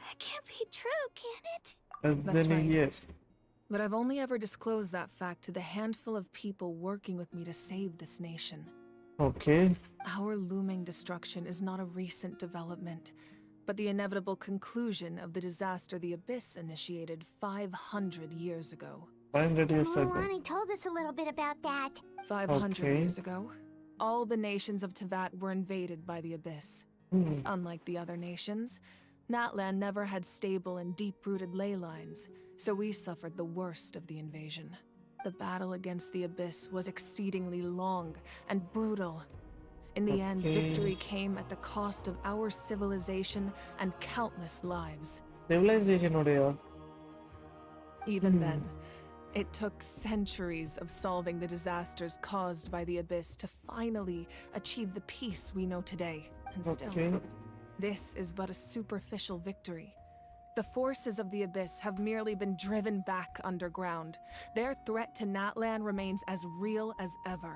That can't be true, can it? Less than a year. But I've only ever disclosed that fact to the handful of people working with me to save this nation. Okay. Our looming destruction is not a recent development, but the inevitable conclusion of the disaster the Abyss initiated 500 years ago. 500 years ago. Lonnie told us a little bit about that. 500 years ago, all the nations of Teyvat were invaded by the Abyss. Unlike the other nations, Natlan never had stable and deep-rooted ley lines, so we suffered the worst of the invasion. The battle against the Abyss was exceedingly long and brutal. In the end, victory came at the cost of our civilization and countless lives. Civilization odeya. Even then, it took centuries of solving the disasters caused by the Abyss to finally achieve the peace we know today. And still, this is but a superficial victory. The forces of the Abyss have merely been driven back underground. Their threat to Natlan remains as real as ever.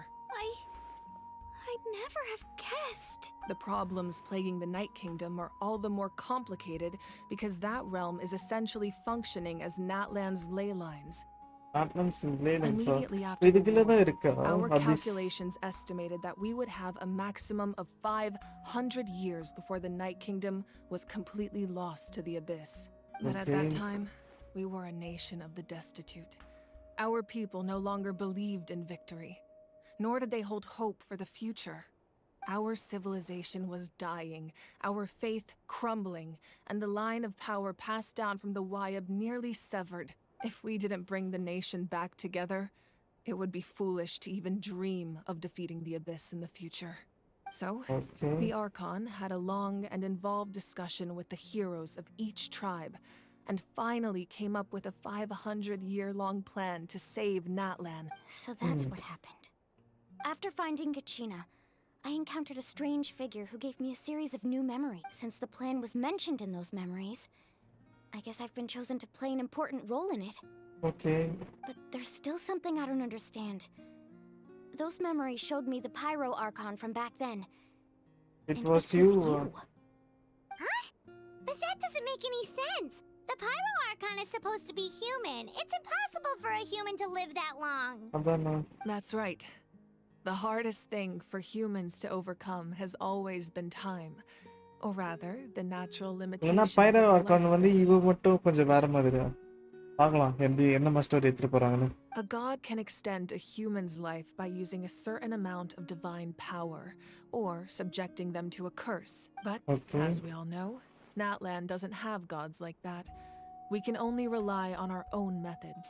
I'd never have guessed. The problems plaguing the Night Kingdom are all the more complicated because that realm is essentially functioning as Natlan's ley lines. Immediately after the war, our calculations estimated that we would have a maximum of 500 years before the Night Kingdom was completely lost to the abyss. But at that time, we were a nation of the destitute. Our people no longer believed in victory, nor did they hold hope for the future. Our civilization was dying, our faith crumbling, and the line of power passed down from the Wayab nearly severed. If we didn't bring the nation back together, it would be foolish to even dream of defeating the Abyss in the future. So, the Archon had a long and involved discussion with the heroes of each tribe, and finally came up with a 500-year-long plan to save Natlan. So that's what happened. After finding Kachina, I encountered a strange figure who gave me a series of new memories. Since the plan was mentioned in those memories, I guess I've been chosen to play an important role in it. Okay. But there's still something I don't understand. Those memories showed me the Pyro Archon from back then. It was you. Huh? But that doesn't make any sense. The Pyro Archon is supposed to be human. It's impossible for a human to live that long. I don't know. That's right. The hardest thing for humans to overcome has always been time. Or rather, the natural limitations of Pyro our Archon வந்து lifespan. இவ மட்டும் கொஞ்சம் வேற மாதிரியா பார்க்கலாம் என்ன master எடுத்துட்டு போறாங்கன்னு. A god can extend a human's life by using a certain amount of divine power, or subjecting them to a curse. But, as we all know, Natlan doesn't have gods like that. We can only rely on our own methods.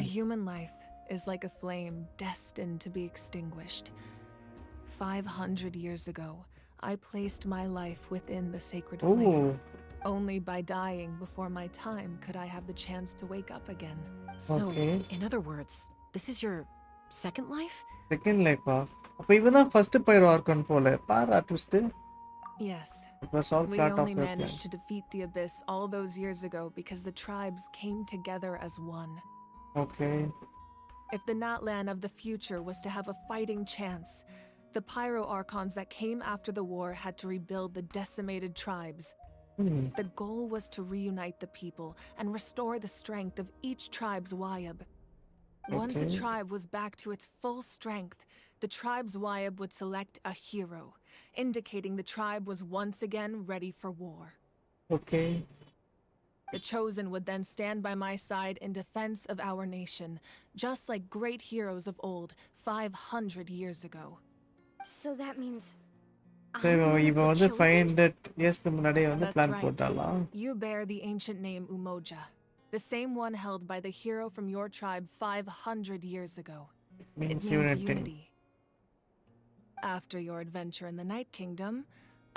A human life is like a flame destined to be extinguished. 500 years ago, I placed my life within the sacred flame. Only by dying before my time could I have the chance to wake up again. So, in other words, this is your second life? Second life அப்ப இவன் தான் first Pyro Archon போல பாரா twist. Yes. It was all we part only of the managed plan. to defeat the Abyss all those years ago because the tribes came together as one. Okay. If the Natlan of the future was to have a fighting chance, the Pyro Archons that came after the war had to rebuild the decimated tribes. The goal was to reunite the people and restore the strength of each tribe's Wayab. Once a tribe was back to its full strength, the tribe's Wayab would select a hero, indicating the tribe was once again ready for war. Okay. The chosen would then stand by my side in defense of our nation, just like great heroes of old 500 years ago. So that means So இவன் வந்து 500 yearsக்கு முன்னாடியே வந்து plan போட்டாளா? You bear the ancient name Umoja, the same one held by the hero from your tribe 500 years ago. It means unity. After your adventure in the Night Kingdom,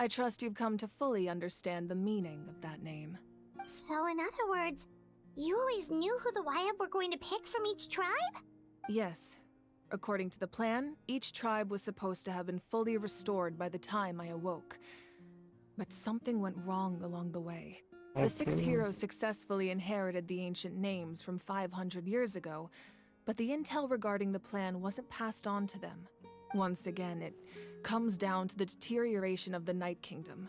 I trust you've come to fully understand the meaning of that name. So in other words, you always knew who the Wayab were going to pick from each tribe? Yes. According to the plan, each tribe was supposed to have been fully restored by the time I awoke. But something went wrong along the way. The 6 heroes successfully inherited the ancient names from 500 years ago, but the intel regarding the plan wasn't passed on to them. Once again, it comes down to the deterioration of the Night Kingdom.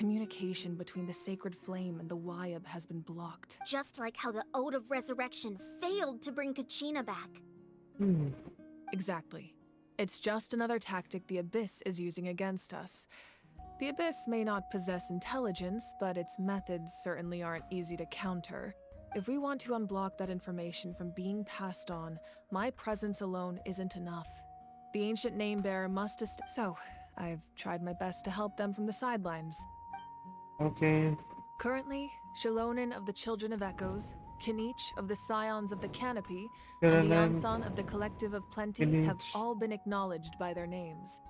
Communication between the sacred flame and the Wayab has been blocked. just like how the Ode of Resurrection failed to bring Kachina back. Exactly. It's just another tactic the Abyss is using against us. The Abyss may not possess intelligence, but its methods certainly aren't easy to counter. If we want to unblock that information from being passed on, my presence alone isn't enough. The ancient name bearer must So, I've tried my best to help them from the sidelines. Okay. Currently, Shilonin of the Children of Echoes, Kinich of the Scions of the Canopy, and the Yansan of the Collective of Plenty have all been acknowledged by their names.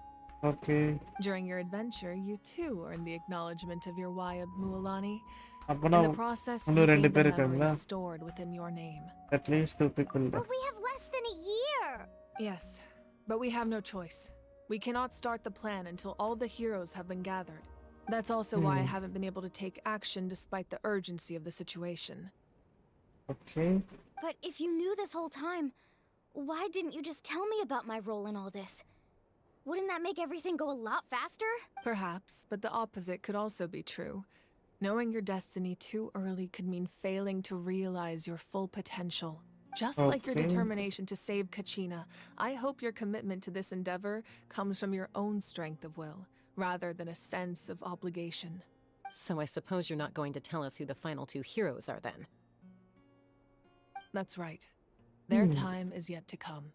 Okay. During your adventure, you too earned the acknowledgement of your Wayab Mualani. In the process, you gained the memories stored within your name. At least 2 people. But we have less than a year! Yes, but we have no choice. We cannot start the plan until all the heroes have been gathered. That's also why I haven't been able to take action despite the urgency of the situation. Okay. But if you knew this whole time, why didn't you just tell me about my role in all this? Wouldn't that make everything go a lot faster? Perhaps, but the opposite could also be true. Knowing your destiny too early could mean failing to realize your full potential. Just like your determination to save Kachina, I hope your commitment to this endeavor comes from your own strength of will, rather than a sense of obligation. So I suppose you're not going to tell us who the final 2 heroes are then? That's right. Their time is yet to come.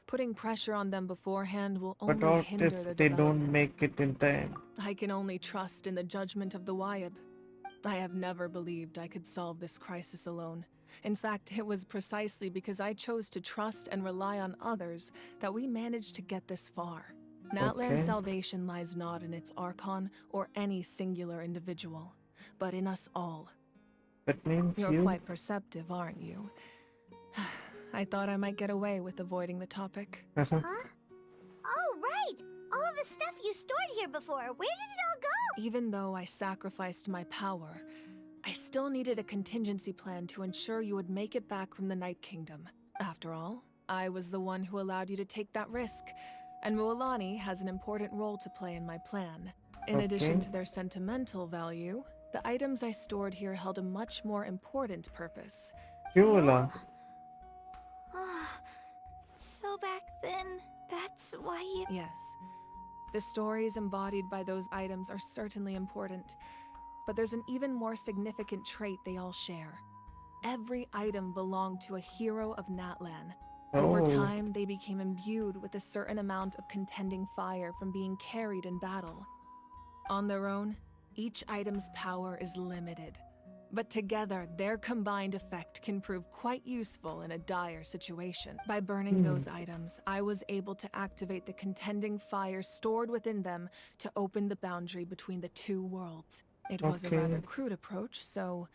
Putting pressure on them beforehand will only hinder their development. But what if they don't make it in time? I can only trust in the judgment of the Wyab. I have never believed I could solve this crisis alone. In fact, it was precisely because I chose to trust and rely on others that we managed to get this far. Natlan's salvation lies not in its Archon or any singular individual, but in us all. That means You're quite perceptive, aren't you? I thought I might get away with avoiding the topic. Huh? Oh, right! All the stuff you stored here before, where did it all go? Even though I sacrificed my power, I still needed a contingency plan to ensure you would make it back from the Night Kingdom. After all, I was the one who allowed you to take that risk, and Mualani has an important role to play in my plan. In addition to their sentimental value, the items I stored here held a much more important purpose. So back then, that's why you... Yes. The stories embodied by those items are certainly important, but there's an even more significant trait they all share. Every item belonged to a hero of Natlan. Over time, they became imbued with a certain amount of contending fire from being carried in battle. On their own, each item's power is limited, but together, their combined effect can prove quite useful in a dire situation. By burning those items, I was able to activate the contending fire stored within them to open the boundary between the 2 worlds. It was a rather crude approach, so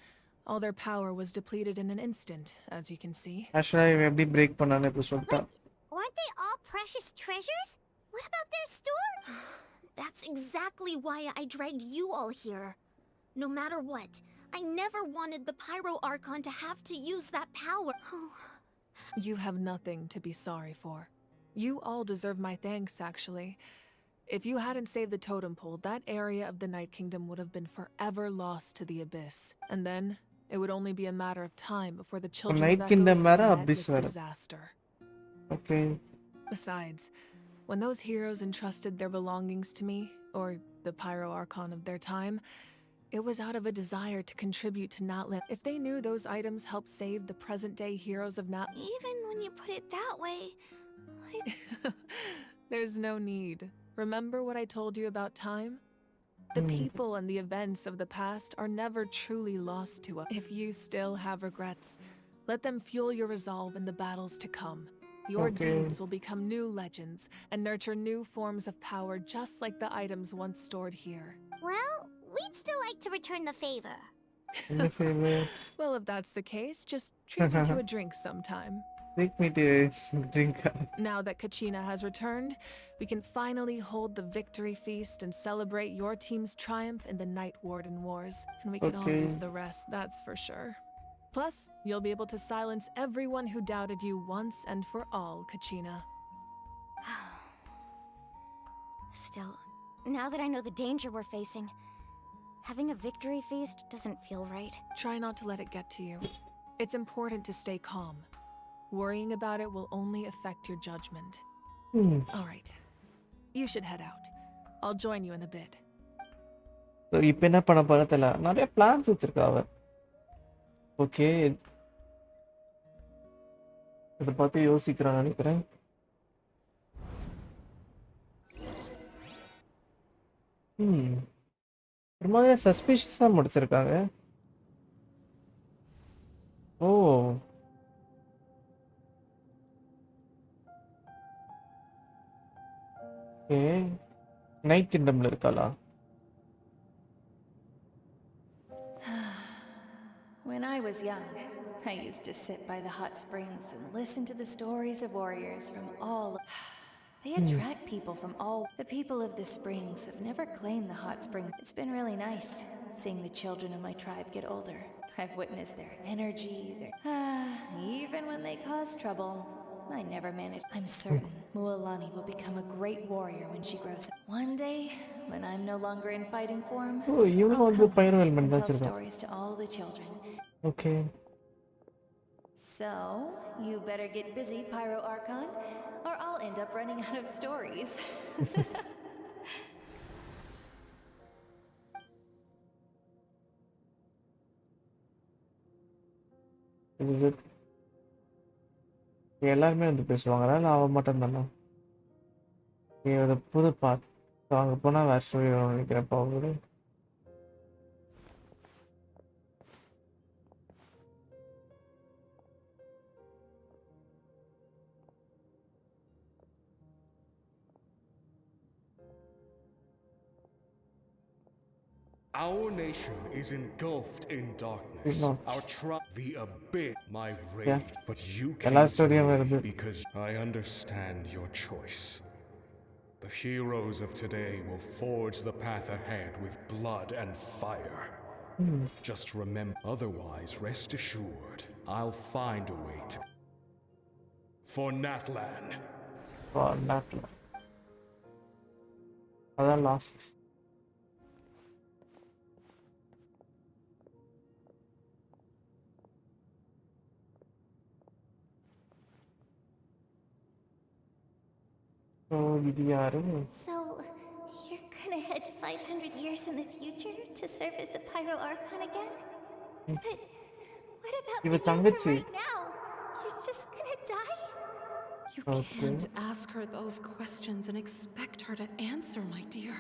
all their power was depleted in an instant, as you can see. Actually, எப்படி break பண்ணானே இப்ப சொல்லிட்டா. Weren't they all precious treasures? What about their store? That's exactly why I dragged you all here. No matter what, I never wanted the Pyro Archon to have to use that power. You have nothing to be sorry for. You all deserve my thanks, actually. If you hadn't saved the totem pole, that area of the Night Kingdom would have been forever lost to the Abyss. And then, it would only be a matter of time before the children of that ghost was met with disaster. Besides, when those heroes entrusted their belongings to me, or the Pyro Archon of their time, it was out of a desire to contribute to Natlan. If they knew those items helped save the present-day heroes of Natlan... Even when you put it that way, There's no need. Remember what I told you about time? The people and the events of the past are never truly lost to us. If you still have regrets, let them fuel your resolve in the battles to come. Your deeds will become new legends and nurture new forms of power just like the items once stored here. Well, we'd still like to return the favor. Well, if that's the case, just treat me to a drink sometime. Take me to a drink. Now that Kachina has returned, we can finally hold the victory feast and celebrate your team's triumph in the Night Warden Wars. And we can all use the rest, that's for sure. Plus, you'll be able to silence everyone who doubted you once and for all, Kachina. Still, now that I know the danger we're facing, having a victory feast doesn't feel right. Try not to let it get to you. It's important to stay calm. Worrying about it will only affect your judgment. All right. You should head out. I'll join you in a bit. So, இப்போ என்ன பண்ண போறா தெரியல. நிறைய plans வச்சிருக்கா அவ. Okay. இத பத்தி யோசிக்கறான்னு நினைக்கிறேன். ஒரு மாதிரி சஸ்பிஷியஸா முடிச்சிருக்காங்க. ஓ. Night Kingdomல இருக்காளா? When I was young, I used to sit by the hot springs and listen to the stories of warriors from all. They attract people from all. The people of the springs have never claimed the hot springs. It's been really nice seeing the children of my tribe get older. I've witnessed their energy, even when they cause trouble, I never managed. I'm certain Mualani will become a great warrior when she grows up. One day, when I'm no longer in fighting form, Oh, you I'll வந்து come pyro home element and tell வச்சிருக்கான். stories to all the children. Okay. So, you better get busy, Pyro Archon, or I'll end up running out of stories. இது எல்லாருமே வந்து பேசுவாங்களா இல்லை அவன் மட்டும் தானே? இது புது பார்ட். ஸோ அங்கே போனால் வேறு ஸ்டோரி நினைக்கிறப்ப அவங்களு. Our nation is engulfed in darkness. Our the abyss, my rage. But you came to me because I understand your choice. The heroes of today will forge the path ahead with blood and fire. Just remember, otherwise, rest assured, I'll find a way to. For Natlan. For Natlan. That's last. So, you're gonna head 500 years in the future to serve as the Pyro Archon again? But what about the right now? You're just gonna die? You can't ask her those questions and expect her to answer, my dear.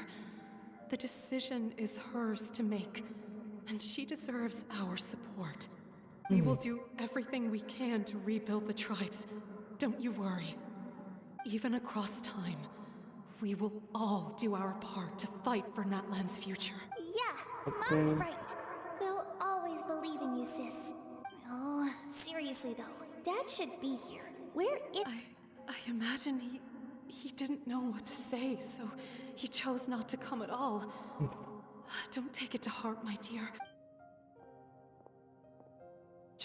The decision is hers to make, and she deserves our support. We will do everything we can to rebuild the tribes. Don't you worry. Even across time, we will all do our part to fight for Natlan's future. Yeah, Mom's right. We'll always believe in you, sis. Oh, seriously though, Dad should be here. Where is... I imagine he didn't know what to say, so he chose not to come at all. Don't take it to heart, my dear.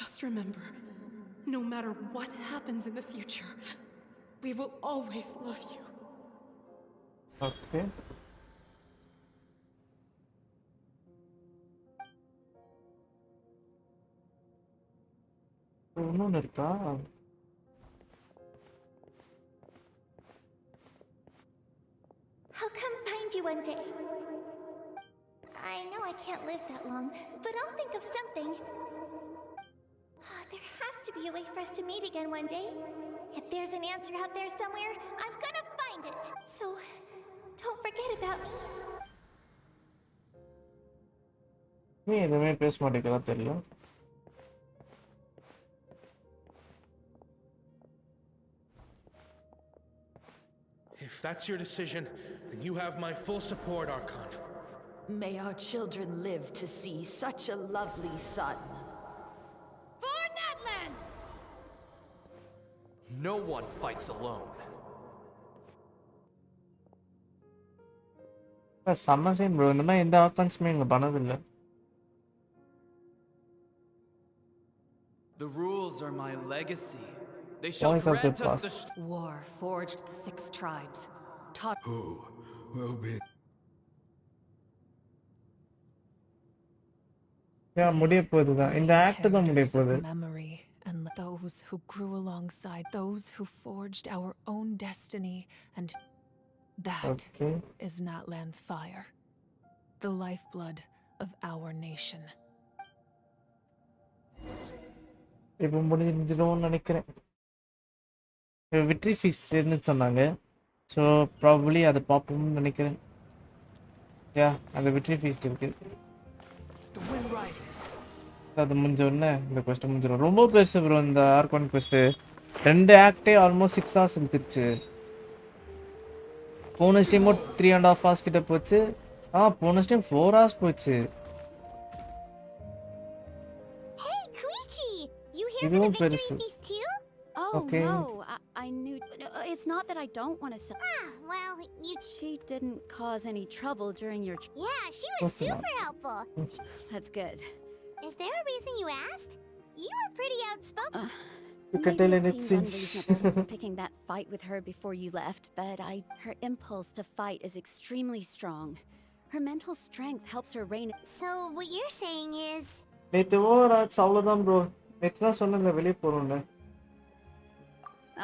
Just remember, no matter what happens in the future, we will always love you. Okay. இன்னொன்னு இருக்கா? I'll come find you one day. I know I can't live that long, but I'll think of something. There has to be a way for us to meet again one day. If there's an answer out there somewhere, I'm gonna find it. So, don't forget about me. நீ எதுவுமே பேச மாட்டேங்கிறா தெரியும். If that's your decision, then you have my full support, Archon. May our children live to see such a lovely son. For Natlan! No one fights alone. செம்ம scene bro. இந்த மாதிரி எந்த ஆப்பன்ஸுமே இங்கே பண்ணதில்லை. The rules are my legacy. They shall grant us the war forged the 6 tribes. Taught who will be முடிய போகுதுதான். இந்த act தான் முடிய போகுது. Memory and those who grew alongside, those who forged our own destiny, and that is Natlan's fire, the lifeblood of our nation. இப்போ முடிஞ்சிடும்னு நினைக்கிறேன். Victory ஃபீஸ்ட்னு சொன்னாங்க. So probably அதை பார்ப்போம்னு நினைக்கிறேன். யா, அந்த விக்டரி ஃபீஸ்ட் இருக்கு. அது முடிஞ்ச உடனே இந்த குவெஸ்ட் முடிஞ்சிடும். ரொம்ப பெருசு ப்ரோ இந்த ஆர்கான் குவெஸ்ட். 2 ஆக்டே ஆல்மோஸ்ட் 6 hours எடுத்துருச்சு. போனஸ் டைம் 3.5 hours கிட்ட போச்சு. போனஸ் டைம் 4 hours போச்சு. Hey, Koichi! You here for the victory feast too? Oh, no. I knew... It's not that I don't want to... Well, She didn't cause any trouble during your... Yeah, she was super helpful. That's good. Is there a reason you asked? You were pretty outspoken. Maybe it seemed unreasonable picking that fight with her before you left, but her impulse to fight is extremely strong. Her mental strength helps her reign. So what you're saying is... நேத்து over ஆச்சு அவ்வளவுதான் bro. நேத்து தான் சொன்னேன்ல வெளிய போறோம்னு.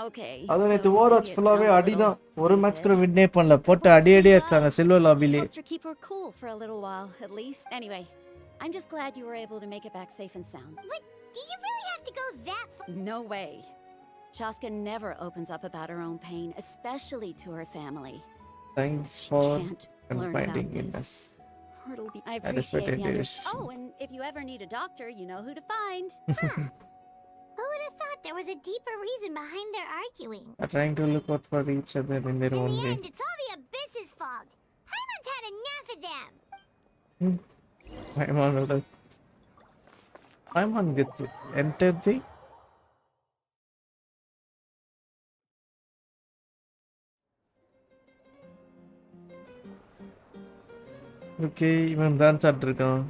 Okay. அது நேத்து ஓவர் ஆச்சு ஃபுல்லாவே அடிதான். ஒரு மேட்ச் கூட வின்னே பண்ணல. போட்டு அடி அடிச்சாங்க silver லாபிலே. Keep her cool for a little while at least. Anyway, I'm just glad you were able to make it back safe and sound. What? Do you really have to go that far? No way. Chaska never opens up about her own pain, especially to her family. Thanks for confiding in us. I appreciate the understanding. Oh, and if you ever need a doctor, you know who to find. Who would have thought there was a deeper reason behind their arguing? They're trying to look out for each other in their own way. In the end, it's all the Abyss's fault. Paimon's had enough of them. Paimon gets entered the... Okay, even dance ஆட்டிருக்கான்.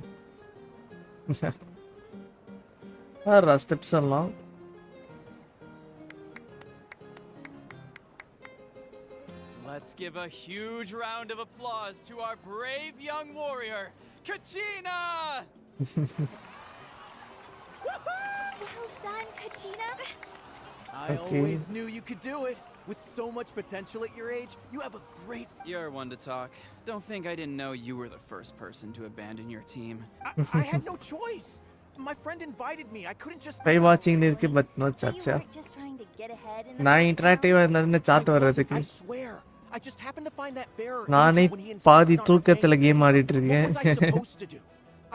Steps எல்லாம் Let's give a huge round of applause to our brave young warrior, Kachina! Well done, Kachina. I always knew you could do it. With so much potential at your age, you have a great... You're one to talk. Don't think I didn't know you were the first person to abandon your team. I had no choice. My friend invited me. I couldn't just... By watching இருக்கு but no chats. Just trying to get ahead in நான் இன்டராக்டிவா இருந்ததுன்னு chat வர்றதுக்கு. I swear. I just happened to find that bearer நானே பாதி தூக்கத்துல game ஆடிட்டு இருக்கேன். What was I supposed to do?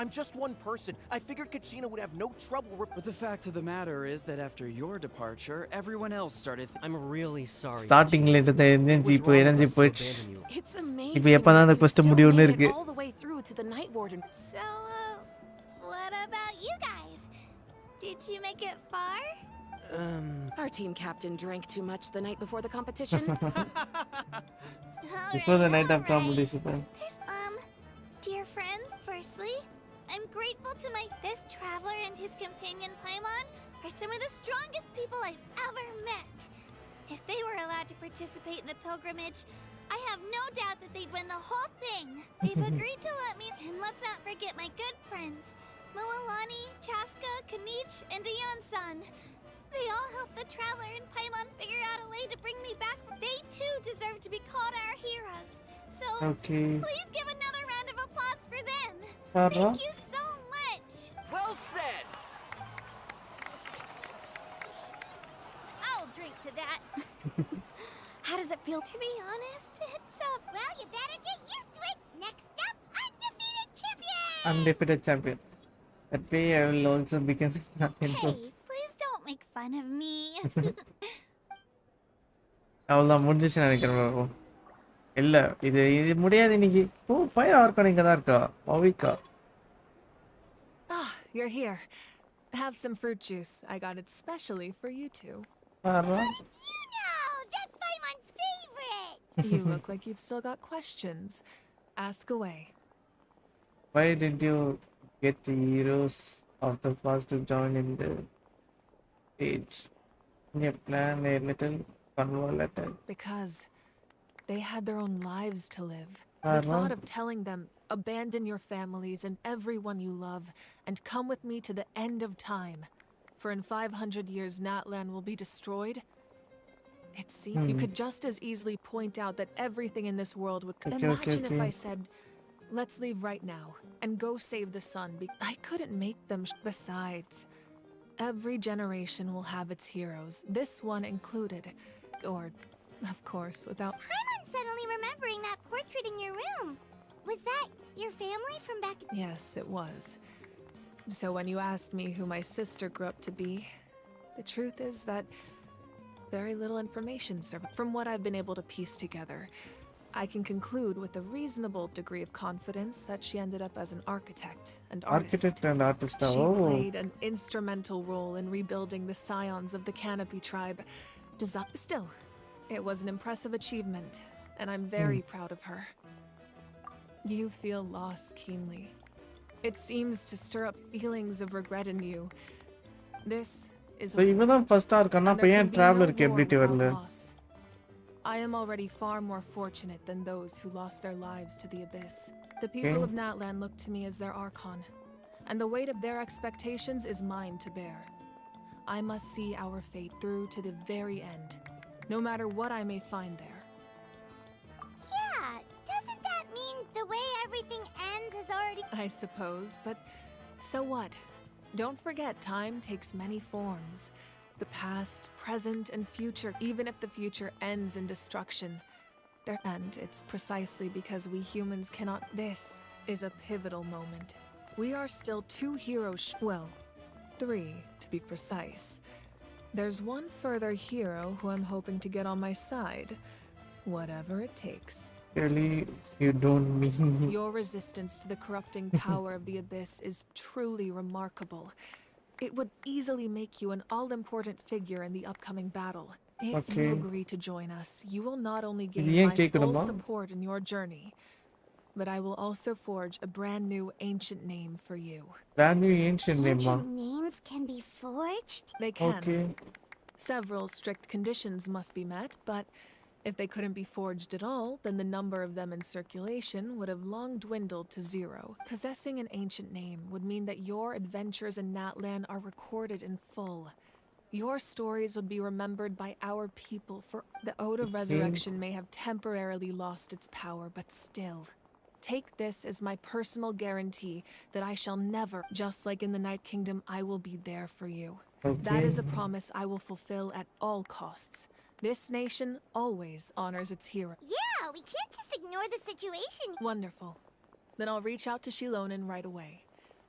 I'm just one person. I figured Kachina would have no trouble. But the fact of the matter is that after your departure, everyone else started. I'm really sorry. ஸ்டார்டிங்ல இருந்த energy போயிடுச்சு. It's amazing. இப்போ எப்பதான் அந்த quest முடியும்னு இருக்கு. All the way through to the Night Warden. So, what about you guys? Did you make it far? Our team captain drank too much the night before the competition. Before the night of competition. Dear friends, firstly, I'm grateful to this traveler and his companion Paimon are some of the strongest people I've ever met. If they were allowed to participate in the pilgrimage, I have no doubt that they'd win the whole thing. They've agreed to let me, and let's not forget my good friends, Moalani, Chaska, Kanich, and Ayan-san. They all helped the traveler and Paimon figure out a way to bring me back. They too deserve to be called our heroes. So, please give another round of applause for them. Thank you so much. Well said. I'll drink to that. How does it feel? To be honest, it's well, you better get used to it. Next up, undefeated champion. Undefeated champion. That way I will also become champion. Hey, please don't make fun of me. அவ்வளவுதான் முடிஞ்சிச்சு நினைக்கிறேன். இல்ல இது முடியாது இன்னைக்கு. ஓ பையன் argon இங்க தான் இருக்கா. பவிகா. Ah, you're here. Have some fruit juice. I got it specially for you two. That's Paimon's favorite. You look like you've still got questions. Ask away. Why did you get the heroes of the first to join in the age? Can you plan a little convoluted? Because they had their own lives to live. The thought of telling them, abandon your families and everyone you love, and come with me to the end of time. For in 500 years, Natlan will be destroyed. It seems you could just as easily point out that everything in this world would... Imagine if I said, let's leave right now, and go save the sun. I couldn't make them... Besides, every generation will have its heroes, this one included. Or... Of course, without... Paimon's suddenly remembering that portrait in your room. Was that your family from back... Yes, it was. So when you asked me who my sister grew up to be, the truth is that very little information survived. From what I've been able to piece together, I can conclude with a reasonable degree of confidence that she ended up as an architect and artist. She played an instrumental role in rebuilding the scions of the Canopy tribe. Still, it was an impressive achievement, and I'm very proud of her. You feel loss keenly. It seems to stir up feelings of regret in you. This is So even the first Archon, அப்ப ஏன் traveler-க்கு ability வரல? I am already far more fortunate than those who lost their lives to the abyss. The people of Natlan look to me as their Archon, and the weight of their expectations is mine to bear. I must see our fate through to the very end, no matter what I may find there. Yeah, doesn't that mean the way everything ends has already... I suppose, but so what? Don't forget, time takes many forms. The past, present, and future, even if the future ends in destruction. And it's precisely because we humans cannot... This is a pivotal moment. We are still 2 heroes, well, 3 to be precise. There's one further hero who I'm hoping to get on my side, whatever it takes. Really, you don't mean... Your resistance to the corrupting power of the abyss is truly remarkable. It would easily make you an all-important figure in the upcoming battle. If you agree to join us, you will not only gain my full support in your journey, but I will also forge a brand new ancient name for you. Brand new ancient name? Ancient names can be forged? They can. Several strict conditions must be met, but if they couldn't be forged at all, then the number of them in circulation would have long dwindled to 0. Possessing an ancient name would mean that your adventures in Natlan are recorded in full. Your stories would be remembered by our people, for the Ode of Resurrection may have temporarily lost its power, but still. Take this as my personal guarantee that I shall never, just like in the Night Kingdom, I will be there for you. That is a promise I will fulfill at all costs. This nation always honors its hero. Yeah, we can't just ignore the situation. Wonderful. Then I'll reach out to Shilonen right away.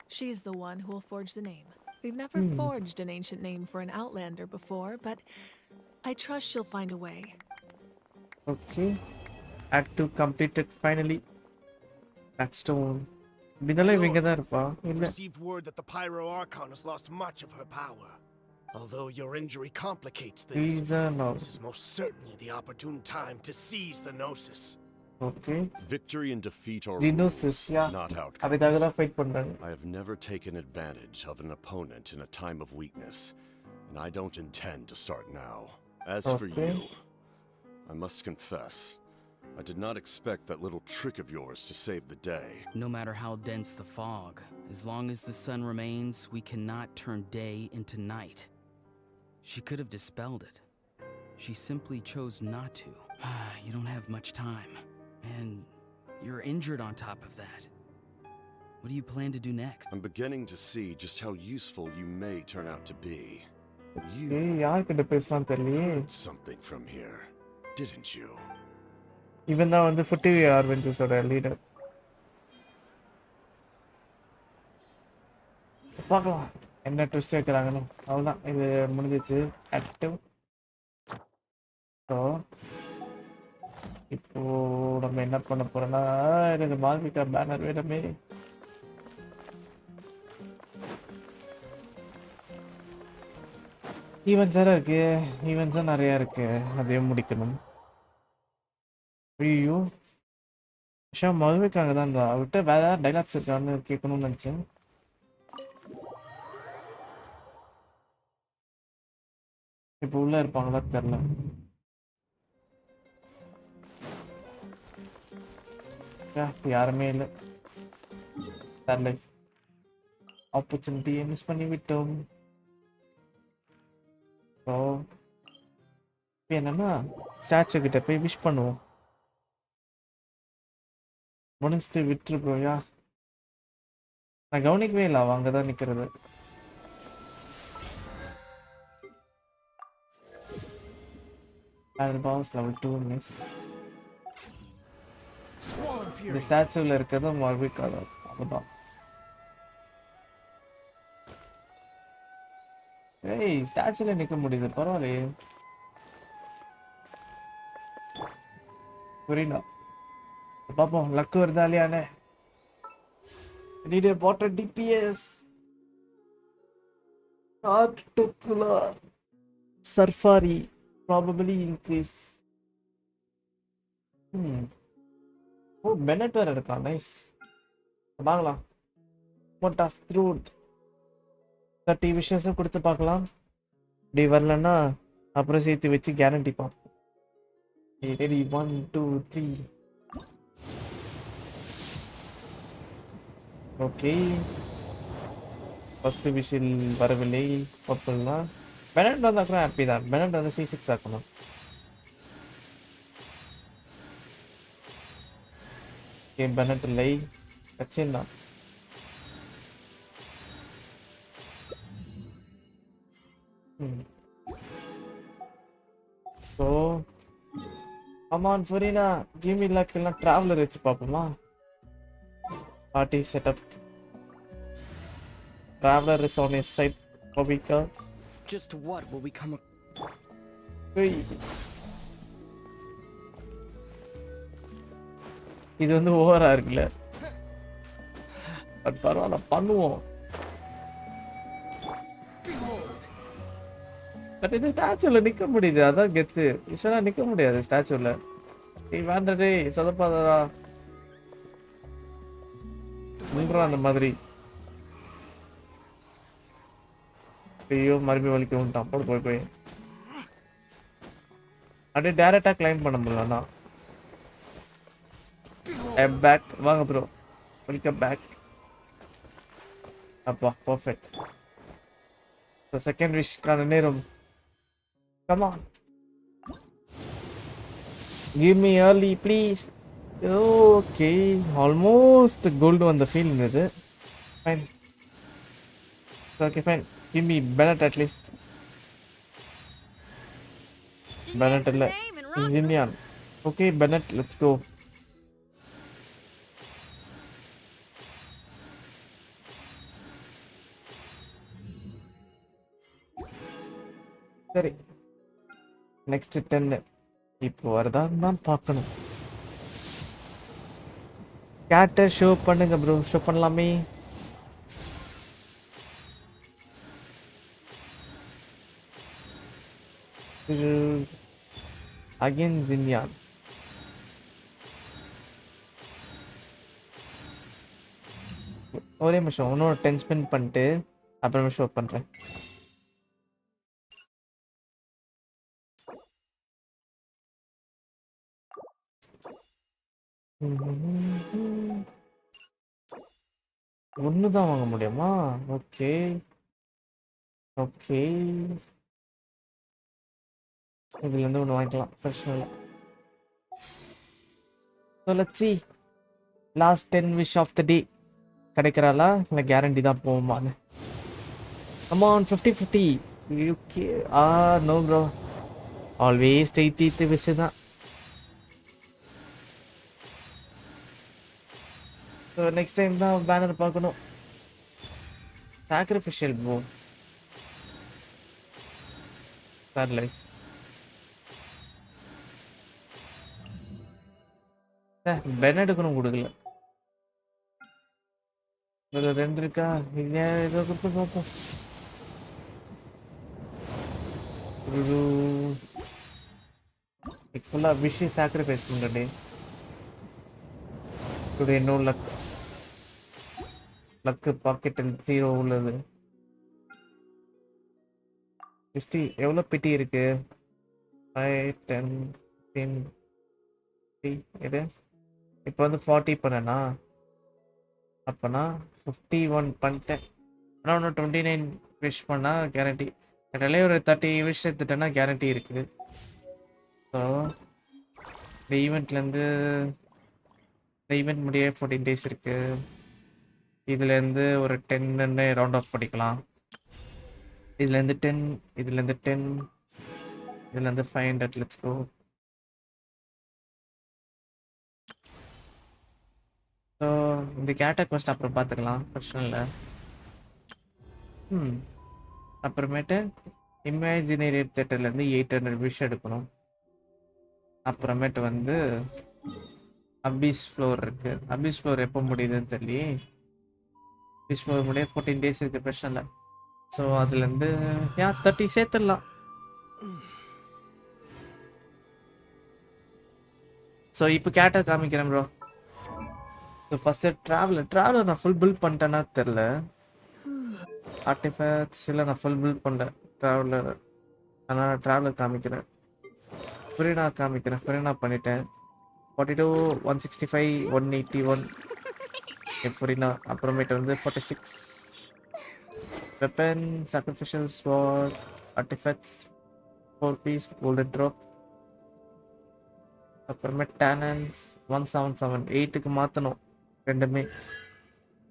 She's the one who will forge the name. We've never forged an ancient name for an Outlander before, but I trust she'll find a way. Okay. Act 2 completed finally. Blackstone. Received word that the Pyro Archon has lost much of her power. Although your injury complicates things, this is most certainly the opportune time to seize the Gnosis. Okay. Victory and defeat are Gnosis, yeah. not outcomes. I have never taken advantage of an opponent in a time of weakness, and I don't intend to start now. As for you, I must confess, I did not expect that little trick of yours to save the day. No matter how dense the fog, as long as the sun remains, we cannot turn day into night. She could have dispelled it. She simply chose not to. You don't have much time. And you're injured on top of that. What do you plan to do next? I'm beginning to see just how useful you may turn out to be. You heard something from here, didn't you? Even though the 40 Adventures are a leader. பார்க்கலாம் என்ன twist வைக்கிறாங்கன்னு. அவ்வளோதான், இது முடிஞ்சிச்சு. Active. So இப்போ நம்ம என்ன பண்ண போறோம்னா, எனக்கு மால்விகா பேனர் வேணுமே. ஈவெண்ட்ஸாக இருக்கு, ஈவெண்ட்ஸும் நிறையா இருக்கு, அதையும் முடிக்கணும். ஐயோ விஷா மால்விகாங்க தான் இருந்தா, அவர்கிட்ட வேற ஏதாவது டைலாக்ஸ் இருக்கான்னு கேட்கணும்னு நினச்சேன். இப்போ உள்ள இருப்பாங்களா தெரியல. யாருமே இல்லை. தெரியல, ஆப்பர்ச்சுனிட்டியை மிஸ் பண்ணி விட்டோம். ஸோ இப்போ என்னன்னா, ஸ்டாச்சு கிட்ட போய் விஷ் பண்ணுவோம். முடிச்சுட்டு விட்டுருக்கோயா. நான் கவனிக்கவே இல்லை, அவன் அங்கே தான் நிற்கிறது. Boss level 2 miss. இந்த ஸ்டாச்சுவில் இருக்கிறது மால்விகா தான். அதுதான். ஏய், ஸ்டாச்சுவில் நிற்க முடியுது, பரவாயில்லையே. புரியல, பார்ப்போம் லக்கு வருதா இல்லையானே. Need a water DPS. Articular Safari probably increase. Oh, Bennett வேற இருக்கா. நைஸ். பார்க்கலாம். What of truth 30 விஷயத்தை கொடுத்து பார்க்கலாம். இப்படி வரலன்னா அப்புறம் சேர்த்து வச்சு கேரண்டி பார்ப்போம். ரெடி 1 2 3. ஓகே, ஃபர்ஸ்ட் விஷில் வரவில்லை. பர்பிள்னா பெனட் வந்தா கூட ஹாப்பி தான். பெனட் வந்து C6 ஆக்கணும். ஓகே, பெனட் இல்லை. கச்சின்னா so come on Furina, give me luck. இல்லைனா ட்ராவலர் வச்சு பார்ப்போமா? Party setup. Traveler is on his side. Kobika. Just what will we come? இது வந்து ஓவரா இருக்குல்ல. பட் பரவாயில்ல, பண்ணுவோம். பட் இது ஸ்டாச்சுல நிக்க முடியுது, அதான் கெத்து. விஷயம் நிக்க முடியாது ஸ்டாச்சுல. நீ வேண்டடே சதப்பாதரா அந்த மாதிரி. ஐயோ, மறுபடியும் வலிக்க விட்டான். போய் போய் அப்படியே டைரக்டா கிளைம் பண்ண முடியலண்ணா. பேக் வாங்க ப்ரோ, வெல்கம் பேக். அப்பா பர்ஃபெக்ட். செகண்ட் விஷ் நேரம். Come on, give me early please. Okay, almost gold வந்த ஃபீலிங் இது. Fine, okay fine. Give me Bennett at least. Bennett இல்ல, Xinyan. Okay Bennett, let's go. சரி, next 10 இப்போ வரதான் தான் பார்க்கணும். கேட்ட ஷோ பண்ணுங்க ப்ரோ, ஷோ பண்ணலாமே. அகைன் ஜின்யான். ஒரே நிமிஷம், இன்னொரு 10 ஸ்பெண்ட் பண்ணிட்டு அப்புறமா ஷோ பண்றேன். ஒண்ணுதான் வாங்க முடியுமா? ஓகே ஓகே, இதுல இருந்து ஒண்ணு வாங்கிக்கலாம், பிரச்சனை இல்லை. So let's see, last 10 wish of the day கிடைக்கிறாளா இல்லை கேரண்டி தான் போகுமான்னு. come on 50-50. Okay, no bro, always டெய்த் விஷ் தான். ஸோ நெக்ஸ்ட் டைம் தான் பேனர் பார்க்கணும். Sacrificial bro, third life. பெனடுக்கணும் கொடுக்கல. இதில் 2 இருக்கா? இங்கே ஏதோ கொடுத்து பார்ப்போம். ஃபுல்லாக விஷ் சாக்ரிஃபைஸ் பண்ணுறே. Today no luck. லக்கு பாக்கெட்டில் 0 உள்ளது. ஹிஸ்ட்ரி எவ்வளோ பெட்டி இருக்கு? 5 10 15 இது இப்போ வந்து 40 பண்ணனா, அப்போனா 51 பண்ணிட்டேன். ஆனால் ஒன்று 29 விஷ் பண்ணால் கேரண்டி. கட்டாலே ஒரு 30 விஷ் எடுத்துட்டேன்னா கேரண்டி இருக்குது. ஸோ இந்த ஈவெண்ட்லேருந்து இந்த ஈவெண்ட் முடிய 14 days இருக்குது. இதுலேருந்து ஒரு 10 ரவுண்ட் ஆஃப் பண்ணிக்கலாம். இதுலேருந்து 10, இதுலேருந்து 10, இதுலேருந்து 500. Let's go. ஸோ இந்த கேட்டை கொஸ்ட் அப்புறம் பார்த்துக்கலாம், பிரச்சனை இல்லை. அப்புறமேட்டு இமேஜினரி தேட்டர்லேருந்து 800 விஷ் எடுக்கணும். அப்புறமேட்டு வந்து அபிஸ் ஃப்ளோர் இருக்கு. அபிஸ் ஃப்ளோர் எப்போ முடியுதுன்னு தெரியல. அபிஸ் ஃப்ளோர் முடிய 14 days இருக்கு, பிரச்சனை இல்லை. ஸோ அதுலேருந்து 30 சேர்த்துடலாம். ஸோ இப்போ கேட்டை காமிக்கிறேன் ப்ரோ. ஸோ ஃபஸ்ட்டு ட்ராவலர் நான் ஃபுல் பில்ட் பண்ணிட்டேன்னா தெரில. ஆர்டிஃபேக்ட்ஸ் இல்லை, நான் ஃபுல் பில்ட் பண்ணல ட்ராவலர். நான் ட்ராவலர் காமிக்கிறேன். ஃபுரினா காமிக்கிறேன். ஃபுரினா பண்ணிட்டேன். 42, 165, 181. ஃபுரினா அப்புறமேட்டு வந்து 46. வெப்பன், சாக்ரிஃபிஷியல் ஸ்வாட், ஆர்டிஃபேக்ட்ஸ், 4 பீஸ், கோல்டன் ட்ராப். அப்புறமேட்டு டேலன்ஸ் 177, 8க்கு மாற்றணும் ரெண்டுமே.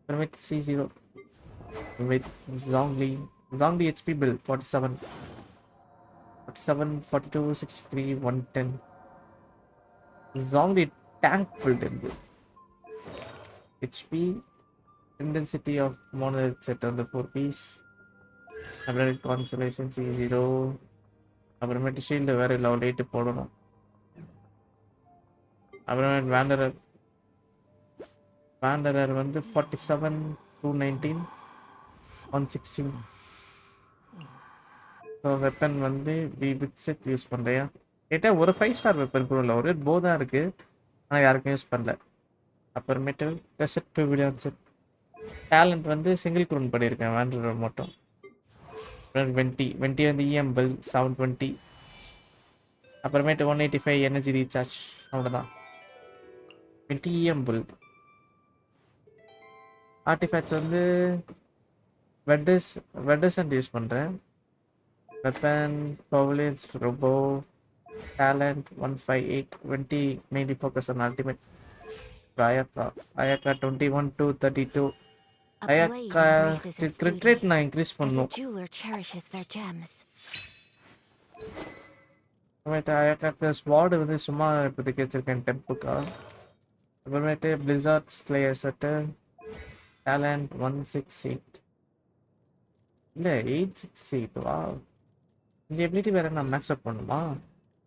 அப்புறமேட்டு C0 with Zongli HP bill 47, 42, 63, 110. Zongli tank build இருந்து HP intensity of monolith set on the 4 piece. அப்புறம் constellation C0. அப்புறமேட்டு ஷீல்டு வேற லெவல் 8 போடணும். அப்புறமேட்டு வேண்டரர் வந்து 47, 219, 116. ஸோ வெப்பன் வந்து வித் செட் யூஸ் பண்ணுறியா கேட்டால் ஒரு 5 ஸ்டார் வெப்பன் கூட இல்லை, ஒரு போ தான் இருக்குது, ஆனால் யாருக்கும் யூஸ் பண்ணல. அப்புறமேட்டு ரெசெட் பிவிலியன் செட். டேலண்ட் வந்து சிங்கிள் க்ரூன் பண்ணியிருக்கேன் வேண்டரர் மட்டும். வெண்டி வந்து இஎம் பில் 720. அப்புறமேட்டு 185 எனர்ஜி ரீசார்ஜ், அவ்வளோதான். 20 இஎம் பில். ஆர்டிஃபேக்ட்ஸ் வந்து வெட்டர்சன்ட் யூஸ் பண்ணுறேன். வெப்பன் பவுலேஜ் ரோபோ talent 158, 20 mainly focus on ultimate. Ayaka 21 to 32. Ayaka crit rate na increase பண்ணனும். jeweler cherishes their gems. Ayaka sword வந்து சும்மா இப்போதைக்கு வச்சிருக்கேன் டெம்புக்கா. அப்புறமேட்டு blizzard slayer set talent 168. இல்ல 868. வா, இந்த எபிலிட்டி வேற நான் மேக்ஸ் அப் பண்ணுமா?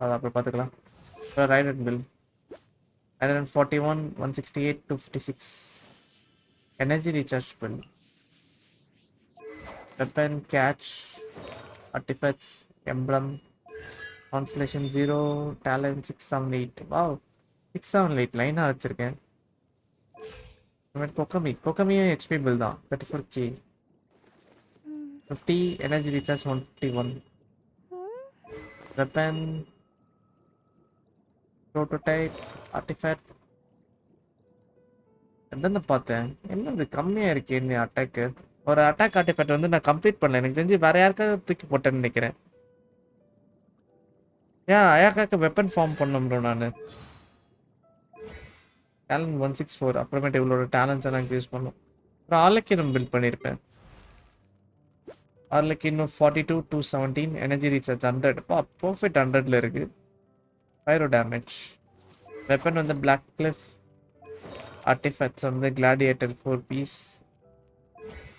அது அப்புறம் பார்த்துக்கலாம். Rider bill 141, 168, 256. Energy recharge bill. Weapon catch, artifacts, emblem, constellation 0, talent 678. Wow, 678 லைனாக வச்சுருக்கேன். பொக்கமியும் ஹெச்பி பில் தான் 34K. 50 energy recharge 151. Weapon prototype artifact. என்ன பார்த்தேன், என்னது கம்மியாக இருக்கு என்ன அட்டாக்கு. ஒரு அட்டாக் ஆர்டிஃபேக்ட் வந்து நான் கம்ப்ளீட் பண்ணல, எனக்கு தெரிஞ்சு வேற யாருக்காவது தூக்கி போட்டேன்னு நினைக்கிறேன். ஏன் அயாக்காக்கு வெப்பன் ஃபார்ம் பண்ணோம் ப்ரோ நான். டேலண்ட் 164. அப்புறமேட்டு இவளோட டேலண்ட்ஸ் எல்லாம் யூஸ் பண்ணோம். அப்புறம் ஆர்லக்கினம் பில்ட் பண்ணியிருப்பேன். ஆர்லக்கினும் 42, 217. Energy recharge 100. பர்ஃபெக்ட் 100ல இருக்கு. Pyro damage. Weapon on the Black Cliff. Artifacts on the Gladiator 4 piece.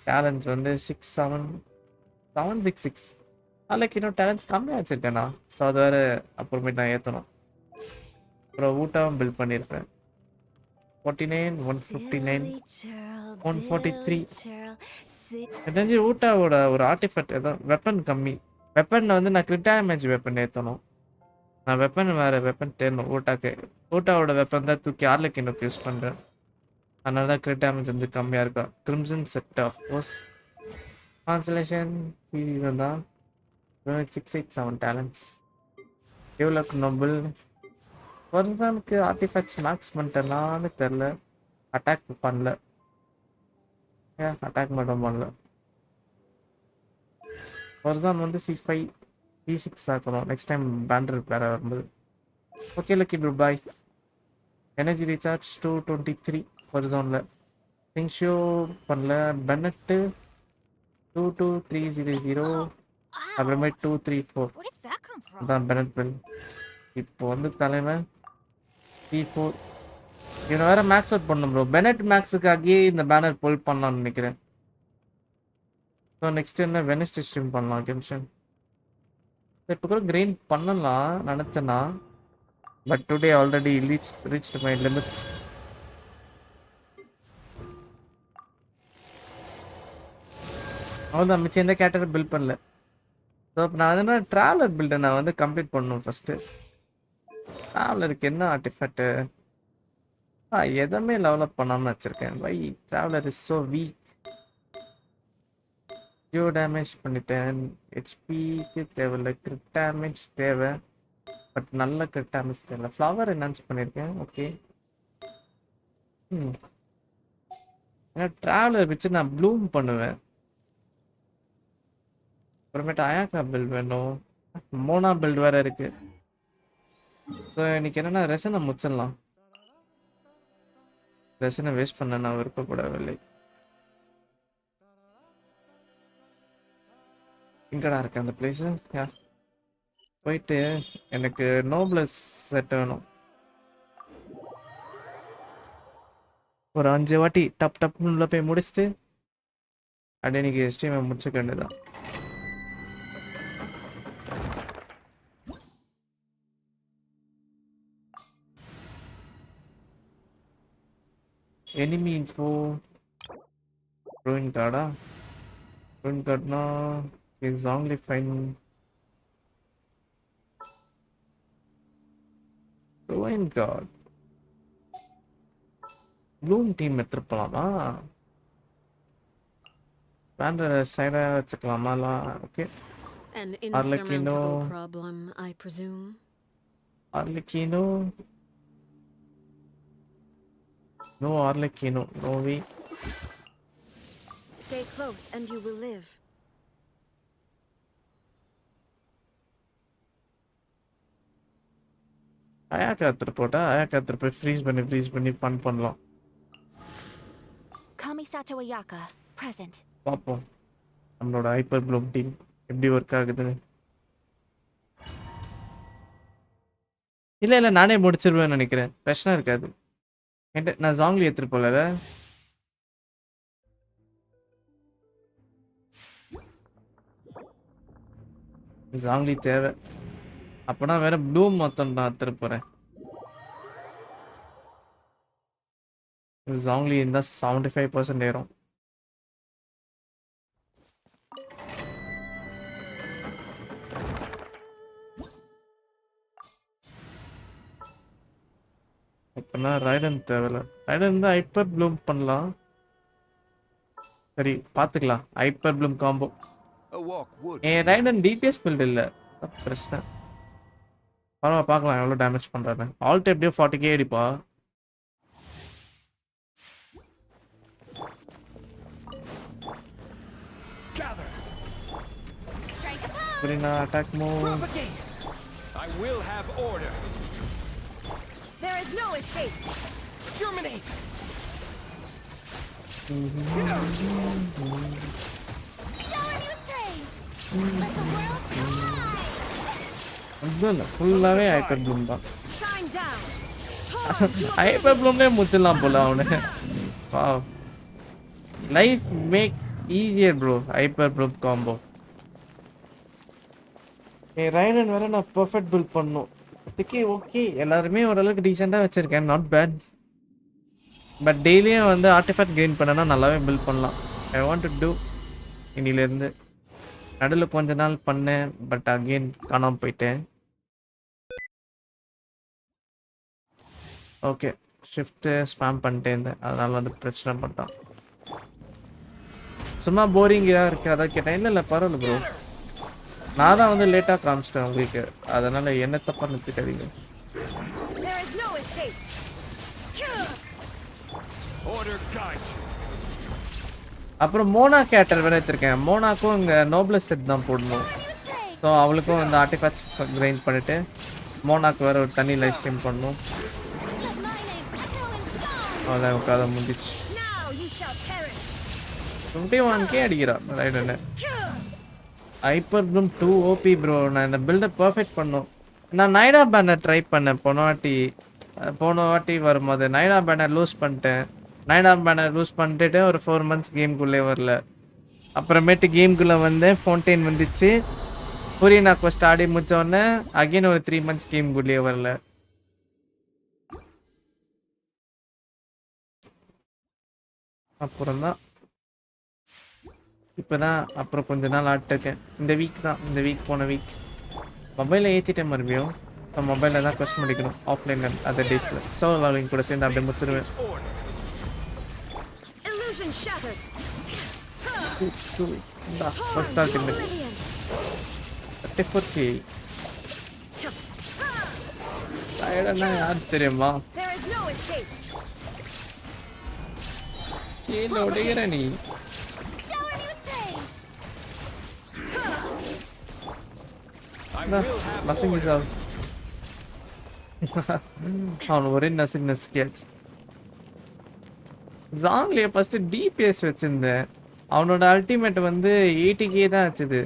Talents on the 766. like talents கம்மியாக வச்சிருக்கேண்ணா. ஸோ அது வேறு அப்புறமேட்டு நான் ஏற்றணும். அப்புறம் ஊட்டாவும் பில்ட் பண்ணியிருப்பேன். 49, 159, 143. தெரிஞ்சு ஊட்டாவோட ஒரு ஆர்டிஃபேக்ட் ஏதோ வெப்பன் கம்மி. வெப்பனில் வந்து நான் கிரிட் டேமேஜ் வெப்பன் ஏற்றணும். நான் வெப்பன் வேறு வெப்பன் தேடணும். ஊட்டாவோட வெப்பன் தான் தூக்கி ஆர்லக்கினுக்கு யூஸ் பண்ணுறேன். அதனால தான் கிரிட் டேமேஜ் வந்து கம்மியாக இருக்கும். Crimson set of course. Constellation series தான் 687 டேலண்ட்ஸ். Develop noble. ஒரிசானுக்கு ஆர்டிஃபேக்ட்ஸ் மேக்ஸ் பண்ணிட்டேனான்னு தெரில. அட்டாக் பண்ணல. அட்டாக் மட்டும் பண்ணல. ஒரிசான் வந்து C5 P6 ஆக்கணும் நெக்ஸ்ட் டைம் பேண்டர் வேற வரும்போது. Okay lucky bro bye. Energy recharge 223 ஹொரிசானில். திங்ஷோ பண்ணல. பெனட்டு 22300. அப்புறமே 234. அதான் பெனட் பில். இப்போ வந்து தலைவன் P4. இவனை வேற மேக்ஸ் அவுட் பண்ணணும் ப்ரோ. பெனட் மேக்ஸுக்காகவே இந்த பேனர் புல் பண்ணலாம்னு நினைக்கிறேன். ஸோ நெக்ஸ்ட் என்ன வெனஸ்டே ஸ்ட்ரீம் பண்ணலாம் கென்ஷன். இப்போ கூட கிரைண்ட் பண்ணலாம் நினச்சேன்னா, but today already reached my limits. அவ்வளோதான், மிச்சம் எந்த கேரக்டர் பில்ட் பண்ணல. ஸோ இப்போ நான் என்ன ட்ராவலர் பில்டை நான் வந்து கம்ப்ளீட் பண்ணணும் ஃபஸ்ட்டு. ட்ராவலருக்கு என்ன ஆர்டிஃபேக்ட்டு எதுவுமே லெவலப் பண்ணாமல் வச்சுருக்கேன். Why traveller is so weak. You damage பண்ணிட்டேன். ஹெச்பிக்கு தேவையில்லை, கிரிட் டேமேஜ் தேவை. பட் நல்ல கிரிட் டேமேஜ் தேவை. ஃப்ளவர் என்ஹான்ஸ் பண்ணியிருக்கேன். ஓகே. ஏன்னா ட்ராவலர் வச்சு நான் ப்ளூம் பண்ணுவேன். அப்புறமேட்டு அயாக்கா பில்ட் வேணும். மோனா பில்ட் வேறு இருக்கு. ஸோ இன்னைக்கு என்னென்னா ரெசனை முடிச்சிடலாம். ரெசனை வேஸ்ட் பண்ண நான் விருப்பப்படவில்லை. எங்கடா இருக்கு அந்த பிளேஸு? யா போயிட்டு எனக்கு நோப்லஸ் செட் வேணும். ஒரு 5 வாட்டி டப் டப்னு உள்ள போய் முடிச்சுட்டு அப்படியே இன்னைக்கு ஸ்ட்ரீமை முடிச்சுக்க வேண்டியதான். எனிமி இன்ஃபோ ரோயின் கார்டா? ரோயின் கார்ட்னா is only fine. Ruin guard bloom team எடுத்துருப்பலாமா? பேண்டரை சைடாக வச்சுக்கலாமாலாம்? Okay. An insurmountable problem, I presume. Arlecchino. No Arlecchino, no way. Stay close and you will live. அயாக்கா எடுத்துட்டு போட்டா அயாக்கா எடுத்துட்டு போய் ஃப்ரீஸ் பண்ணி ஃபன் பண்ணலாம். Kamisato Ayaka, present. பார்ப்போம் நம்மளோட ஹைப்பர் ப்ளூம் டீம் எப்படி ஒர்க் ஆகுதுன்னு. இல்லை நானே முடிச்சிருவேன்னு நினைக்கிறேன். பிரச்சனை இருக்காது. என்கிட்ட நான் ஜாங்லி எடுத்துட்டு போகல. ஜாங்லி தேவை. அப்போனா வேற ப்ளூம் மொத்தம் நான் எடுத்துட்டு போகிறேன். ஜாங்லி இருந்தால் 75% ஏறும். இப்போனா ரைடன் தேவையில்ல. ரைடன் தான் ஹைப்பர் ப்ளூம் பண்ணலாம். சரி பார்த்துக்கலாம். Hyperbloom combo. என் ரைடன் டிபிஎஸ் பில்ட் இல்லை, பிரச்சனை. பரவாயில்ல பார்க்கலாம் எவ்வளோ டேமேஜ் பண்ணுறாரு. ஆல்ட் எப்படியோ 40k அடிப்பா. Attack move. I will have order. There is no escape. Terminate. Shower me with praise. Let the world fly. அதுதான் ஃபுல்லாகவே ஹைப்பர் ப்ளூம் தான். Shine down. ஹைப்பர் ப்ளூம்லே முடிச்சிடலாம் போல அவனு. வாவ். Life make easier bro. Hyperbloom combo. Raiden வேற நான் பர்ஃபெக்ட் பில்ட் பண்ணணும். அதுக்கே ஓகே எல்லாருமே ஓரளவுக்கு டீசெண்டாக வச்சுருக்கேன். Not bad. பட் டெய்லியும் வந்து ஆர்டிஃபேக்ட் கெயின் பண்ணனா நல்லாவே பில்ட் பண்ணலாம். ஐ வாண்ட் டு டூ இன்னிலேருந்து. நடுவில் கொஞ்ச நாள் பண்ணேன், பட் அகெயின் காணாமல் போயிட்டேன். ஓகே ஷிஃப்ட்டு ஸ்பேம் பண்ணிட்டே இருந்தேன், அதனால் வந்து பிரச்சனை பண்ணிட்டான். சும்மா போரிங்காக இருக்குது அதான் கேட்டேன். இல்லை பரவாயில்ல ப்ரோ, நான் தான் வந்து லேட்டாக காமிச்சிட்டேன் உங்களுக்கு, அதனால் என்ன தப்பாக நிறுத்திக்காதீங்க. அப்புறம் மோனா கேட்டர் வேற எடுத்திருக்கேன். மோனாக்கும் இங்கே நோப்லஸ் செட் தான் போடணும். ஸோ அவளுக்கும் இந்த ஆர்டிஃபேக்ட்ஸ் கிரைண்ட் பண்ணிவிட்டு மோனாக்கு வேற ஒரு தனி லைவ் ஸ்ட்ரீம் பண்ணணும். அதான் கதை முடிஞ்சிச்சு. 21k அடிக்கிறா Raiden. Hyperbloom 2 OP bro. நான் இந்த பில்டை பர்ஃபெக்ட் பண்ணோம். நான் நைடா பேனர் ட்ரை பண்ணேன் போன வாட்டி வரும்போது. நைடா பேனர் லூஸ் பண்ணிட்டேன். நைடா பேனர் லூஸ் பண்ணிட்டு ஒரு 4 months கேம்குள்ளே வரல. அப்புறமேட்டு கேம்குள்ளே வந்தேன், ஃபவுண்டைன் வந்துச்சு. புரியனா கொஸ்ட் ஆடி முடிச்சோடனே அகெயின் ஒரு 3 months கேம்குள்ளே வரல. அப்புறம் தான் இப்போதான் அப்புறம் கொஞ்ச நாள் ஆட்டிருக்கேன். இந்த வீக் போன வீக் மொபைலில் ஏற்றிட்டேன் மறுபடியும். இப்போ மொபைலில் தான் கொஸ்ட் முடிக்கணும் ஆஃப்லைனில் அதர் டேஸில். ஸோ அவங்க கூட சேர்ந்து அப்படியே முடிச்சிடுவேன். First ultimate. 34k. Tiredனா யார் தெரியுமா? கீழ ஒடிகிற நீ. Nothing is out. அவன் ஒரே நசுக்கியாச்சு. ஜாங்லியை ஃபர்ஸ்ட் டிபிஎஸ் வச்சிருந்தேன். அவனோட அல்டிமேட் வந்து 80k தான் ஆச்சுது.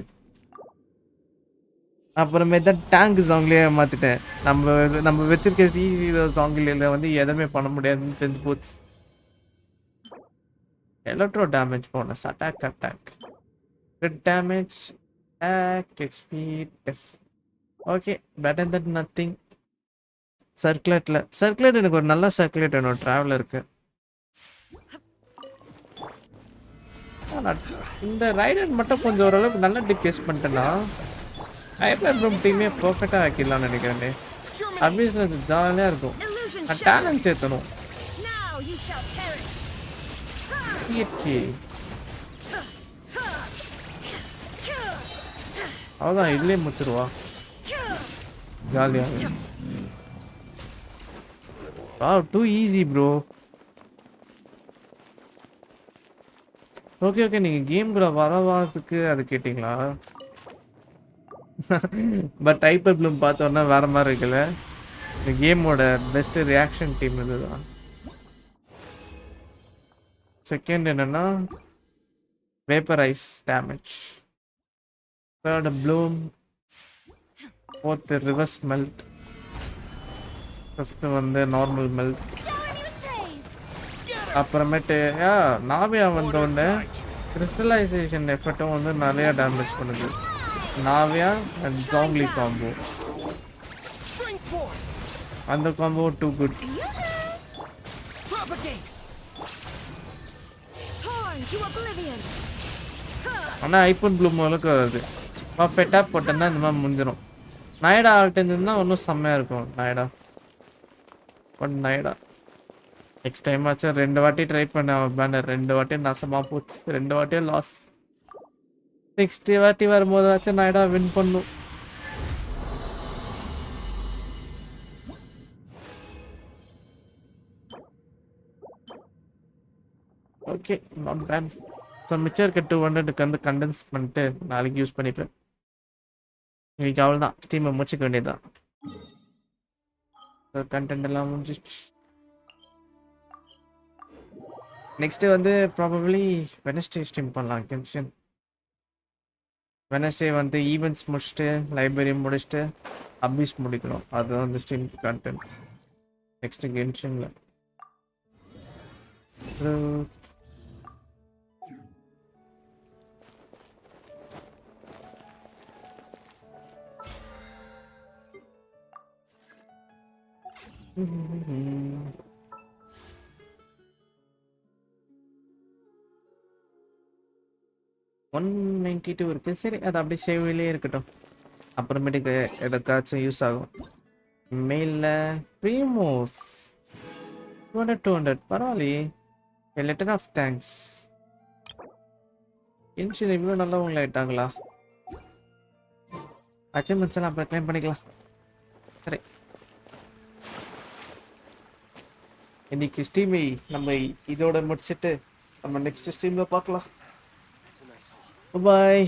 அப்புறமே தான் டேங்க் ஜாங்லியே மாத்திட்டேன். நம்ம வச்சிருக்க C0 ஜாங்கிலியில வந்து எதுவுமே பண்ண முடியாதுன்னு தெரிஞ்சு போச்சு. Electro damage bonus attack crit damage attack HP def. Okay better than nothing. Circulate எனக்கு ஒரு நல்ல சர்க்குலேட் வேணும் டிராவலருக்கு. இந்த ரைடர் மட்டும் கொஞ்சம் ஓரளவுக்கு நல்லா டிப்ளேஸ் பண்ணிட்டேன்னா ஹைப்பர் ப்ரூம் டீமே பர்ஃபெக்டாக ஆக்கிடலாம்னு நினைக்கிறேன். அபிஸ்ல ஜாலியாக இருக்கும். டேலண்ட் சேர்த்தணும். அவ்வளோதான் இதுலேயே முடிச்சிருவா. ஜாலியாக. Too easy bro. ஓகே நீங்கள் கேம் கூட வரவாதுக்கு அது கேட்டிங்களா? பட் ஹைப்பர் ப்ளூம் பார்த்தோன்னா வேற மாதிரி இருக்குல்ல. இந்த கேமோட பெஸ்ட் ரியாக்ஷன் டீம் இதுதான். செகண்ட் என்னன்னா vaporise damage. Third Bloom. Fourth reverse melt. Fifth வந்து நார்மல் மெல்ட். அப்புறமேட்டு நாவியா வந்தோடனே கிறிஸ்டலைசேஷன் எஃபெக்டும் வந்து நிறையா டேமேஜ் பண்ணுது. Navya and Junglee combo. அந்த காம்போ டூ குட். ஆனால் ஐபோன் ப்ளூம் அளவுக்கு வருது. பர்ஃபெக்டாக போட்டோன்னா இந்த மாதிரி முடிஞ்சிடும். நாய்டா ஆல்ட்டேருந்துன்னா இன்னும் செம்மையாக இருக்கும் நாய்டா. பட் நாய்டா நெக்ஸ்ட் டைம் ஆச்சு 2 வாட்டி ட்ரை பண்ண பேனர் 2 வாட்டி நாசமாக போச்சு. 2 வாட்டியும் லாஸ். நெக்ஸ்ட் வாட்டி வரும்போது ஆச்சு நாய்டா வின் பண்ணும். Okay not bad. ஸோ மிச்சம் இருக்க 200க்கு வந்து கண்டென்ஸ் பண்ணிட்டு நாளைக்கு யூஸ் பண்ணிப்பேன். இன்னைக்கு அவள் தான் ஸ்டீமை முடிச்சுக்க வேண்டியதுதான். கண்டென்ட் எல்லாம் முடிஞ்சிச்சு. நெக்ஸ்ட்டு வந்து ப்ராபப்ளி வெனஸ்டே ஸ்ட்ரீம் பண்ணலாம். கென்ஷன் வெனஸ்டே வந்து ஈவெண்ட்ஸ் முடிச்சுட்டு லைப்ரரி முடிச்சுட்டு அபிஸ் முடிக்கணும். அதுதான் வந்து ஸ்ட்ரீம் கண்டென்ட் நெக்ஸ்ட்டு கென்ஷனில். $192 இருக்கு. சரி அது அப்படியே சேவையிலே இருக்கட்டும். அப்புறமேட்டுக்கு எதுக்காச்சும் யூஸ் ஆகும். மெயிலில் ப்ரீமோஸ் 200 பரவாயில்லையே. Letter of thanks. இன்ஷியல் இவ்வளோ நல்லா உங்களை ஆயிட்டாங்களா? அச்சீவ்மெண்ட்ஸ் எல்லாம் அப்புறம் கிளைம் பண்ணிக்கலாம். சரி இன்னைக்கு ஸ்ட்ரீமை நம்ம இதோட முடிச்சுட்டு நம்ம நெக்ஸ்ட் ஸ்ட்ரீமில் பார்க்கலாம். Bye.